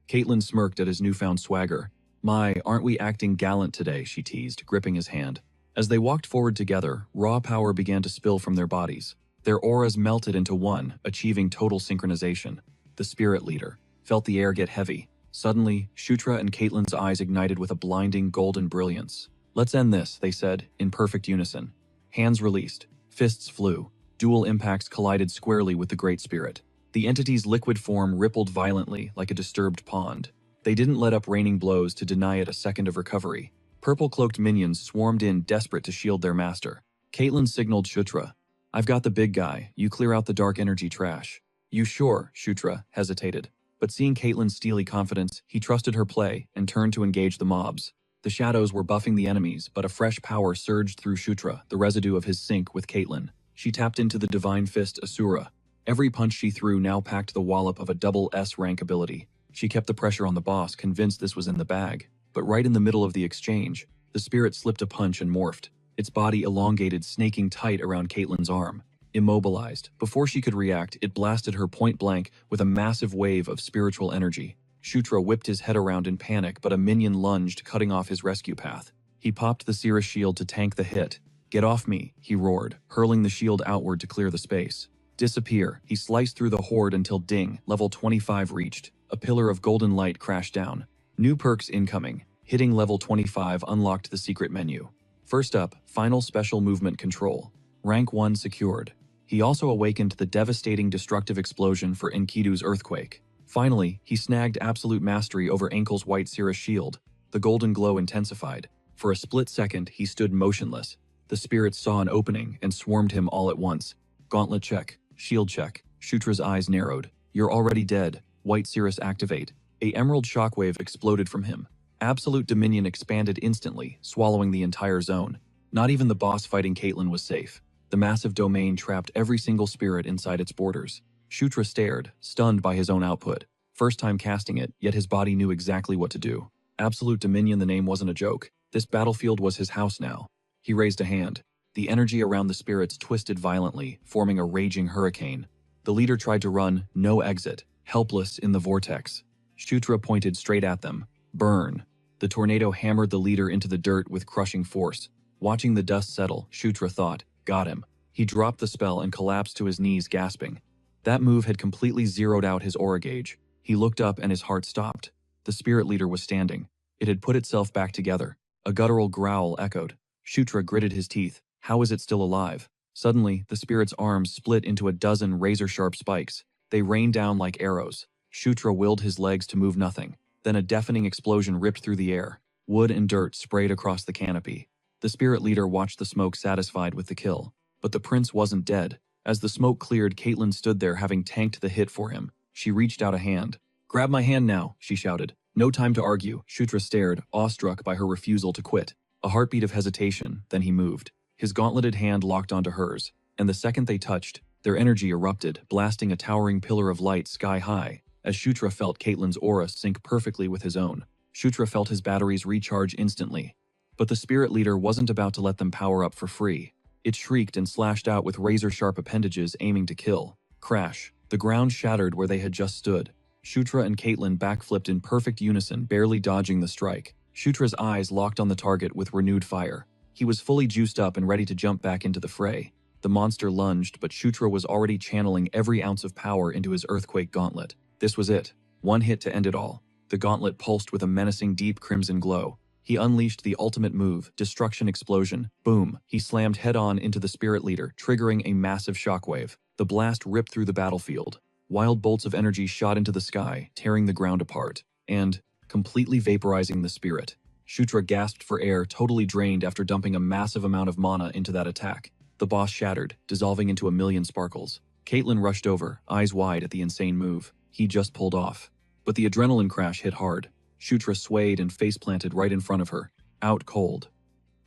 Caitlin smirked at his newfound swagger. "My, aren't we acting gallant today?" she teased, gripping his hand. As they walked forward together, raw power began to spill from their bodies. Their auras melted into one, achieving total synchronization. The spirit leader felt the air get heavy. Suddenly, Shutra and Caitlin's eyes ignited with a blinding golden brilliance. "Let's end this," they said, in perfect unison. Hands released. Fists flew. Dual impacts collided squarely with the Great Spirit. The entity's liquid form rippled violently like a disturbed pond. They didn't let up raining blows to deny it a second of recovery. Purple-cloaked minions swarmed in, desperate to shield their master. Caitlin signaled Shutra. "I've got the big guy. You clear out the dark energy trash." "You sure?" Shutra hesitated. But seeing Caitlin's steely confidence, he trusted her play and turned to engage the mobs. The shadows were buffing the enemies, but a fresh power surged through Shutra, the residue of his sync with Caitlin. She tapped into the Divine Fist Asura. Every punch she threw now packed the wallop of a double S rank ability. She kept the pressure on the boss, convinced this was in the bag. But right in the middle of the exchange, the spirit slipped a punch and morphed. Its body elongated, snaking tight around Caitlin's arm. Immobilized, before she could react, it blasted her point blank with a massive wave of spiritual energy. Shutra whipped his head around in panic, but a minion lunged, cutting off his rescue path. He popped the Cirrus shield to tank the hit. "Get off me," he roared, hurling the shield outward to clear the space. "Disappear." He sliced through the horde until ding, level 25 reached. A pillar of golden light crashed down. New perks incoming. Hitting level 25 unlocked the secret menu. First up, final special movement control. Rank 1 secured. He also awakened the devastating destructive explosion for Enkidu's earthquake. Finally, he snagged absolute mastery over Ankle's white Cirrus shield. The golden glow intensified. For a split second, he stood motionless. The spirits saw an opening and swarmed him all at once. Gauntlet check. Shield check. Shutra's eyes narrowed. "You're already dead." White Cirrus activate. A emerald shockwave exploded from him. Absolute dominion expanded instantly, swallowing the entire zone. Not even the boss fighting Caitlin was safe. The massive domain trapped every single spirit inside its borders. Shutra stared, stunned by his own output. First time casting it, yet his body knew exactly what to do. Absolute dominion, the name wasn't a joke. This battlefield was his house now. He raised a hand. The energy around the spirits twisted violently, forming a raging hurricane. The leader tried to run, no exit. helpless in the vortex. Shutra pointed straight at them. Burn. The tornado hammered the leader into the dirt with crushing force. Watching the dust settle, Shutra thought, got him. He dropped the spell and collapsed to his knees, gasping. That move had completely zeroed out his aura gauge. He looked up and his heart stopped. The spirit leader was standing. It had put itself back together. A guttural growl echoed. Shutra gritted his teeth. How is it still alive? Suddenly, the spirit's arms split into a dozen razor-sharp spikes. They rained down like arrows. Shutra willed his legs to move nothing. Then a deafening explosion ripped through the air. Wood and dirt sprayed across the canopy. The spirit leader watched the smoke, satisfied with the kill. But the prince wasn't dead. As the smoke cleared, Caitlin stood there, having tanked the hit for him. She reached out a hand. Grab my hand now, she shouted. No time to argue. Shutra stared, awestruck by her refusal to quit. A heartbeat of hesitation, then he moved. His gauntleted hand locked onto hers, and the second they touched, their energy erupted, blasting a towering pillar of light sky high. As Shutra felt Caitlin's aura sync perfectly with his own, Shutra felt his batteries recharge instantly. But the spirit leader wasn't about to let them power up for free. It shrieked and slashed out with razor-sharp appendages aiming to kill. Crash. The ground shattered where they had just stood. Shutra and Caitlin backflipped in perfect unison, barely dodging the strike. Shutra's eyes locked on the target with renewed fire. He was fully juiced up and ready to jump back into the fray. The monster lunged, but Shutra was already channeling every ounce of power into his earthquake gauntlet. This was it. One hit to end it all. The gauntlet pulsed with a menacing deep crimson glow. He unleashed the ultimate move, Destruction Explosion. Boom! He slammed head-on into the spirit leader, triggering a massive shockwave. The blast ripped through the battlefield. Wild bolts of energy shot into the sky, tearing the ground apart, and completely vaporizing the spirit. Shutra gasped for air, totally drained after dumping a massive amount of mana into that attack. The boss shattered, dissolving into a million sparkles. Caitlin rushed over, eyes wide at the insane move he just pulled off. But the adrenaline crash hit hard. Shutra swayed and face-planted right in front of her, out cold.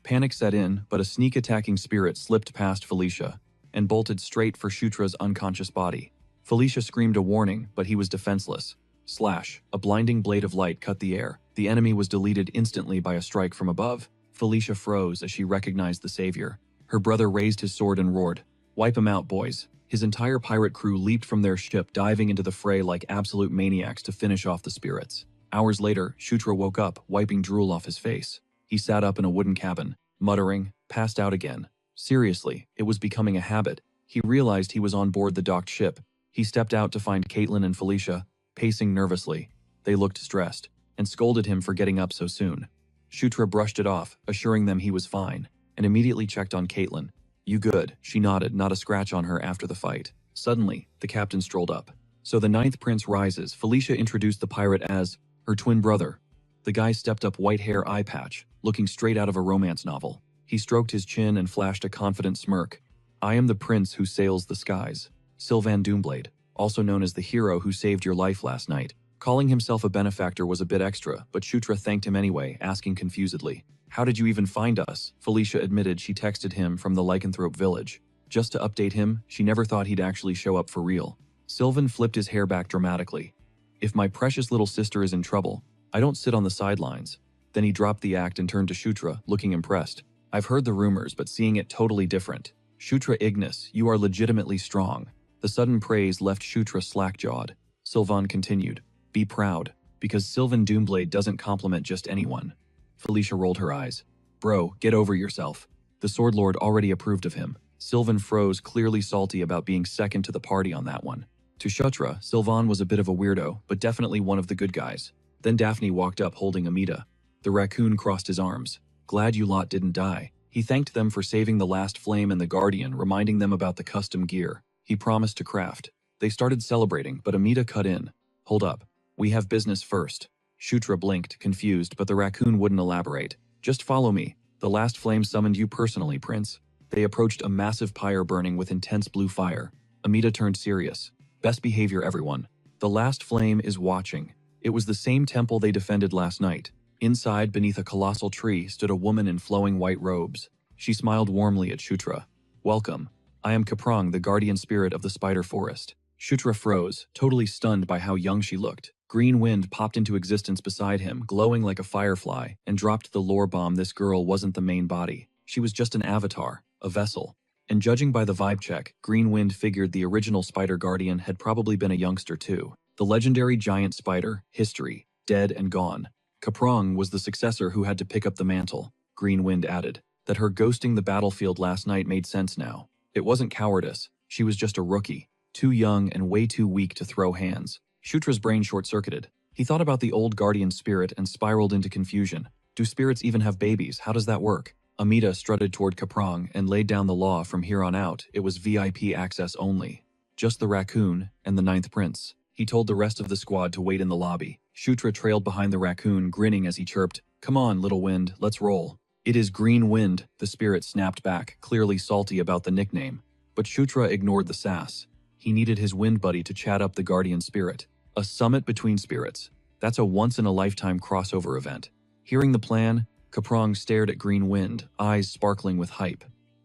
Panic set in, but a sneak-attacking spirit slipped past Felicia and bolted straight for Shutra's unconscious body. Felicia screamed a warning, but he was defenseless. Slash! A blinding blade of light cut the air. The enemy was deleted instantly by a strike from above. Felicia froze as she recognized the savior. Her brother raised his sword and roared, "Wipe him out, boys." His entire pirate crew leaped from their ship, diving into the fray like absolute maniacs to finish off the spirits. Hours later, Shutra woke up, wiping drool off his face. He sat up in a wooden cabin, muttering, passed out again. Seriously, it was becoming a habit. He realized he was on board the docked ship. He stepped out to find Caitlin and Felicia, pacing nervously. They looked stressed, and scolded him for getting up so soon. Shutra brushed it off, assuring them he was fine, and immediately checked on Caitlin. "You good?" She nodded, not a scratch on her after the fight. Suddenly, the captain strolled up. "So the ninth prince rises." Felicia introduced the pirate as her twin brother. The guy stepped up, white hair, eye patch, looking straight out of a romance novel. He stroked his chin and flashed a confident smirk. "I am the prince who sails the skies. Sylvan Doomblade, also known as the hero who saved your life last night." Calling himself a benefactor was a bit extra, but Shutra thanked him anyway, asking confusedly, "How did you even find us?" Felicia admitted she texted him from the lycanthrope village. Just to update him, she never thought he'd actually show up for real. Sylvan flipped his hair back dramatically. "If my precious little sister is in trouble, I don't sit on the sidelines." Then he dropped the act and turned to Shutra, looking impressed. "I've heard the rumors, but seeing it totally different. Shutra Ignis, you are legitimately strong." The sudden praise left Shutra slack-jawed. Sylvan continued, "Be proud, because Sylvan Doomblade doesn't compliment just anyone." Felicia rolled her eyes. "Bro, get over yourself." The Sword Lord already approved of him. Sylvan froze, clearly salty about being second to the party on that one. To Shutra, Sylvan was a bit of a weirdo, but definitely one of the good guys. Then Daphne walked up holding Amita. The raccoon crossed his arms. "Glad you lot didn't die." He thanked them for saving the last flame and the Guardian, reminding them about the custom gear he promised to craft. They started celebrating, but Amita cut in. "Hold up. We have business first." Shutra blinked, confused, but the raccoon wouldn't elaborate. "Just follow me. The last flame summoned you personally, Prince." They approached a massive pyre burning with intense blue fire. Amita turned serious. "Best behavior, everyone. The last flame is watching." It was the same temple they defended last night. Inside, beneath a colossal tree, stood a woman in flowing white robes. She smiled warmly at Shutra. "Welcome. I am Kaprang, the guardian spirit of the spider forest." Shutra froze, totally stunned by how young she looked. Green wind popped into existence beside him, glowing like a firefly, and dropped the lore bomb. This girl wasn't the main body. She was just an avatar, a vessel. And judging by the vibe check, Green Wind figured the original Spider Guardian had probably been a youngster too. The legendary giant spider, history, dead and gone. Kaprong was the successor who had to pick up the mantle. Green Wind added. That her ghosting the battlefield last night made sense now. It wasn't cowardice, she was just a rookie. Too young and way too weak to throw hands. Shutra's brain short-circuited. He thought about the old guardian spirit and spiraled into confusion. Do spirits even have babies? How does that work? Amita strutted toward Kaprong and laid down the law from here on out. It was VIP access only. Just the raccoon and the ninth prince. He told the rest of the squad to wait in the lobby. Shutra trailed behind the raccoon, grinning as he chirped, "Come on, little wind, let's roll." "It is Green Wind," the spirit snapped back, clearly salty about the nickname. But Shutra ignored the sass. He needed his wind buddy to chat up the guardian spirit. A summit between spirits. That's a once-in-a-lifetime crossover event. Hearing the plan, Kaprong stared at Green Wind, eyes sparkling with hype.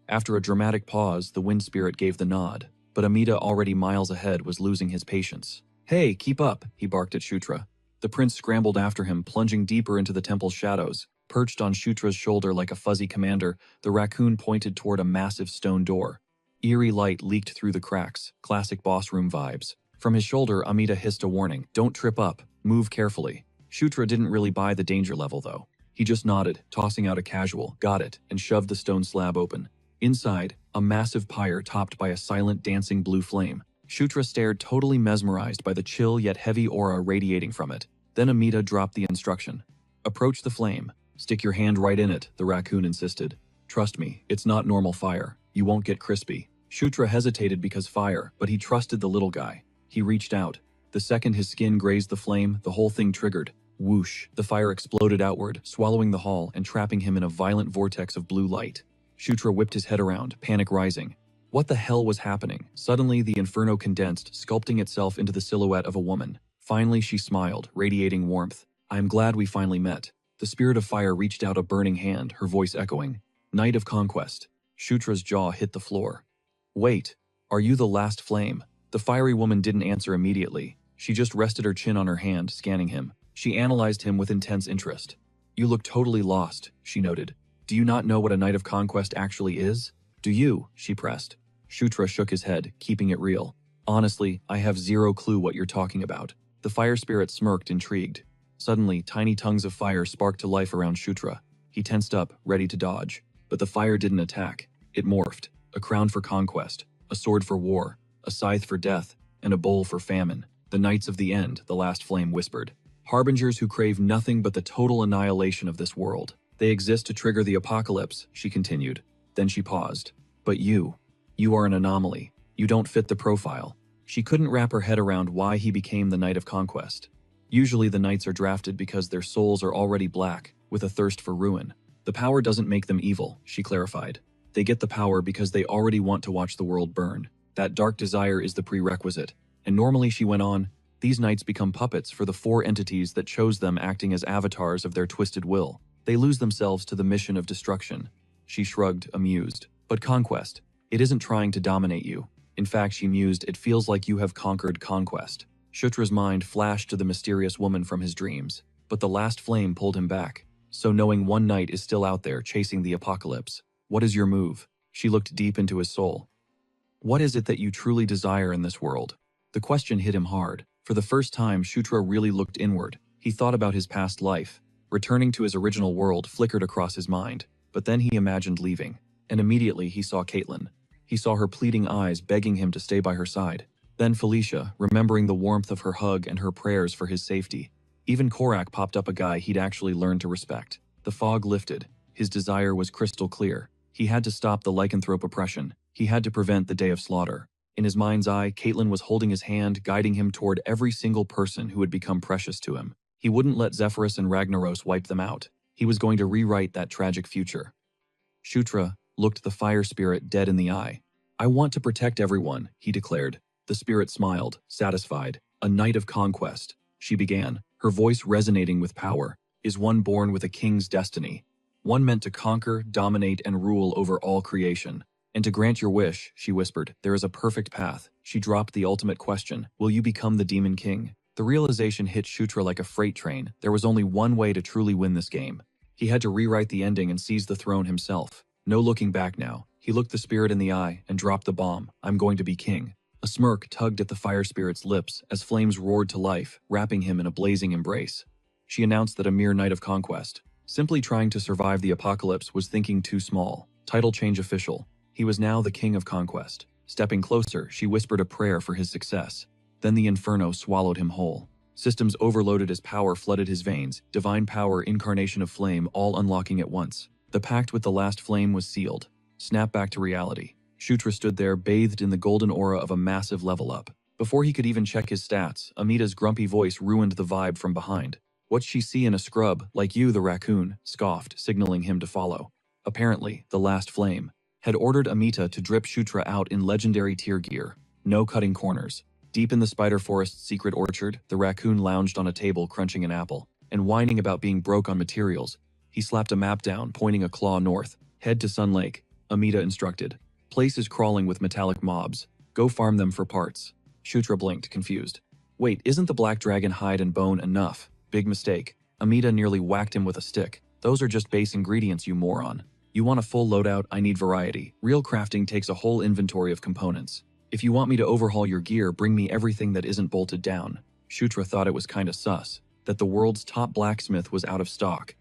After a dramatic pause, the wind spirit gave the nod. But Amita, already miles ahead, was losing his patience. "Hey, keep up," he barked at Shutra. The prince scrambled after him, plunging deeper into the temple's shadows. Perched on Shutra's shoulder like a fuzzy commander, the raccoon pointed toward a massive stone door. Eerie light leaked through the cracks, classic boss room vibes. From his shoulder, Amita hissed a warning. "Don't trip up. Move carefully." Shutra didn't really buy the danger level, though. He just nodded, tossing out a casual, "Got it," and shoved the stone slab open. Inside, a massive pyre topped by a silent dancing blue flame. Shutra stared, totally mesmerized by the chill yet heavy aura radiating from it. Then Amita dropped the instruction. "Approach the flame. Stick your hand right in it," the raccoon insisted. "Trust me, it's not normal fire. You won't get crispy." Shutra hesitated because fire, but he trusted the little guy. He reached out. The second his skin grazed the flame, the whole thing triggered. Whoosh! The fire exploded outward, swallowing the hall and trapping him in a violent vortex of blue light. Shutra whipped his head around, panic rising. What the hell was happening? Suddenly, the inferno condensed, sculpting itself into the silhouette of a woman. Finally, she smiled, radiating warmth. "I am glad we finally met." The spirit of fire reached out a burning hand, her voice echoing. "Knight of Conquest." Shutra's jaw hit the floor. "Wait, are you the last flame?" The fiery woman didn't answer immediately. She just rested her chin on her hand, scanning him. She analyzed him with intense interest. "You look totally lost," she noted. "Do you not know what a Knight of Conquest actually is?" "Do you?" she pressed. Shutra shook his head, keeping it real. "Honestly, I have zero clue what you're talking about." The fire spirit smirked, intrigued. Suddenly, tiny tongues of fire sparked to life around Shutra. He tensed up, ready to dodge. But the fire didn't attack. It morphed. A crown for conquest, a sword for war, a scythe for death, and a bowl for famine. "The Knights of the End," the last flame whispered. "Harbingers who crave nothing but the total annihilation of this world. They exist to trigger the apocalypse," she continued. Then she paused. "But you are an anomaly. You don't fit the profile." She couldn't wrap her head around why he became the Knight of Conquest. Usually the knights are drafted because their souls are already black, with a thirst for ruin. The power doesn't make them evil, she clarified. They get the power because they already want to watch the world burn. That dark desire is the prerequisite. And normally, she went on, these knights become puppets for the four entities that chose them, acting as avatars of their twisted will. They lose themselves to the mission of destruction. She shrugged, amused. But conquest, it isn't trying to dominate you. In fact, she mused, it feels like you have conquered conquest. Shutra's mind flashed to the mysterious woman from his dreams. But the last flame pulled him back. So knowing one knight is still out there chasing the apocalypse. What is your move? She looked deep into his soul. What is it that you truly desire in this world? The question hit him hard. For the first time, Shutra really looked inward. He thought about his past life. Returning to his original world flickered across his mind. But then he imagined leaving. And immediately he saw Caitlin. He saw her pleading eyes begging him to stay by her side. Then Felicia, remembering the warmth of her hug and her prayers for his safety. Even Korak popped up, a guy he'd actually learned to respect. The fog lifted. His desire was crystal clear. He had to stop the lycanthrope oppression. He had to prevent the day of slaughter. In his mind's eye, Caitlin was holding his hand, guiding him toward every single person who had become precious to him. He wouldn't let Zephyrus and Ragnaros wipe them out. He was going to rewrite that tragic future. Shutra looked the fire spirit dead in the eye. "I want to protect everyone," he declared. The spirit smiled, satisfied. "A knight of conquest," she began, her voice resonating with power, "is one born with a king's destiny. One meant to conquer, dominate, and rule over all creation. And to grant your wish," she whispered, "there is a perfect path." She dropped the ultimate question, "Will you become the demon king?" The realization hit Shutra like a freight train. There was only one way to truly win this game. He had to rewrite the ending and seize the throne himself. No looking back now. He looked the spirit in the eye and dropped the bomb. "I'm going to be king." A smirk tugged at the fire spirit's lips as flames roared to life, wrapping him in a blazing embrace. She announced that a mere knight of conquest, simply trying to survive the apocalypse, was thinking too small. Title change official. He was now the king of conquest. Stepping closer, she whispered a prayer for his success. Then the inferno swallowed him whole. Systems overloaded as power flooded his veins, divine power, incarnation of flame, all unlocking at once. The pact with the last flame was sealed. Snap back to reality. Shutra stood there, bathed in the golden aura of a massive level up. Before he could even check his stats, Amita's grumpy voice ruined the vibe from behind. "What's she see in a scrub, like you, the raccoon?" scoffed, signaling him to follow. Apparently, the last flame had ordered Amita to drip Shutra out in legendary tier gear. No cutting corners. Deep in the spider forest's secret orchard, the raccoon lounged on a table crunching an apple, and whining about being broke on materials. He slapped a map down, pointing a claw north. "Head to Sun Lake," Amita instructed. "Place is crawling with metallic mobs. Go farm them for parts." Shutra blinked, confused. "Wait, isn't the black dragon hide and bone enough?" "Big mistake." Amita nearly whacked him with a stick. "Those are just base ingredients, you moron. You want a full loadout? I need variety. Real crafting takes a whole inventory of components. If you want me to overhaul your gear, bring me everything that isn't bolted down." Shutra thought it was kinda sus that the world's top blacksmith was out of stock.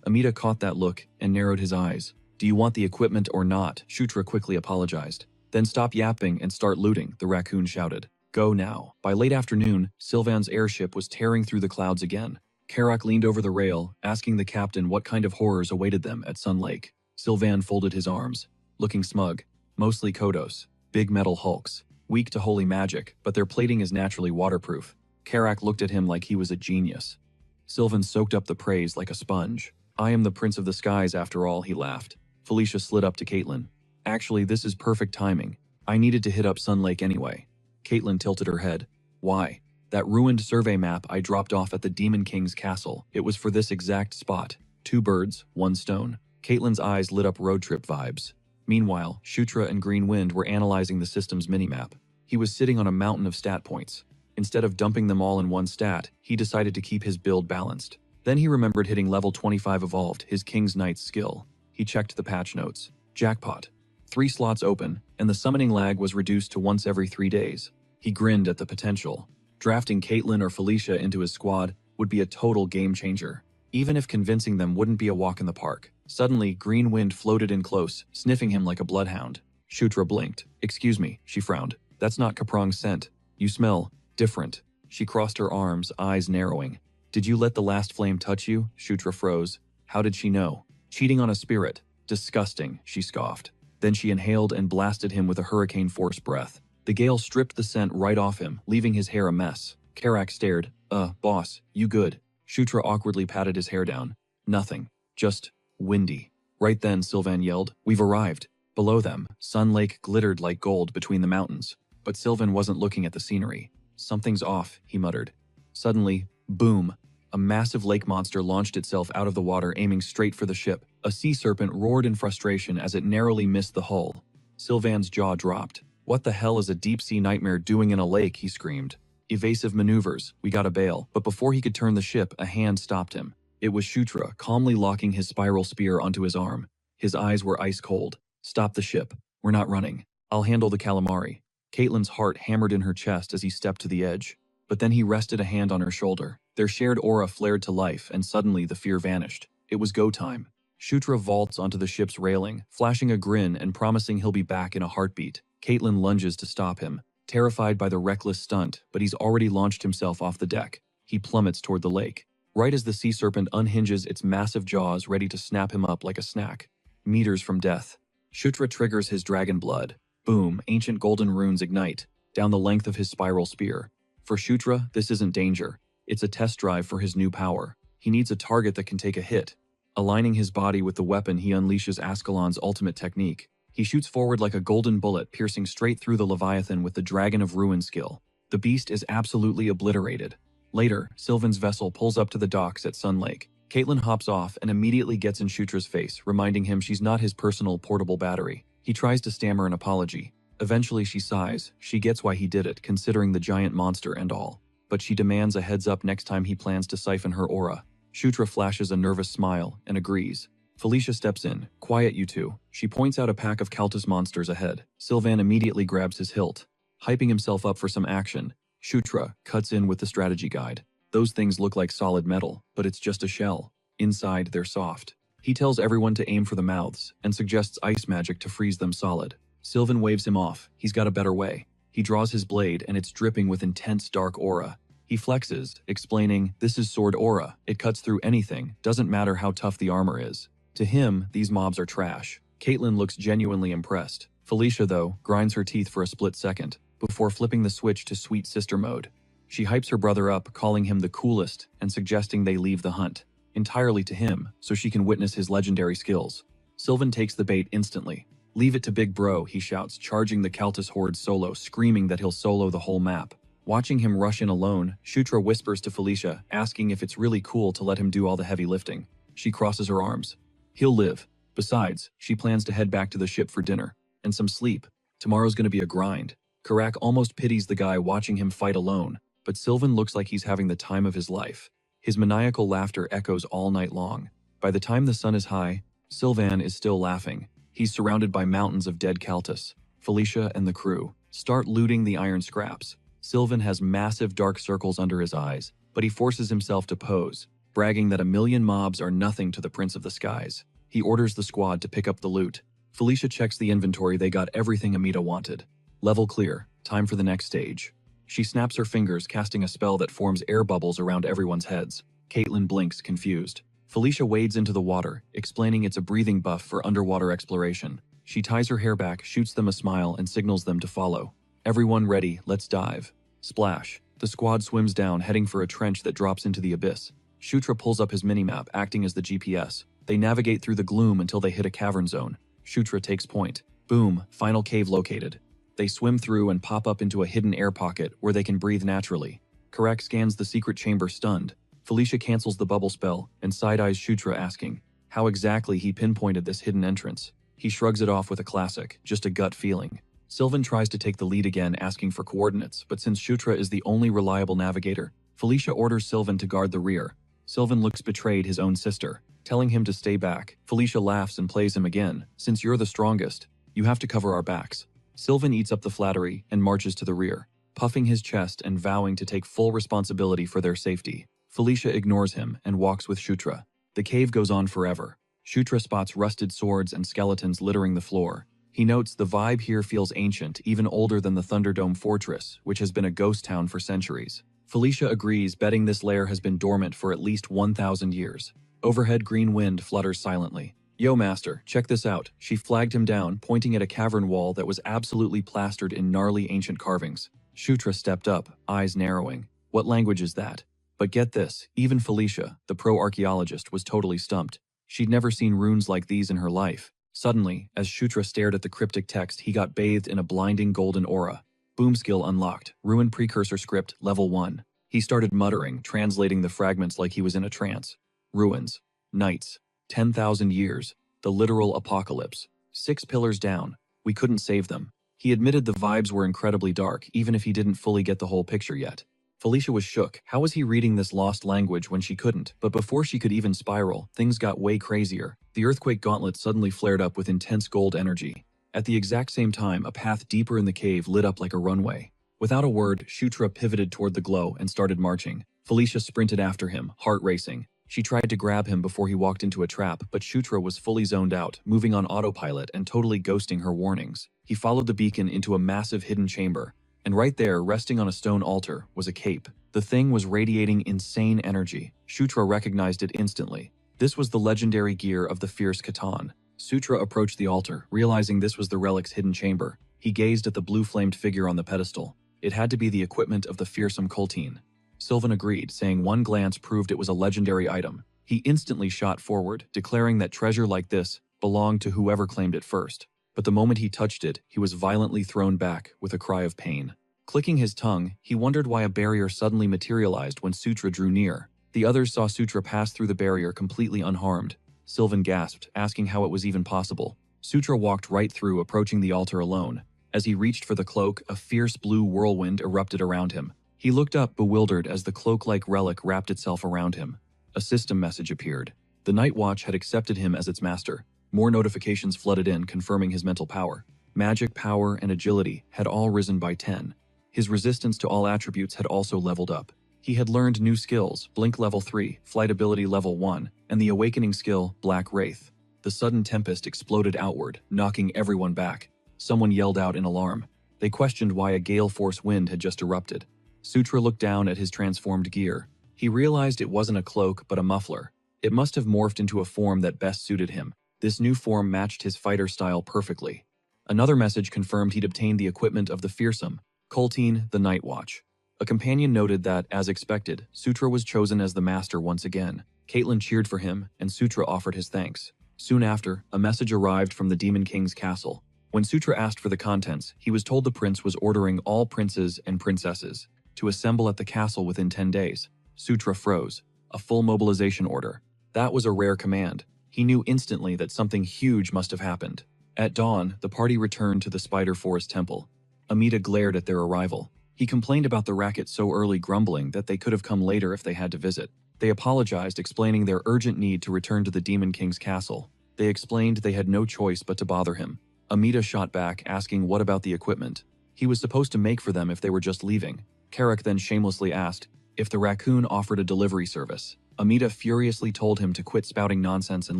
Amita caught that look and narrowed his eyes. "Do you want the equipment or not?" Shutra quickly apologized. "Then stop yapping and start looting," the raccoon shouted. "Go now." By late afternoon, Sylvan's airship was tearing through the clouds again. Karak leaned over the rail, asking the captain what kind of horrors awaited them at Sun Lake. Sylvan folded his arms, looking smug. "Mostly Kodos. Big metal hulks. Weak to holy magic, but their plating is naturally waterproof." Karak looked at him like he was a genius. Sylvan soaked up the praise like a sponge. "I am the prince of the skies after all," he laughed. Felicia slid up to Caitlin. "Actually, this is perfect timing. I needed to hit up Sun Lake anyway." Caitlin tilted her head. "Why?" "That ruined survey map I dropped off at the Demon King's castle. It was for this exact spot. 2 birds, 1 stone. Caitlin's eyes lit up road trip vibes. Meanwhile, Shutra and Green Wind were analyzing the system's minimap. He was sitting on a mountain of stat points. Instead of dumping them all in one stat, he decided to keep his build balanced. Then he remembered hitting level 25 evolved, his King's Knight's skill. He checked the patch notes. Jackpot. 3 slots open, and the summoning lag was reduced to once every 3 days. He grinned at the potential. Drafting Caitlin or Felicia into his squad would be a total game changer, even if convincing them wouldn't be a walk in the park. Suddenly, Green Wind floated in close, sniffing him like a bloodhound. Shutra blinked. "Excuse me," she frowned. "That's not Kaprong's scent. You smell different." She crossed her arms, eyes narrowing. "Did you let the last flame touch you?" Shutra froze. How did she know? Cheating on a spirit. Disgusting, she scoffed. Then she inhaled and blasted him with a hurricane force breath. The gale stripped the scent right off him, leaving his hair a mess. Karak stared. Boss, you good?" Shutra awkwardly patted his hair down. "Nothing. Just windy." Right then, Sylvan yelled, "We've arrived." Below them, Sun Lake glittered like gold between the mountains. But Sylvan wasn't looking at the scenery. "Something's off," he muttered. Suddenly, boom! A massive lake monster launched itself out of the water, aiming straight for the ship. A sea serpent roared in frustration as it narrowly missed the hull. Sylvan's jaw dropped. "What the hell is a deep-sea nightmare doing in a lake?" he screamed. "Evasive maneuvers, we gotta bail." But before he could turn the ship, a hand stopped him. It was Shutra, calmly locking his spiral spear onto his arm. His eyes were ice cold. "Stop the ship. We're not running. I'll handle the calamari." Caitlin's heart hammered in her chest as he stepped to the edge. But then he rested a hand on her shoulder. Their shared aura flared to life, and suddenly the fear vanished. It was go time. Shutra vaults onto the ship's railing, flashing a grin and promising he'll be back in a heartbeat. Caitlin lunges to stop him, terrified by the reckless stunt, but he's already launched himself off the deck. He plummets toward the lake. Right as the sea serpent unhinges its massive jaws, ready to snap him up like a snack. Meters from death. Shutra triggers his dragon blood. Boom, ancient golden runes ignite, down the length of his spiral spear. For Shutra, this isn't danger. It's a test drive for his new power. He needs a target that can take a hit. Aligning his body with the weapon, he unleashes Ascalon's ultimate technique. He shoots forward like a golden bullet, piercing straight through the Leviathan with the Dragon of Ruin skill. The beast is absolutely obliterated. Later, Sylvan's vessel pulls up to the docks at Sun Lake. Caitlin hops off and immediately gets in Shutra's face, reminding him she's not his personal portable battery. He tries to stammer an apology. Eventually she sighs. She gets why he did it, considering the giant monster and all. But she demands a heads up next time he plans to siphon her aura. Shutra flashes a nervous smile and agrees. Felicia steps in. "Quiet, you two." She points out a pack of Cultist monsters ahead. Sylvan immediately grabs his hilt. Hyping himself up for some action, Shutra cuts in with the strategy guide. Those things look like solid metal, but it's just a shell. Inside, they're soft. He tells everyone to aim for the mouths and suggests ice magic to freeze them solid. Sylvan waves him off. He's got a better way. He draws his blade and it's dripping with intense dark aura. He flexes, explaining, "This is sword aura. It cuts through anything, doesn't matter how tough the armor is." To him, these mobs are trash. Caitlin looks genuinely impressed. Felicia, though, grinds her teeth for a split second, before flipping the switch to sweet sister mode. She hypes her brother up, calling him the coolest and suggesting they leave the hunt. Entirely to him, so she can witness his legendary skills. Sylvan takes the bait instantly. "Leave it to Big Bro," he shouts, charging the Kaltus horde solo, screaming that he'll solo the whole map. Watching him rush in alone, Shutra whispers to Felicia, asking if it's really cool to let him do all the heavy lifting. She crosses her arms. He'll live. Besides, she plans to head back to the ship for dinner. And some sleep. Tomorrow's gonna be a grind. Karak almost pities the guy watching him fight alone, but Sylvan looks like he's having the time of his life. His maniacal laughter echoes all night long. By the time the sun is high, Sylvan is still laughing. He's surrounded by mountains of dead Kaltus. Felicia and the crew start looting the iron scraps. Sylvan has massive dark circles under his eyes, but he forces himself to pose, bragging that 1,000,000 mobs are nothing to the Prince of the Skies. He orders the squad to pick up the loot. Felicia checks the inventory. They got everything Amita wanted. Level clear. Time for the next stage. She snaps her fingers, casting a spell that forms air bubbles around everyone's heads. Caitlin blinks, confused. Felicia wades into the water, explaining it's a breathing buff for underwater exploration. She ties her hair back, shoots them a smile, and signals them to follow. "Everyone ready, let's dive." Splash. The squad swims down, heading for a trench that drops into the abyss. Shutra pulls up his minimap, acting as the GPS. They navigate through the gloom until they hit a cavern zone. Shutra takes point. Boom, final cave located. They swim through and pop up into a hidden air pocket where they can breathe naturally. Karak scans the secret chamber stunned. Felicia cancels the bubble spell and side-eyes Shutra, asking how exactly he pinpointed this hidden entrance. He shrugs it off with a classic, just a gut feeling. Sylvan tries to take the lead again, asking for coordinates, but since Shutra is the only reliable navigator, Felicia orders Sylvan to guard the rear. Sylvan looks betrayed his own sister, telling him to stay back. Felicia laughs and plays him again. "Since you're the strongest, you have to cover our backs." Sylvan eats up the flattery and marches to the rear, puffing his chest and vowing to take full responsibility for their safety. Felicia ignores him and walks with Shutra. The cave goes on forever. Shutra spots rusted swords and skeletons littering the floor. He notes the vibe here feels ancient, even older than the Thunderdome Fortress, which has been a ghost town for centuries. Felicia agrees, betting this lair has been dormant for at least 1,000 years. Overhead, green wind flutters silently. "Yo, master, check this out." She flagged him down, pointing at a cavern wall that was absolutely plastered in gnarly ancient carvings. Shutra stepped up, eyes narrowing. "What language is that?" But get this, even Felicia, the pro-archaeologist, was totally stumped. She'd never seen runes like these in her life. Suddenly, as Shutra stared at the cryptic text, he got bathed in a blinding golden aura. Boom skill unlocked. Ruin precursor script, level 1. He started muttering, translating the fragments like he was in a trance. Ruins. Nights. 10,000 years. The literal apocalypse. 6 pillars down. We couldn't save them. He admitted the vibes were incredibly dark, even if he didn't fully get the whole picture yet. Felicia was shook. How was he reading this lost language when she couldn't? But before she could even spiral, things got way crazier. The earthquake gauntlet suddenly flared up with intense gold energy. At the exact same time, a path deeper in the cave lit up like a runway. Without a word, Shutra pivoted toward the glow and started marching. Felicia sprinted after him, heart racing. She tried to grab him before he walked into a trap, but Shutra was fully zoned out, moving on autopilot and totally ghosting her warnings. He followed the beacon into a massive hidden chamber. And right there, resting on a stone altar, was a cape. The thing was radiating insane energy. Shutra recognized it instantly. This was the legendary gear of the fierce Khatan. Sutra approached the altar, realizing this was the relic's hidden chamber. He gazed at the blue-flamed figure on the pedestal. It had to be the equipment of the fearsome Kultine. Sylvan agreed, saying one glance proved it was a legendary item. He instantly shot forward, declaring that treasure like this belonged to whoever claimed it first. But the moment he touched it, he was violently thrown back with a cry of pain. Clicking his tongue, he wondered why a barrier suddenly materialized when Sutra drew near. The others saw Sutra pass through the barrier completely unharmed. Sylvan gasped, asking how it was even possible. Sutra walked right through, approaching the altar alone. As he reached for the cloak, a fierce blue whirlwind erupted around him. He looked up, bewildered, as the cloak-like relic wrapped itself around him. A system message appeared. The Night Watch had accepted him as its master. More notifications flooded in, confirming his mental power. magic, power, and agility had all risen by 10. His resistance to all attributes had also leveled up. He had learned new skills, Blink level 3, Flight ability level 1, and the awakening skill, Black Wraith. The sudden tempest exploded outward, knocking everyone back. Someone yelled out in alarm. They questioned why a gale force wind had just erupted. Sutra looked down at his transformed gear. He realized it wasn't a cloak but a muffler. It must have morphed into a form that best suited him. This new form matched his fighter style perfectly. Another message confirmed he'd obtained the equipment of the fearsome, Coltine, the Night Watch. A companion noted that, as expected, Sutra was chosen as the master once again. Caitlin cheered for him, and Sutra offered his thanks. Soon after, a message arrived from the Demon King's castle. When Sutra asked for the contents, he was told the prince was ordering all princes and princesses to assemble at the castle within 10 days. Sutra froze. A full mobilization order. That was a rare command. He knew instantly that something huge must have happened. At dawn, the party returned to the Spider Forest Temple. Amita glared at their arrival. He complained about the racket so early, grumbling that they could have come later if they had to visit. They apologized, explaining their urgent need to return to the Demon King's castle. They explained they had no choice but to bother him. Amita shot back, asking what about the equipment. He was supposed to make for them if they were just leaving. Carrick then shamelessly asked if the raccoon offered a delivery service. Amita furiously told him to quit spouting nonsense and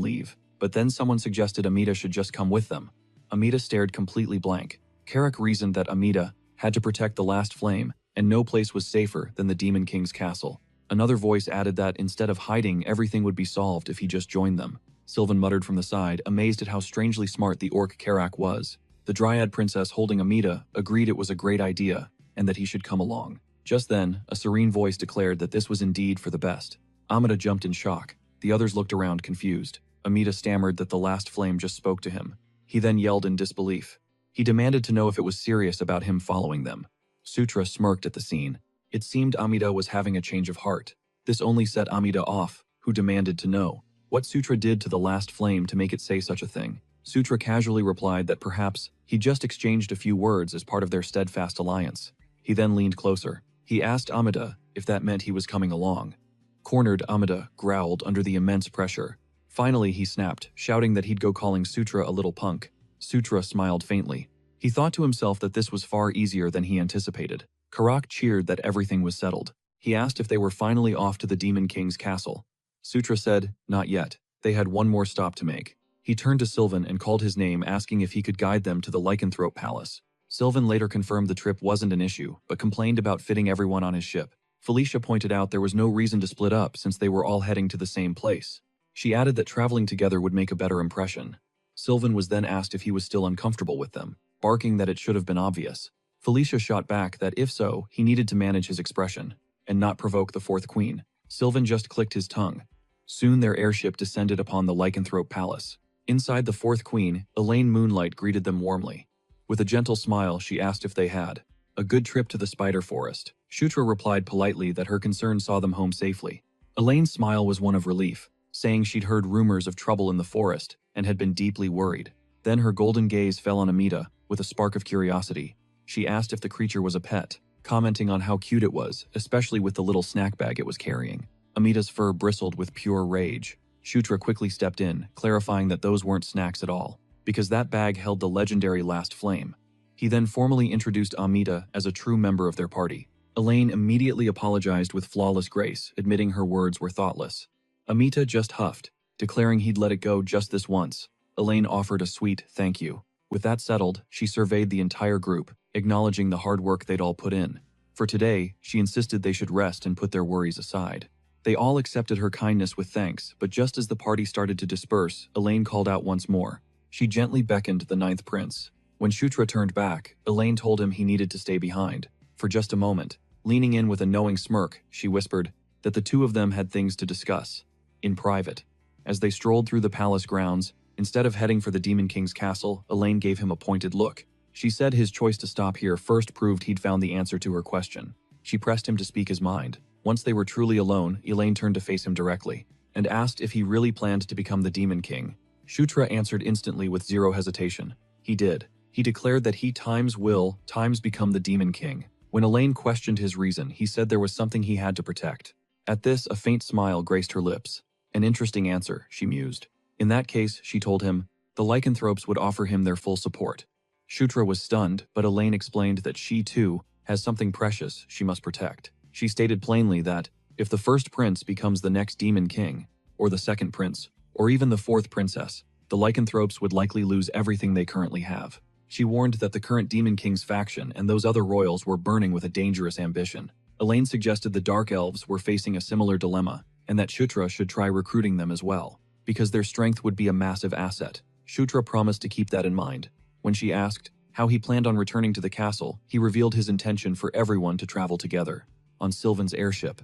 leave. But then someone suggested Amita should just come with them. Amita stared completely blank. Carrick reasoned that Amita had to protect the last flame, and no place was safer than the Demon King's castle. Another voice added that instead of hiding, everything would be solved if he just joined them. Sylvan muttered from the side, amazed at how strangely smart the orc Carrick was. The Dryad princess holding Amita agreed it was a great idea, and that he should come along. Just then, a serene voice declared that this was indeed for the best. Amita jumped in shock. The others looked around, confused. Amita stammered that the last flame just spoke to him. He then yelled in disbelief. He demanded to know if it was serious about him following them. Sutra smirked at the scene. It seemed Amita was having a change of heart. This only set Amita off, who demanded to know what Sutra did to the last flame to make it say such a thing. Sutra casually replied that perhaps he just exchanged a few words as part of their steadfast alliance. He then leaned closer. He asked Amita if that meant he was coming along. Cornered, Amita growled under the immense pressure. Finally, he snapped, shouting that he'd go calling Sutra a little punk. Sutra smiled faintly. He thought to himself that this was far easier than he anticipated. Karak cheered that everything was settled. He asked if they were finally off to the Demon King's castle. Sutra said, not yet. They had one more stop to make. He turned to Sylvan and called his name, asking if he could guide them to the Lycanthrope Palace. Sylvan later confirmed the trip wasn't an issue, but complained about fitting everyone on his ship. Felicia pointed out there was no reason to split up since they were all heading to the same place. She added that traveling together would make a better impression. Sylvan was then asked if he was still uncomfortable with them, barking that it should have been obvious. Felicia shot back that if so, he needed to manage his expression and not provoke the fourth queen. Sylvan just clicked his tongue. Soon their airship descended upon the Lycanthrope Palace. Inside, the fourth queen, Elaine Moonlight, greeted them warmly. With a gentle smile, she asked if they had a good trip to the Spider Forest. Shutra replied politely that her concern saw them home safely. Elaine's smile was one of relief, saying she'd heard rumors of trouble in the forest and had been deeply worried. Then her golden gaze fell on Amita with a spark of curiosity. She asked if the creature was a pet, commenting on how cute it was, especially with the little snack bag it was carrying. Amita's fur bristled with pure rage. Shutra quickly stepped in, clarifying that those weren't snacks at all, because that bag held the legendary Last Flame. He then formally introduced Amita as a true member of their party. Elaine immediately apologized with flawless grace, admitting her words were thoughtless. Amita just huffed, declaring he'd let it go just this once. Elaine offered a sweet thank you. With that settled, she surveyed the entire group, acknowledging the hard work they'd all put in. For today, she insisted they should rest and put their worries aside. They all accepted her kindness with thanks, but just as the party started to disperse, Elaine called out once more. She gently beckoned the ninth prince. When Shutra turned back, Elaine told him he needed to stay behind. For just a moment, leaning in with a knowing smirk, she whispered that the two of them had things to discuss, in private. As they strolled through the palace grounds, instead of heading for the Demon King's castle, Elaine gave him a pointed look. She said his choice to stop here first proved he'd found the answer to her question. She pressed him to speak his mind. Once they were truly alone, Elaine turned to face him directly and asked if he really planned to become the Demon King. Shutra answered instantly with zero hesitation. He did. He declared that he times will, times become the Demon King. When Elaine questioned his reason, he said there was something he had to protect. At this, a faint smile graced her lips. An interesting answer, she mused. In that case, she told him, the lycanthropes would offer him their full support. Shutra was stunned, but Elaine explained that she, too, has something precious she must protect. She stated plainly that, if the first prince becomes the next demon king, or the second prince, or even the fourth princess, the lycanthropes would likely lose everything they currently have. She warned that the current demon king's faction and those other royals were burning with a dangerous ambition. Elaine suggested the dark elves were facing a similar dilemma, and that Shutra should try recruiting them as well, because their strength would be a massive asset. Shutra promised to keep that in mind. When she asked how he planned on returning to the castle, he revealed his intention for everyone to travel together, on Sylvan's airship.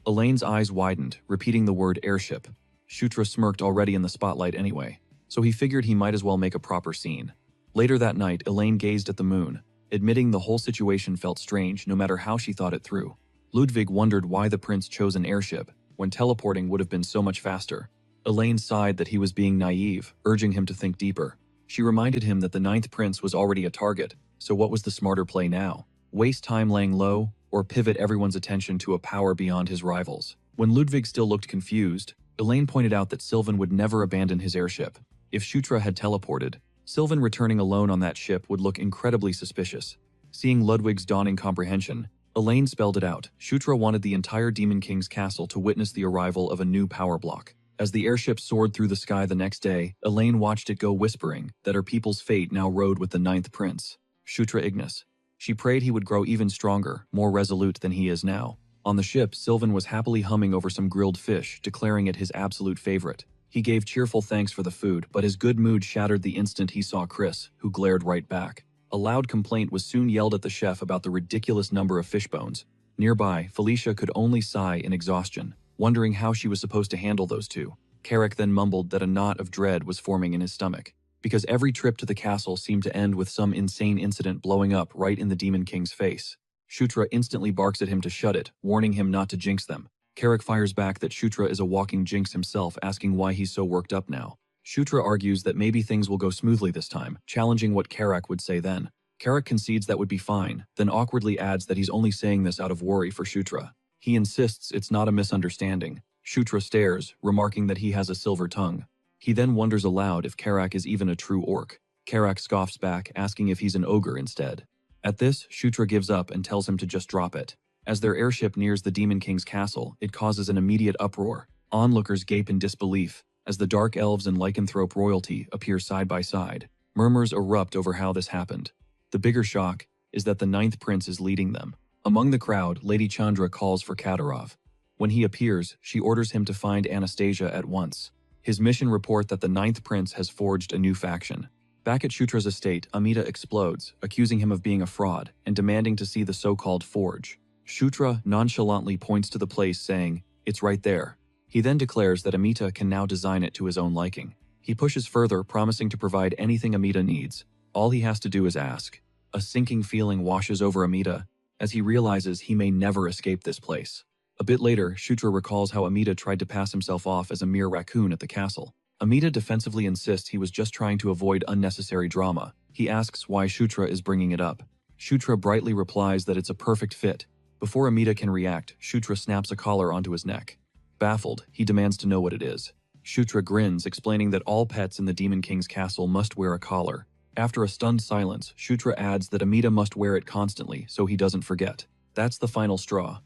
Elaine's eyes widened, repeating the word airship. Shutra smirked, already in the spotlight anyway, so he figured he might as well make a proper scene. Later that night, Elaine gazed at the moon, admitting the whole situation felt strange no matter how she thought it through. Ludwig wondered why the prince chose an airship, when teleporting would have been so much faster. Elaine sighed that he was being naive, urging him to think deeper. She reminded him that the ninth prince was already a target, so what was the smarter play now? Waste time laying low, or pivot everyone's attention to a power beyond his rivals? When Ludwig still looked confused, Elaine pointed out that Sylvan would never abandon his airship. If Shutra had teleported, Sylvan returning alone on that ship would look incredibly suspicious. Seeing Ludwig's dawning comprehension, Elaine spelled it out. Shutra wanted the entire Demon King's castle to witness the arrival of a new power block. As the airship soared through the sky the next day, Elaine watched it go, whispering that her people's fate now rode with the ninth prince, Shutra Ignis. She prayed he would grow even stronger, more resolute than he is now. On the ship, Sylvan was happily humming over some grilled fish, declaring it his absolute favorite. He gave cheerful thanks for the food, but his good mood shattered the instant he saw Chris, who glared right back. A loud complaint was soon yelled at the chef about the ridiculous number of fish bones. Nearby, Felicia could only sigh in exhaustion, wondering how she was supposed to handle those two. Carrick then mumbled that a knot of dread was forming in his stomach, because every trip to the castle seemed to end with some insane incident blowing up right in the Demon King's face. Shutra instantly barks at him to shut it, warning him not to jinx them. Carrick fires back that Shutra is a walking jinx himself, asking why he's so worked up now. Shutra argues that maybe things will go smoothly this time, challenging what Carrick would say then. Carrick concedes that would be fine, then awkwardly adds that he's only saying this out of worry for Shutra. He insists it's not a misunderstanding. Shutra stares, remarking that he has a silver tongue. He then wonders aloud if Carrick is even a true orc. Carrick scoffs back, asking if he's an ogre instead. At this, Shutra gives up and tells him to just drop it. As their airship nears the Demon King's castle, it causes an immediate uproar. Onlookers gape in disbelief as the Dark Elves and Lycanthrope royalty appear side by side. Murmurs erupt over how this happened. The bigger shock is that the ninth prince is leading them. Among the crowd, Lady Chandra calls for Kadyrov. When he appears, she orders him to find Anastasia at once. His mission report that the ninth prince has forged a new faction. Back at Shutra's estate, Amita explodes, accusing him of being a fraud and demanding to see the so-called forge. Shutra nonchalantly points to the place, saying, "It's right there." He then declares that Amita can now design it to his own liking. He pushes further, promising to provide anything Amita needs. All he has to do is ask. A sinking feeling washes over Amita as he realizes he may never escape this place. A bit later, Shutra recalls how Amita tried to pass himself off as a mere raccoon at the castle. Amita defensively insists he was just trying to avoid unnecessary drama. He asks why Shutra is bringing it up. Shutra brightly replies that it's a perfect fit. Before Amita can react, Shutra snaps a collar onto his neck. Baffled, he demands to know what it is. Shutra grins, explaining that all pets in the Demon King's castle must wear a collar. After a stunned silence, Shutra adds that Amita must wear it constantly so he doesn't forget. That's the final straw.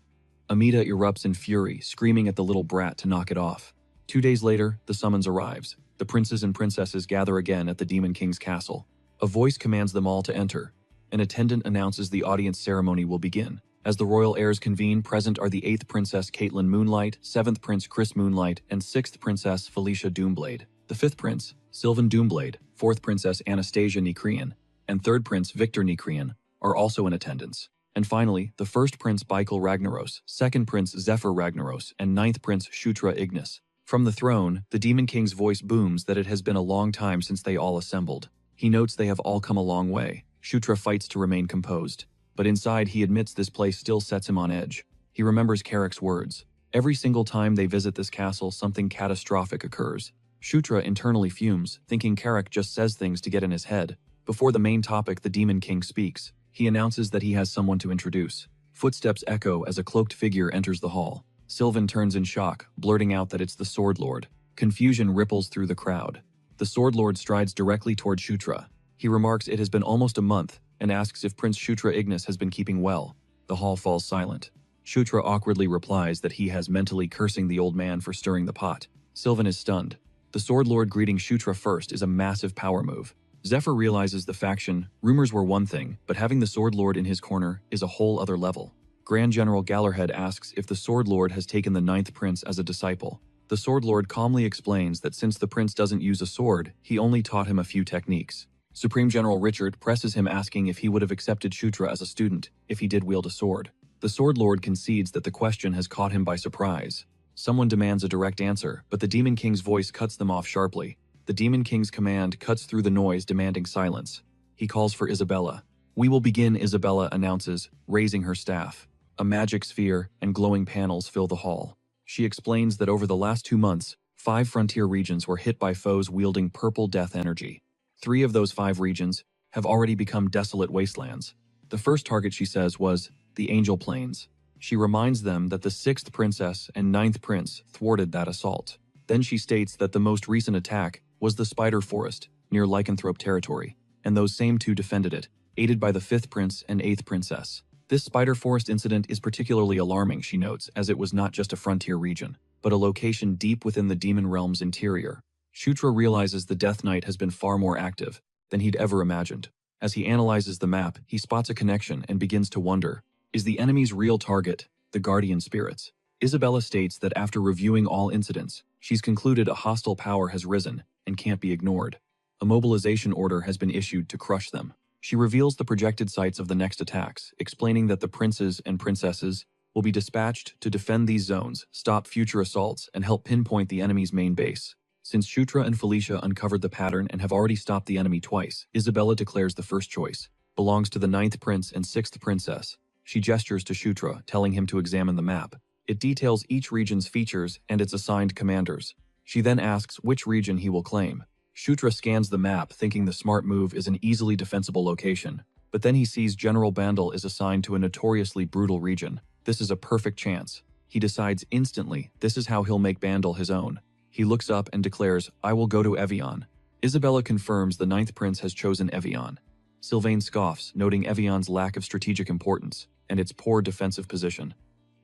Amita erupts in fury, screaming at the little brat to knock it off. 2 days later, the summons arrives. The princes and princesses gather again at the Demon King's castle. A voice commands them all to enter. An attendant announces the audience ceremony will begin. As the royal heirs convene, present are the 8th Princess Caitlin Moonlight, 7th Prince Chris Moonlight, and 6th Princess Felicia Doomblade. The 5th Prince, Sylvan Doomblade, 4th Princess Anastasia Nikrian, and 3rd Prince Victor Nikrian are also in attendance. And finally, the 1st Prince Baikel Ragnaros, 2nd Prince Zephyr Ragnaros, and 9th Prince Shutra Ignis. From the throne, the Demon King's voice booms that it has been a long time since they all assembled. He notes they have all come a long way. Shutra fights to remain composed, but inside he admits this place still sets him on edge. He remembers Carrick's words. Every single time they visit this castle, something catastrophic occurs. Shutra internally fumes, thinking Carrick just says things to get in his head. Before the main topic, the Demon King speaks. He announces that he has someone to introduce. Footsteps echo as a cloaked figure enters the hall. Sylvan turns in shock, blurting out that it's the Sword Lord. Confusion ripples through the crowd. The Sword Lord strides directly toward Shutra. He remarks it has been almost a month and asks if Prince Shutra Ignis has been keeping well. The hall falls silent. Shutra awkwardly replies that he has mentally cursing the old man for stirring the pot. Sylvan is stunned. The Sword Lord greeting Shutra first is a massive power move. Zephyr realizes the faction rumors were one thing, but having the Sword Lord in his corner is a whole other level. Grand General Gallerhead asks if the Sword Lord has taken the 9th Prince as a disciple. The Sword Lord calmly explains that since the prince doesn't use a sword, he only taught him a few techniques. Supreme General Richard presses him asking if he would have accepted Shutra as a student if he did wield a sword. The Sword Lord concedes that the question has caught him by surprise. Someone demands a direct answer, but the Demon King's voice cuts them off sharply. The Demon King's command cuts through the noise, demanding silence. He calls for Isabella. "We will begin," Isabella announces, raising her staff. A magic sphere and glowing panels fill the hall. She explains that over the last 2 months, 5 frontier regions were hit by foes wielding purple death energy. 3 of those 5 regions have already become desolate wastelands. The first target, she says, was the Angel Plains. She reminds them that the 6th Princess and 9th Prince thwarted that assault. Then she states that the most recent attack was the Spider Forest near Lycanthrope territory, and those same 2 defended it, aided by the 5th Prince and 8th Princess. This Spider Forest incident is particularly alarming, she notes, as it was not just a frontier region, but a location deep within the demon realm's interior. Shutra realizes the Death Knight has been far more active than he'd ever imagined. As he analyzes the map, he spots a connection and begins to wonder, is the enemy's real target the Guardian Spirits? Isabella states that after reviewing all incidents, she's concluded a hostile power has risen and can't be ignored. A mobilization order has been issued to crush them. She reveals the projected sites of the next attacks, explaining that the princes and princesses will be dispatched to defend these zones, stop future assaults, and help pinpoint the enemy's main base. Since Shutra and Felicia uncovered the pattern and have already stopped the enemy twice, Isabella declares the first choice belongs to the 9th Prince and 6th Princess. She gestures to Shutra, telling him to examine the map. It details each region's features and its assigned commanders. She then asks which region he will claim. Shutra scans the map, thinking the smart move is an easily defensible location. But then he sees General Bandel is assigned to a notoriously brutal region. This is a perfect chance. He decides instantly this is how he'll make Bandel his own. He looks up and declares, "I will go to Evian." Isabella confirms the 9th Prince has chosen Evian. Sylvain scoffs, noting Evian's lack of strategic importance and its poor defensive position.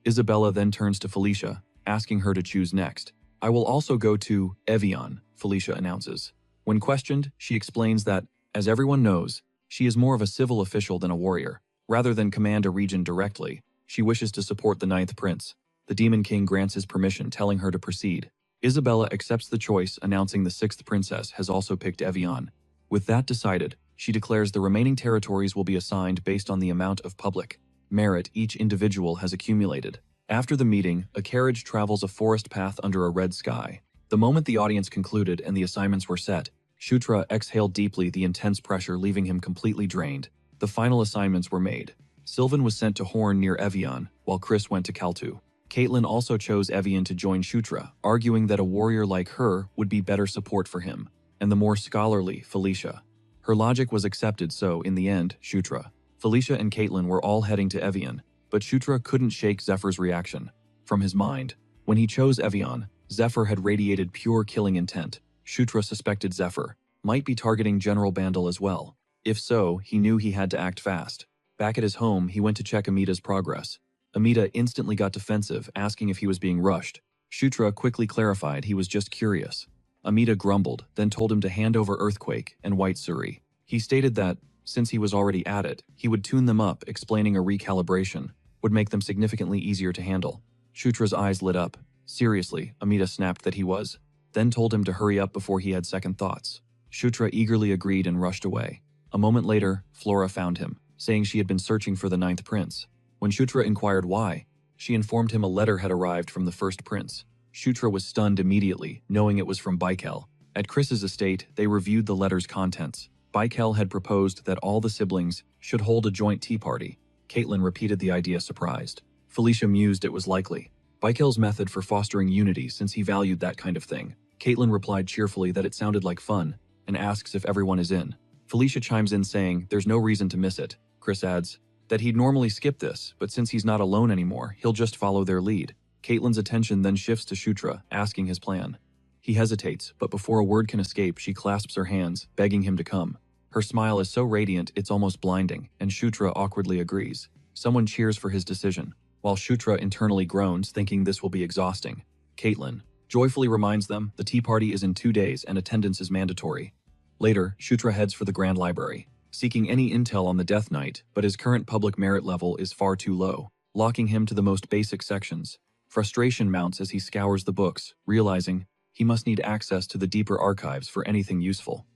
Isabella then turns to Felicia, asking her to choose next. "I will also go to Evian," Felicia announces. When questioned, she explains that, as everyone knows, she is more of a civil official than a warrior. Rather than command a region directly, she wishes to support the 9th Prince. The Demon King grants his permission, telling her to proceed. Isabella accepts the choice, announcing the 6th Princess has also picked Evian. With that decided, she declares the remaining territories will be assigned based on the amount of public merit each individual has accumulated. After the meeting, a carriage travels a forest path under a red sky. The moment the audience concluded and the assignments were set, Shutra exhaled deeply, the intense pressure leaving him completely drained. The final assignments were made. Sylvan was sent to Horn near Evian, while Chris went to Kaltu. Caitlin also chose Evian to join Shutra, arguing that a warrior like her would be better support for him, and the more scholarly Felicia. Her logic was accepted, so, in the end, Shutra, Felicia and Caitlin were all heading to Evian, but Shutra couldn't shake Zephyr's reaction from his mind. When he chose Evian, Zephyr had radiated pure killing intent. Shutra suspected Zephyr might be targeting General Bandel as well. If so, he knew he had to act fast. Back at his home, he went to check Amita's progress. Amita instantly got defensive, asking if he was being rushed. Shutra quickly clarified he was just curious. Amita grumbled, then told him to hand over Earthquake and White Suri. He stated that, since he was already at it, he would tune them up, explaining a recalibration would make them significantly easier to handle. Shutra's eyes lit up. Seriously, Amita snapped that he was, then told him to hurry up before he had second thoughts. Shutra eagerly agreed and rushed away. A moment later, Flora found him, saying she had been searching for the 9th Prince. When Shutra inquired why, she informed him a letter had arrived from the 1st Prince. Shutra was stunned immediately, knowing it was from Baikel. At Chris's estate, they reviewed the letter's contents. Baikel had proposed that all the siblings should hold a joint tea party. Caitlin repeated the idea, surprised. Felicia mused it was likely Baikel's method for fostering unity, since he valued that kind of thing. Caitlin replied cheerfully that it sounded like fun, and asks if everyone is in. Felicia chimes in saying there's no reason to miss it. Chris adds that he'd normally skip this, but since he's not alone anymore, he'll just follow their lead. Caitlin's attention then shifts to Shutra, asking his plan. He hesitates, but before a word can escape, she clasps her hands, begging him to come. Her smile is so radiant it's almost blinding, and Shutra awkwardly agrees. Someone cheers for his decision, while Shutra internally groans, thinking this will be exhausting. Caitlin joyfully reminds them the tea party is in 2 days and attendance is mandatory. Later, Shutra heads for the Grand Library, seeking any intel on the Death Knight, but his current public merit level is far too low, locking him to the most basic sections. Frustration mounts as he scours the books, realizing he must need access to the deeper archives for anything useful.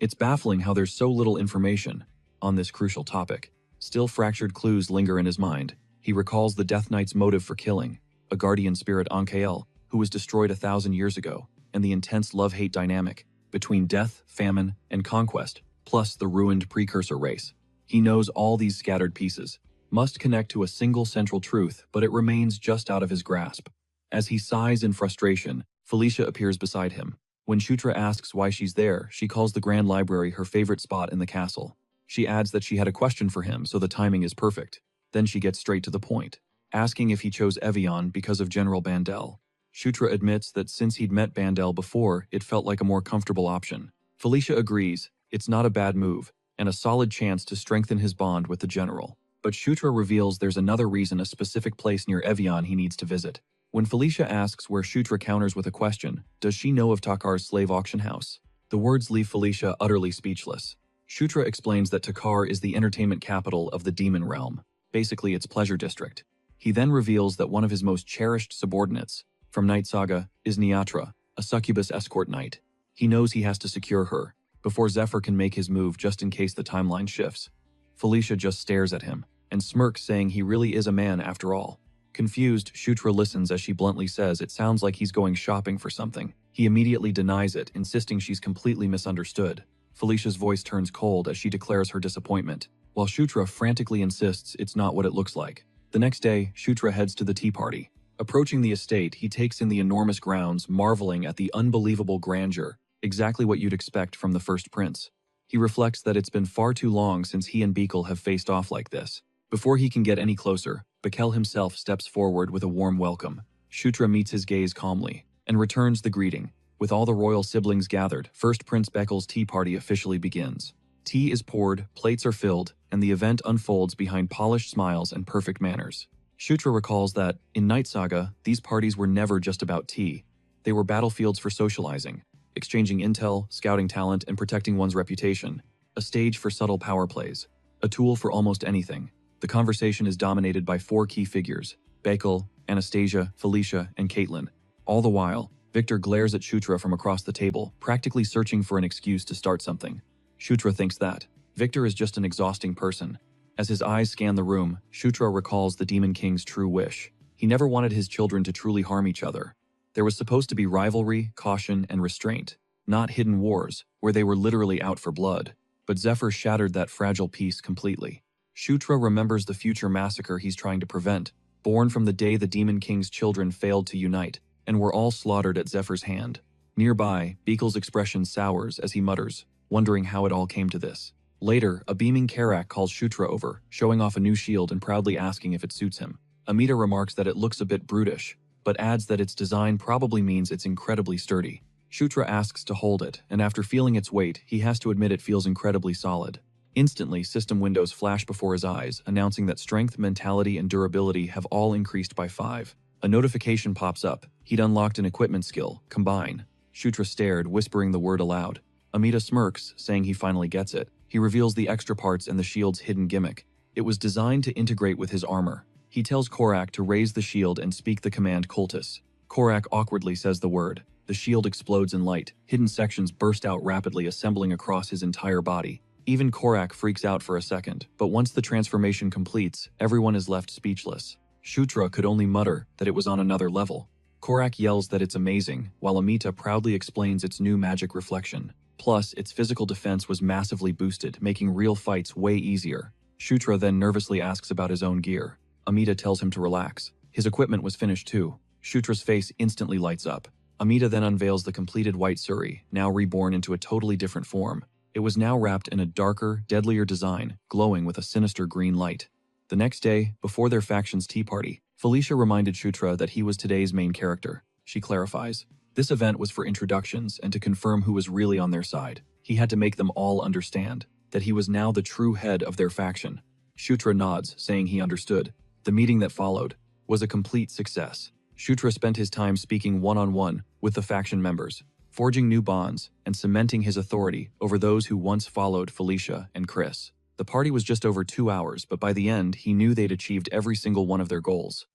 It's baffling how there's so little information on this crucial topic. Still, fractured clues linger in his mind. He recalls the Death Knight's motive for killing, a guardian spirit Anicap, who was destroyed 1,000 years ago, and the intense love-hate dynamic between death, famine, and conquest, plus the ruined precursor race. He knows all these scattered pieces must connect to a single central truth, but it remains just out of his grasp. As he sighs in frustration, Felicia appears beside him. When Shutra asks why she's there, she calls the Grand Library her favorite spot in the castle. She adds that she had a question for him, so the timing is perfect. Then she gets straight to the point, asking if he chose Evian because of General Bandel. Shutra admits that since he'd met Bandel before, it felt like a more comfortable option. Felicia agrees it's not a bad move, and a solid chance to strengthen his bond with the general. But Shutra reveals there's another reason, a specific place near Evian he needs to visit. When Felicia asks where, Shutra counters with a question: does she know of Takar's slave auction house? The words leave Felicia utterly speechless. Shutra explains that Takar is the entertainment capital of the demon realm, basically its pleasure district. He then reveals that one of his most cherished subordinates from Night Saga is Niatra, a succubus escort knight. He knows he has to secure her before Zephyr can make his move, just in case the timeline shifts. Felicia just stares at him and smirks, saying he really is a man after all. Confused, Shutra listens as she bluntly says it sounds like he's going shopping for something. He immediately denies it, insisting she's completely misunderstood. Felicia's voice turns cold as she declares her disappointment, while Shutra frantically insists it's not what it looks like. The next day, Shutra heads to the tea party. Approaching the estate, he takes in the enormous grounds, marveling at the unbelievable grandeur, exactly what you'd expect from the first prince. He reflects that it's been far too long since he and Beekle have faced off like this. Before he can get any closer, Bekel himself steps forward with a warm welcome. Shutra meets his gaze calmly and returns the greeting. With all the royal siblings gathered, First Prince Bekel's tea party officially begins. Tea is poured, plates are filled, and the event unfolds behind polished smiles and perfect manners. Shutra recalls that, in Night Saga, these parties were never just about tea. They were battlefields for socializing, exchanging intel, scouting talent, and protecting one's reputation. A stage for subtle power plays. A tool for almost anything. The conversation is dominated by 4 key figures: Bekel, Anastasia, Felicia, and Caitlin. All the while, Victor glares at Shutra from across the table, practically searching for an excuse to start something. Shutra thinks that Victor is just an exhausting person. As his eyes scan the room, Shutra recalls the Demon King's true wish. He never wanted his children to truly harm each other. There was supposed to be rivalry, caution, and restraint, not hidden wars, where they were literally out for blood. But Zephyr shattered that fragile peace completely. Shutra remembers the future massacre he's trying to prevent, born from the day the Demon King's children failed to unite, and were all slaughtered at Zephyr's hand. Nearby, Beekle's expression sours as he mutters, wondering how it all came to this. Later, a beaming Karak calls Shutra over, showing off a new shield and proudly asking if it suits him. Amita remarks that it looks a bit brutish, but adds that its design probably means it's incredibly sturdy. Shutra asks to hold it, and after feeling its weight, he has to admit it feels incredibly solid. Instantly, system windows flash before his eyes, announcing that strength, mentality, and durability have all increased by 5. A notification pops up. He'd unlocked an equipment skill, Combine. Shutra stared, whispering the word aloud. Amita smirks, saying he finally gets it. He reveals the extra parts and the shield's hidden gimmick. It was designed to integrate with his armor. He tells Korak to raise the shield and speak the command Cultus. Korak awkwardly says the word. The shield explodes in light. Hidden sections burst out rapidly, assembling across his entire body. Even Korak freaks out for a second, but once the transformation completes, everyone is left speechless. Shutra could only mutter that it was on another level. Korak yells that it's amazing, while Amita proudly explains its new magic reflection. Plus, its physical defense was massively boosted, making real fights way easier. Shutra then nervously asks about his own gear. Amita tells him to relax. His equipment was finished too. Shutra's face instantly lights up. Amita then unveils the completed white Suri, now reborn into a totally different form. It was now wrapped in a darker, deadlier design, glowing with a sinister green light. The next day, before their faction's tea party, Felicia reminded Shutra that he was today's main character. She clarifies. This event was for introductions and to confirm who was really on their side. He had to make them all understand. that he was now the true head of their faction. Shutra nods, saying he understood. The meeting that followed was a complete success. Shutra spent his time speaking one-on-one with the faction members, forging new bonds and cementing his authority over those who once followed Felicia and Chris. The party was just over 2 hours, but by the end, he knew they'd achieved every single one of their goals.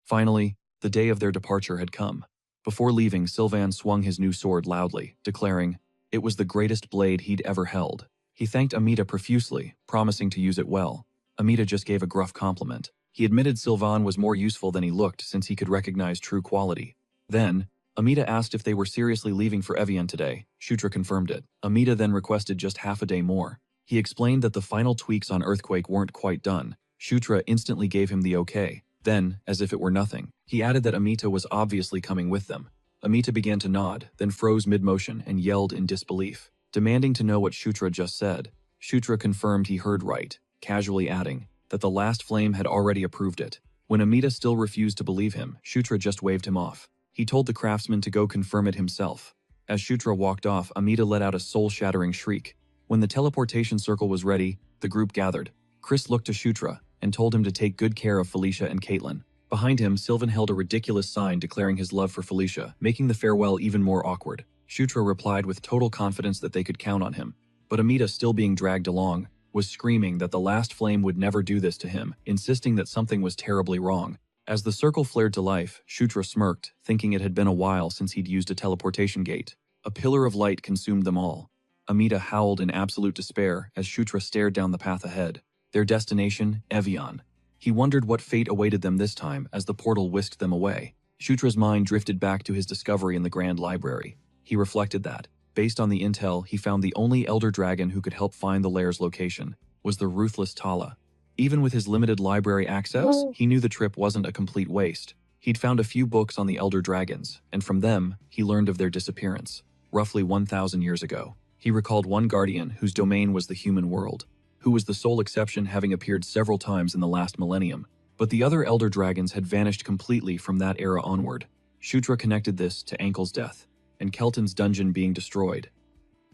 Finally, the day of their departure had come. Before leaving, Sylvan swung his new sword loudly, declaring it was the greatest blade he'd ever held. He thanked Amita profusely, promising to use it well. Amita just gave a gruff compliment. He admitted Sylvan was more useful than he looked since he could recognize true quality. Then, Amita asked if they were seriously leaving for Evian today. Shutra confirmed it. Amita then requested just half a day more. He explained that the final tweaks on Earthquake weren't quite done. Shutra instantly gave him the okay. Then, as if it were nothing, he added that Amita was obviously coming with them. Amita began to nod, then froze mid-motion and yelled in disbelief, demanding to know what Shutra just said. Shutra confirmed he heard right, casually adding that the last flame had already approved it. When Amita still refused to believe him, Shutra just waved him off. He told the craftsman to go confirm it himself. As Shutra walked off, Amita let out a soul-shattering shriek. When the teleportation circle was ready, the group gathered. Chris looked to Shutra and told him to take good care of Felicia and Caitlin. Behind him, Sylvan held a ridiculous sign declaring his love for Felicia, making the farewell even more awkward. Shutra replied with total confidence that they could count on him. But Amita, still being dragged along, was screaming that the last flame would never do this to him, insisting that something was terribly wrong. As the circle flared to life, Shutra smirked, thinking it had been a while since he'd used a teleportation gate. A pillar of light consumed them all. Amita howled in absolute despair as Shutra stared down the path ahead. Their destination, Evian. He wondered what fate awaited them this time as the portal whisked them away. Shutra's mind drifted back to his discovery in the Grand Library. He reflected that, based on the intel, he found the only Elder Dragon who could help find the lair's location was the ruthless Tala. Even with his limited library access, he knew the trip wasn't a complete waste. He'd found a few books on the Elder Dragons, and from them, he learned of their disappearance, roughly 1,000 years ago. He recalled one guardian whose domain was the human world, who was the sole exception, having appeared several times in the last millennium. But the other Elder Dragons had vanished completely from that era onward. Shutra connected this to Ankle's death, and Kelton's dungeon being destroyed.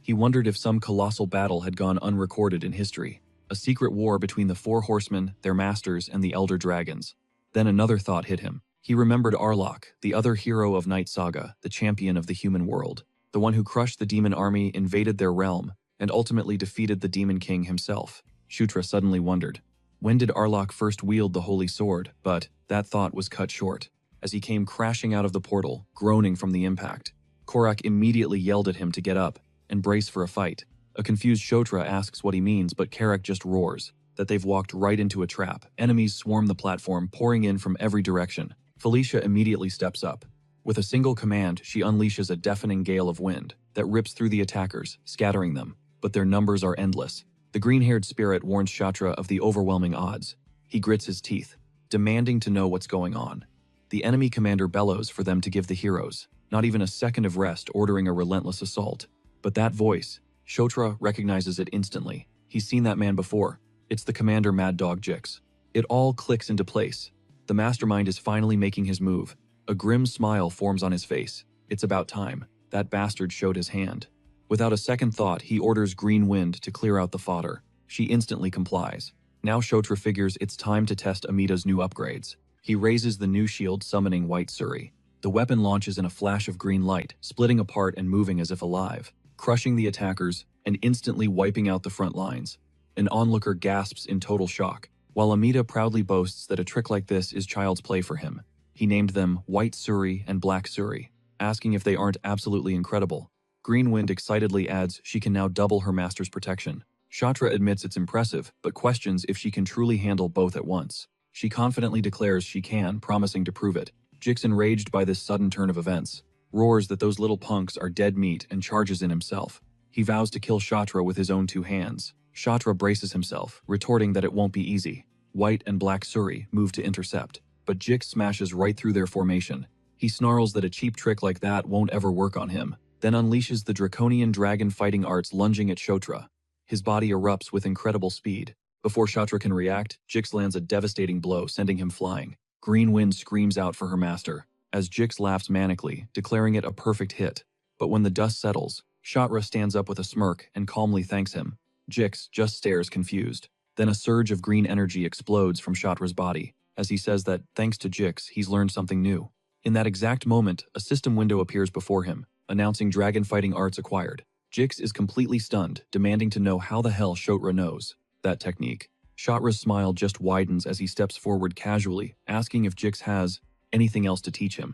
He wondered if some colossal battle had gone unrecorded in history, a secret war between the Four Horsemen, their masters, and the Elder Dragons. Then another thought hit him. He remembered Arlok, the other hero of Night Saga, the champion of the human world, the one who crushed the demon army, invaded their realm, and ultimately defeated the Demon King himself. Shutra suddenly wondered, when did Arlok first wield the holy sword? But that thought was cut short, as he came crashing out of the portal, groaning from the impact. Korak immediately yelled at him to get up and brace for a fight. A confused Shutra asks what he means, but Korak just roars that they've walked right into a trap. Enemies swarm the platform, pouring in from every direction. Felicia immediately steps up. With a single command, she unleashes a deafening gale of wind that rips through the attackers, scattering them. But their numbers are endless. The green-haired spirit warns Shatra of the overwhelming odds. He grits his teeth, demanding to know what's going on. The enemy commander bellows for them to give the heroes not even a second of rest, ordering a relentless assault. But that voice, Shatra recognizes it instantly. He's seen that man before. It's the commander Mad Dog Jix. It all clicks into place. The mastermind is finally making his move. A grim smile forms on his face. It's about time. That bastard showed his hand. Without a second thought, he orders Green Wind to clear out the fodder. She instantly complies. Now Shatra figures it's time to test Amita's new upgrades. He raises the new shield, summoning White Suri. The weapon launches in a flash of green light, splitting apart and moving as if alive, crushing the attackers and instantly wiping out the front lines. An onlooker gasps in total shock, while Amita proudly boasts that a trick like this is child's play for him. He named them White Suri and Black Suri, asking if they aren't absolutely incredible. Green Wind excitedly adds she can now double her master's protection. Shatra admits it's impressive, but questions if she can truly handle both at once. She confidently declares she can, promising to prove it. Jix, enraged by this sudden turn of events, roars that those little punks are dead meat and charges in himself. He vows to kill Shatra with his own two hands. Shatra braces himself, retorting that it won't be easy. White and Black Suri move to intercept, but Jix smashes right through their formation. He snarls that a cheap trick like that won't ever work on him, then unleashes the draconian dragon fighting arts, lunging at Shatra. His body erupts with incredible speed. Before Shatra can react, Jix lands a devastating blow, sending him flying. Green Wind screams out for her master, as Jix laughs manically, declaring it a perfect hit. But when the dust settles, Shatra stands up with a smirk and calmly thanks him. Jix just stares confused. Then a surge of green energy explodes from Kshatra's body, as he says that, thanks to Jix, he's learned something new. In that exact moment, a system window appears before him, announcing dragon fighting arts acquired. Jix is completely stunned, demanding to know how the hell Kshatra knows that technique. Kshatra's smile just widens as he steps forward casually, asking if Jix has anything else to teach him.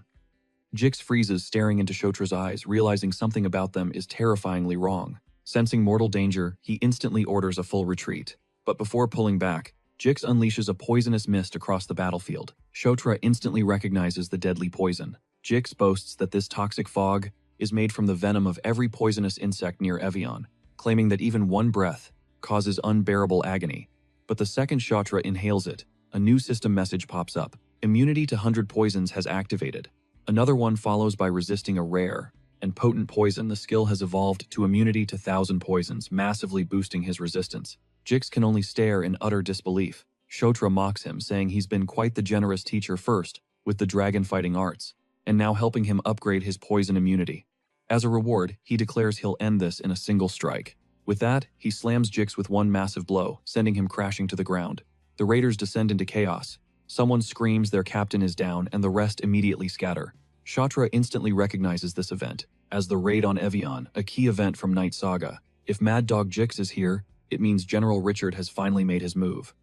Jix freezes, staring into Kshatra's eyes, realizing something about them is terrifyingly wrong. Sensing mortal danger, he instantly orders a full retreat. But before pulling back, Jix unleashes a poisonous mist across the battlefield. Kshatra instantly recognizes the deadly poison. Jix boasts that this toxic fog is made from the venom of every poisonous insect near Evian, claiming that even one breath causes unbearable agony. But the second Kshatra inhales it, a new system message pops up. Immunity to 100 poisons has activated. Another one follows by resisting a rare and potent poison. The skill has evolved to immunity to 1,000 poisons, massively boosting his resistance. Jix can only stare in utter disbelief. Kshatra mocks him, saying he's been quite the generous teacher first with the dragon fighting arts, and now helping him upgrade his poison immunity. As a reward, he declares he'll end this in a single strike. With that, he slams Jix with one massive blow, sending him crashing to the ground. The raiders descend into chaos. Someone screams their captain is down, and the rest immediately scatter. Kshatra instantly recognizes this event as the raid on Evian, a key event from Night Saga. If Mad Dog Jix is here, it means General Richard has finally made his move.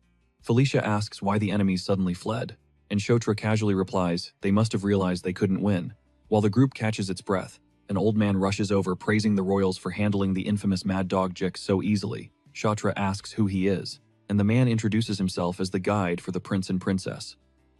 Felicia asks why the enemies suddenly fled, and Kshatra casually replies they must have realized they couldn't win. While the group catches its breath, an old man rushes over, praising the royals for handling the infamous Mad Dog Jix so easily. Kshatra asks who he is, and the man introduces himself as the guide for the prince and princess.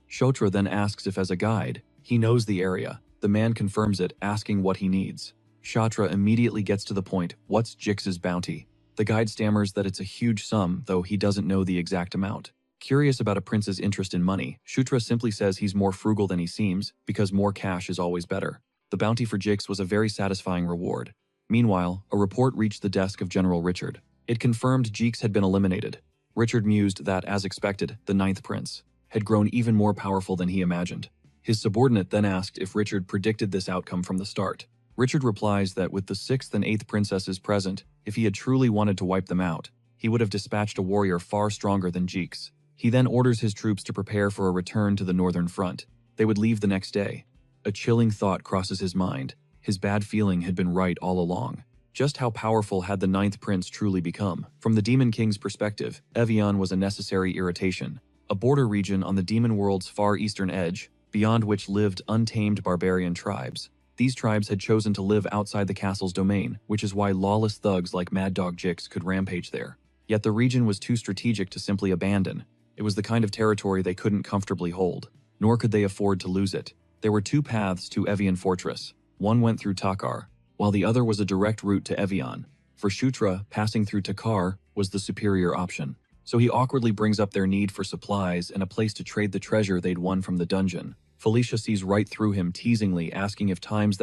Kshatra then asks if as a guide, he knows the area. The man confirms it, asking what he needs. Kshatra immediately gets to the point, what's Jix's bounty? The guide stammers that it's a huge sum, though he doesn't know the exact amount. Curious about a prince's interest in money, Kshatra simply says he's more frugal than he seems, because more cash is always better. The bounty for Jix was a very satisfying reward. Meanwhile, a report reached the desk of General Richard. It confirmed Jix had been eliminated. Richard mused that, as expected, the 9th prince had grown even more powerful than he imagined. His subordinate then asked if Richard predicted this outcome from the start. Richard replies that with the 6th and 8th princesses present, if he had truly wanted to wipe them out, he would have dispatched a warrior far stronger than Jix. He then orders his troops to prepare for a return to the northern front. They would leave the next day. A chilling thought crosses his mind. His bad feeling had been right all along. Just how powerful had the 9th prince truly become? From the Demon King's perspective, Evian was a necessary irritation, a border region on the demon world's far eastern edge, beyond which lived untamed barbarian tribes. These tribes had chosen to live outside the castle's domain, which is why lawless thugs like Mad Dog Jix could rampage there. Yet the region was too strategic to simply abandon. It was the kind of territory they couldn't comfortably hold, nor could they afford to lose it. There were two paths to Evian Fortress. One went through Takar, while the other was a direct route to Evian. For Kshatra, passing through Takar was the superior option. So he awkwardly brings up their need for supplies and a place to trade the treasure they'd won from the dungeon. Felicia sees right through him, teasingly asking if times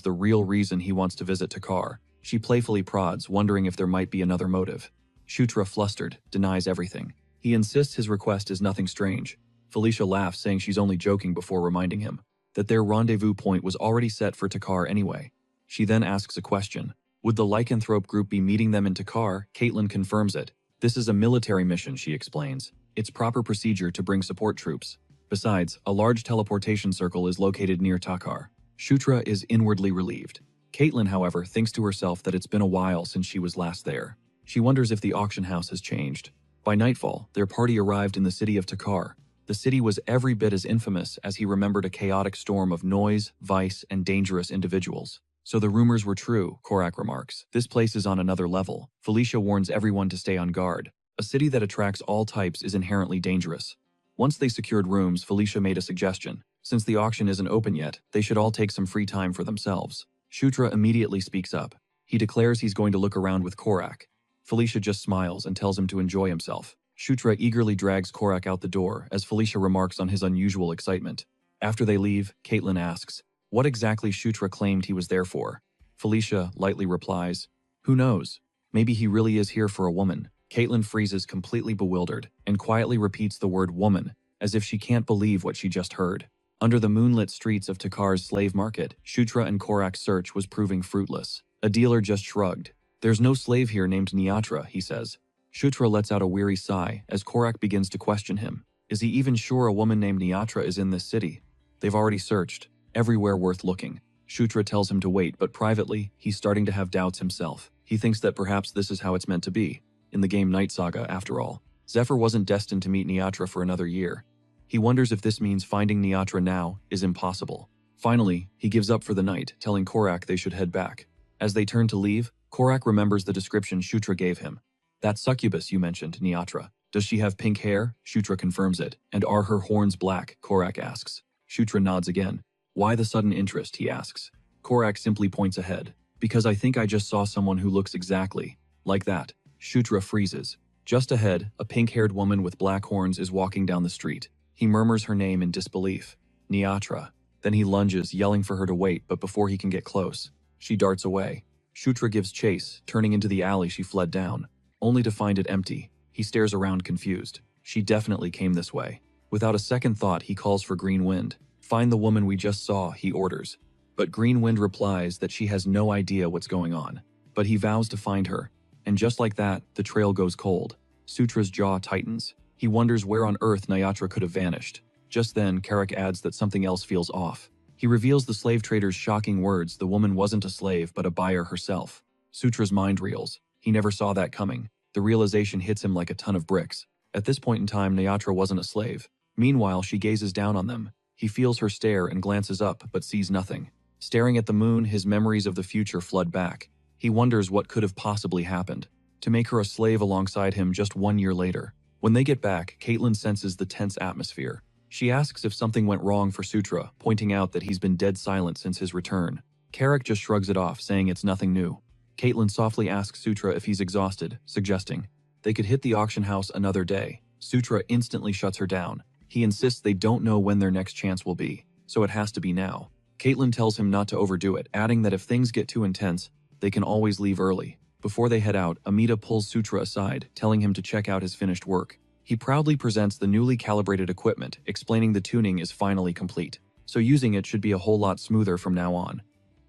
the real reason he wants to visit Takar. She playfully prods, wondering if there might be another motive. Kshatra, flustered, denies everything. He insists his request is nothing strange. Felicia laughs, saying she's only joking, before reminding him that their rendezvous point was already set for Takar anyway. She then asks a question. Would the lycanthrope group be meeting them in Takar? Caitlin confirms it. This is a military mission, she explains. It's proper procedure to bring support troops. Besides, a large teleportation circle is located near Takar. Kshatra is inwardly relieved. Caitlin, however, thinks to herself that it's been a while since she was last there. She wonders if the auction house has changed. By nightfall, their party arrived in the city of Takar. The city was every bit as infamous as he remembered, a chaotic storm of noise, vice, and dangerous individuals. So the rumors were true, Korak remarks. This place is on another level. Felicia warns everyone to stay on guard. A city that attracts all types is inherently dangerous. Once they secured rooms, Felicia made a suggestion. Since the auction isn't open yet, they should all take some free time for themselves. Kshatra immediately speaks up. He declares he's going to look around with Korak. Felicia just smiles and tells him to enjoy himself. Kshatra eagerly drags Korak out the door as Felicia remarks on his unusual excitement. After they leave, Caitlin asks what exactly Kshatra claimed he was there for. Felicia lightly replies, "Who knows? Maybe he really is here for a woman." Caitlin freezes, completely bewildered, and quietly repeats the word woman, as if she can't believe what she just heard. Under the moonlit streets of Takar's slave market, Kshatra and Korak's search was proving fruitless. A dealer just shrugged. "There's no slave here named Niatra," he says. Shutra lets out a weary sigh as Korak begins to question him. Is he even sure a woman named Niatra is in this city? They've already searched everywhere worth looking. Shutra tells him to wait, but privately, he's starting to have doubts himself. He thinks that perhaps this is how it's meant to be. In the game Night Saga, after all, Zephyr wasn't destined to meet Niatra for another year. He wonders if this means finding Niatra now is impossible. Finally, he gives up for the night, telling Korak they should head back. As they turn to leave, Korak remembers the description Shutra gave him. "That succubus you mentioned, Niatra. Does she have pink hair?" Shutra confirms it. "And are her horns black?" Korak asks. Shutra nods again. "Why the sudden interest?" he asks. Korak simply points ahead. "Because I think I just saw someone who looks exactly like that." Shutra freezes. Just ahead, a pink-haired woman with black horns is walking down the street. He murmurs her name in disbelief. Niatra. Then he lunges, yelling for her to wait, but before he can get close, she darts away. Shutra gives chase, turning into the alley she fled down, only to find it empty. He stares around confused. She definitely came this way. Without a second thought, he calls for Green Wind. "Find the woman we just saw," he orders. But Green Wind replies that she has no idea what's going on. But he vows to find her. And just like that, the trail goes cold. Sutra's jaw tightens. He wonders where on earth Niatra could have vanished. Just then, Korak adds that something else feels off. He reveals the slave trader's shocking words: the woman wasn't a slave, but a buyer herself. Sutra's mind reels. He never saw that coming. The realization hits him like a ton of bricks. At this point in time, Niatra wasn't a slave. Meanwhile, she gazes down on them. He feels her stare and glances up, but sees nothing. Staring at the moon, his memories of the future flood back. He wonders what could have possibly happened to make her a slave alongside him just 1 year later. When they get back, Caitlin senses the tense atmosphere. She asks if something went wrong for Sutra, pointing out that he's been dead silent since his return. Korak just shrugs it off, saying it's nothing new. Caitlin softly asks Sutra if he's exhausted, suggesting they could hit the auction house another day. Sutra instantly shuts her down. He insists they don't know when their next chance will be, so it has to be now. Caitlin tells him not to overdo it, adding that if things get too intense, they can always leave early. Before they head out, Amita pulls Sutra aside, telling him to check out his finished work. He proudly presents the newly calibrated equipment, explaining the tuning is finally complete, so using it should be a whole lot smoother from now on.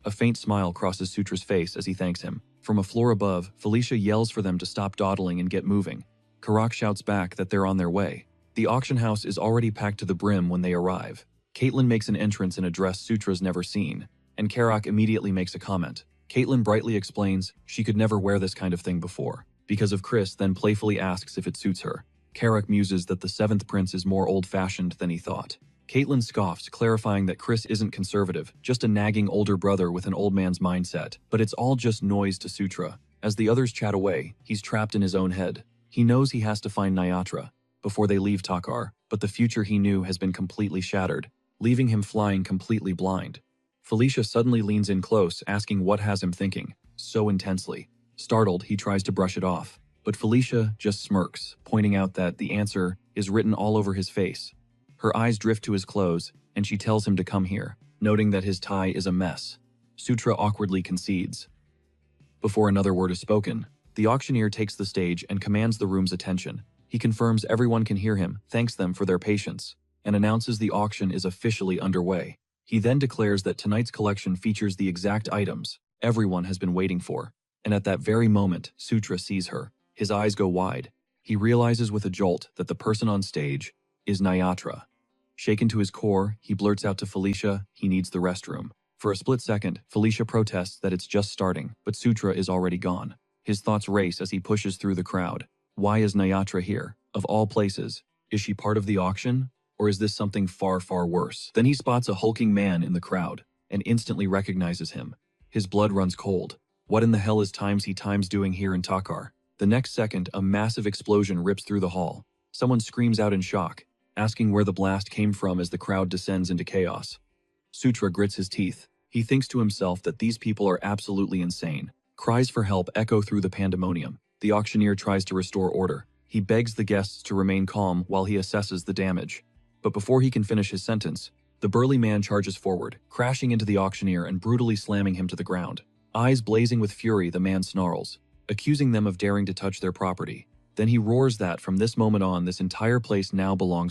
A faint smile crosses Sutra's face as he thanks him. From a floor above, Felicia yells for them to stop dawdling and get moving. Korak shouts back that they're on their way. The auction house is already packed to the brim when they arrive. Caitlin makes an entrance in a dress Sutra's never seen, and Korak immediately makes a comment. Caitlin brightly explains she could never wear this kind of thing before, because of Chris, then playfully asks if it suits her. Korak muses that the 7th prince is more old-fashioned than he thought. Caitlin scoffs, clarifying that Chris isn't conservative, just a nagging older brother with an old man's mindset. But it's all just noise to Sutra. As the others chat away, he's trapped in his own head. He knows he has to find Niatra before they leave Takar, but the future he knew has been completely shattered, leaving him flying completely blind. Felicia suddenly leans in close, asking what has him thinking so intensely. Startled, he tries to brush it off, but Felicia just smirks, pointing out that the answer is written all over his face. Her eyes drift to his clothes, and she tells him to come here, noting that his tie is a mess. Sutra awkwardly concedes. Before another word is spoken, the auctioneer takes the stage and commands the room's attention. He confirms everyone can hear him, thanks them for their patience, and announces the auction is officially underway. He then declares that tonight's collection features the exact items everyone has been waiting for. And at that very moment, Sutra sees her. His eyes go wide. He realizes with a jolt that the person on stage is Niatra. Shaken to his core, he blurts out to Felicia he needs the restroom. For a split second, Felicia protests that it's just starting, but Sutra is already gone. His thoughts race as he pushes through the crowd. Why is Niatra here? Of all places, is she part of the auction? Or is this something far, far worse? Then he spots a hulking man in the crowd and instantly recognizes him. His blood runs cold. What in the hell is Times doing here in Takar? The next second, a massive explosion rips through the hall. Someone screams out in shock, asking where the blast came from as the crowd descends into chaos. Sutra grits his teeth. He thinks to himself that these people are absolutely insane. Cries for help echo through the pandemonium. The auctioneer tries to restore order. He begs the guests to remain calm while he assesses the damage. But before he can finish his sentence, the burly man charges forward, crashing into the auctioneer and brutally slamming him to the ground. Eyes blazing with fury, the man snarls, accusing them of daring to touch their property. Then he roars that from this moment on, this entire place now belongs